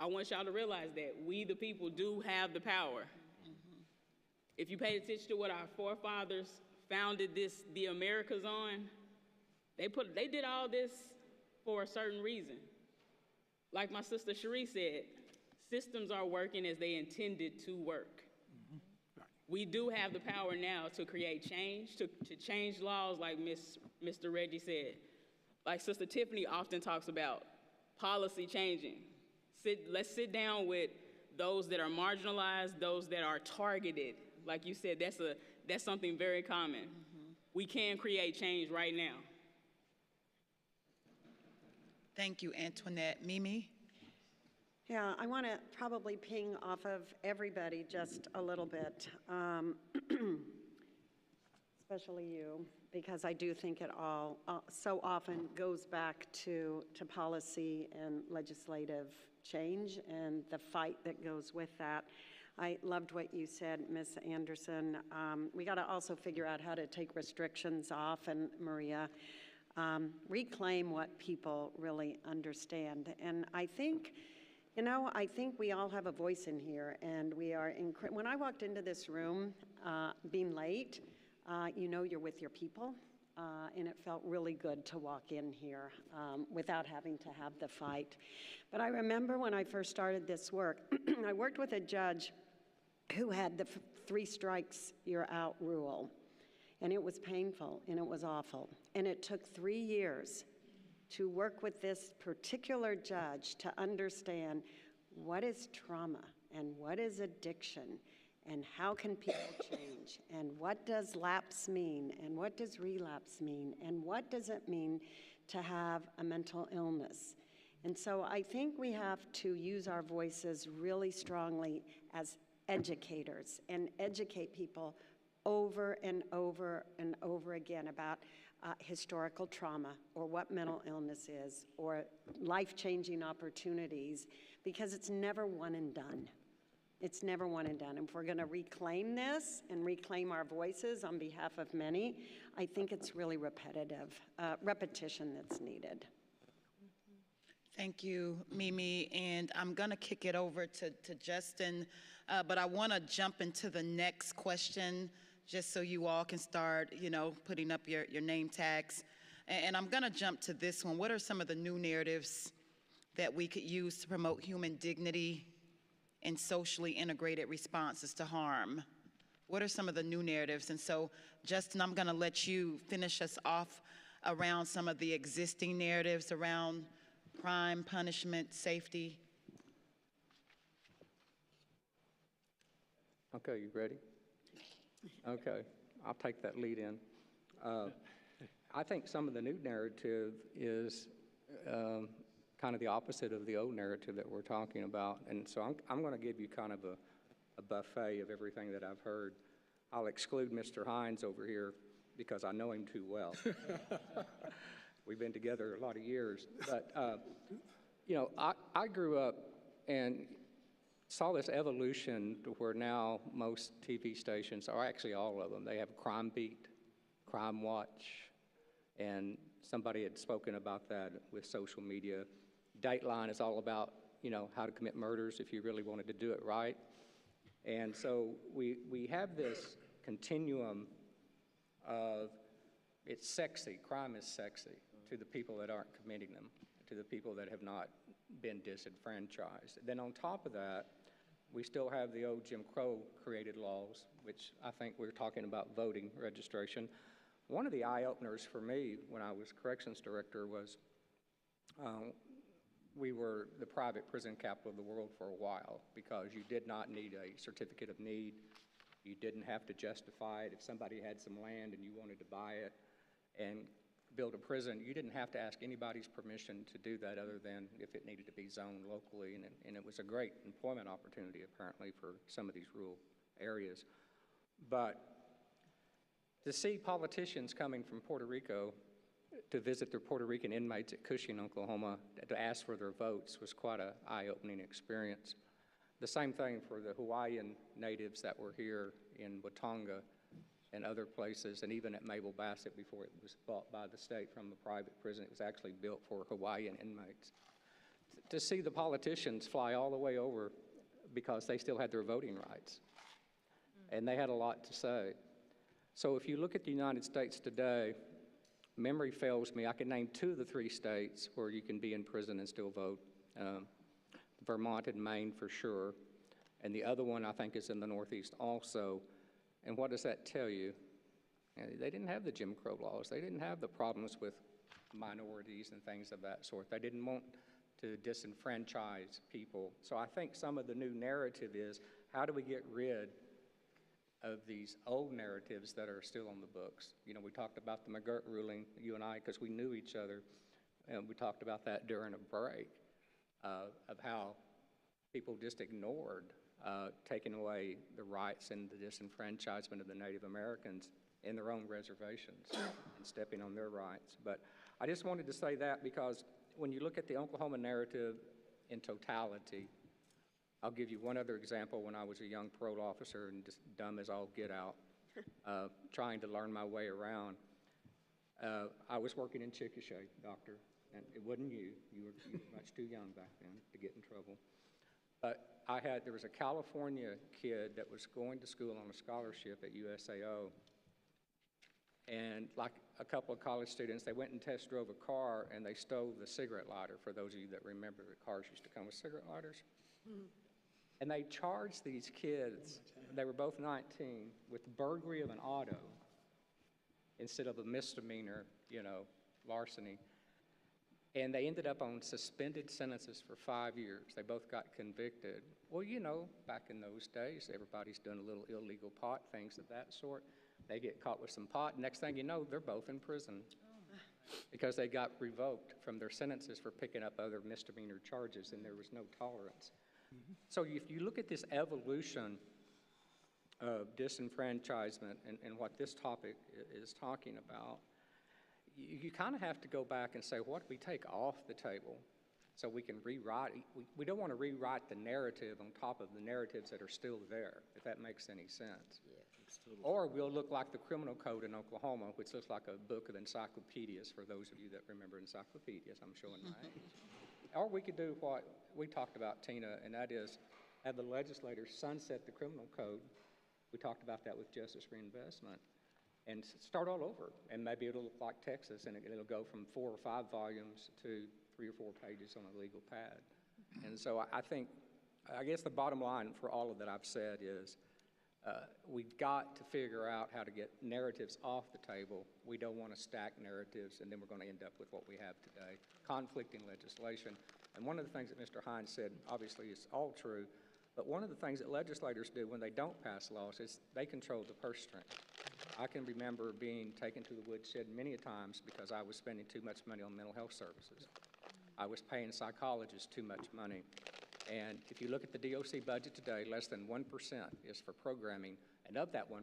I want y'all to realize that. We the people do have the power. If you pay attention to what our forefathers founded the Americas on, they did all this for a certain reason. Like my sister Cherie said, systems are working as they intended to work. We do have the power now to create change, to change laws like Mr. Reggie said. Like Sister Tiffany often talks about policy changing. Let's sit down with those that are marginalized, those that are targeted. Like you said, that's something very common. We can create change right now. Thank you, Antoinette. Mimi? Yeah, I want to probably ping off of everybody just a little bit, especially you, because I do think it all so often goes back to policy and legislative change and the fight that goes with that. I loved what you said, Ms. Anderson. We got to also figure out how to take restrictions off, and Maria, reclaim what people really understand. And I think, I think we all have a voice in here, and we are, when I walked into this room, being late, you're with your people, and it felt really good to walk in here without having to have the fight. But I remember when I first started this work, I worked with a judge who had the 3 strikes, you're out rule. And it was painful, and it was awful. And it took 3 years to work with this particular judge to understand what is trauma and what is addiction and how can people change and what does lapse mean and what does relapse mean and what does it mean to have a mental illness. And so I think we have to use our voices really strongly as educators and educate people over and over and over again about historical trauma or what mental illness is or life-changing opportunities, because it's never one and done. It's never one and done. And if we're going to reclaim this and reclaim our voices on behalf of many, I think it's really repetition that's needed. Thank you, Mimi. And I'm going to kick it over to Justin, but I want to jump into the next question just so you all can start, putting up your name tags. And I'm going to jump to this one. What are some of the new narratives that we could use to promote human dignity and socially integrated responses to harm? What are some of the new narratives? And so, Justin, I'm going to let you finish us off around some of the existing narratives around crime, punishment, safety. Okay, you ready? Okay, I'll take that lead in. I think some of the new narrative is kind of the opposite of the old narrative that we're talking about. And so I'm going to give you kind of a buffet of everything that I've heard. I'll exclude Mr. Hines over here because I know him too well. We've been together a lot of years. But, you know, I grew up and saw this evolution to where now most TV stations, or actually all of them, they have a crime beat, crime watch, and somebody had spoken about that with social media. Dateline is all about, you know, how to commit murders if you really wanted to do it right. And so we have this continuum of it's sexy, crime is sexy to the people that aren't committing them, to the people that have not been disenfranchised. Then on top of that, we still have the old Jim Crow created laws, which I think we're talking about voting registration. One of the eye-openers for me when I was corrections director was we were the private prison capital of the world for a while because you did not need a certificate of need. You didn't have to justify it. If somebody had some land and you wanted to buy it and build a prison, you didn't have to ask anybody's permission to do that other than if it needed to be zoned locally. And it was a great employment opportunity, apparently, for some of these rural areas. But to see politicians coming from Puerto Rico to visit their Puerto Rican inmates at Cushing, Oklahoma, to ask for their votes was quite an eye-opening experience. The same thing for the Hawaiian natives that were here in Watonga and other places, and even at Mabel Bassett before it was bought by the state from a private prison. It was actually built for Hawaiian inmates. To see the politicians fly all the way over because they still had their voting rights, and they had a lot to say. So if you look at the United States today, memory fails me, I can name 2 of the 3 states where you can be in prison and still vote. Vermont and Maine for sure, and the other one I think is in the Northeast also. And what does that tell you? They didn't have the Jim Crow laws. They didn't have the problems with minorities and things of that sort. They didn't want to disenfranchise people. So I think some of the new narrative is, how do we get rid of these old narratives that are still on the books? You know, we talked about the McGirt ruling, you and I, because we knew each other, and we talked about that during a break of how people just ignored taking away the rights and the disenfranchisement of the Native Americans in their own reservations and stepping on their rights. But I just wanted to say that because when you look at the Oklahoma narrative in totality, I'll give you one other example. When I was a young parole officer and just dumb as all get out, trying to learn my way around, I was working in Chickasha, doctor, and it wasn't you. You were much too young back then to get in trouble. But there was a California kid that was going to school on a scholarship at USAO, and like a couple of college students, they went and test drove a car and they stole the cigarette lighter, for those of you that remember that cars used to come with cigarette lighters. And they charged these kids, they were both 19, with burglary of an auto instead of a misdemeanor, you know, larceny. And they ended up on suspended sentences for 5 years. They both got convicted. Well, you know, back in those days, everybody's doing a little illegal pot, things of that sort. They get caught with some pot. Next thing you know, they're both in prison because they got revoked from their sentences for picking up other misdemeanor charges, and there was no tolerance. So if you look at this evolution of disenfranchisement and what this topic is talking about, you kind of have to go back and say, what do we take off the table so we can rewrite? We don't want to rewrite the narrative on top of the narratives that are still there, if that makes any sense. Yeah, totally. Or we'll look like the criminal code in Oklahoma, which looks like a book of encyclopedias, for those of you that remember encyclopedias. I'm showing my age. Or we could do what we talked about, Tina, and that is have the legislators sunset the criminal code. We talked about that with Justice Reinvestment. And start all over, and maybe it'll look like Texas, and it'll go from 4 or 5 volumes to 3 or 4 pages on a legal pad. And so I guess the bottom line for all of that I've said is we've got to figure out how to get narratives off the table. We don't want to stack narratives, and then we're going to end up with what we have today, conflicting legislation. And one of the things that Mr. Hines said, obviously, is all true, but one of the things that legislators do when they don't pass laws is they control the purse string. I can remember being taken to the woodshed many a times because I was spending too much money on mental health services. I was paying psychologists too much money. And if you look at the DOC budget today, less than 1% is for programming, and of that 1%,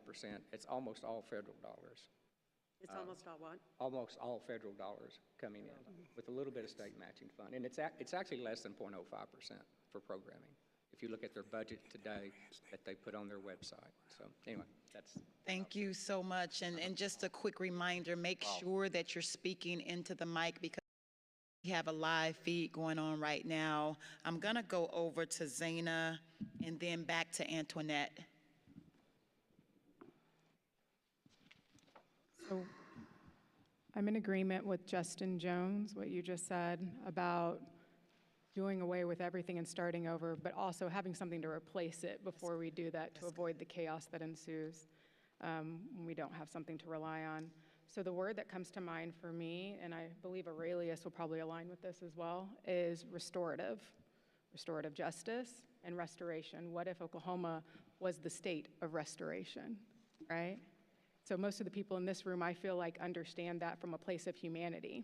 it's almost all federal dollars. It's almost all what? Almost all federal dollars coming in, with a little bit of state matching fund. And it's actually less than 0.05% for programming, if you look at their budget today that they put on their website. So anyway, that's... Thank you so much. And just a quick reminder, make sure that you're speaking into the mic because we have a live feed going on right now. I'm going to go over to Zaina and then back to Antoinette. So I'm in agreement with Justin Jones, what you just said about doing away with everything and starting over, but also having something to replace it before we do that to avoid the chaos that ensues when we don't have something to rely on. So the word that comes to mind for me, and I believe Aurelius will probably align with this as well, is restorative. Restorative justice and restoration. What if Oklahoma was the state of restoration, right? So most of the people in this room, I feel like, understand that from a place of humanity.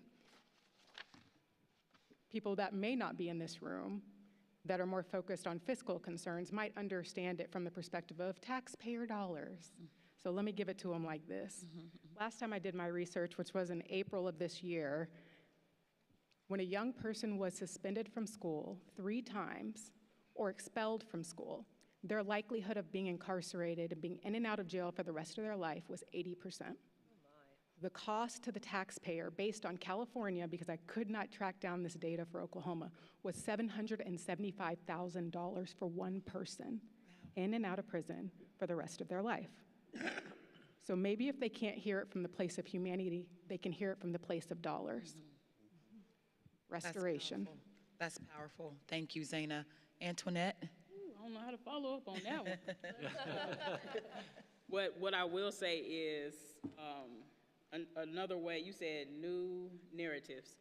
People that may not be in this room, that are more focused on fiscal concerns, might understand it from the perspective of taxpayer dollars. So let me give it to them like this. Last time I did my research, which was in April of this year, when a young person was suspended from school 3 times or expelled from school, their likelihood of being incarcerated and being in and out of jail for the rest of their life was 80%. The cost to the taxpayer, based on California, because I could not track down this data for Oklahoma, was $775,000 for one person in and out of prison for the rest of their life. So maybe if they can't hear it from the place of humanity, they can hear it from the place of dollars. Restoration. That's powerful. Thank you, Zaina. Antoinette? I don't know how to follow up on that one. What I will say is, another way, you said new narratives.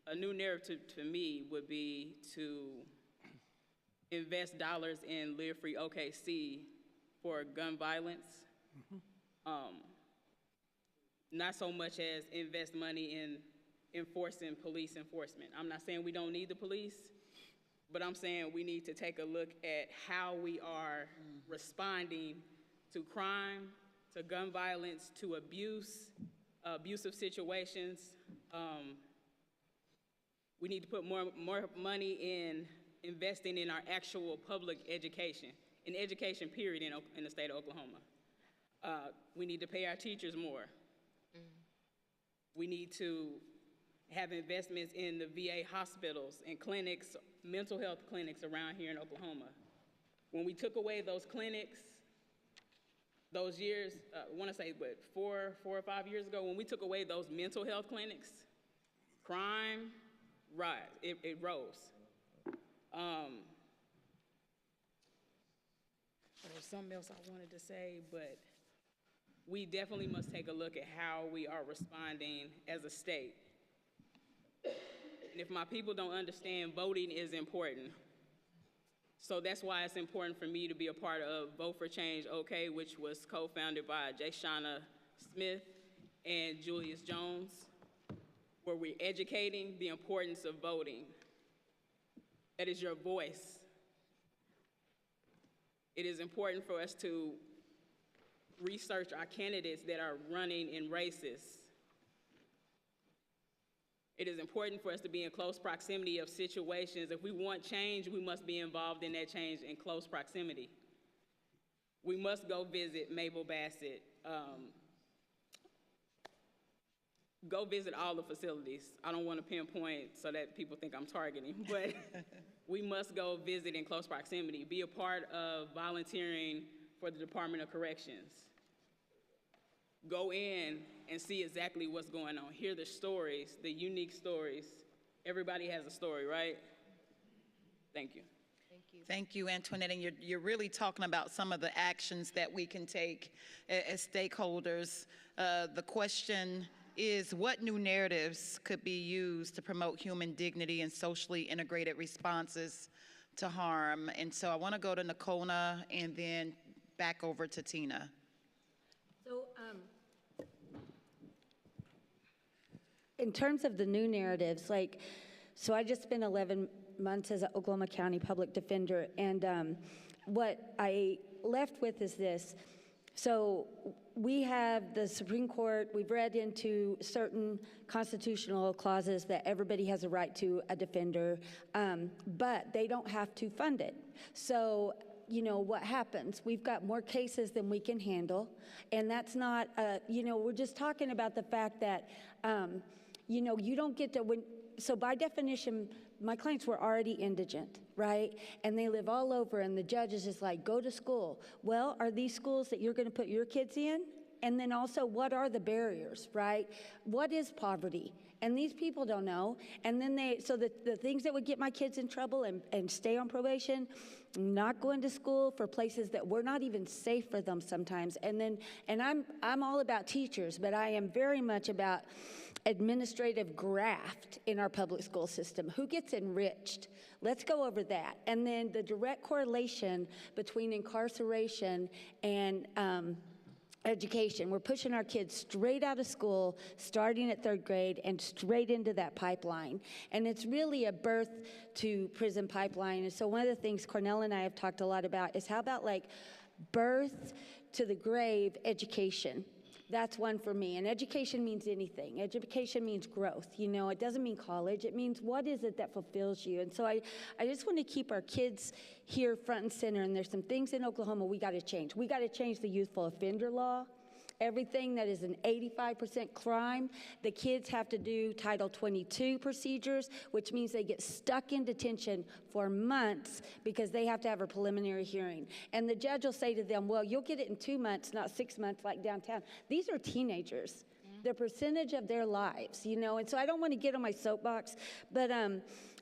A new narrative to me would be to invest dollars in Live Free OKC for gun violence. Not so much as invest money in enforcing police enforcement. I'm not saying we don't need the police, but I'm saying we need to take a look at how we are responding to crime, to gun violence, to abuse, abusive situations. We need to put more money in investing in our actual public education, in education period in the state of Oklahoma. We need to pay our teachers more. We need to have investments in the VA hospitals and clinics, mental health clinics around here in Oklahoma. When we took away those clinics, those years, I want to say, what, 4 or 5 years ago, when we took away those mental health clinics, crime it rose. There's something else I wanted to say, but we definitely must take a look at how we are responding as a state. And if my people don't understand, voting is important. So that's why it's important for me to be a part of Vote for Change OK, which was co-founded by Jayshana Smith and Julius Jones, where we're educating the importance of voting. That is your voice. It is important for us to research our candidates that are running in races. It is important for us to be in close proximity of situations. If we want change, we must be involved in that change in close proximity. We must go visit Mabel Bassett. Go visit all the facilities. I don't want to pinpoint so that people think I'm targeting, but we must go visit in close proximity. Be a part of volunteering for the Department of Corrections. Go in and see exactly what's going on. Hear the stories, the unique stories. Everybody has a story, right? Thank you. Thank you, Antoinette. And you're really talking about some of the actions that we can take as stakeholders. The question is, what new narratives could be used to promote human dignity and socially integrated responses to harm? And so I want to go to Nakona and then back over to Tina. So, in terms of the new narratives, so I just spent 11 months as an Oklahoma County public defender, and what I left with is this. So we have the Supreme Court, we've read into certain constitutional clauses that everybody has a right to a defender, but they don't have to fund it. So, you know, what happens? We've got more cases than we can handle, and that's not, you know, we're just talking about the fact that, you know, you don't get to, so by definition, my clients were already indigent, right? And they live all over, and the judge is just like, go to school. Well, are these schools that you're going to put your kids in? And then also, what are the barriers, right? What is poverty? And these people don't know. And then so the things that would get my kids in trouble and stay on probation, not going to school for places that were not even safe for them sometimes. And I'm all about teachers, but I am very much about administrative graft in our public school system. Who gets enriched? Let's go over that. And then the direct correlation between incarceration and education. We're pushing our kids straight out of school, starting at 3rd grade, and straight into that pipeline. And it's really a birth to prison pipeline. And so one of the things Cornell and I have talked a lot about is how about like birth to the grave education. That's one for me. And education means anything. Education means growth. You know, it doesn't mean college. It means what is it that fulfills you? And so I just want to keep our kids here front and center. And there's some things in Oklahoma we got to change. We got to change the youthful offender law. Everything that is an 85% crime, the kids have to do Title 22 procedures, which means they get stuck in detention for months because they have to have a preliminary hearing. And the judge will say to them, well, you'll get it in 2 months, not 6 months like downtown. These are teenagers. The percentage of their lives, you know, and so I don't want to get on my soapbox, but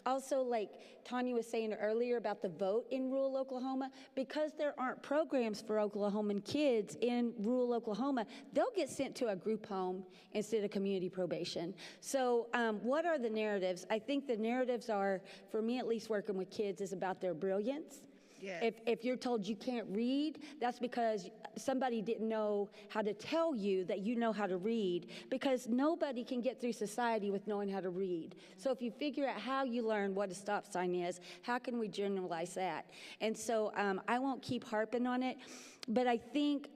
also like Tanya was saying earlier about the vote in rural Oklahoma, because there aren't programs for Oklahoman kids in rural Oklahoma, they'll get sent to a group home instead of community probation. So what are the narratives? I think the narratives are, for me at least working with kids, is about their brilliance. Yes. If you're told you can't read, that's because somebody didn't know how to tell you that you know how to read, because nobody can get through society with knowing how to read. So if you figure out how you learn what a stop sign is, how can we generalize that? And so I won't keep harping on it, but I think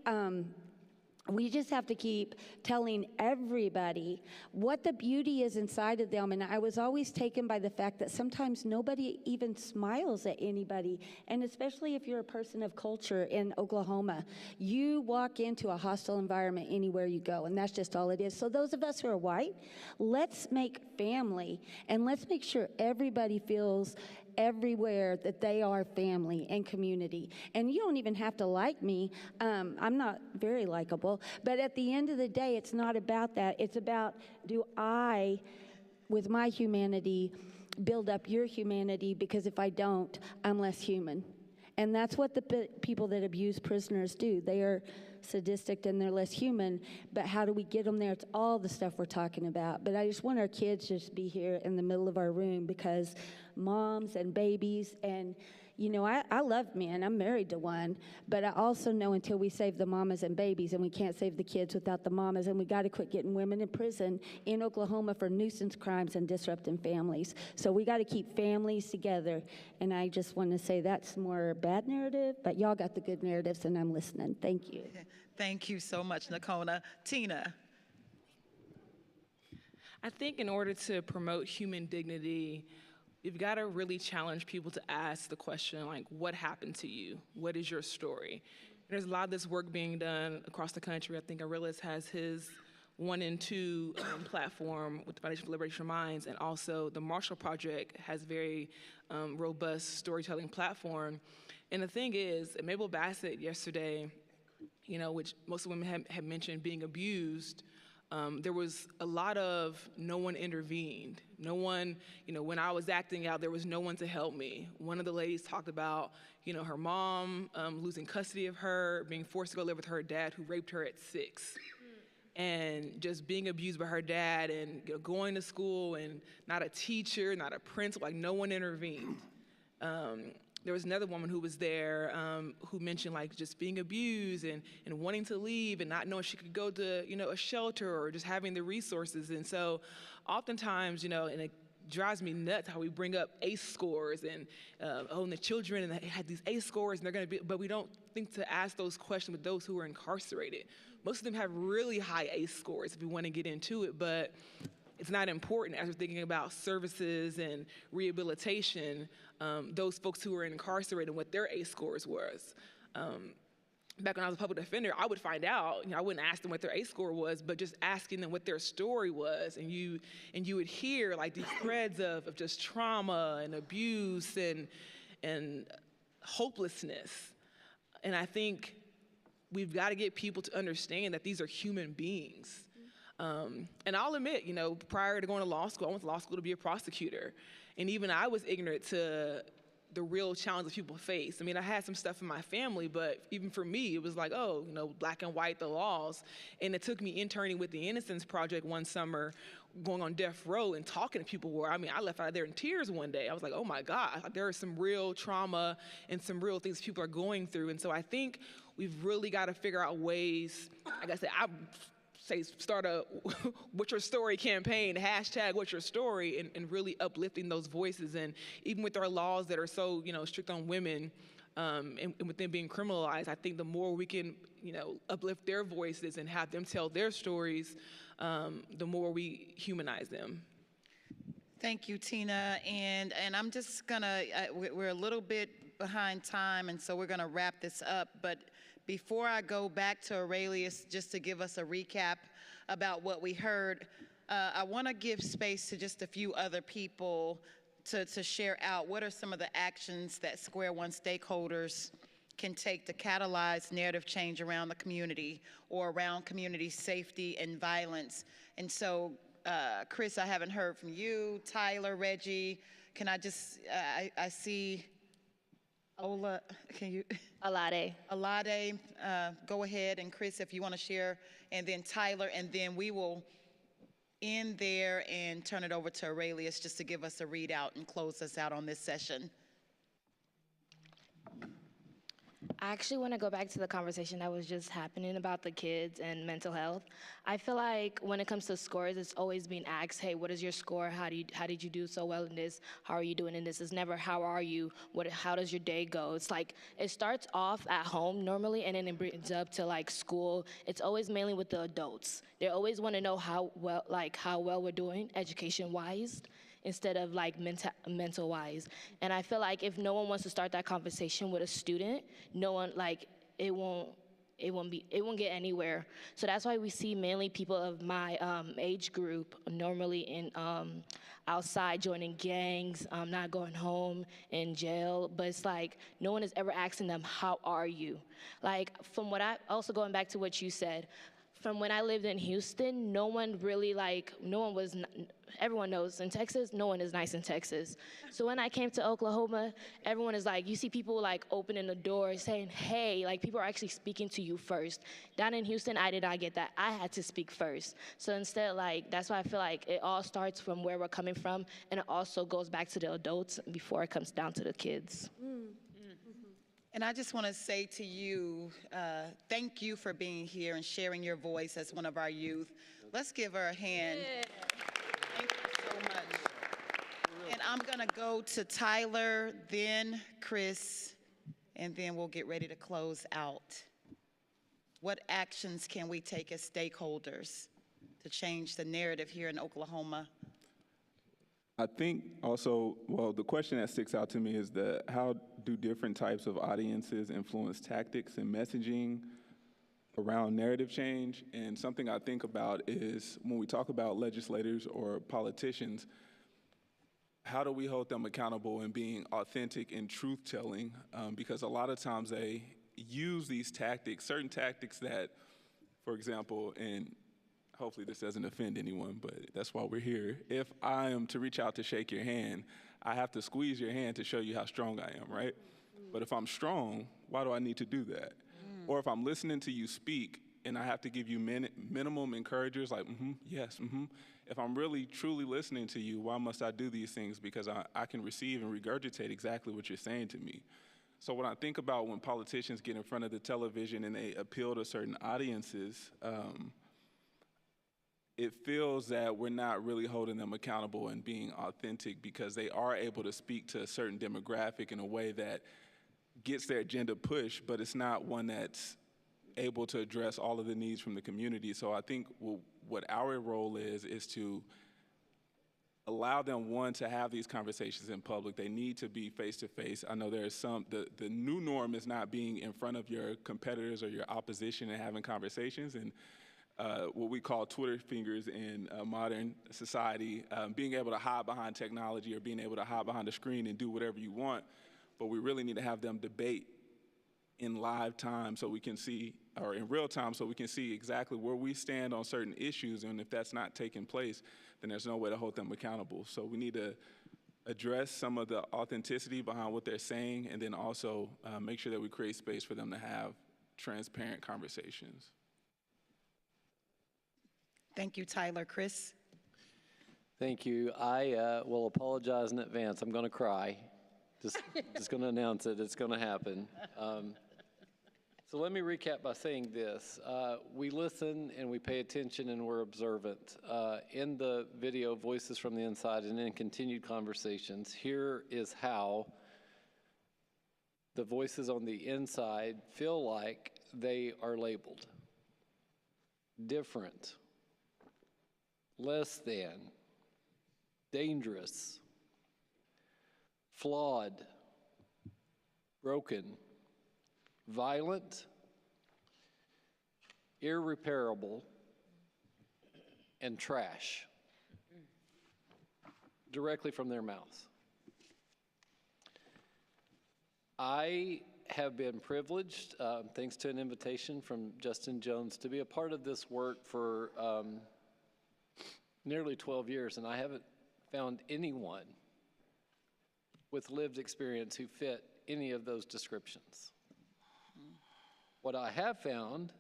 we just have to keep telling everybody what the beauty is inside of them. And I was always taken by the fact that sometimes nobody even smiles at anybody. And especially if you're a person of culture in Oklahoma, you walk into a hostile environment anywhere you go, and that's just all it is. So those of us who are white, let's make family, and let's make sure everybody feels everywhere that they are family and community. And you don't even have to like me. I'm not very likable. But at the end of the day, it's not about that. It's about, do I, with my humanity, build up your humanity? Because if I don't, I'm less human. And that's what the people that abuse prisoners do. They are sadistic and they're less human, but how do we get them there? It's all the stuff we're talking about. But I just want our kids to just be here in the middle of our room, because moms and babies, and you know, I love men, I'm married to one, but I also know until we save the mamas and babies, and we can't save the kids without the mamas, and we got to quit getting women in prison in Oklahoma for nuisance crimes and disrupting families. So we got to keep families together, and I just want to say that's more bad narrative, but y'all got the good narratives, and I'm listening. Thank you. Thank you so much, Nakona. Tina. I think in order to promote human dignity, you've got to really challenge people to ask the question, like, what happened to you? What is your story? There's a lot of this work being done across the country. I think Arillis has his 1 and 2 platform with the Foundation for Liberation of Minds, and also the Marshall Project has very robust storytelling platform. And the thing is, Mabel Bassett yesterday, you know, which most of the women had mentioned being abused, there was a lot of no one intervened. No one, you know, when I was acting out, there was no one to help me. One of the ladies talked about, you know, her mom losing custody of her, being forced to go live with her dad who raped her at 6. And just being abused by her dad, and you know, going to school and not a teacher, not a principal, like no one intervened. There was another woman who was there who mentioned like just being abused and wanting to leave and not knowing she could go to, you know, a shelter or just having the resources. And so oftentimes, you know, drives me nuts how we bring up ACE scores and and the children and they had these ACE scores and they're going to be, but we don't think to ask those questions with those who are incarcerated. Most of them have really high ACE scores if we want to get into it, but it's not important as we're thinking about services and rehabilitation, those folks who are incarcerated and what their ACE scores was. Back when I was a public defender, I would find out, I wouldn't ask them what their ACE score was, but just asking them what their story was. And you would hear like these threads of just trauma and abuse and hopelessness. And I think we've got to get people to understand that these are human beings. And I'll admit, prior to going to law school, I went to law school to be a prosecutor. And even I was ignorant to the real challenge that people face. I mean, I had some stuff in my family, but even for me, it was like, black and white, the laws. And it took me interning with the Innocence Project one summer, going on death row and talking to people where, I left out of there in tears one day. I was like, oh my God, there is some real trauma and some real things people are going through. And so I think we've really got to figure out ways, like I said, start a What's Your Story campaign, hashtag What's Your Story, and really uplifting those voices. And even with our laws that are so, strict on women, and with them being criminalized, I think the more we can, uplift their voices and have them tell their stories, the more we humanize them. Thank you, Tina. And I'm just gonna, we're a little bit behind time, and so we're gonna wrap this up. But before I go back to Aurelius, just to give us a recap about what we heard, I wanna give space to just a few other people to share out what are some of the actions that Square One stakeholders can take to catalyze narrative change around the community or around community safety and violence. And so, Chris, I haven't heard from you. Tyler, Reggie, can I just, I see Ola, can you? Alade. Alade, go ahead, and Chris, if you want to share, and then Tyler, and then we will end there and turn it over to Aurelius just to give us a readout and close us out on this session. I actually want to go back to the conversation that was just happening about the kids and mental health. I feel like when it comes to scores, it's always being asked, hey, what is your score? How did you do so well in this? How are you doing in this? It's never, how are you? How does your day go? It's like, it starts off at home normally, and then it brings up to like school. It's always mainly with the adults. They always want to know how well we're doing education-wise, instead of like mental wise. And I feel like if no one wants to start that conversation with a student, no one, like, it won't get anywhere. So that's why we see mainly people of my age group normally in outside joining gangs, not going home, in jail. But it's like no one is ever asking them, how are you? Like, from what also going back to what you said, from when I lived in Houston, no one really everyone knows in Texas, no one is nice in Texas. So when I came to Oklahoma, everyone is like, you see people like opening the door saying, hey, like people are actually speaking to you first. Down in Houston, I did not get that. I had to speak first. So instead, like, that's why I feel like it all starts from where we're coming from, and it also goes back to the adults before it comes down to the kids. And I just want to say to you, thank you for being here and sharing your voice as one of our youth. Let's give her a hand. Yeah. Thank you so much. And I'm going to go to Tyler, then Chris, and then we'll get ready to close out. What actions can we take as stakeholders to change the narrative here in Oklahoma? I think also, well, the question that sticks out to me is how do different types of audiences influence tactics and messaging around narrative change? And something I think about is when we talk about legislators or politicians, how do we hold them accountable in being authentic and truth-telling? Because a lot of times they use these tactics, certain tactics that, for example, and hopefully this doesn't offend anyone, but that's why we're here. If I am to reach out to shake your hand, I have to squeeze your hand to show you how strong I am, right? But if I'm strong, why do I need to do that? Or if I'm listening to you speak and I have to give you minimum encouragers like, yes, If I'm really, truly listening to you, why must I do these things? Because I can receive and regurgitate exactly what you're saying to me. So when I think about when politicians get in front of the television and they appeal to certain audiences, it feels that we're not really holding them accountable and being authentic, because they are able to speak to a certain demographic in a way that gets their agenda pushed, but it's not one that's able to address all of the needs from the community. So I think what our role is to allow them, one, to have these conversations in public. They need to be face-to-face. I know there's the new norm is not being in front of your competitors or your opposition and having conversations, and what we call Twitter fingers in modern society, being able to hide behind technology or being able to hide behind a screen and do whatever you want. But we really need to have them debate in live time so we can see, or in real time, so we can see exactly where we stand on certain issues. And if that's not taking place, then there's no way to hold them accountable. So we need to address some of the authenticity behind what they're saying, and then also make sure that we create space for them to have transparent conversations. Thank you, Tyler. Chris? Thank you. I will apologize in advance. I'm going to cry. Just going to announce it. It's going to happen. So let me recap by saying this. We listen and we pay attention and we're observant. In the video, Voices from the Inside, and in continued conversations, here is how the voices on the inside feel like they are labeled. Different, less than, dangerous, flawed, broken, violent, irreparable, and trash, directly from their mouths. I have been privileged, thanks to an invitation from Justin Jones, to be a part of this work for nearly 12 years, and I haven't found anyone with lived experience who fit any of those descriptions. What I have found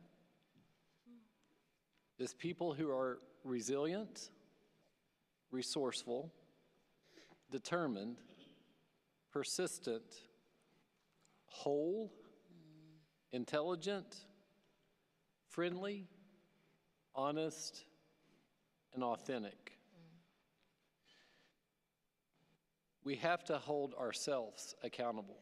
is people who are resilient, resourceful, determined, persistent, whole, intelligent, friendly, honest, and authentic. We have to hold ourselves accountable.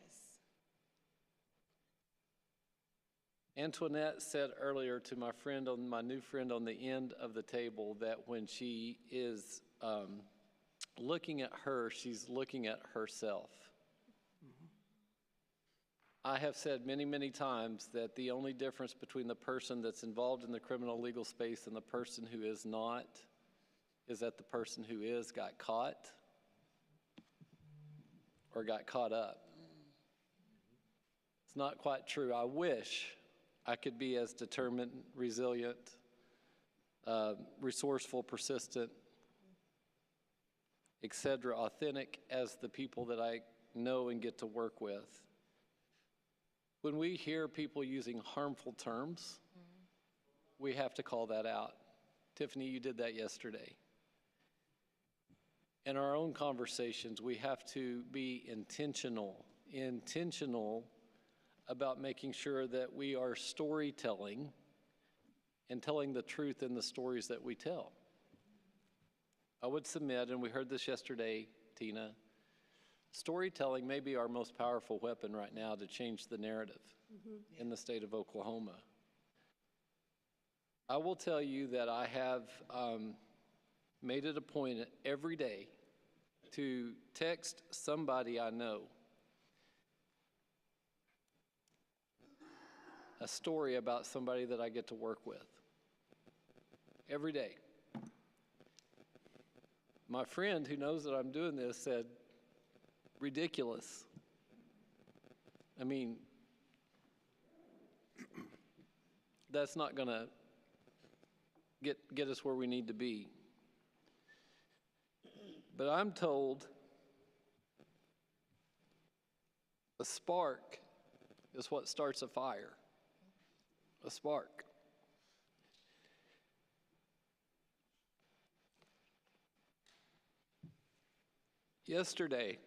Antoinette said earlier to my new friend on the end of the table, that when she is looking at her, she's looking at herself. I have said many, many times that the only difference between the person that's involved in the criminal legal space and the person who is not is that the person who is got caught or got caught up. It's not quite true. I wish I could be as determined, resilient, resourceful, persistent, etc., authentic as the people that I know and get to work with. When we hear people using harmful terms, we have to call that out. Tiffany, you did that yesterday. In our own conversations, we have to be intentional about making sure that we are storytelling and telling the truth in the stories that we tell. I would submit, and we heard this yesterday, Tina, storytelling may be our most powerful weapon right now to change the narrative in the state of Oklahoma. I will tell you that I have made it a point every day to text somebody I know a story about somebody that I get to work with. Every day. My friend who knows that I'm doing this said, ridiculous. I mean, that's not going to get us where we need to be. But I'm told a spark is what starts a fire. A spark. Yesterday,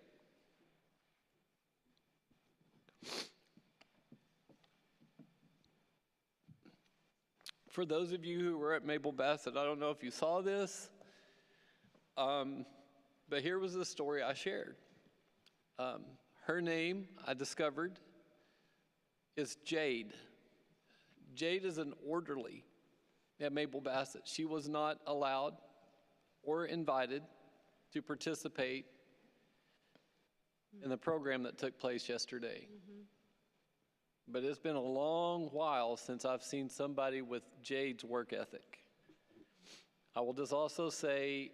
for those of you who were at Mabel Bassett, I don't know if you saw this, but here was the story I shared. Her name, I discovered, is Jade. Jade is an orderly at Mabel Bassett. She was not allowed or invited to participate in the program that took place yesterday. But it's been a long while since I've seen somebody with Jade's work ethic. I will just also say,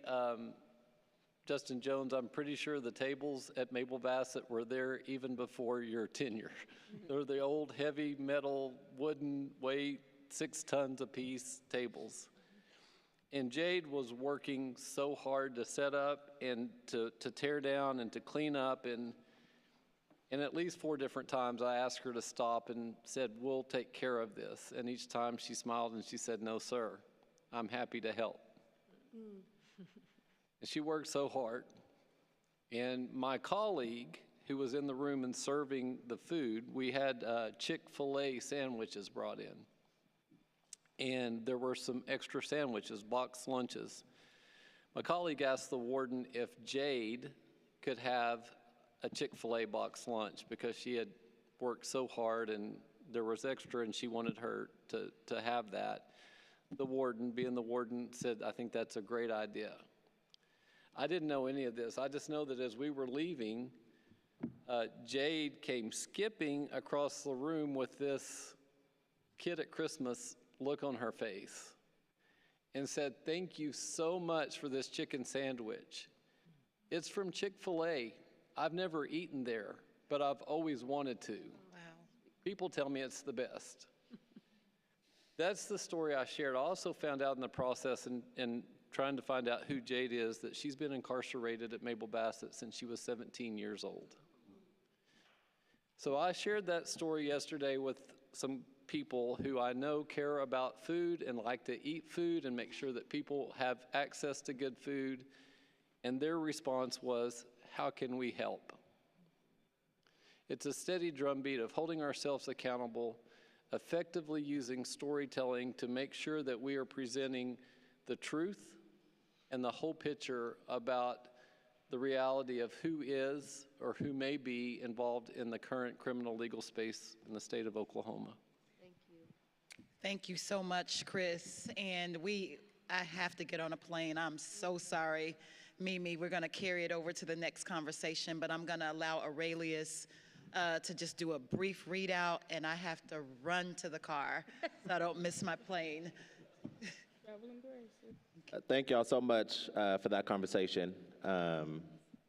Justin Jones, I'm pretty sure the tables at Mabel Bassett were there even before your tenure. They're the old heavy metal wooden weight 6 tons a piece tables. And Jade was working so hard to set up and to tear down and to clean up, and at least 4 different times I asked her to stop and said, we'll take care of this. And each time she smiled and she said, no, sir, I'm happy to help. And she worked so hard. And my colleague, who was in the room and serving the food, we had Chick-fil-A sandwiches brought in. And there were some extra sandwiches, boxed lunches. My colleague asked the warden if Jade could have a Chick-fil-A box lunch because she had worked so hard and there was extra and she wanted her to have that. The warden, being the warden, said, I think that's a great idea. I didn't know any of this. I just know that as we were leaving, Jade came skipping across the room with this kid at Christmas look on her face and said, thank you so much for this chicken sandwich. It's from Chick-fil-A. I've never eaten there, but I've always wanted to. Wow. People tell me it's the best. That's the story I shared. I also found out in the process and trying to find out who Jade is, that she's been incarcerated at Mabel Bassett since she was 17 years old. So I shared that story yesterday with some people who I know care about food and like to eat food and make sure that people have access to good food. And their response was, how can we help? It's a steady drumbeat of holding ourselves accountable, effectively using storytelling to make sure that we are presenting the truth and the whole picture about the reality of who is or who may be involved in the current criminal legal space in the state of Oklahoma. Thank you. Thank you so much, Chris. And I have to get on a plane. I'm so sorry, Mimi. We're going to carry it over to the next conversation, but I'm going to allow Aurelius to just do a brief readout, and I have to run to the car so I don't miss my plane. Thank y'all so much for that conversation.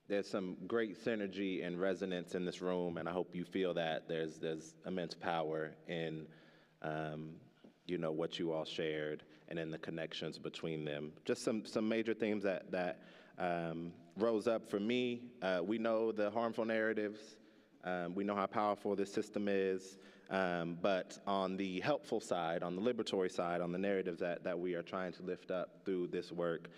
There's some great synergy and resonance in this room, and I hope you feel that there's immense power in what you all shared and in the connections between them. Just some major themes that rose up for me. We know the harmful narratives. We know how powerful this system is. But on the helpful side, on the liberatory side, on the narratives that we are trying to lift up through this work,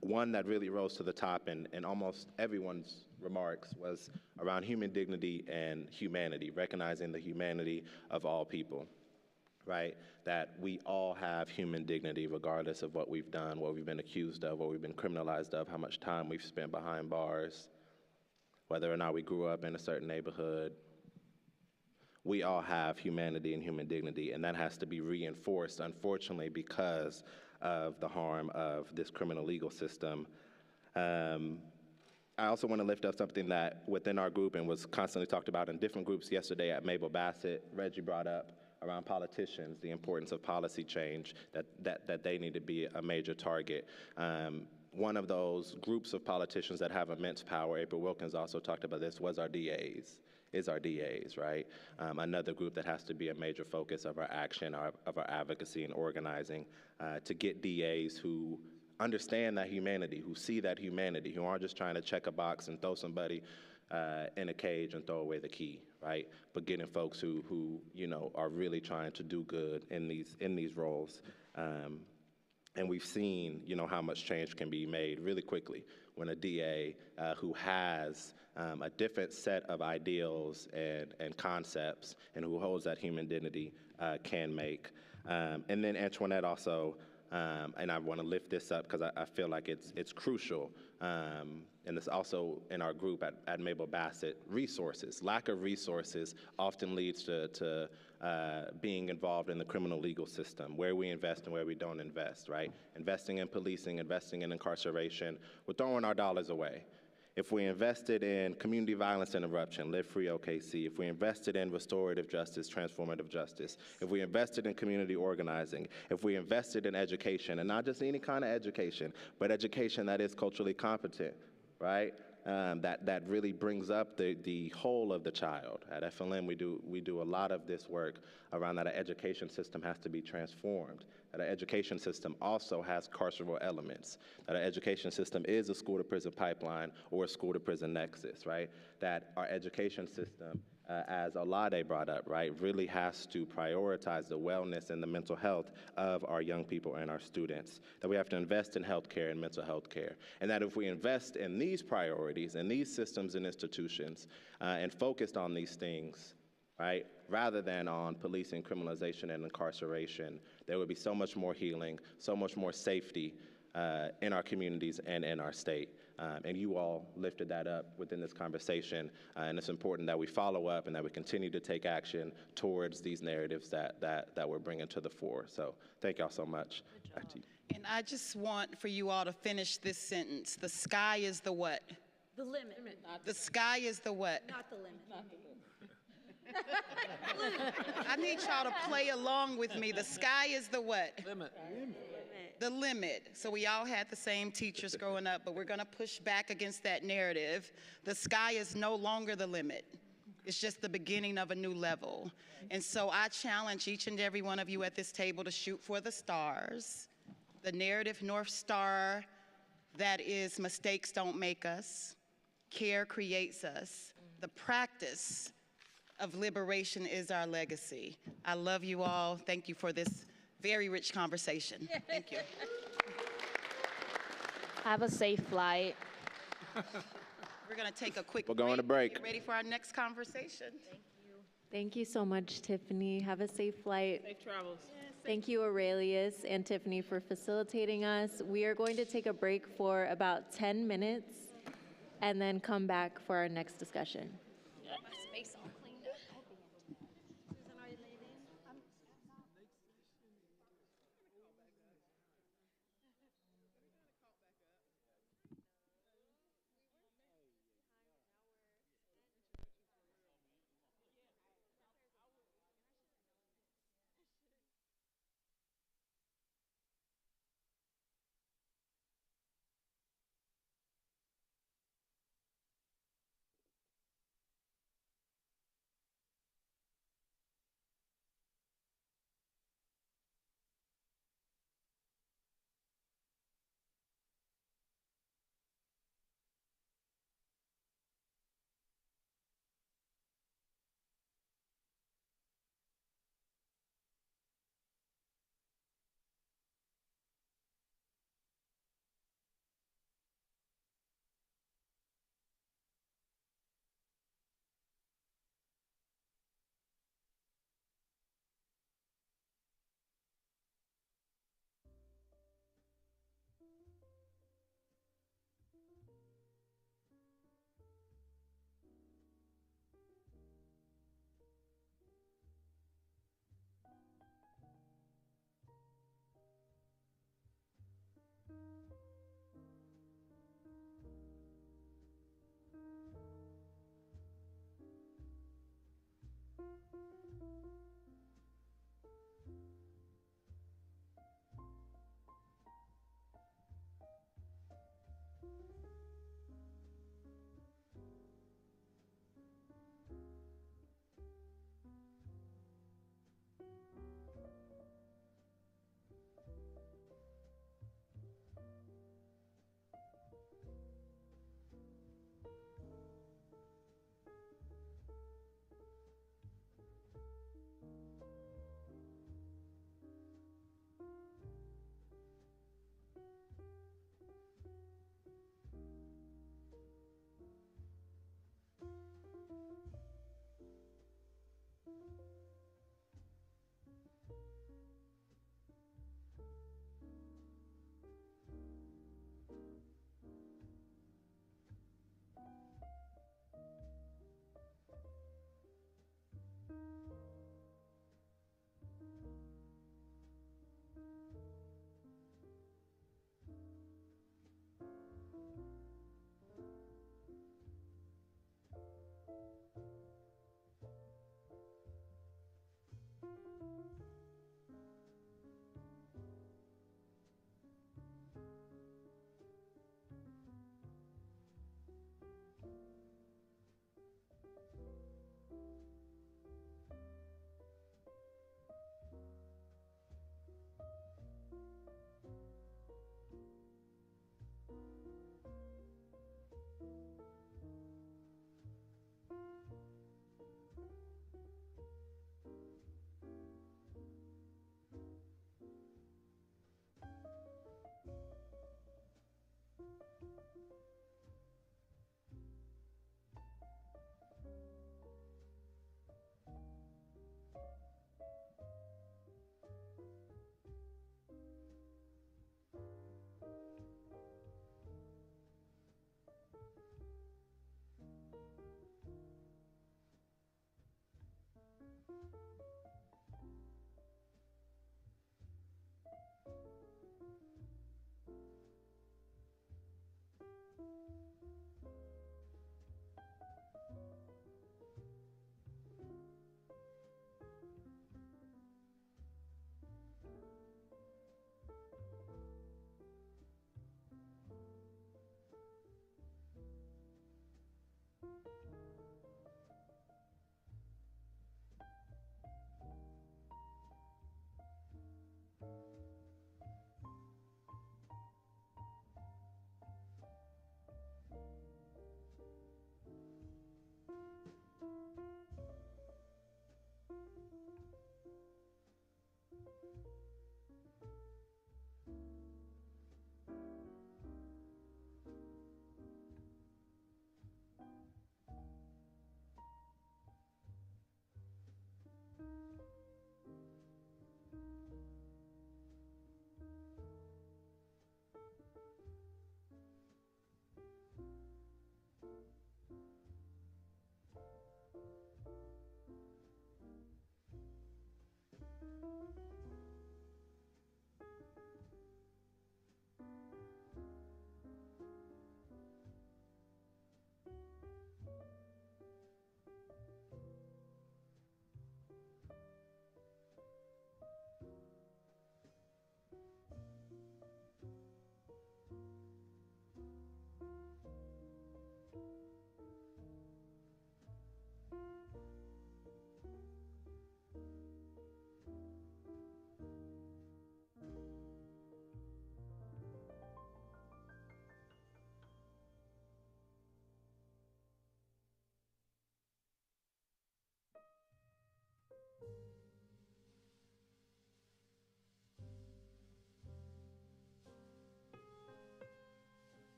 one that really rose to the top in almost everyone's remarks was around human dignity and humanity, recognizing the humanity of all people, right? That we all have human dignity regardless of what we've done, what we've been accused of, what we've been criminalized of, how much time we've spent behind bars, whether or not we grew up in a certain neighborhood. We all have humanity and human dignity, and that has to be reinforced, unfortunately, because of the harm of this criminal legal system. I also want to lift up something that within our group and was constantly talked about in different groups yesterday at Mabel Bassett. Reggie brought up around politicians, the importance of policy change, that they need to be a major target. One of those groups of politicians that have immense power, April Wilkins also talked about this, was our DAs. Is our DAs, right? Another group that has to be a major focus of our action, of our advocacy and organizing, to get DAs who understand that humanity, who see that humanity, who aren't just trying to check a box and throw somebody in a cage and throw away the key, right? But getting folks who are really trying to do good in these roles. And we've seen, how much change can be made really quickly when a DA who has a different set of ideals and concepts and who holds that human dignity can make And then Antoinette also, and I want to lift this up because I feel like it's crucial, and it's also in our group at Mabel Bassett, resources. Lack of resources often leads to being involved in the criminal legal system, where we invest and where we don't invest, right? Investing in policing, investing in incarceration, we're throwing our dollars away. If we invested in community violence interruption, Live Free OKC, if we invested in restorative justice, transformative justice, if we invested in community organizing, if we invested in education, and not just any kind of education, but education that is culturally competent, right? That really brings up the whole of the child. At FLM, we do a lot of this work around that. Our education system has to be transformed. That our education system also has carceral elements. That our education system is a school-to-prison pipeline or a school-to-prison nexus, right? That our education system, as Olade brought up, right, really has to prioritize the wellness and the mental health of our young people and our students. That we have to invest in healthcare and mental health care. And that if we invest in these priorities and these systems and institutions and focused on these things, right, rather than on policing, criminalization, and incarceration, there would be so much more healing, so much more safety in our communities and in our state. And you all lifted that up within this conversation, and it's important that we follow up and that we continue to take action towards these narratives that we're bringing to the fore. So thank y'all so much. Back to you. And I just want for you all to finish this sentence. The sky is the what? The limit. The sky is the what? Not the limit. I need y'all to play along with me. The sky is the what? Limit. The limit. So we all had the same teachers growing up, but we're going to push back against that narrative. The sky is no longer the limit. It's just the beginning of a new level. And so I challenge each and every one of you at this table to shoot for the stars. The narrative North Star, that is, mistakes don't make us. Care creates us. The practice of liberation is our legacy. I love you all. Thank you for this very rich conversation. Thank you. Have a safe flight. We're going to take a quick We're going to break. Get ready for our next conversation. Thank you so much, Tiffany. Have a safe flight. Safe travels. Thank you, Aurelius and Tiffany, for facilitating us. We are going to take a break for about 10 minutes and then come back for our next discussion. Space all cleaned up.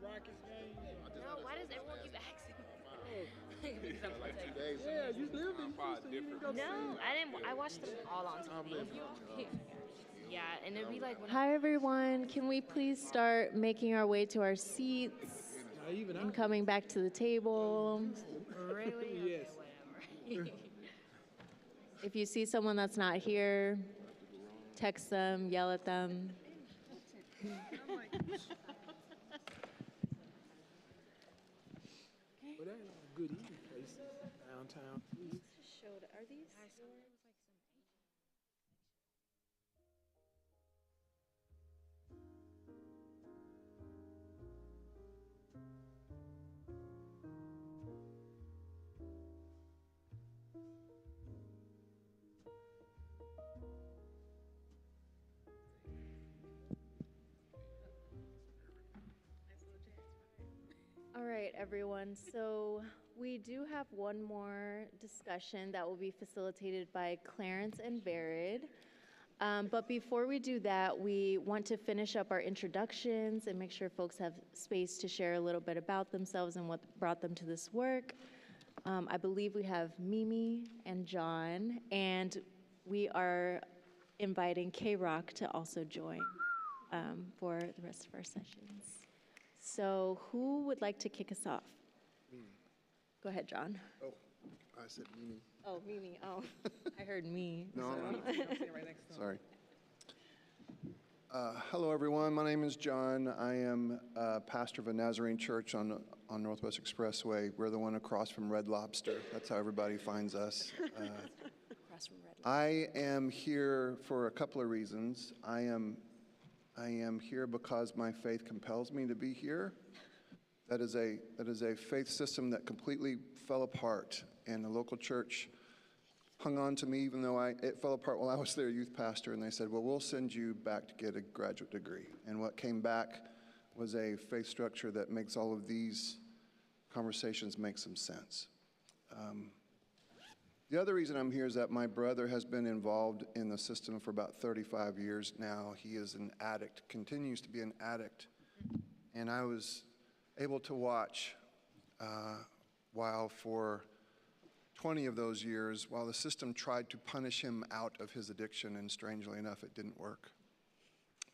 No, why does everyone keep asking? Like 2 days. Yeah, you lived in Houston. No, I didn't. I watched them all on TV. Yeah, and it'd be like when Hi, everyone. Can we please start making our way to our seats and coming back to the table? really? Okay, whatever. If you see someone that's not here, text them, yell at them. But that is good eating places downtown. Are these All right, everyone. So we do have one more discussion that will be facilitated by Clarence and Barid. But before we do that, we want to finish up our introductions and make sure folks have space to share a little bit about themselves and what brought them to this work. I believe we have Mimi and John, and we are inviting K-Rock to also join for the rest of our sessions. So who would like to kick us off? Go ahead, John. Oh, I said Mimi. Oh, Mimi. Oh, I heard me. No, so. Sorry. Hello, everyone. My name is John. I am pastor of a Nazarene church on Northwest Expressway. We're the one across from Red Lobster. That's how everybody finds us. Across from Red Lobster. I am here for a couple of reasons. I am here because my faith compels me to be here. That is a faith system that completely fell apart, and the local church hung on to me even though it fell apart while I was their youth pastor, and they said, well, we'll send you back to get a graduate degree. And what came back was a faith structure that makes all of these conversations make some sense. The other reason I'm here is that my brother has been involved in the system for about 35 years now. He is an addict, continues to be an addict. And I was able to watch while for 20 of those years, while the system tried to punish him out of his addiction, and strangely enough, it didn't work.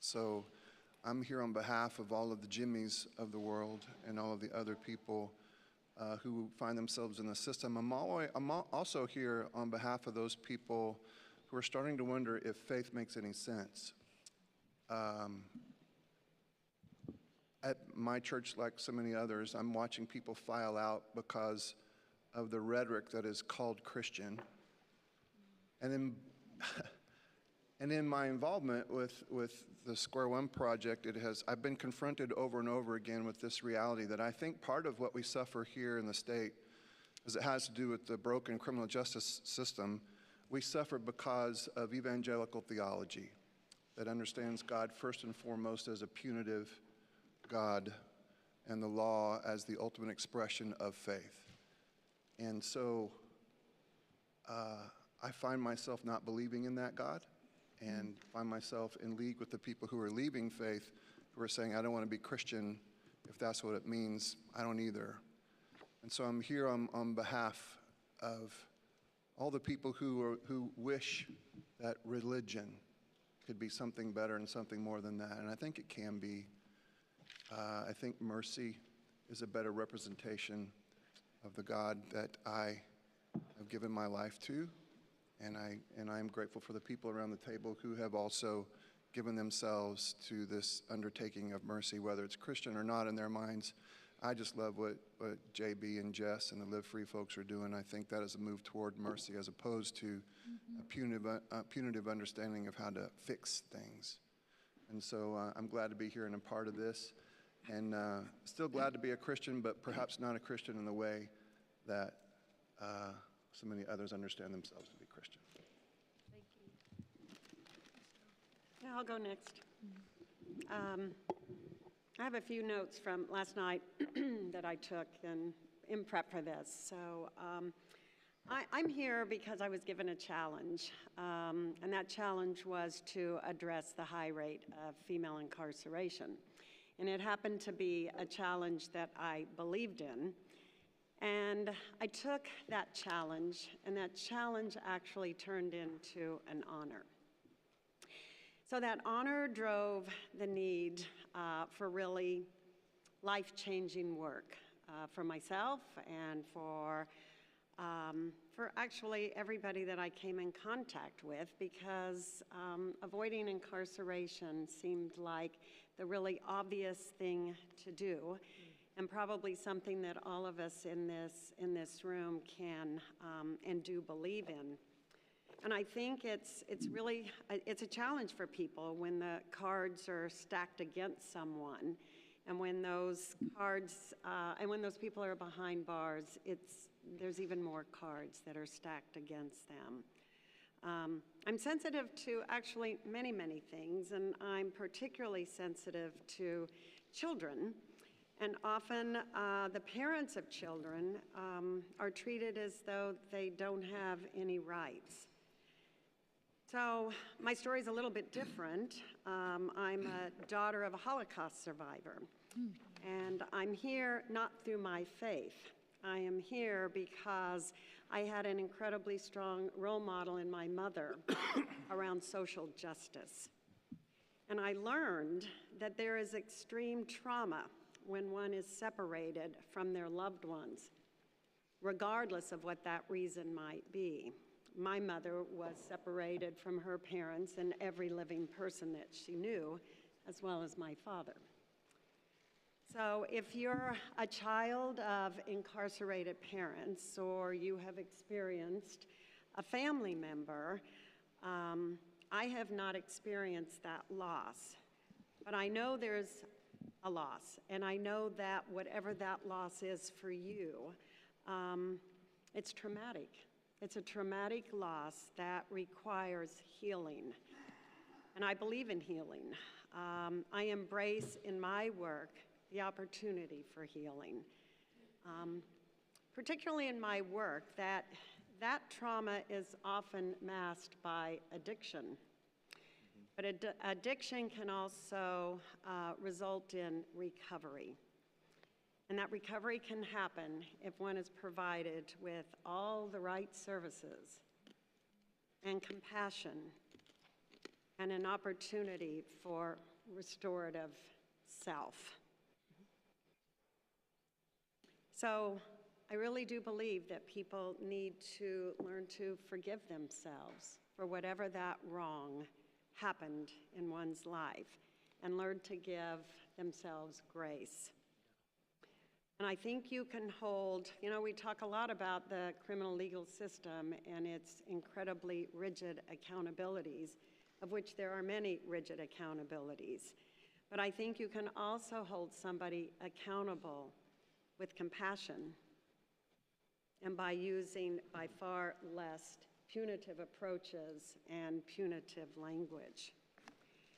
So I'm here on behalf of all of the Jimmies of the world and all of the other people who find themselves in the system. I'm also here on behalf of those people who are starting to wonder if faith makes any sense. At my church, like so many others, I'm watching people file out because of the rhetoric that is called Christian. And in my involvement with the Square One Project, I've been confronted over and over again with this reality that I think part of what we suffer here in the state is it has to do with the broken criminal justice system. We suffer because of evangelical theology that understands God first and foremost as a punitive God and the law as the ultimate expression of faith. And so I find myself not believing in that God, and find myself in league with the people who are leaving faith, who are saying, I don't want to be Christian if that's what it means. I don't either. And so I'm here on behalf of all the people who wish that religion could be something better and something more than that. And I think it can be. I think mercy is a better representation of the God that I have given my life to. And I am grateful for the people around the table who have also given themselves to this undertaking of mercy, whether it's Christian or not in their minds. I just love what JB and Jess and the Live Free folks are doing. I think that is a move toward mercy as opposed to a punitive understanding of how to fix things. And so I'm glad to be here and a part of this. And still glad to be a Christian, but perhaps not a Christian in the way that so many others understand themselves to be Christian. Thank you. Yeah, I'll go next. I have a few notes from last night that I took in prep for this. So I'm here because I was given a challenge, and that challenge was to address the high rate of female incarceration. And it happened to be a challenge that I believed in. And I took that challenge, and that challenge actually turned into an honor. So that honor drove the need for really life-changing work for myself and for actually everybody that I came in contact with, because avoiding incarceration seemed like the really obvious thing to do, and probably something that all of us in this room can and do believe in. And I think it's really a challenge for people when the cards are stacked against someone, and when those cards and when those people are behind bars, there's even more cards that are stacked against them. I'm sensitive to actually many, many things, and I'm particularly sensitive to children. And often the parents of children are treated as though they don't have any rights. So my story is a little bit different. I'm a daughter of a Holocaust survivor, and I'm here not through my faith. I am here because I had an incredibly strong role model in my mother around social justice. And I learned that there is extreme trauma when one is separated from their loved ones, regardless of what that reason might be. My mother was separated from her parents and every living person that she knew, as well as my father. So if you're a child of incarcerated parents, or you have experienced a family member, I have not experienced that loss. But I know there's a loss, and I know that whatever that loss is for you, it's traumatic. It's a traumatic loss that requires healing, and I believe in healing. I embrace in my work the opportunity for healing, particularly in my work, that trauma is often masked by addiction. But addiction can also result in recovery. And that recovery can happen if one is provided with all the right services and compassion and an opportunity for restorative self. So I really do believe that people need to learn to forgive themselves for whatever that wrong happened in one's life, and learn to give themselves grace. And I think you can hold, we talk a lot about the criminal legal system and its incredibly rigid accountabilities, of which there are many rigid accountabilities. But I think you can also hold somebody accountable with compassion, and by using by far less punitive approaches and punitive language.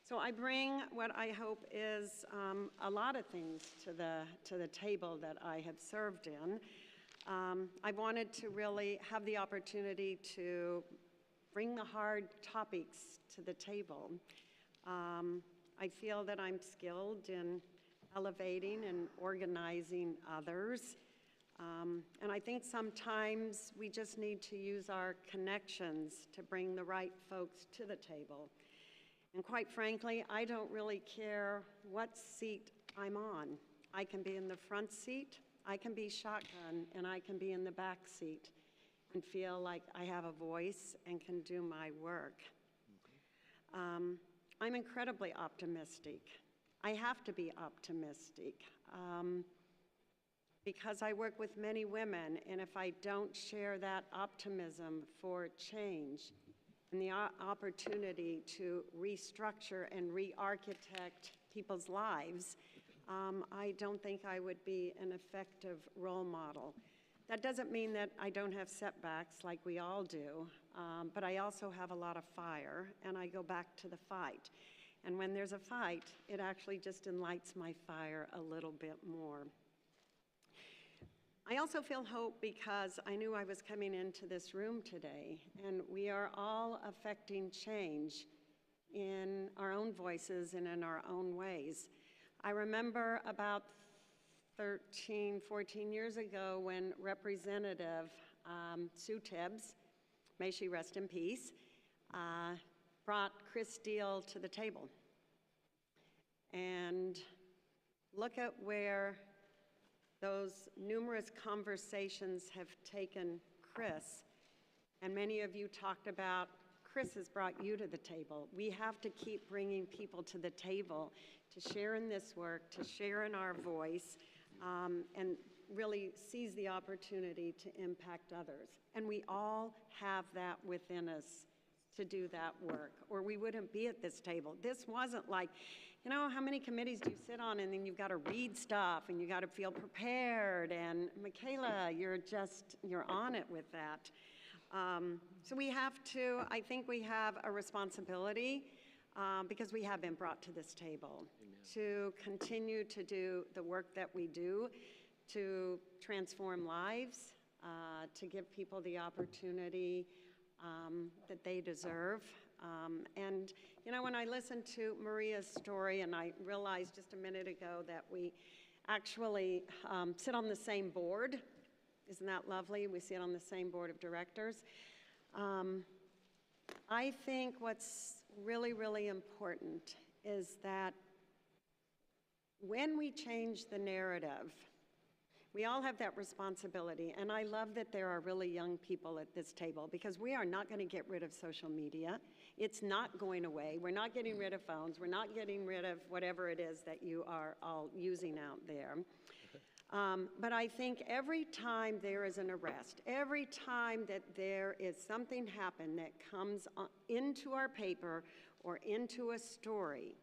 So I bring what I hope is a lot of things to the table that I have served in. I wanted to really have the opportunity to bring the hard topics to the table. I feel that I'm skilled in elevating and organizing others. And I think sometimes we just need to use our connections to bring the right folks to the table. And quite frankly, I don't really care what seat I'm on. I can be in the front seat, I can be shotgun, and I can be in the back seat and feel like I have a voice and can do my work. I'm incredibly optimistic. I have to be optimistic. Because I work with many women, and if I don't share that optimism for change and the opportunity to restructure and re-architect people's lives, I don't think I would be an effective role model. That doesn't mean that I don't have setbacks like we all do, but I also have a lot of fire, and I go back to the fight. And when there's a fight, it actually just enlights my fire a little bit more. I also feel hope because I knew I was coming into this room today, and we are all affecting change in our own voices and in our own ways. I remember about 13, 14 years ago when Representative Sue Tibbs, may she rest in peace, brought Chris Steele to the table. And look at where those numerous conversations have taken Chris. And many of you talked about Chris has brought you to the table. We have to keep bringing people to the table to share in this work, to share in our voice, and really seize the opportunity to impact others. And we all have that within us to do that work, or we wouldn't be at this table. This wasn't like, you know, how many committees do you sit on and then you've got to read stuff and you got to feel prepared, and Michaela, you're on it with that. So we have to, I think we have a responsibility because we have been brought to this table to continue to do the work that we do, to transform lives, to give people the opportunity that they deserve. And, you know, when I listened to Maria's story, and I realized just a minute ago that we actually sit on the same board. Isn't that lovely? We sit on the same board of directors. I think what's really, really important is that when we change the narrative, we all have that responsibility, and I love that there are really young people at this table because we are not going to get rid of social media. It's not going away. We're not getting rid of phones. We're not getting rid of whatever it is that you are all using out there. But I think every time there is an arrest, every time that there is something happen that comes into our paper or into a story,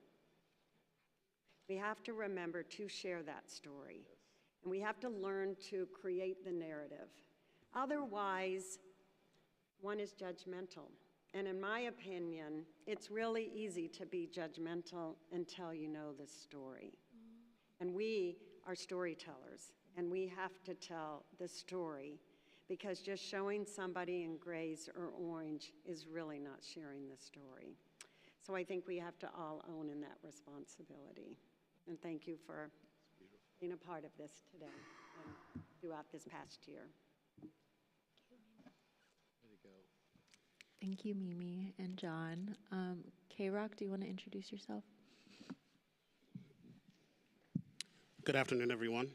we have to remember to share that story. And we have to learn to create the narrative. Otherwise, one is judgmental. And in my opinion, it's really easy to be judgmental until you know the story. And we are storytellers, and we have to tell the story, because just showing somebody in grays or orange is really not sharing the story. So I think we have to all own in that responsibility. And thank you for being a part of this today and throughout this past year. Thank you, Mimi and John. K-Rock, do you want to introduce yourself? Good afternoon, everyone.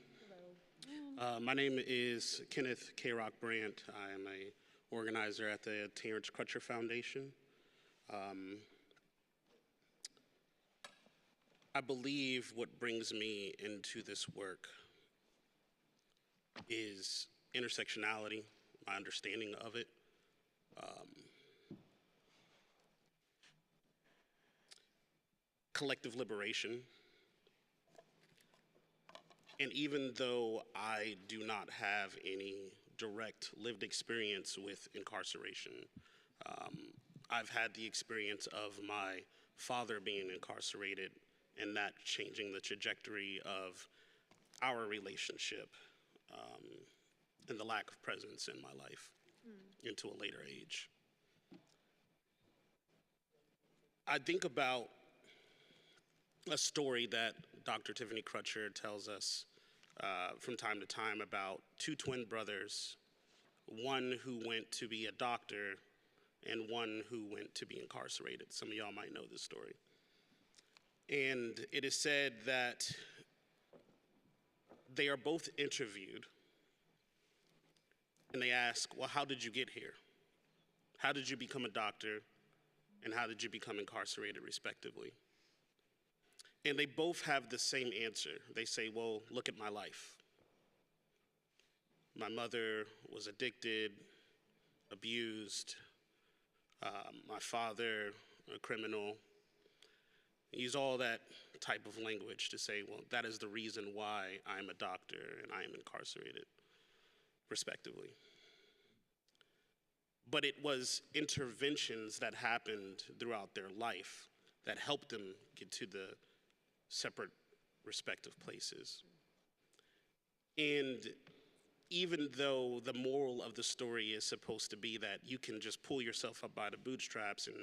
My name is Kenneth K-Rock Brandt. I am an organizer at the Terrence Crutcher Foundation. I believe what brings me into this work is intersectionality, my understanding of it. Collective liberation. And even though I do not have any direct lived experience with incarceration, I've had the experience of my father being incarcerated and that changing the trajectory of our relationship and the lack of presence in my life into a later age. I think about a story that Dr. Tiffany Crutcher tells us from time to time about two twin brothers, one who went to be a doctor and one who went to be incarcerated. Some of y'all might know this story. And it is said that they are both interviewed and they ask, well, how did you get here? How did you become a doctor? And how did you become incarcerated, respectively? And they both have the same answer. They say, well, look at my life. My mother was addicted, abused. My father, a criminal. Use all that type of language to say, well, that is the reason why I'm a doctor and I am incarcerated, respectively. But it was interventions that happened throughout their life that helped them get to the separate respective places. And even though the moral of the story is supposed to be that you can just pull yourself up by the bootstraps and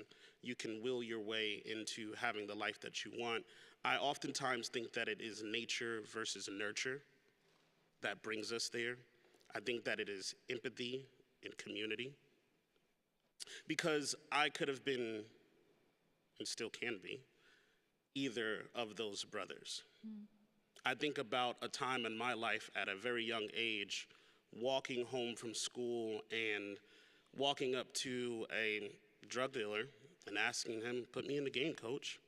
you can will your way into having the life that you want, I oftentimes think that it is nature versus nurture that brings us there. I think that it is empathy and community. Because I could have been, and still can be, either of those brothers. I think about a time in my life at a very young age, walking home from school and walking up to a drug dealer and asking him, put me in the game, coach.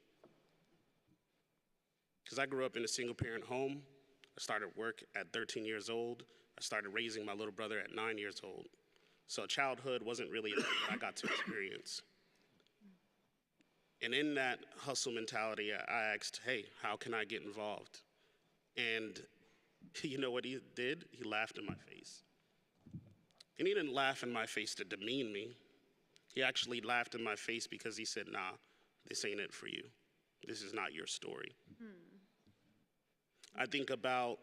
Because I grew up in a single parent home. I started work at 13 years old. I started raising my little brother at 9 years old. So childhood wasn't really a thing that I got to experience. And in that hustle mentality, I asked, hey, how can I get involved? And you know what he did? He laughed in my face. And he didn't laugh in my face to demean me. He actually laughed in my face because he said, nah, this ain't it for you. This is not your story. I think about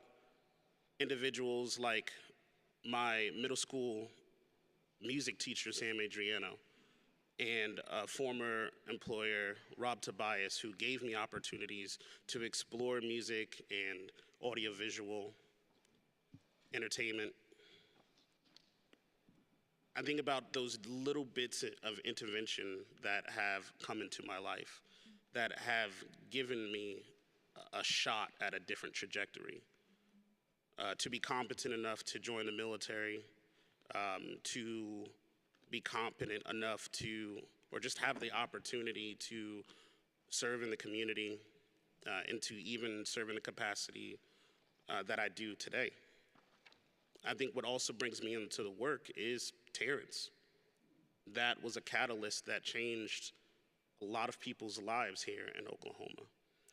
individuals like my middle school music teacher, Sam Adriano, and a former employer, Rob Tobias, who gave me opportunities to explore music and audiovisual entertainment. I think about those little bits of intervention that have come into my life, that have given me a shot at a different trajectory. To be competent enough to join the military, to be competent enough to, or just have the opportunity to serve in the community, and to even serve in the capacity that I do today. I think what also brings me into the work is Terrence. That was a catalyst that changed a lot of people's lives here in Oklahoma.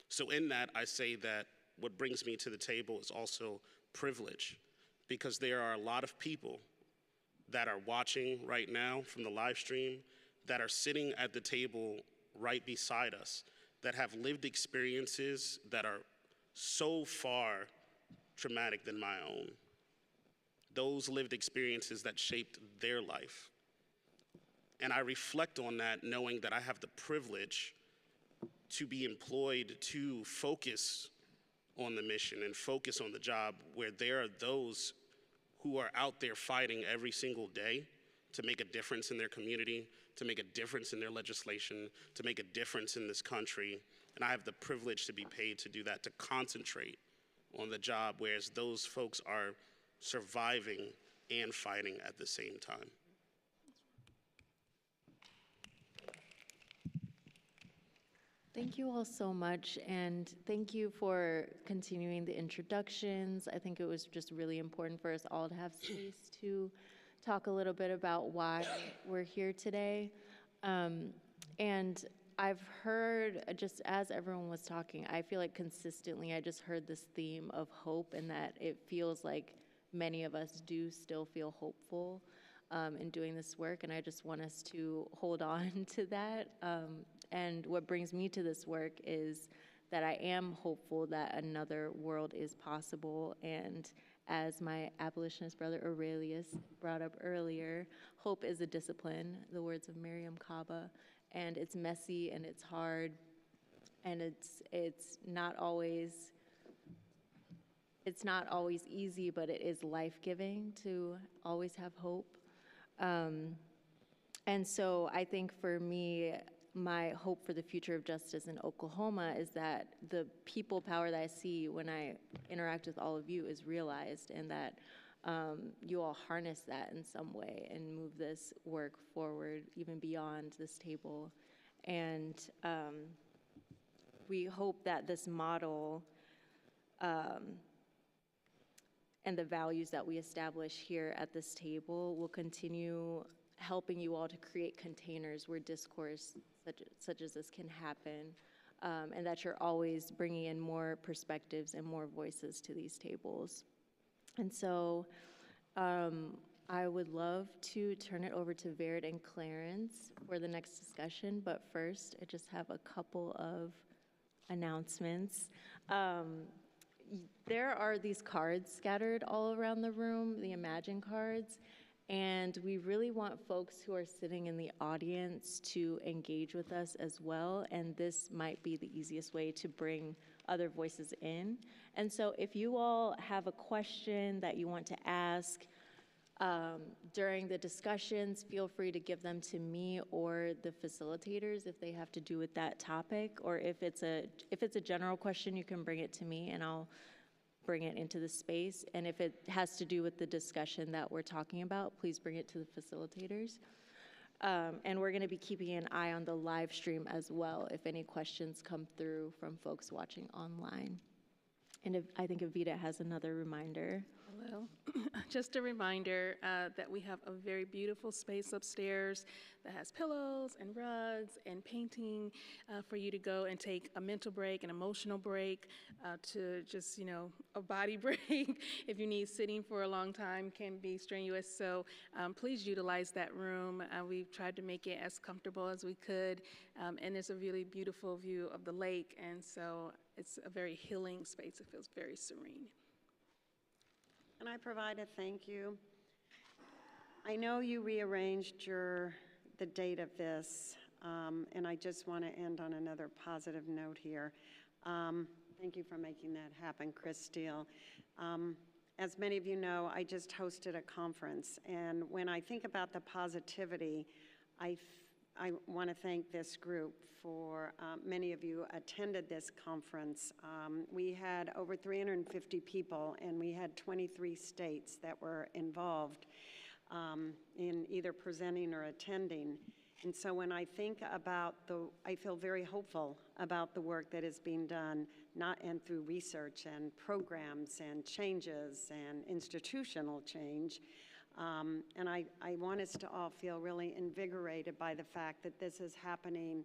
So in that, I say that what brings me to the table is also privilege, because there are a lot of people that are watching right now from the live stream that are sitting at the table right beside us, that have lived experiences that are so far traumatic than my own. Those lived experiences that shaped their life. And I reflect on that knowing that I have the privilege to be employed to focus on the mission and focus on the job, where there are those who are out there fighting every single day to make a difference in their community, to make a difference in their legislation, to make a difference in this country. And I have the privilege to be paid to do that, to concentrate on the job, whereas those folks are surviving and fighting at the same time. Thank you all so much, and thank you for continuing the introductions. I think it was just really important for us all to have space to talk a little bit about why we're here today. And I've heard, just as everyone was talking, I feel like consistently I just heard this theme of hope, and that it feels like many of us do still feel hopeful in doing this work, and I just want us to hold on to that. And what brings me to this work is that I am hopeful that another world is possible. And as my abolitionist brother Aurelius brought up earlier, hope is a discipline, the words of Miriam Kaba, and it's messy and it's hard, and it's not always easy, but it is life-giving to always have hope. And so I think for me, my hope for the future of justice in Oklahoma is that the people power that I see when I interact with all of you is realized, and that you all harness that in some way and move this work forward even beyond this table. And we hope that this model and the values that we establish here at this table will continue helping you all to create containers where discourse such as this can happen, and that you're always bringing in more perspectives and more voices to these tables. And so I would love to turn it over to Vered and Clarence for the next discussion, but first I just have a couple of announcements. there are these cards scattered all around the room, the Imagine cards, and we really want folks who are sitting in the audience to engage with us as well, and this might be the easiest way to bring other voices in. And so if you all have a question that you want to ask during the discussions, feel free to give them to me or the facilitators if they have to do with that topic, or if it's a general question, you can bring it to me and I'll bring it into the space. And if it has to do with the discussion that we're talking about, please bring it to the facilitators. And we're going to be keeping an eye on the live stream as well if any questions come through from folks watching online. And I think Evita has another reminder. Hello. Just a reminder that we have a very beautiful space upstairs that has pillows and rugs and painting for you to go and take a mental break, an emotional break, to just, a body break. If you need sitting for a long time, can be strenuous. So please utilize that room. We've tried to make it as comfortable as we could. And there's a really beautiful view of the lake. And so it's a very healing space. It feels very serene. Can I provide a thank you? I know you rearranged the date of this, and I just want to end on another positive note here. Thank you for making that happen, Chris Steele. As many of you know, I just hosted a conference, and when I think about the positivity, I want to thank this group for many of you attended this conference. We had over 350 people, and we had 23 states that were involved in either presenting or attending. And so when I think about I feel very hopeful about the work that is being done, and through research and programs and changes and institutional change. And I want us to all feel really invigorated by the fact that this is happening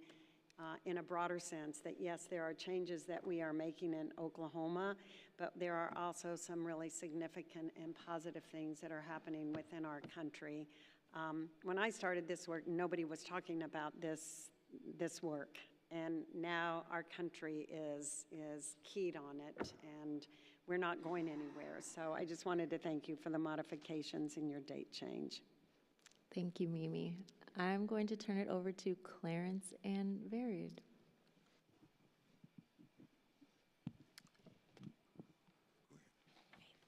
in a broader sense, that yes, there are changes that we are making in Oklahoma, but there are also some really significant and positive things that are happening within our country. When I started this work, nobody was talking about this work, and now our country is keyed on it, and we're not going anywhere. So I just wanted to thank you for the modifications in your date change. Thank you, Mimi. I'm going to turn it over to Clarence and Varied.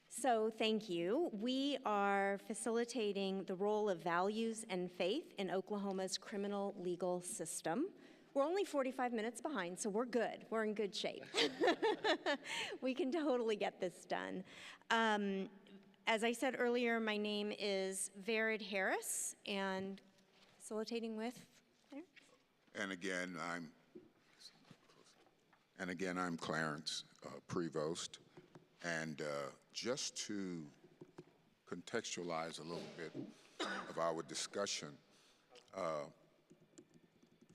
So thank you. We are facilitating the role of values and faith in Oklahoma's criminal legal system. We're only 45 minutes behind, so we're good. We're in good shape. We can totally get this done. As I said earlier, my name is Vered Harris, and facilitating with there. And again, I'm Clarence Prevost. And just to contextualize a little bit of our discussion,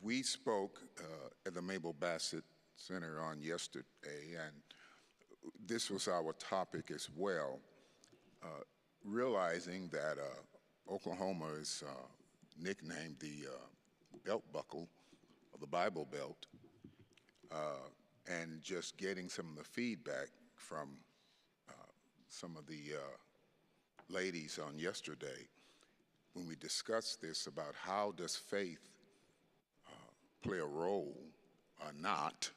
we spoke at the Mabel Bassett Center on yesterday, and this was our topic as well, realizing that Oklahoma is nicknamed the belt buckle of the Bible Belt, and just getting some of the feedback from some of the ladies on yesterday when we discussed this about how does faith play a role or not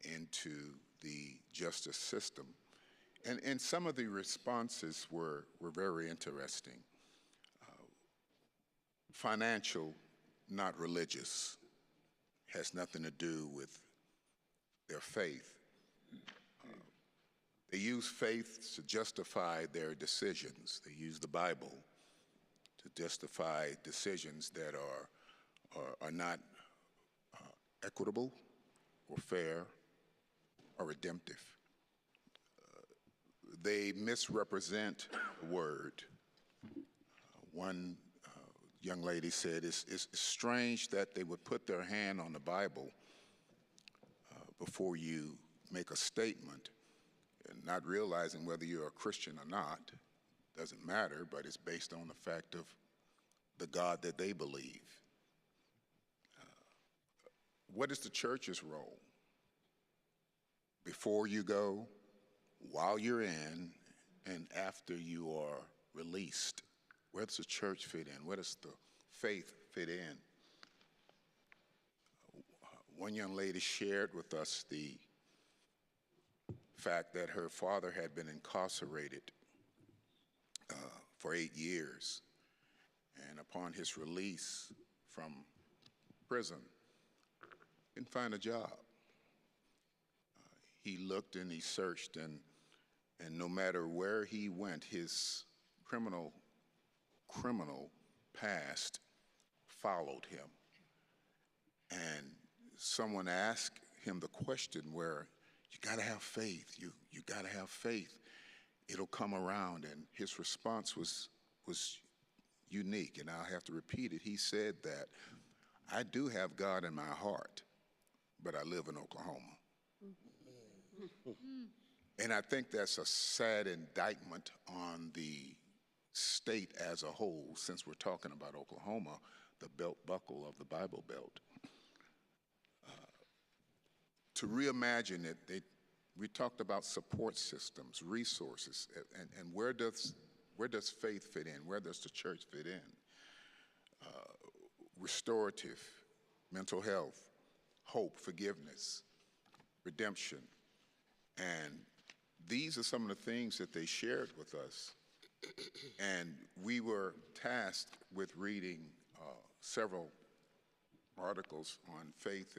into the justice system. And some of the responses were very interesting. Financial, not religious, has nothing to do with their faith. They use faith to justify their decisions. They use the Bible to justify decisions that are not equitable or fair or redemptive. They misrepresent the word. One young lady said, it's strange that they would put their hand on the Bible before you make a statement, and not realizing whether you're a Christian or not. Doesn't matter, but it's based on the fact of the God that they believe. What is the church's role? Before you go, while you're in and after you are released? Where does the church fit in? Where does the faith fit in? One young lady shared with us the fact that her father had been incarcerated for 8 years, and upon his release from prison, didn't find a job. He looked and he searched, and no matter where he went, his criminal past followed him. And someone asked him the question where, you gotta have faith, you gotta have faith, it'll come around. And his response was unique, and I'll have to repeat it. He said that, I do have God in my heart, but I live in Oklahoma. And I think that's a sad indictment on the state as a whole, since we're talking about Oklahoma, the belt buckle of the Bible Belt. To reimagine it, we talked about support systems, resources, and where does faith fit in? Where does the church fit in? Restorative, mental health, hope, forgiveness, redemption. And these are some of the things that they shared with us. And we were tasked with reading several articles on faith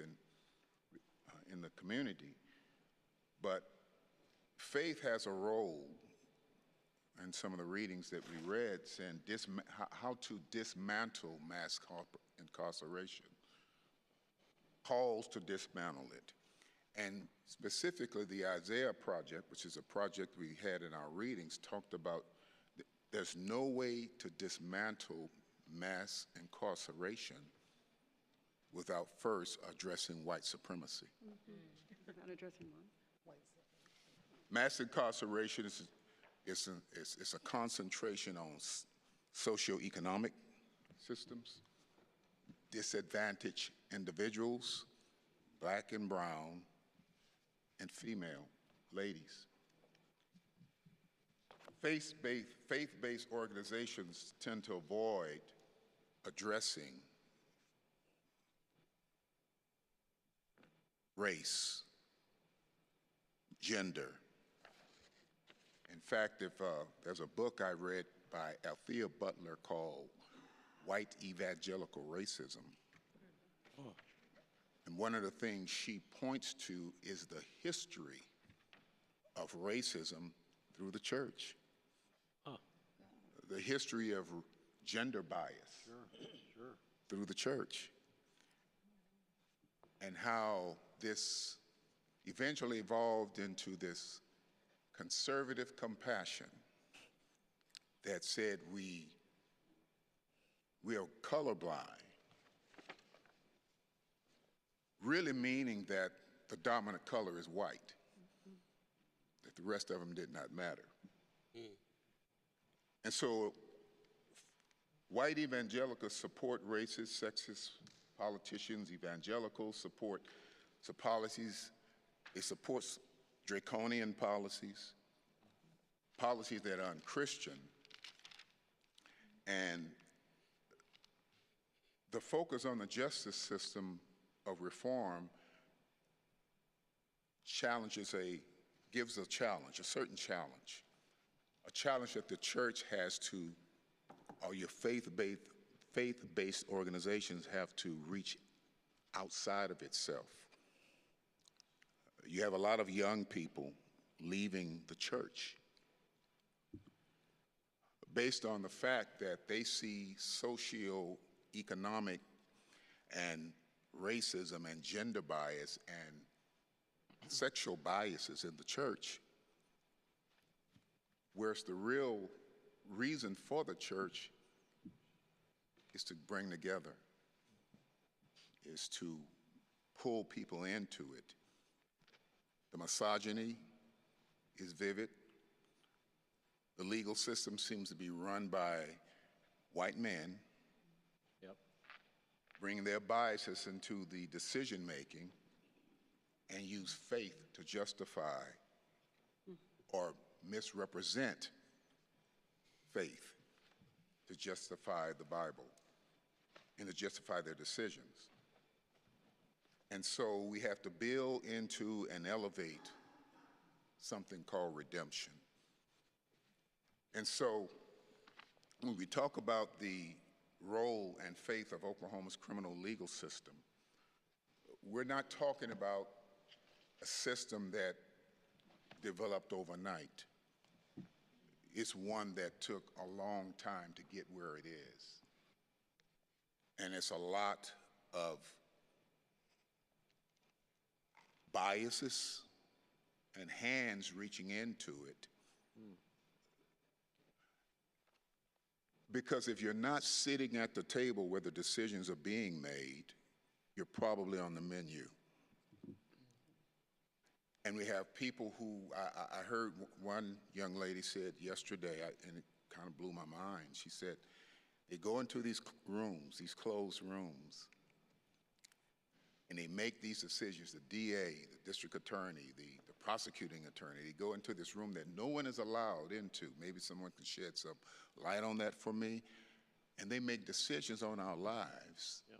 in the community. But faith has a role in some of the readings that we read, saying how to dismantle mass incarceration, calls to dismantle it. And specifically the Isaiah Project, which is a project we had in our readings, talked about there's no way to dismantle mass incarceration without first addressing white supremacy. Without addressing what? Mass incarceration is a concentration on socioeconomic systems, disadvantaged individuals, black and brown, and female ladies. Faith-based organizations tend to avoid addressing race, gender. In fact, if there's a book I read by Althea Butler called White Evangelical Racism, and one of the things she points to is the history of racism through the church. The history of gender bias through the church, and how this eventually evolved into this conservative compassion that said we are colorblind, really meaning that the dominant color is white, that the rest of them did not matter. And so white evangelicals support racist, sexist politicians. Evangelicals support policies. It supports draconian policies, policies that are unchristian. And the focus on the justice system of reform gives a challenge, a certain challenge, a challenge that the church has to, or your faith-based organizations have to reach outside of itself. You have a lot of young people leaving the church based on the fact that they see socio-economic and racism and gender bias and sexual biases in the church, whereas the real reason for the church is to bring together, is to pull people into it. The misogyny is vivid. The legal system seems to be run by white men, bringing their biases into the decision-making and use faith to justify or misrepresent faith to justify the Bible and to justify their decisions. And so we have to build into and elevate something called redemption. And so when we talk about the role and faith of Oklahoma's criminal legal system, we're not talking about a system that developed overnight. It's one that took a long time to get where it is. And it's a lot of biases and hands reaching into it. Because if you're not sitting at the table where the decisions are being made, you're probably on the menu. And we have people who, I heard one young lady said yesterday, and it kind of blew my mind. She said, they go into these rooms, these closed rooms, and they make these decisions, the DA, the district attorney, the prosecuting attorney, they go into this room that no one is allowed into. Maybe someone can shed some light on that for me. And they make decisions on our lives. Yeah.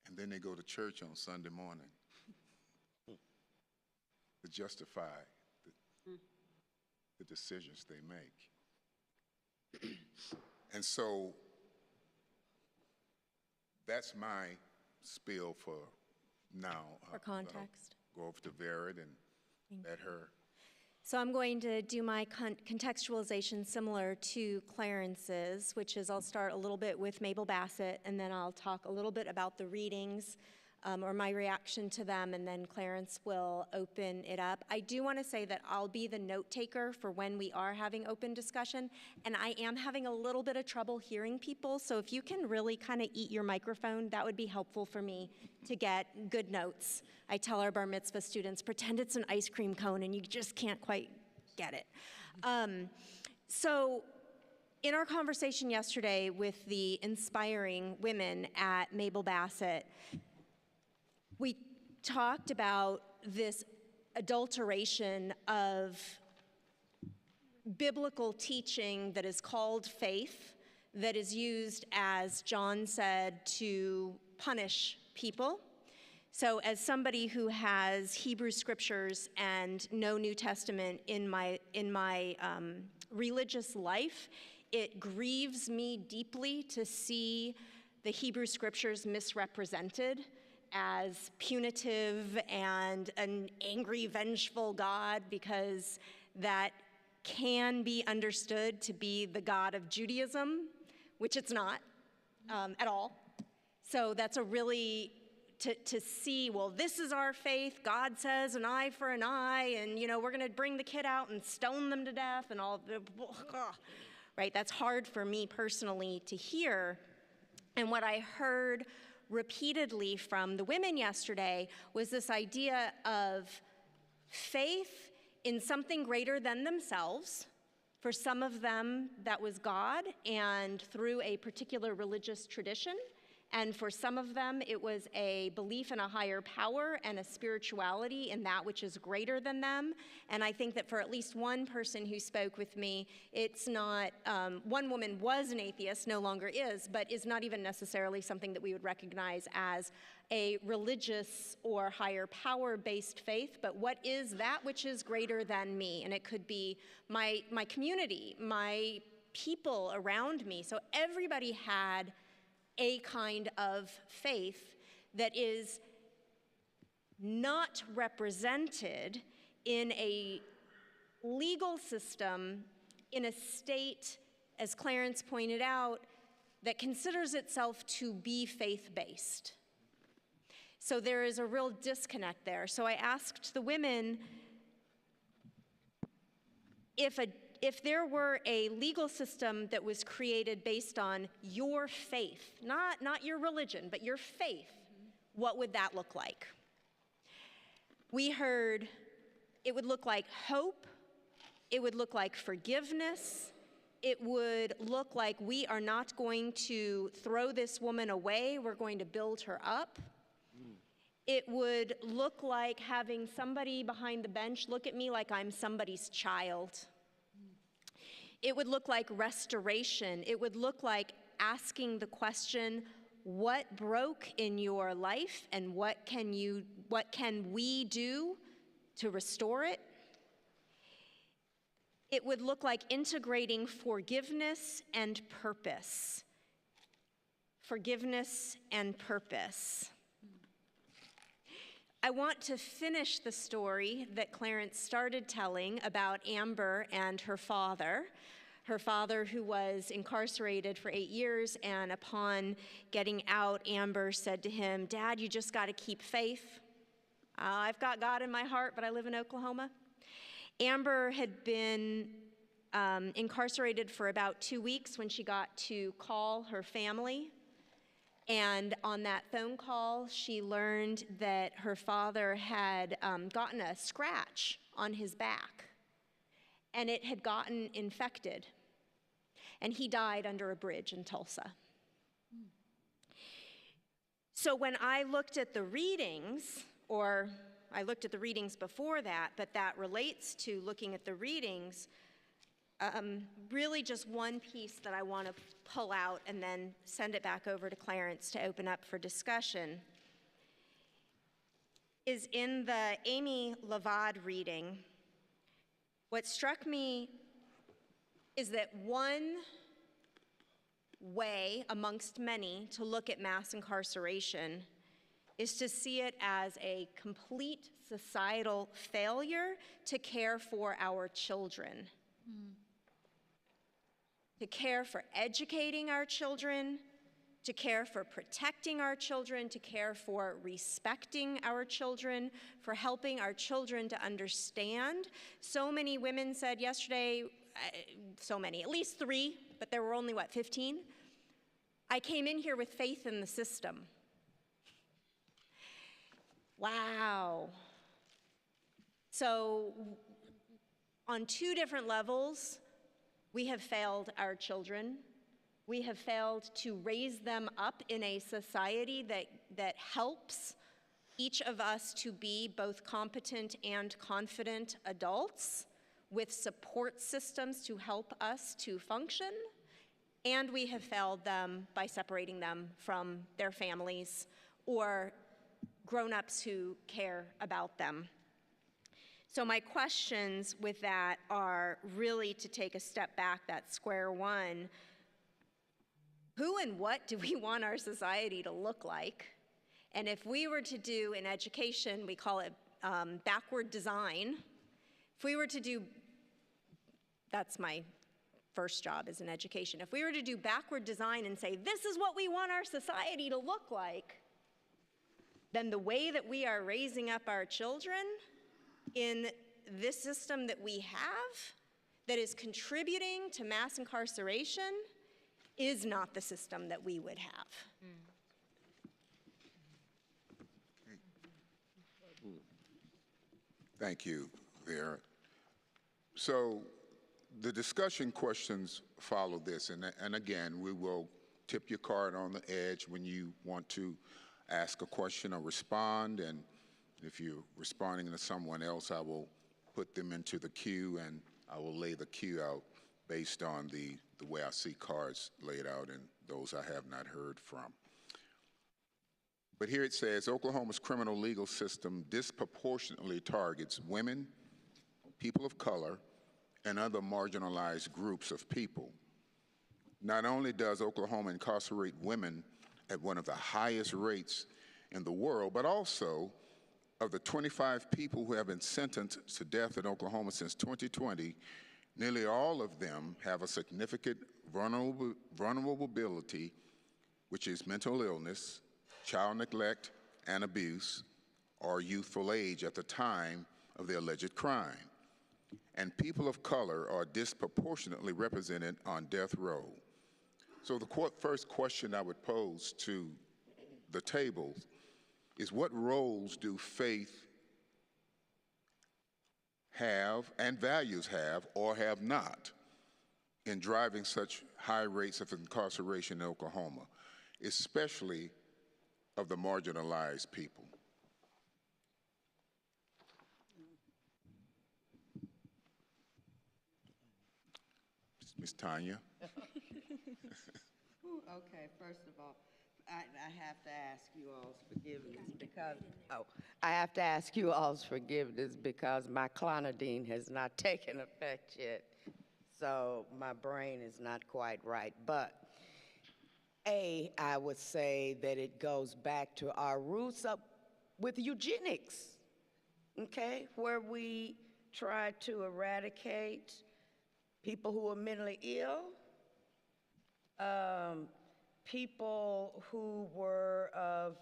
And then they go to church on Sunday morning to justify the decisions they make. And so that's my spiel for now. For context. Go over to Vered and let her. So I'm going to do my contextualization similar to Clarence's, which is I'll start a little bit with Mabel Bassett, and then I'll talk a little bit about the readings or my reaction to them, and then Clarence will open it up. I do want to say that I'll be the note taker for when we are having open discussion, and I am having a little bit of trouble hearing people, so if you can really kind of eat your microphone, that would be helpful for me to get good notes. I tell our bar mitzvah students, pretend it's an ice cream cone and you just can't quite get it. So in our conversation yesterday with the inspiring women at Mabel Bassett, we talked about this adulteration of biblical teaching that is called faith, that is used, as John said, to punish people. So as somebody who has Hebrew scriptures and no New Testament in my religious life, it grieves me deeply to see the Hebrew scriptures misrepresented as punitive and an angry, vengeful God, because that can be understood to be the God of Judaism, which it's not at all. So that's a really, to see, well, this is our faith. God says an eye for an eye, and, you know, we're going to bring the kid out and stone them to death and all, right? That's hard for me personally to hear. And what I heard repeatedly from the women yesterday was this idea of faith in something greater than themselves. For some of them, that was God, and through a particular religious tradition. And for some of them, it was a belief in a higher power and a spirituality in that which is greater than them. And I think that for at least one person who spoke with me, it's not, one woman was an atheist, no longer is, but is not even necessarily something that we would recognize as a religious or higher power-based faith, but what is that which is greater than me? And it could be my community, my people around me. So everybody had a kind of faith that is not represented in a legal system in a state, as Clarence pointed out, that considers itself to be faith-based. So there is a real disconnect there. So I asked the women if there were a legal system that was created based on your faith, not your religion, but your faith, what would that look like? We heard it would look like hope, it would look like forgiveness, it would look like we are not going to throw this woman away, we're going to build her up. It would look like having somebody behind the bench look at me like I'm somebody's child. It would look like restoration. It would look like asking the question, what broke in your life and what can we do to restore it? It would look like integrating forgiveness and purpose. Forgiveness and purpose. I want to finish the story that Clarence started telling about Amber and her father who was incarcerated for 8 years, and upon getting out, Amber said to him, "Dad, you just got to keep faith. I've got God in my heart, but I live in Oklahoma." Amber had been incarcerated for about 2 weeks when she got to call her family. And on that phone call, she learned that her father had gotten a scratch on his back, and it had gotten infected, and he died under a bridge in Tulsa. So when I looked at the readings, or I looked at the readings before that, but that relates to looking at the readings, really just one piece that I want to pull out and then send it back over to Clarence to open up for discussion is in the Amy Lavad reading. What struck me is that one way amongst many to look at mass incarceration is to see it as a complete societal failure to care for our children. To care for educating our children, to care for protecting our children, to care for respecting our children, for helping our children to understand. So many women said yesterday, at least 3, but there were only, 15? I came in here with faith in the system. Wow. So on 2 different levels, we have failed our children. We have failed to raise them up in a society that helps each of us to be both competent and confident adults with support systems to help us to function. And we have failed them by separating them from their families or grown-ups who care about them. So my questions with that are really to take a step back, that square one. Who and what do we want our society to look like? And if we were to do in education, we call it backward design. If we were to do, that's my first job is in education. If we were to do backward design and say, this is what we want our society to look like, then the way that we are raising up our children in this system that we have that is contributing to mass incarceration is not the system that we would have. Thank you, Vera. So the discussion questions follow this, and again, we will tip your card on the edge when you want to ask a question or respond, and if you're responding to someone else, I will put them into the queue, and I will lay the queue out based on the way I see cards laid out and those I have not heard from. But here it says, Oklahoma's criminal legal system disproportionately targets women, people of color, and other marginalized groups of people. Not only does Oklahoma incarcerate women at one of the highest rates in the world, but also of the 25 people who have been sentenced to death in Oklahoma since 2020, nearly all of them have a significant vulnerability, which is mental illness, child neglect and abuse, or youthful age at the time of the alleged crime. And people of color are disproportionately represented on death row. So the first question I would pose to the table is, what roles do faith have and values have or have not in driving such high rates of incarceration in Oklahoma, especially of the marginalized people? Ms. Tanya? Okay, first of all, I have to ask you all's forgiveness because, I have to ask you all's forgiveness because my clonidine has not taken effect yet. So my brain is not quite right. But I would say that it goes back to our roots up with eugenics, okay, where we try to eradicate people who are mentally ill, people who were of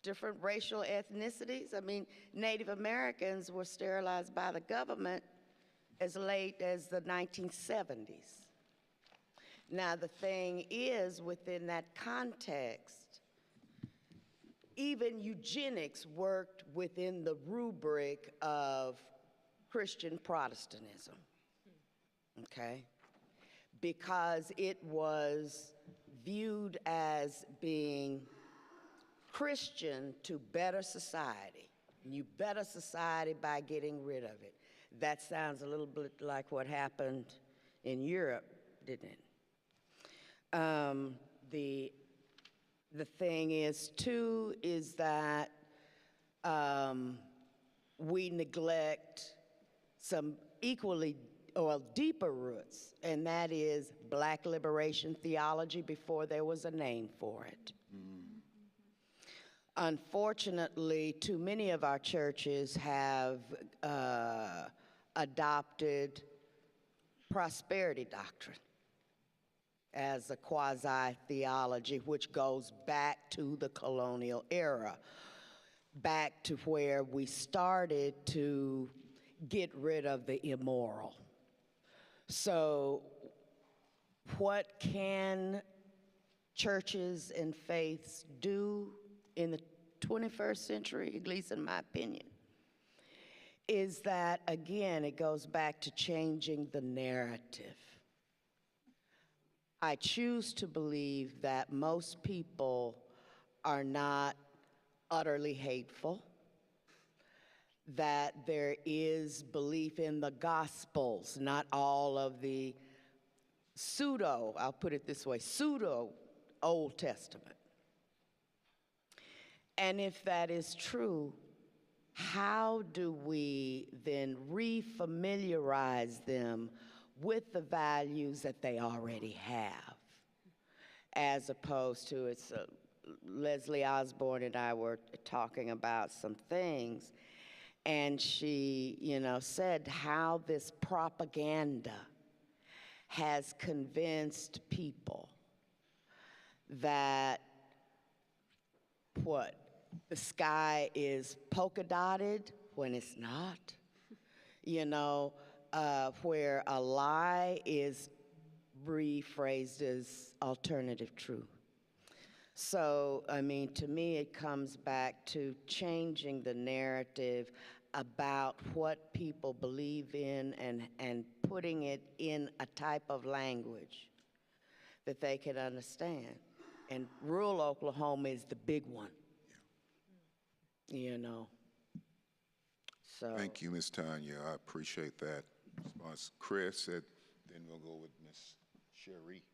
different racial ethnicities. I mean, Native Americans were sterilized by the government as late as the 1970s. Now, the thing is, within that context, even eugenics worked within the rubric of Christian Protestantism, okay? Because it was viewed as being Christian to better society. You better society by getting rid of it. That sounds a little bit like what happened in Europe, didn't it? The thing is, too, is that we neglect some equally or deeper roots, and that is Black liberation theology before there was a name for it. Unfortunately, too many of our churches have adopted prosperity doctrine as a quasi-theology, which goes back to the colonial era, back to where we started to get rid of the immoral. So what can churches and faiths do in the 21st century, at least in my opinion, is that, again, it goes back to changing the narrative. I choose to believe that most people are not utterly hateful, that there is belief in the Gospels, not all of the pseudo, I'll put it this way, pseudo Old Testament. And if that is true, how do we then refamiliarize them with the values that they already have? As opposed to, Leslie Osborne and I were talking about some things, and she, said how this propaganda has convinced people that, the sky is polka dotted when it's not, where a lie is rephrased as alternative truth. So, I mean, to me, it comes back to changing the narrative about what people believe in and putting it in a type of language that they can understand. And rural Oklahoma is the big one, So. Thank you, Ms. Tanya. I appreciate that response. Chris, then we'll go with Ms. Sherry.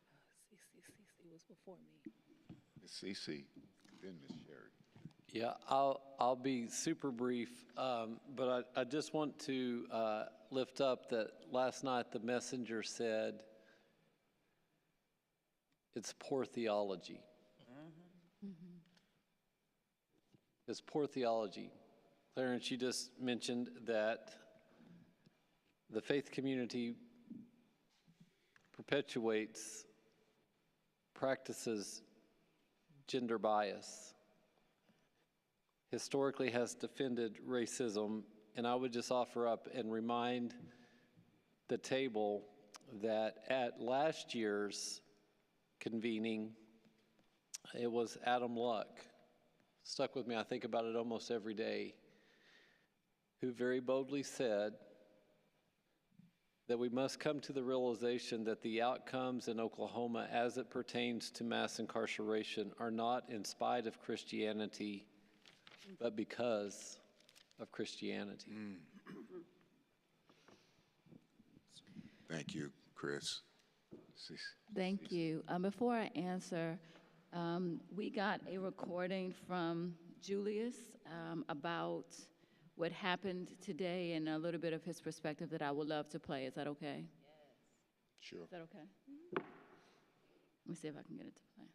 Cece was before me. Ms. Cece, then Ms. Sherry. Yeah, I'll be super brief, but I just want to lift up that last night the messenger said it's poor theology. It's poor theology. Clarence, you just mentioned that the faith community perpetuates, practices gender bias, historically has defended racism, and I would just offer up and remind the table that at last year's convening, it was Adam Luck, stuck with me, I think about it almost every day, who very boldly said that we must come to the realization that the outcomes in Oklahoma as it pertains to mass incarceration are not in spite of Christianity, but because of Christianity. Thank you, Chris. Thank you. Before I answer, we got a recording from Julius about what happened today and a little bit of his perspective that I would love to play. Is that okay? Yes. Sure. Is that okay? Let me see if I can get it to play.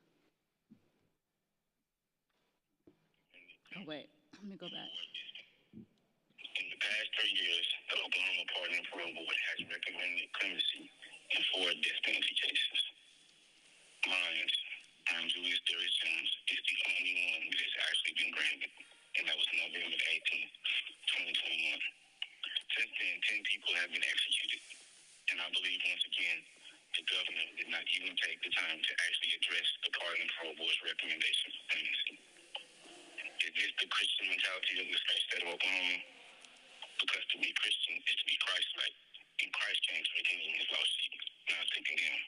Oh, wait. Let me go back. In the past 3 years, the Oklahoma Pardon and Parole Board has recommended clemency in 4 death penalty cases. Mine, I'm Julius Darius Jones, is the only one that has actually been granted, and that was November 18th, 2021. Since then, 10 people have been executed, and I believe, once again, the governor did not even take the time to actually address the Pardon and Parole Board's recommendation for clemency. Is this the Christian mentality of the state of Oklahoma? Because to be Christian is to be Christ-like, and Christ came to redeem his lost sheep, not to condemn.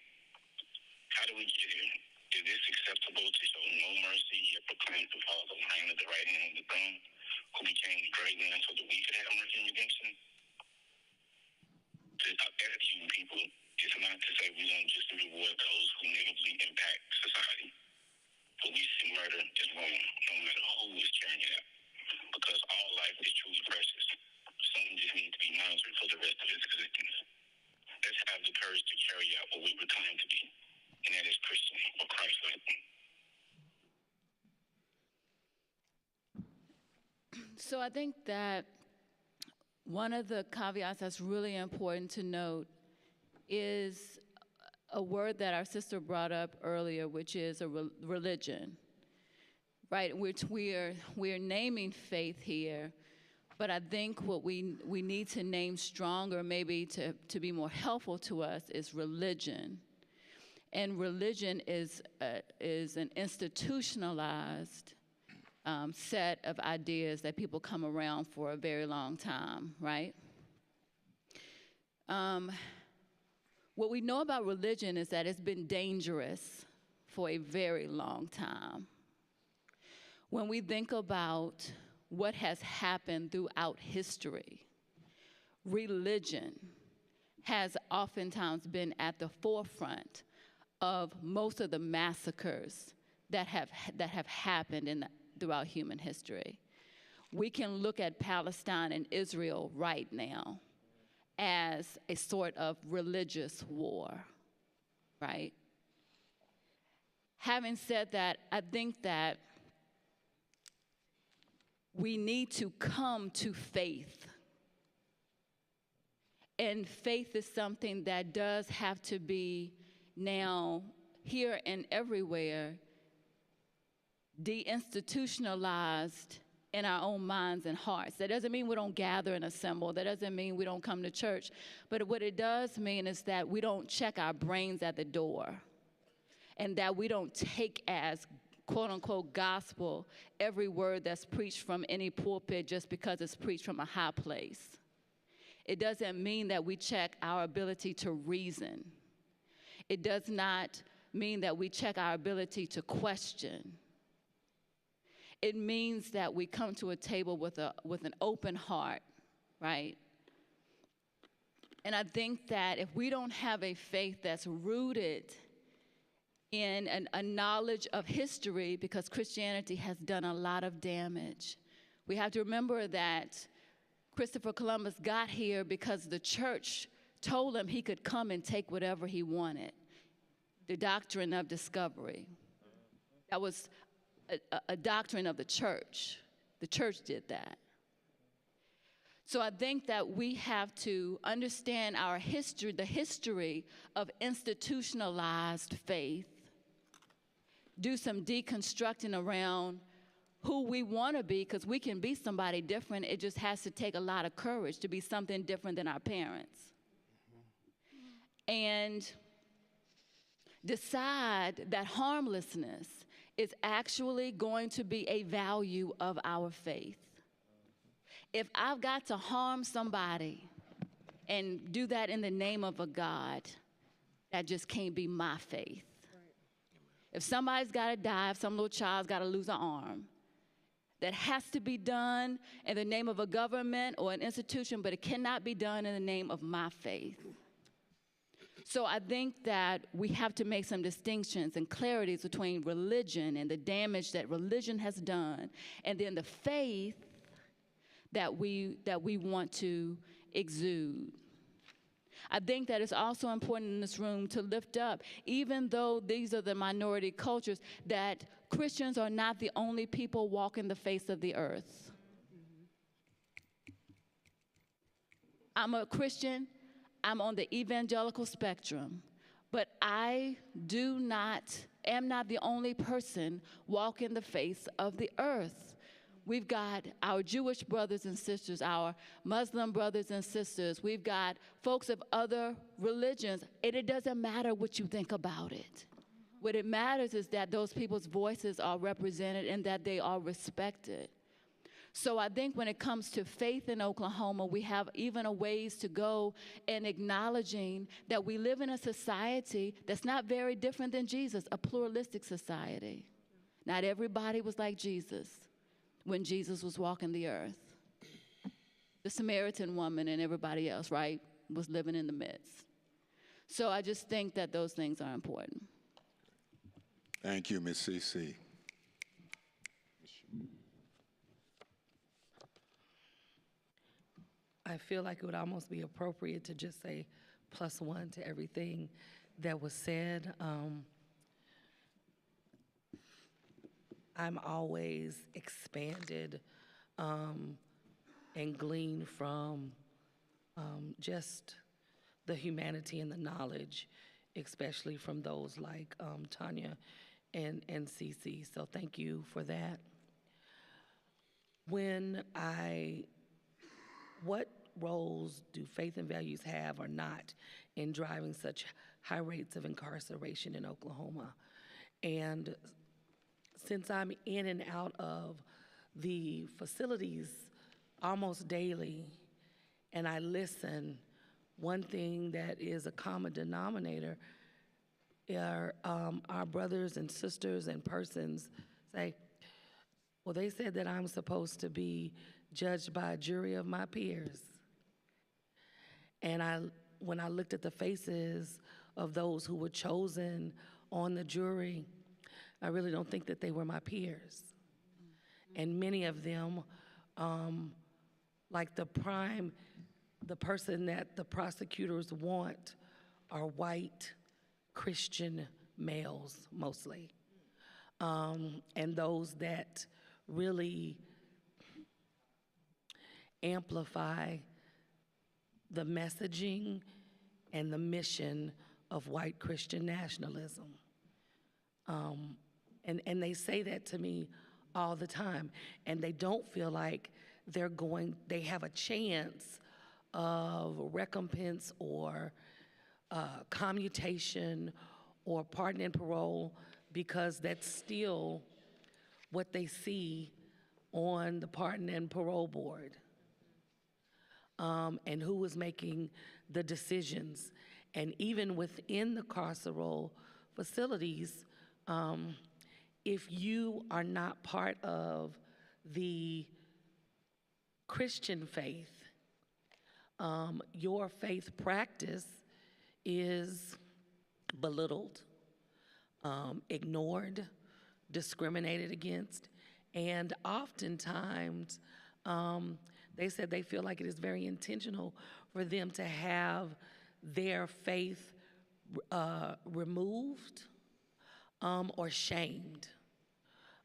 How do we get here? Is this acceptable to show no mercy yet proclaim to follow the line of the right hand of the throne, who became the great man so that we could have mercy and redemption? To execute people is not to say we're going to just reward those who negatively impact society. But we see murder as wrong, no matter who is carrying it out. Because all life is truly precious. Some just need to be monitored for the rest of its existence. Let's have the courage to carry out what we were claimed to be, and that is Christian or Christ-like. So I think that one of the caveats that's really important to note is a word that our sister brought up earlier, which is a religion, right? Which we are naming faith here, but I think what we need to name stronger, maybe to be more helpful to us, is religion. And religion is an institutionalized set of ideas that people come around for a very long time, right? What we know about religion is that it's been dangerous for a very long time. When we think about what has happened throughout history, religion has oftentimes been at the forefront of most of the massacres that have happened throughout human history. We can look at Palestine and Israel right now as a sort of religious war, right? Having said that, I think that we need to come to faith. And faith is something that does have to be now, here and everywhere, deinstitutionalized in our own minds and hearts. That doesn't mean we don't gather and assemble. That doesn't mean we don't come to church. But what it does mean is that we don't check our brains at the door, and that we don't take as quote unquote gospel every word that's preached from any pulpit just because it's preached from a high place. It doesn't mean that we check our ability to reason. It does not mean that we check our ability to question. It means that we come to a table with an open heart, right? And I think that if we don't have a faith that's rooted in a knowledge of history, because Christianity has done a lot of damage. We have to remember that Christopher Columbus got here because the church told him he could come and take whatever he wanted. The doctrine of discovery. That was a doctrine of the church. The church did that. So I think that we have to understand our history, the history of institutionalized faith, do some deconstructing around who we want to be, because we can be somebody different. It just has to take a lot of courage to be something different than our parents. And decide that harmlessness is actually going to be a value of our faith. If I've got to harm somebody and do that in the name of a God, that just can't be my faith. If somebody's got to die, if some little child's got to lose an arm, that has to be done in the name of a government or an institution, but it cannot be done in the name of my faith. So I think that we have to make some distinctions and clarities between religion and the damage that religion has done, and then the faith that we want to exude. I think that it's also important in this room to lift up, even though these are the minority cultures, that Christians are not the only people walking the face of the earth. I'm a Christian. I'm on the evangelical spectrum, but I am not the only person walking the face of the earth. We've got our Jewish brothers and sisters, our Muslim brothers and sisters. We've got folks of other religions, and it doesn't matter what you think about it. What it matters is that those people's voices are represented and that they are respected. So I think when it comes to faith in Oklahoma, we have even a ways to go in acknowledging that we live in a society that's not very different than Jesus, a pluralistic society. Not everybody was like Jesus when Jesus was walking the earth. The Samaritan woman and everybody else, right, was living in the midst. So I just think that those things are important. Thank you, Ms. CC. I feel like it would almost be appropriate to just say +1 to everything that was said. I'm always expanded and gleaned from just the humanity and the knowledge, especially from those like Tanya and Cece. So thank you for that. What roles do faith and values have or not in driving such high rates of incarceration in Oklahoma? And since I'm in and out of the facilities almost daily, and I listen, one thing that is a common denominator are our brothers and sisters and persons say, well, they said that I'm supposed to be judged by a jury of my peers. And when I looked at the faces of those who were chosen on the jury, I really don't think that they were my peers. And many of them, like the person that the prosecutors want are white Christian males mostly. And those that really amplify the messaging and the mission of white Christian nationalism. And they say that to me all the time, and they don't feel like they have a chance of recompense or commutation or pardon and parole, because that's still what they see on the pardon and parole board. And who is making the decisions. And even within the carceral facilities, if you are not part of the Christian faith, your faith practice is belittled, ignored, discriminated against, and oftentimes they said they feel like it is very intentional for them to have their faith removed or shamed.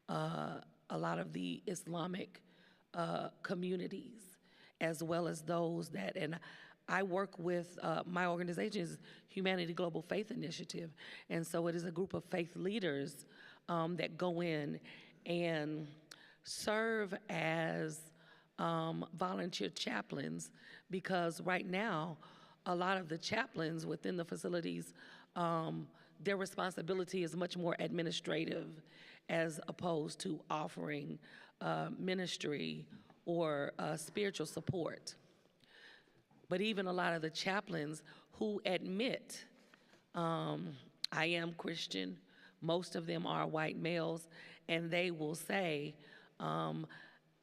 A lot of the Islamic communities, as well as those that, and I work with, my organization is Humanity Global Faith Initiative, and so it is a group of faith leaders that go in and serve as volunteer chaplains, because right now, a lot of the chaplains within the facilities, their responsibility is much more administrative as opposed to offering ministry or spiritual support. But even a lot of the chaplains who admit, I am Christian, most of them are white males, and they will say,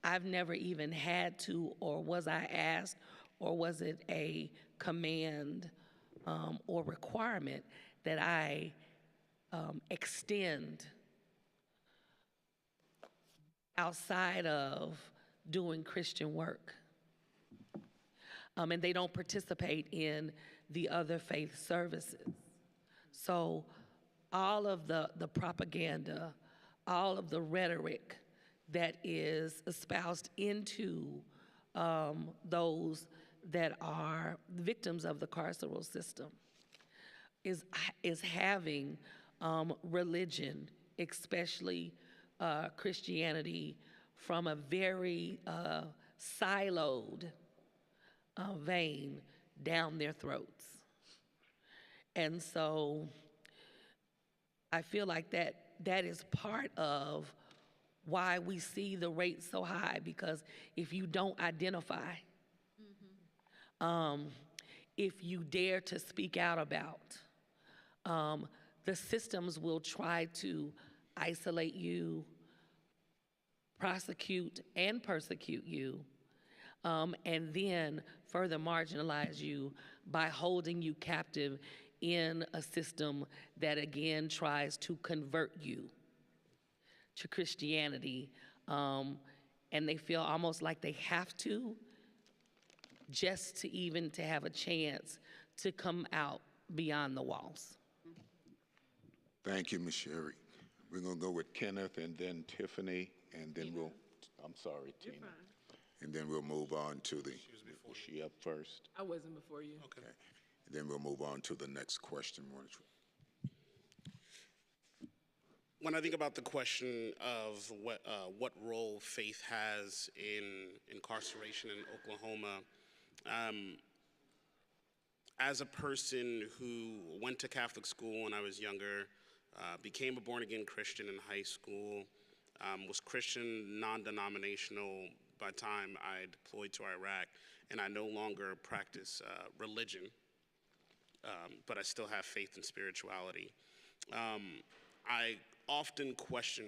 I've never even had to, or was I asked, or was it a command or requirement that I extend outside of doing Christian work. And they don't participate in the other faith services. So all of the propaganda, all of the rhetoric that is espoused into those that are victims of the carceral system is having religion, especially Christianity, from a very siloed vein down their throats. And so I feel like that is part of why we see the rate so high, because if you don't identify, if you dare to speak out about, the systems will try to isolate you, prosecute and persecute you, and then further marginalize you by holding you captive in a system that again tries to convert you to Christianity, and they feel almost like they have to, just to even to have a chance to come out beyond the walls. Thank you, Ms. Sherry. We're going to go with Kenneth and then Tiffany, and then I'm sorry, Tina. And then we'll move on to the, was she up first? I wasn't before you. Okay. And then we'll move on to the next question. When I think about the question of what role faith has in incarceration in Oklahoma, as a person who went to Catholic school when I was younger, became a born-again Christian in high school, was Christian non-denominational by the time I deployed to Iraq, and I no longer practice religion, but I still have faith and spirituality. I often question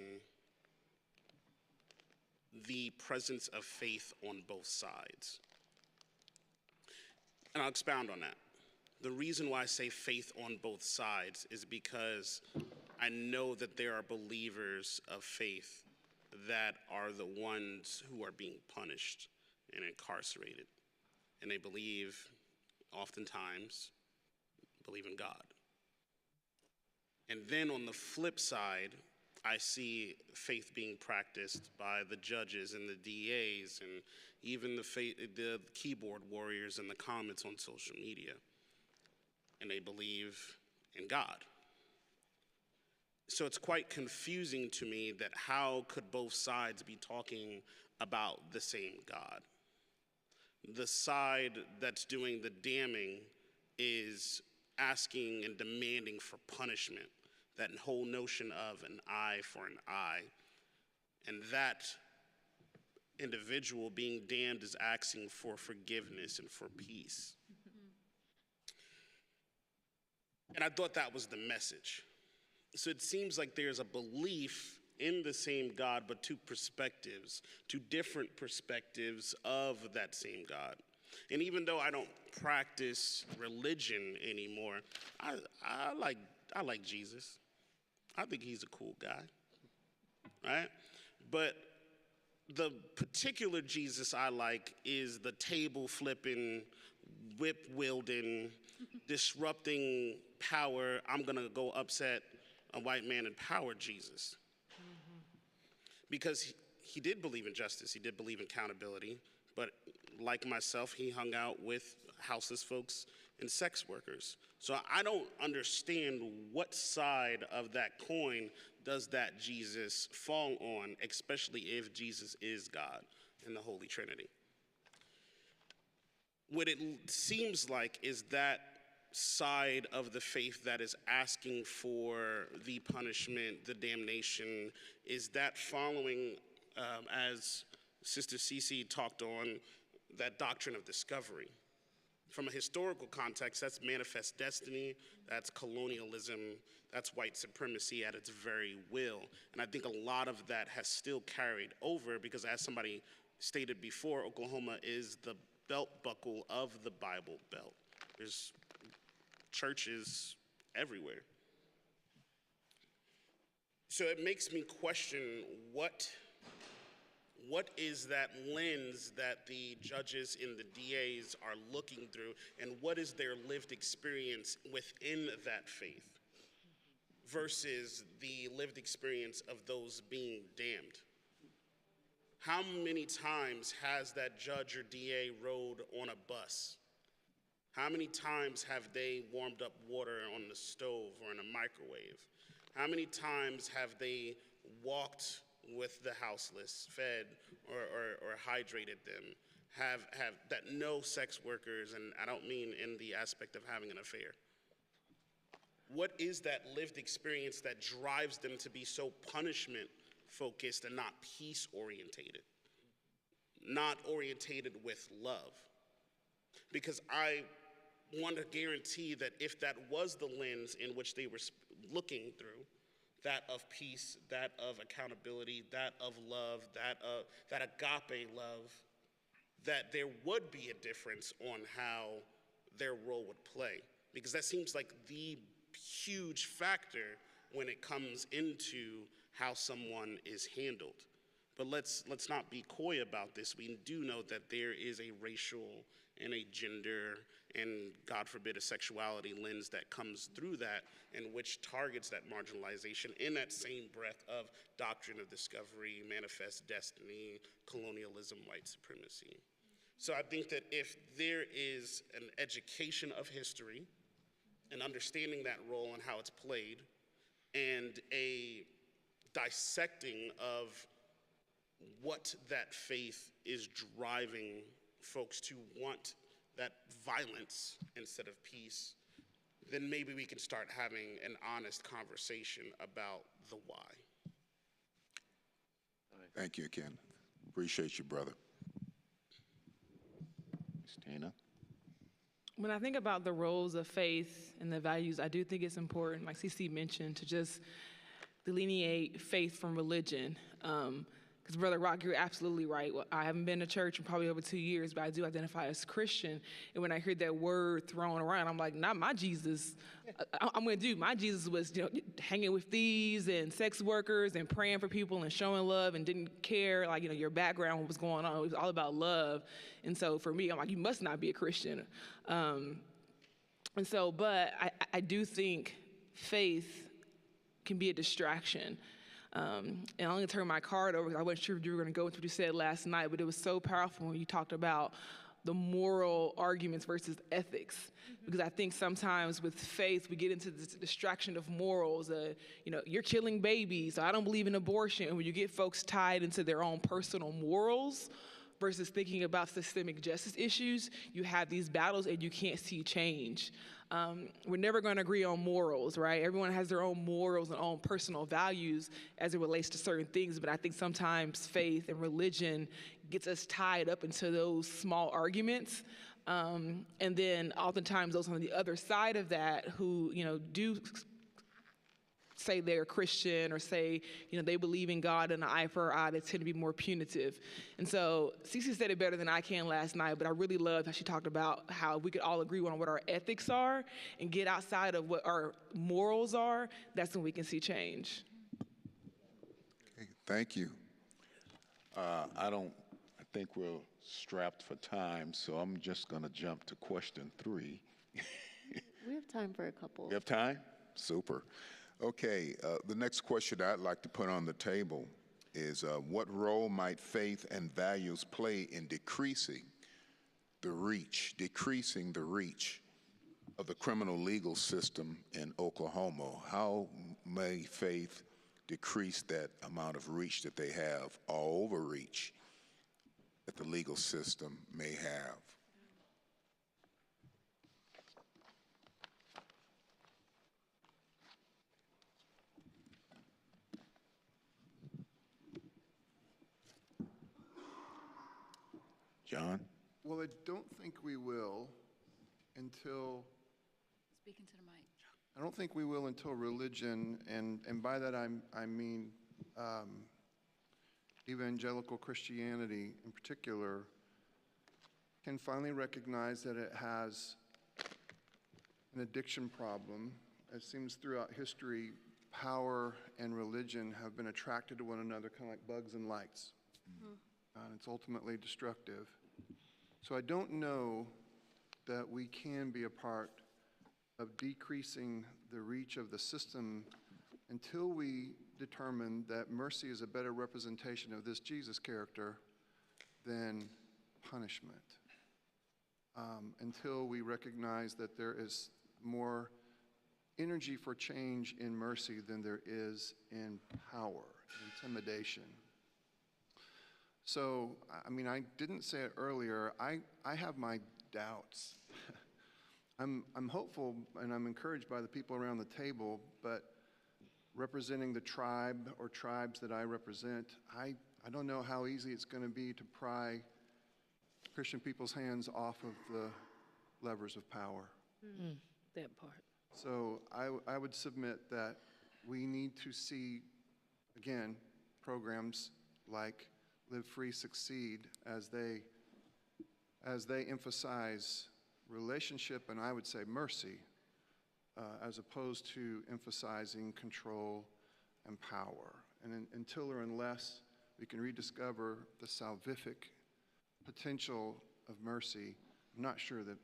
the presence of faith on both sides. And I'll expound on that. The reason why I say faith on both sides is because I know that there are believers of faith that are the ones who are being punished and incarcerated. And they believe, oftentimes, believe in God. And then on the flip side, I see faith being practiced by the judges and the DAs and even the keyboard warriors in the comments on social media. And they believe in God. So it's quite confusing to me that how could both sides be talking about the same God? The side that's doing the damning is asking and demanding for punishment, that whole notion of an eye for an eye. And that individual being damned is asking for forgiveness and for peace. And I thought that was the message. So it seems like there's a belief in the same God, but two perspectives, two different perspectives of that same God. And even though I don't practice religion anymore, I like Jesus. I think he's a cool guy, right? But the particular Jesus I like is the table flipping, whip wielding, disrupting power, I'm gonna go upset a white man in power Jesus. Because he did believe in justice, he did believe in accountability, but like myself, he hung out with houseless folks and sex workers. So I don't understand what side of that coin does that Jesus fall on, especially if Jesus is God in the Holy Trinity. What it seems like is that side of the faith that is asking for the punishment, the damnation, is that following, as Sister Cece talked on, that doctrine of discovery. From a historical context, that's manifest destiny, that's colonialism, that's white supremacy at its very will. And I think a lot of that has still carried over because, as somebody stated before, Oklahoma is the belt buckle of the Bible Belt. There's churches everywhere. So it makes me question what is that lens that the judges and the DAs are looking through, and what is their lived experience within that faith versus the lived experience of those being damned? How many times has that judge or DA rode on a bus? How many times have they warmed up water on the stove or in a microwave? How many times have they walked with the houseless, fed or hydrated them? Have that no sex workers, and I don't mean in the aspect of having an affair. What is that lived experience that drives them to be so punishment focused and not peace orientated? Not orientated with love? Because I want to guarantee that if that was the lens in which they were looking through, that of peace, that of accountability, that of love, that agape love, that there would be a difference on how their role would play. Because that seems like the huge factor when it comes into how someone is handled. But let's not be coy about this. We do know that there is a racial and a gender and, God forbid, a sexuality lens that comes through that, and which targets that marginalization in that same breath of doctrine of discovery, manifest destiny, colonialism, white supremacy. So I think that if there is an education of history and understanding that role and how it's played, and a dissecting of what that faith is driving folks to want that violence instead of peace, then maybe we can start having an honest conversation about the why. Thank you, Ken. Appreciate you, brother. Ms. Tina? When I think about the roles of faith and the values, I do think it's important, like CC mentioned, to just delineate faith from religion. Because Brother Rock, you're absolutely right. Well, I haven't been to church in probably over 2 years, but I do identify as Christian. And when I hear that word thrown around, I'm like, not my Jesus. I'm going to do. My Jesus was, hanging with thieves and sex workers and praying for people and showing love and didn't care, like, your background, what was going on. It was all about love. And so for me, I'm like, you must not be a Christian. But I do think faith can be a distraction. And I only turned my card over because I wasn't sure if you were going to go into what you said last night, but it was so powerful when you talked about the moral arguments versus ethics. Because I think sometimes with faith, we get into this distraction of morals. You're killing babies, so I don't believe in abortion. And when you get folks tied into their own personal morals versus thinking about systemic justice issues, you have these battles and you can't see change. We're never going to agree on morals, right? Everyone has their own morals and own personal values as it relates to certain things, but I think sometimes faith and religion gets us tied up into those small arguments. And then oftentimes those on the other side of that who, do say they're Christian or say, they believe in God and an eye for an eye, they tend to be more punitive. And so Cece said it better than I can last night, but I really loved how she talked about how we could all agree on what our ethics are and get outside of what our morals are. That's when we can see change. Okay, thank you. I think we're strapped for time, so I'm just going to jump to question 3. We have time for a couple. You have time? Super. Okay, the next question I'd like to put on the table is what role might faith and values play in decreasing the reach of the criminal legal system in Oklahoma? How may faith decrease that amount of reach that they have, or overreach that the legal system may have? John? Well, I don't think we will until, Speaking to the mic. I don't think we will until religion, and by that I mean evangelical Christianity in particular, can finally recognize that it has an addiction problem. It seems throughout history, power and religion have been attracted to one another, kind of like bugs and lights. And it's ultimately destructive. So I don't know that we can be a part of decreasing the reach of the system until we determine that mercy is a better representation of this Jesus character than punishment. Until we recognize that there is more energy for change in mercy than there is in power, intimidation. So, I mean, I didn't say it earlier, I have my doubts. I'm hopeful and I'm encouraged by the people around the table, but representing the tribe or tribes that I represent, I don't know how easy it's going to be to pry Christian people's hands off of the levers of power. That part. So I would submit that we need to see, again, programs like Live Free, Succeed as they emphasize relationship and I would say mercy as opposed to emphasizing control and power. And until or unless we can rediscover the salvific potential of mercy, I'm not sure that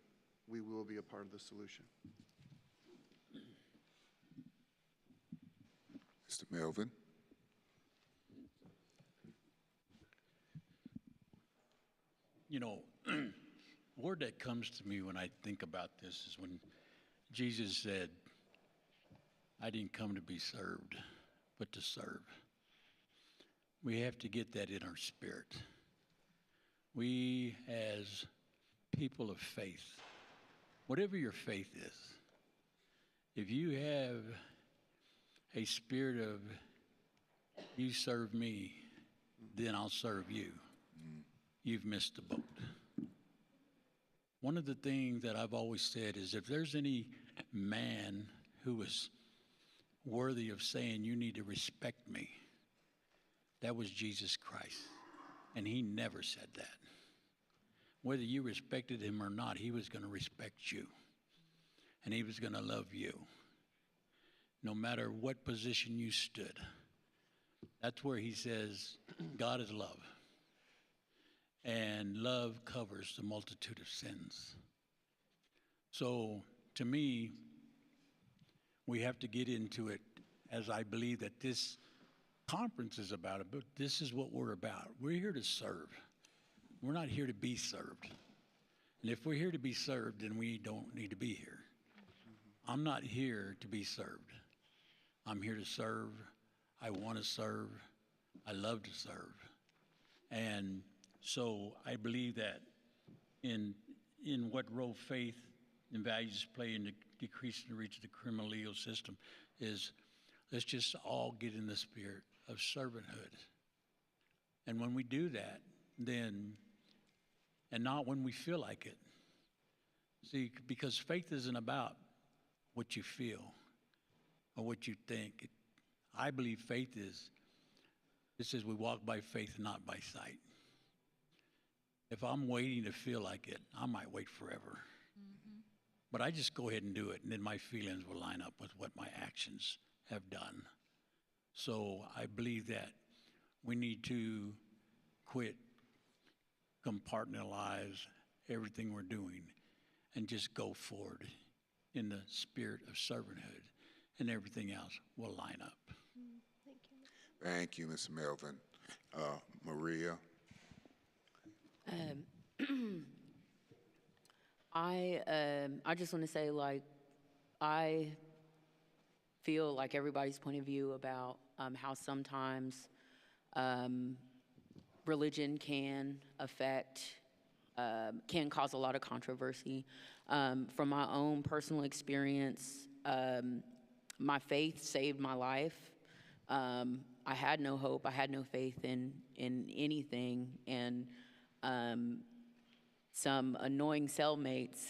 we will be a part of the solution. Mr. Melvin. You know, word that comes to me when I think about this is when Jesus said, I didn't come to be served, but to serve. We have to get that in our spirit. We, as people of faith, whatever your faith is, if you have a spirit of, you serve me, then I'll serve you, you've missed the boat. One of the things that I've always said is if there's any man who is worthy of saying you need to respect me, that was Jesus Christ. And he never said that. Whether you respected him or not, he was going to respect you. And he was going to love you. No matter what position you stood. That's where he says, God is love. And love covers the multitude of sins. So, to me, we have to get into it as I believe that this conference is about it, but this is what we're about. We're here to serve. We're not here to be served. And if we're here to be served, then we don't need to be here. I'm not here to be served. I'm here to serve. I want to serve. I love to serve. And so I believe that in what role faith and values play in decreasing the reach of the criminal legal system is let's just all get in the spirit of servanthood. And when we do that, then, and not when we feel like it. See, because faith isn't about what you feel or what you think. I believe faith is, it says we walk by faith and not by sight. If I'm waiting to feel like it, I might wait forever. But I just go ahead and do it, and then my feelings will line up with what my actions have done. So I believe that we need to quit compartmentalize everything we're doing and just go forward in the spirit of servanthood, and everything else will line up. Thank you, Ms. Melvin. Maria? I just want to say, like, I feel like everybody's point of view about how sometimes religion can affect, can cause a lot of controversy. From my own personal experience, my faith saved my life. I had no hope. I had no faith in anything, and some annoying cellmates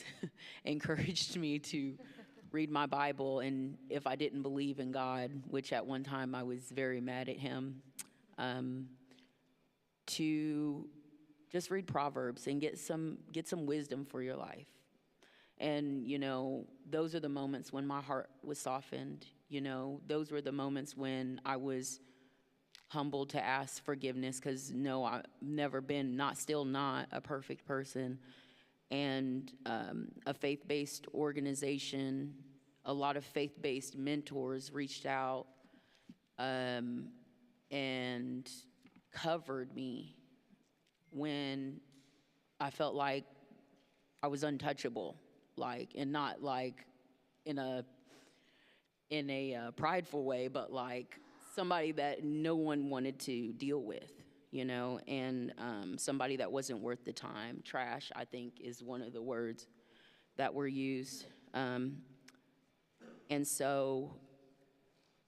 encouraged me to read my Bible, and if I didn't believe in God, which at one time I was very mad at him, to just read Proverbs and get some wisdom for your life. And, you know, those are the moments when my heart was softened. You know, those were the moments when I was humbled to ask forgiveness, because no, I've never been, still not a perfect person. And a faith-based organization, a lot of faith-based mentors reached out and covered me when I felt like I was untouchable, and not in a prideful way, but like somebody that no one wanted to deal with, you know, and somebody that wasn't worth the time. Trash, I think, is one of the words that were used. And so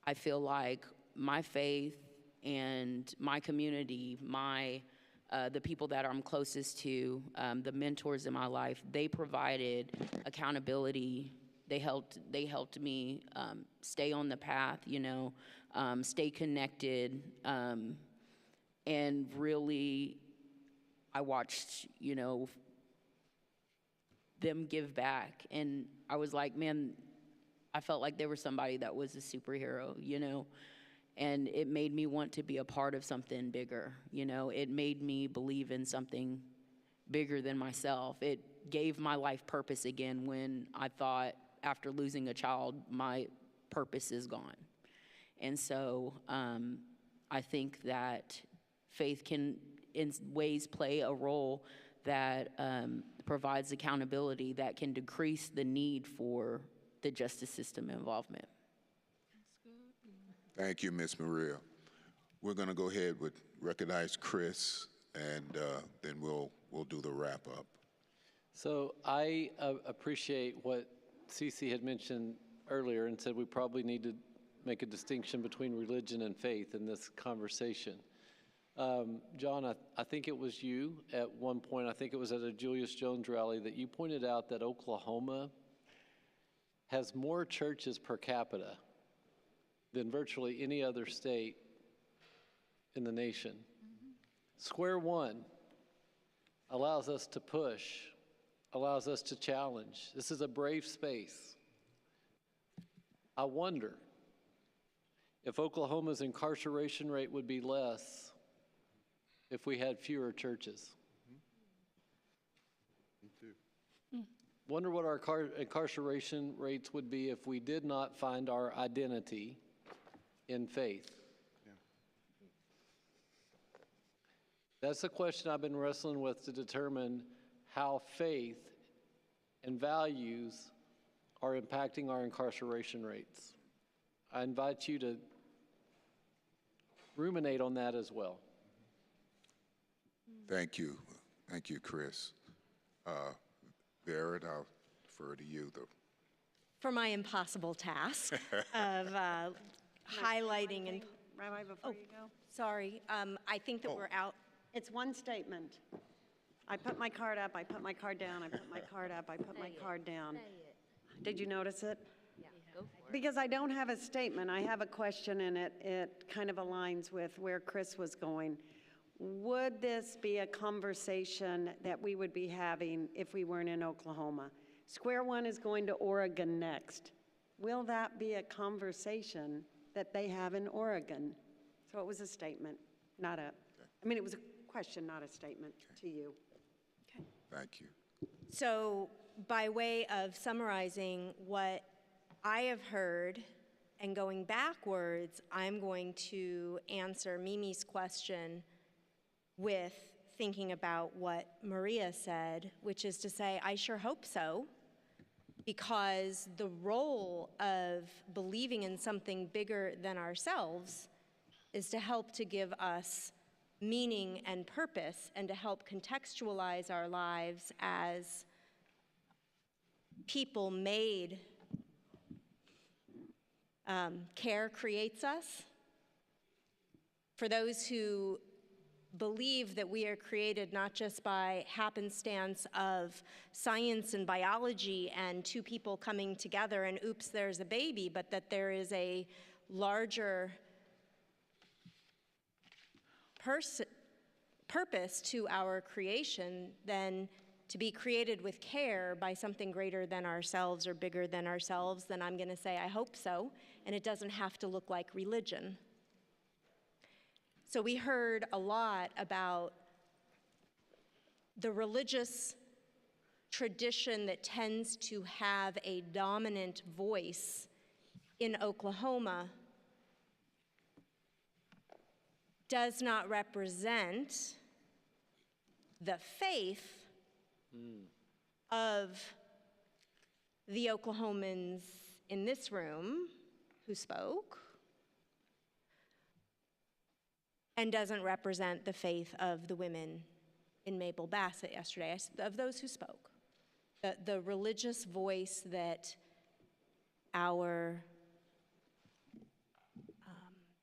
I feel like my faith and my community, the people that I'm closest to, the mentors in my life, they provided accountability. They helped me stay on the path, you know, stay connected, and really, I watched, you know, them give back, and I was like, man, I felt like they were somebody that was a superhero, you know. And it made me want to be a part of something bigger, you know. It made me believe in something bigger than myself. It gave my life purpose again when I thought after losing a child, my purpose is gone. And so I think that faith can, in ways, play a role that provides accountability, that can decrease the need for the justice system involvement. Thank you, Ms. Maria. We're going to go ahead with recognize Chris, and then we'll do the wrap up. So I appreciate what Cece had mentioned earlier and said we probably need to make a distinction between religion and faith in this conversation. John, I think it was you at one point, I think it was at a Julius Jones rally, that you pointed out that Oklahoma has more churches per capita than virtually any other state in the nation. Square one allows us to push, allows us to challenge. This is a brave space. I wonder if Oklahoma's incarceration rate would be less if we had fewer churches. Me too. Wonder what our incarceration rates would be if we did not find our identity in faith. Yeah. That's the question I've been wrestling with, to determine how faith and values are impacting our incarceration rates. I invite you to ruminate on that as well. Thank you. Thank you, Chris. Barrett, I'll defer to you. For my impossible task of highlighting and... Rabbi, before you go. Sorry, I think that we're out. It's one statement. I put my card up, I put my card down, I put my card up, I put my card down. Did you notice it? Yeah, go for it. Because I don't have a statement, I have a question, and it kind of aligns with where Chris was going. Would this be a conversation that we would be having if we weren't in Oklahoma? Square One is going to Oregon next. Will that be a conversation that they have in Oregon? So it was a statement, not a, I mean, it was a question, not a statement to you. Okay. Thank you. So by way of summarizing what I have heard and going backwards, I'm going to answer Mimi's question with thinking about what Maria said, which is to say, I sure hope so, because the role of believing in something bigger than ourselves is to help to give us meaning and purpose, and to help contextualize our lives as people made. Care creates us. For those who believe that we are created not just by happenstance of science and biology and two people coming together and oops, there's a baby, but that there is a larger purpose to our creation, then to be created with care by something greater than ourselves or bigger than ourselves, then I'm going to say, I hope so, and it doesn't have to look like religion. So we heard a lot about the religious tradition that tends to have a dominant voice in Oklahoma does not represent the faith of the Oklahomans in this room who spoke, and doesn't represent the faith of the women in Mabel Bassett yesterday, of those who spoke. The religious voice that our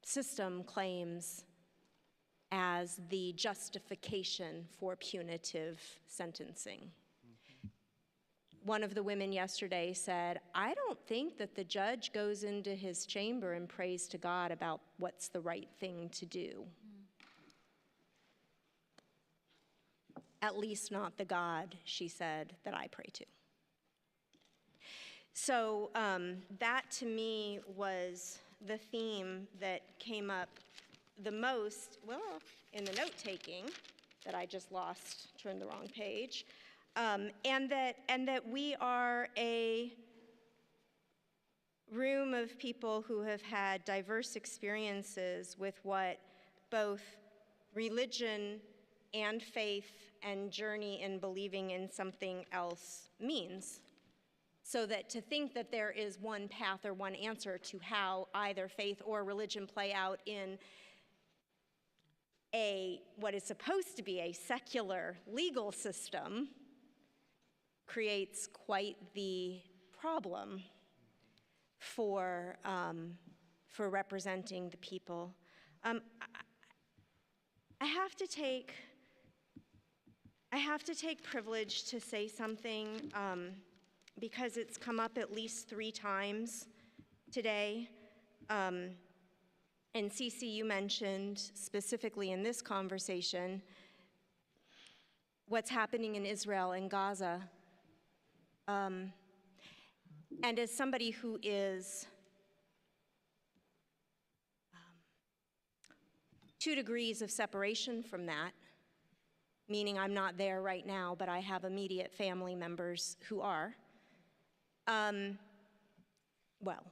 system claims as the justification for punitive sentencing. One of the women yesterday said, I don't think that the judge goes into his chamber and prays to God about what's the right thing to do. At least not the God, she said, that I pray to. So that to me was the theme that came up the most, well, in the note-taking that I just lost, turned the wrong page, and that we are a room of people who have had diverse experiences with what both religion and faith and journey in believing in something else means. So that to think that there is one path or one answer to how either faith or religion play out in what is supposed to be a secular legal system creates quite the problem for representing the people. I have to take privilege to say something because it's come up at least 3 times today. And Cece, you mentioned specifically in this conversation what's happening in Israel and Gaza. And as somebody who is 2 degrees of separation from that, meaning I'm not there right now, but I have immediate family members who are, well,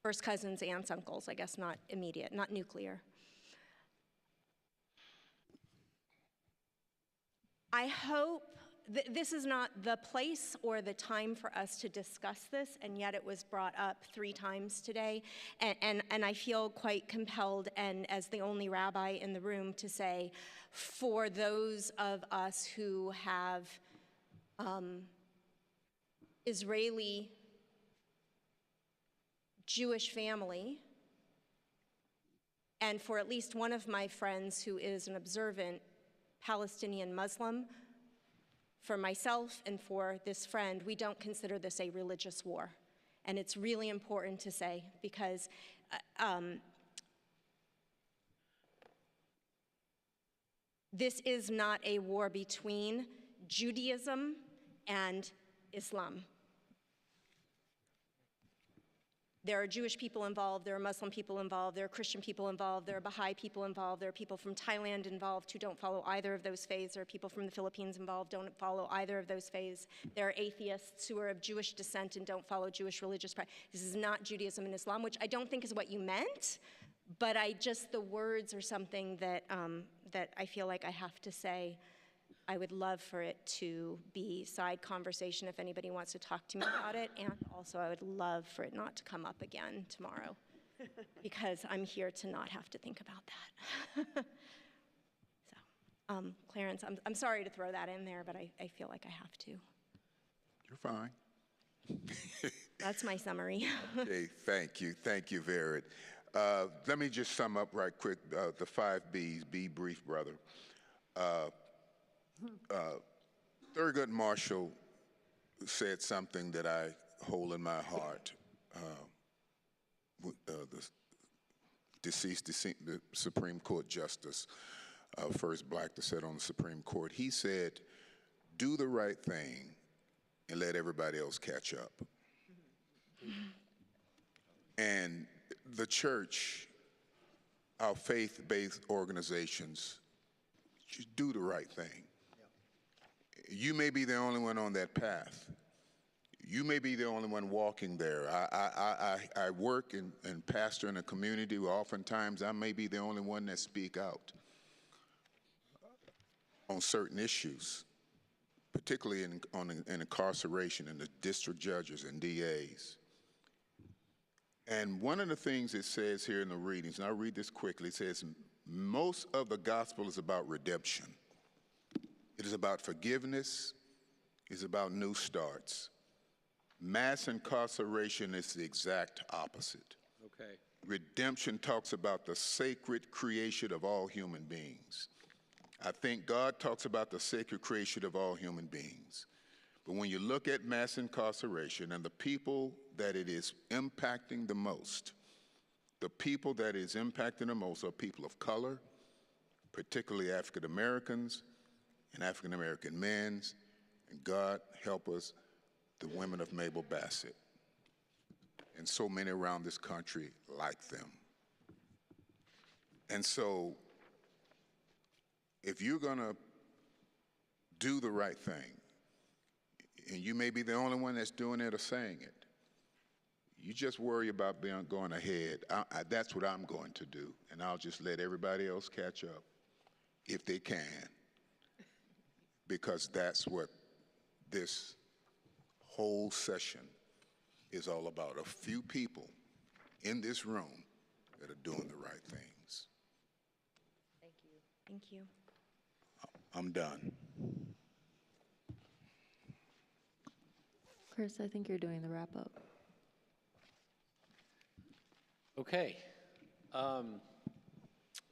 first cousins, aunts, uncles, I guess not immediate, not nuclear. I hope this is not the place or the time for us to discuss this, and yet it was brought up 3 times today, and I feel quite compelled, and as the only rabbi in the room, to say, for those of us who have Israeli Jewish family, and for at least one of my friends who is an observant Palestinian Muslim, for myself and for this friend, we don't consider this a religious war. And it's really important to say, because this is not a war between Judaism and Islam. There are Jewish people involved, there are Muslim people involved, there are Christian people involved, there are Baha'i people involved, there are people from Thailand involved who don't follow either of those faiths, there are people from the Philippines involved, don't follow either of those faiths. There are atheists who are of Jewish descent and don't follow Jewish religious practice. This is not Judaism and Islam, which I don't think is what you meant, but the words are something that, that I feel like I have to say. I would love for it to be side conversation if anybody wants to talk to me about it, and also I would love for it not to come up again tomorrow, because I'm here to not have to think about that. So, Clarence, I'm sorry to throw that in there, but I feel like I have to. You're fine. That's my summary. Okay, thank you, Vered. Let me just sum up right quick, the 5 B's, be brief, brother. Thurgood Marshall said something that I hold in my heart. The deceased the Supreme Court Justice, first black to sit on the Supreme Court, he said, do the right thing and let everybody else catch up. And the church, our faith-based organizations, should do the right thing. You may be the only one on that path. You may be the only one walking there. I work and pastor in a community where oftentimes I may be the only one that speak out on certain issues, particularly in incarceration and the district judges and DAs. And one of the things it says here in the readings, and I'll read this quickly, it says, most of the gospel is about redemption. It is about forgiveness. It's about new starts. Mass incarceration is the exact opposite. Okay. Redemption talks about the sacred creation of all human beings. I think God talks about the sacred creation of all human beings. But when you look at mass incarceration and the people that it is impacting the most, the people that is impacting the most are people of color, particularly African Americans and African American men, and God help us, the women of Mabel Bassett, and so many around this country like them. And so, if you're gonna do the right thing, and you may be the only one that's doing it or saying it, you just worry about going ahead. That's what I'm going to do, and I'll just let everybody else catch up if they can, because that's what this whole session is all about. A few people in this room that are doing the right things. Thank you. Thank you. I'm done. Chris, I think you're doing the wrap up. Okay.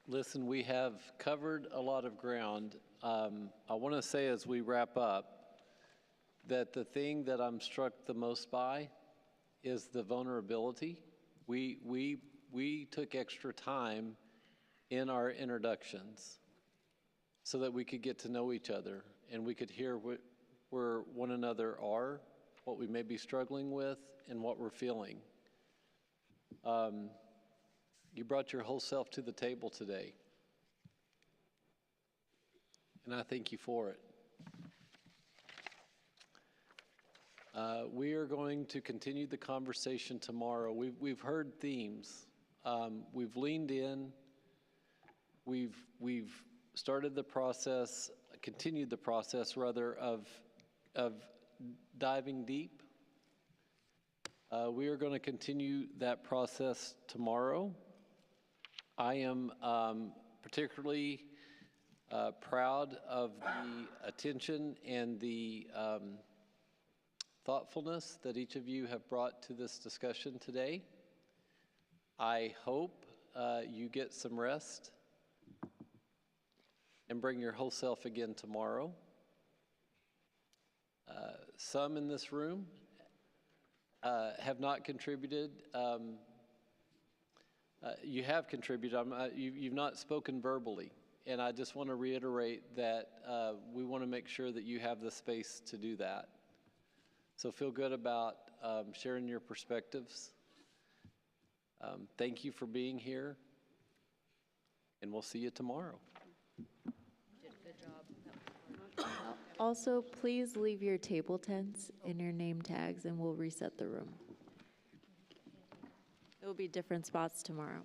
Listen, we have covered a lot of ground. I want to say as we wrap up that the thing that I'm struck the most by is the vulnerability. We took extra time in our introductions so that we could get to know each other and we could hear where one another are, what we may be struggling with, and what we're feeling. You brought your whole self to the table today, and I thank you for it. We are going to continue the conversation tomorrow. We've heard themes. We've leaned in. We've started the process, continued the process rather of diving deep. We are going to continue that process tomorrow. I am particularly proud of the attention and the thoughtfulness that each of you have brought to this discussion today. I hope you get some rest and bring your whole self again tomorrow. Some in this room have not contributed. You have contributed. You've not spoken verbally. And I just want to reiterate that we want to make sure that you have the space to do that. So feel good about sharing your perspectives. Thank you for being here. And we'll see you tomorrow. Also, please leave your table tents and your name tags, and we'll reset the room. It will be different spots tomorrow.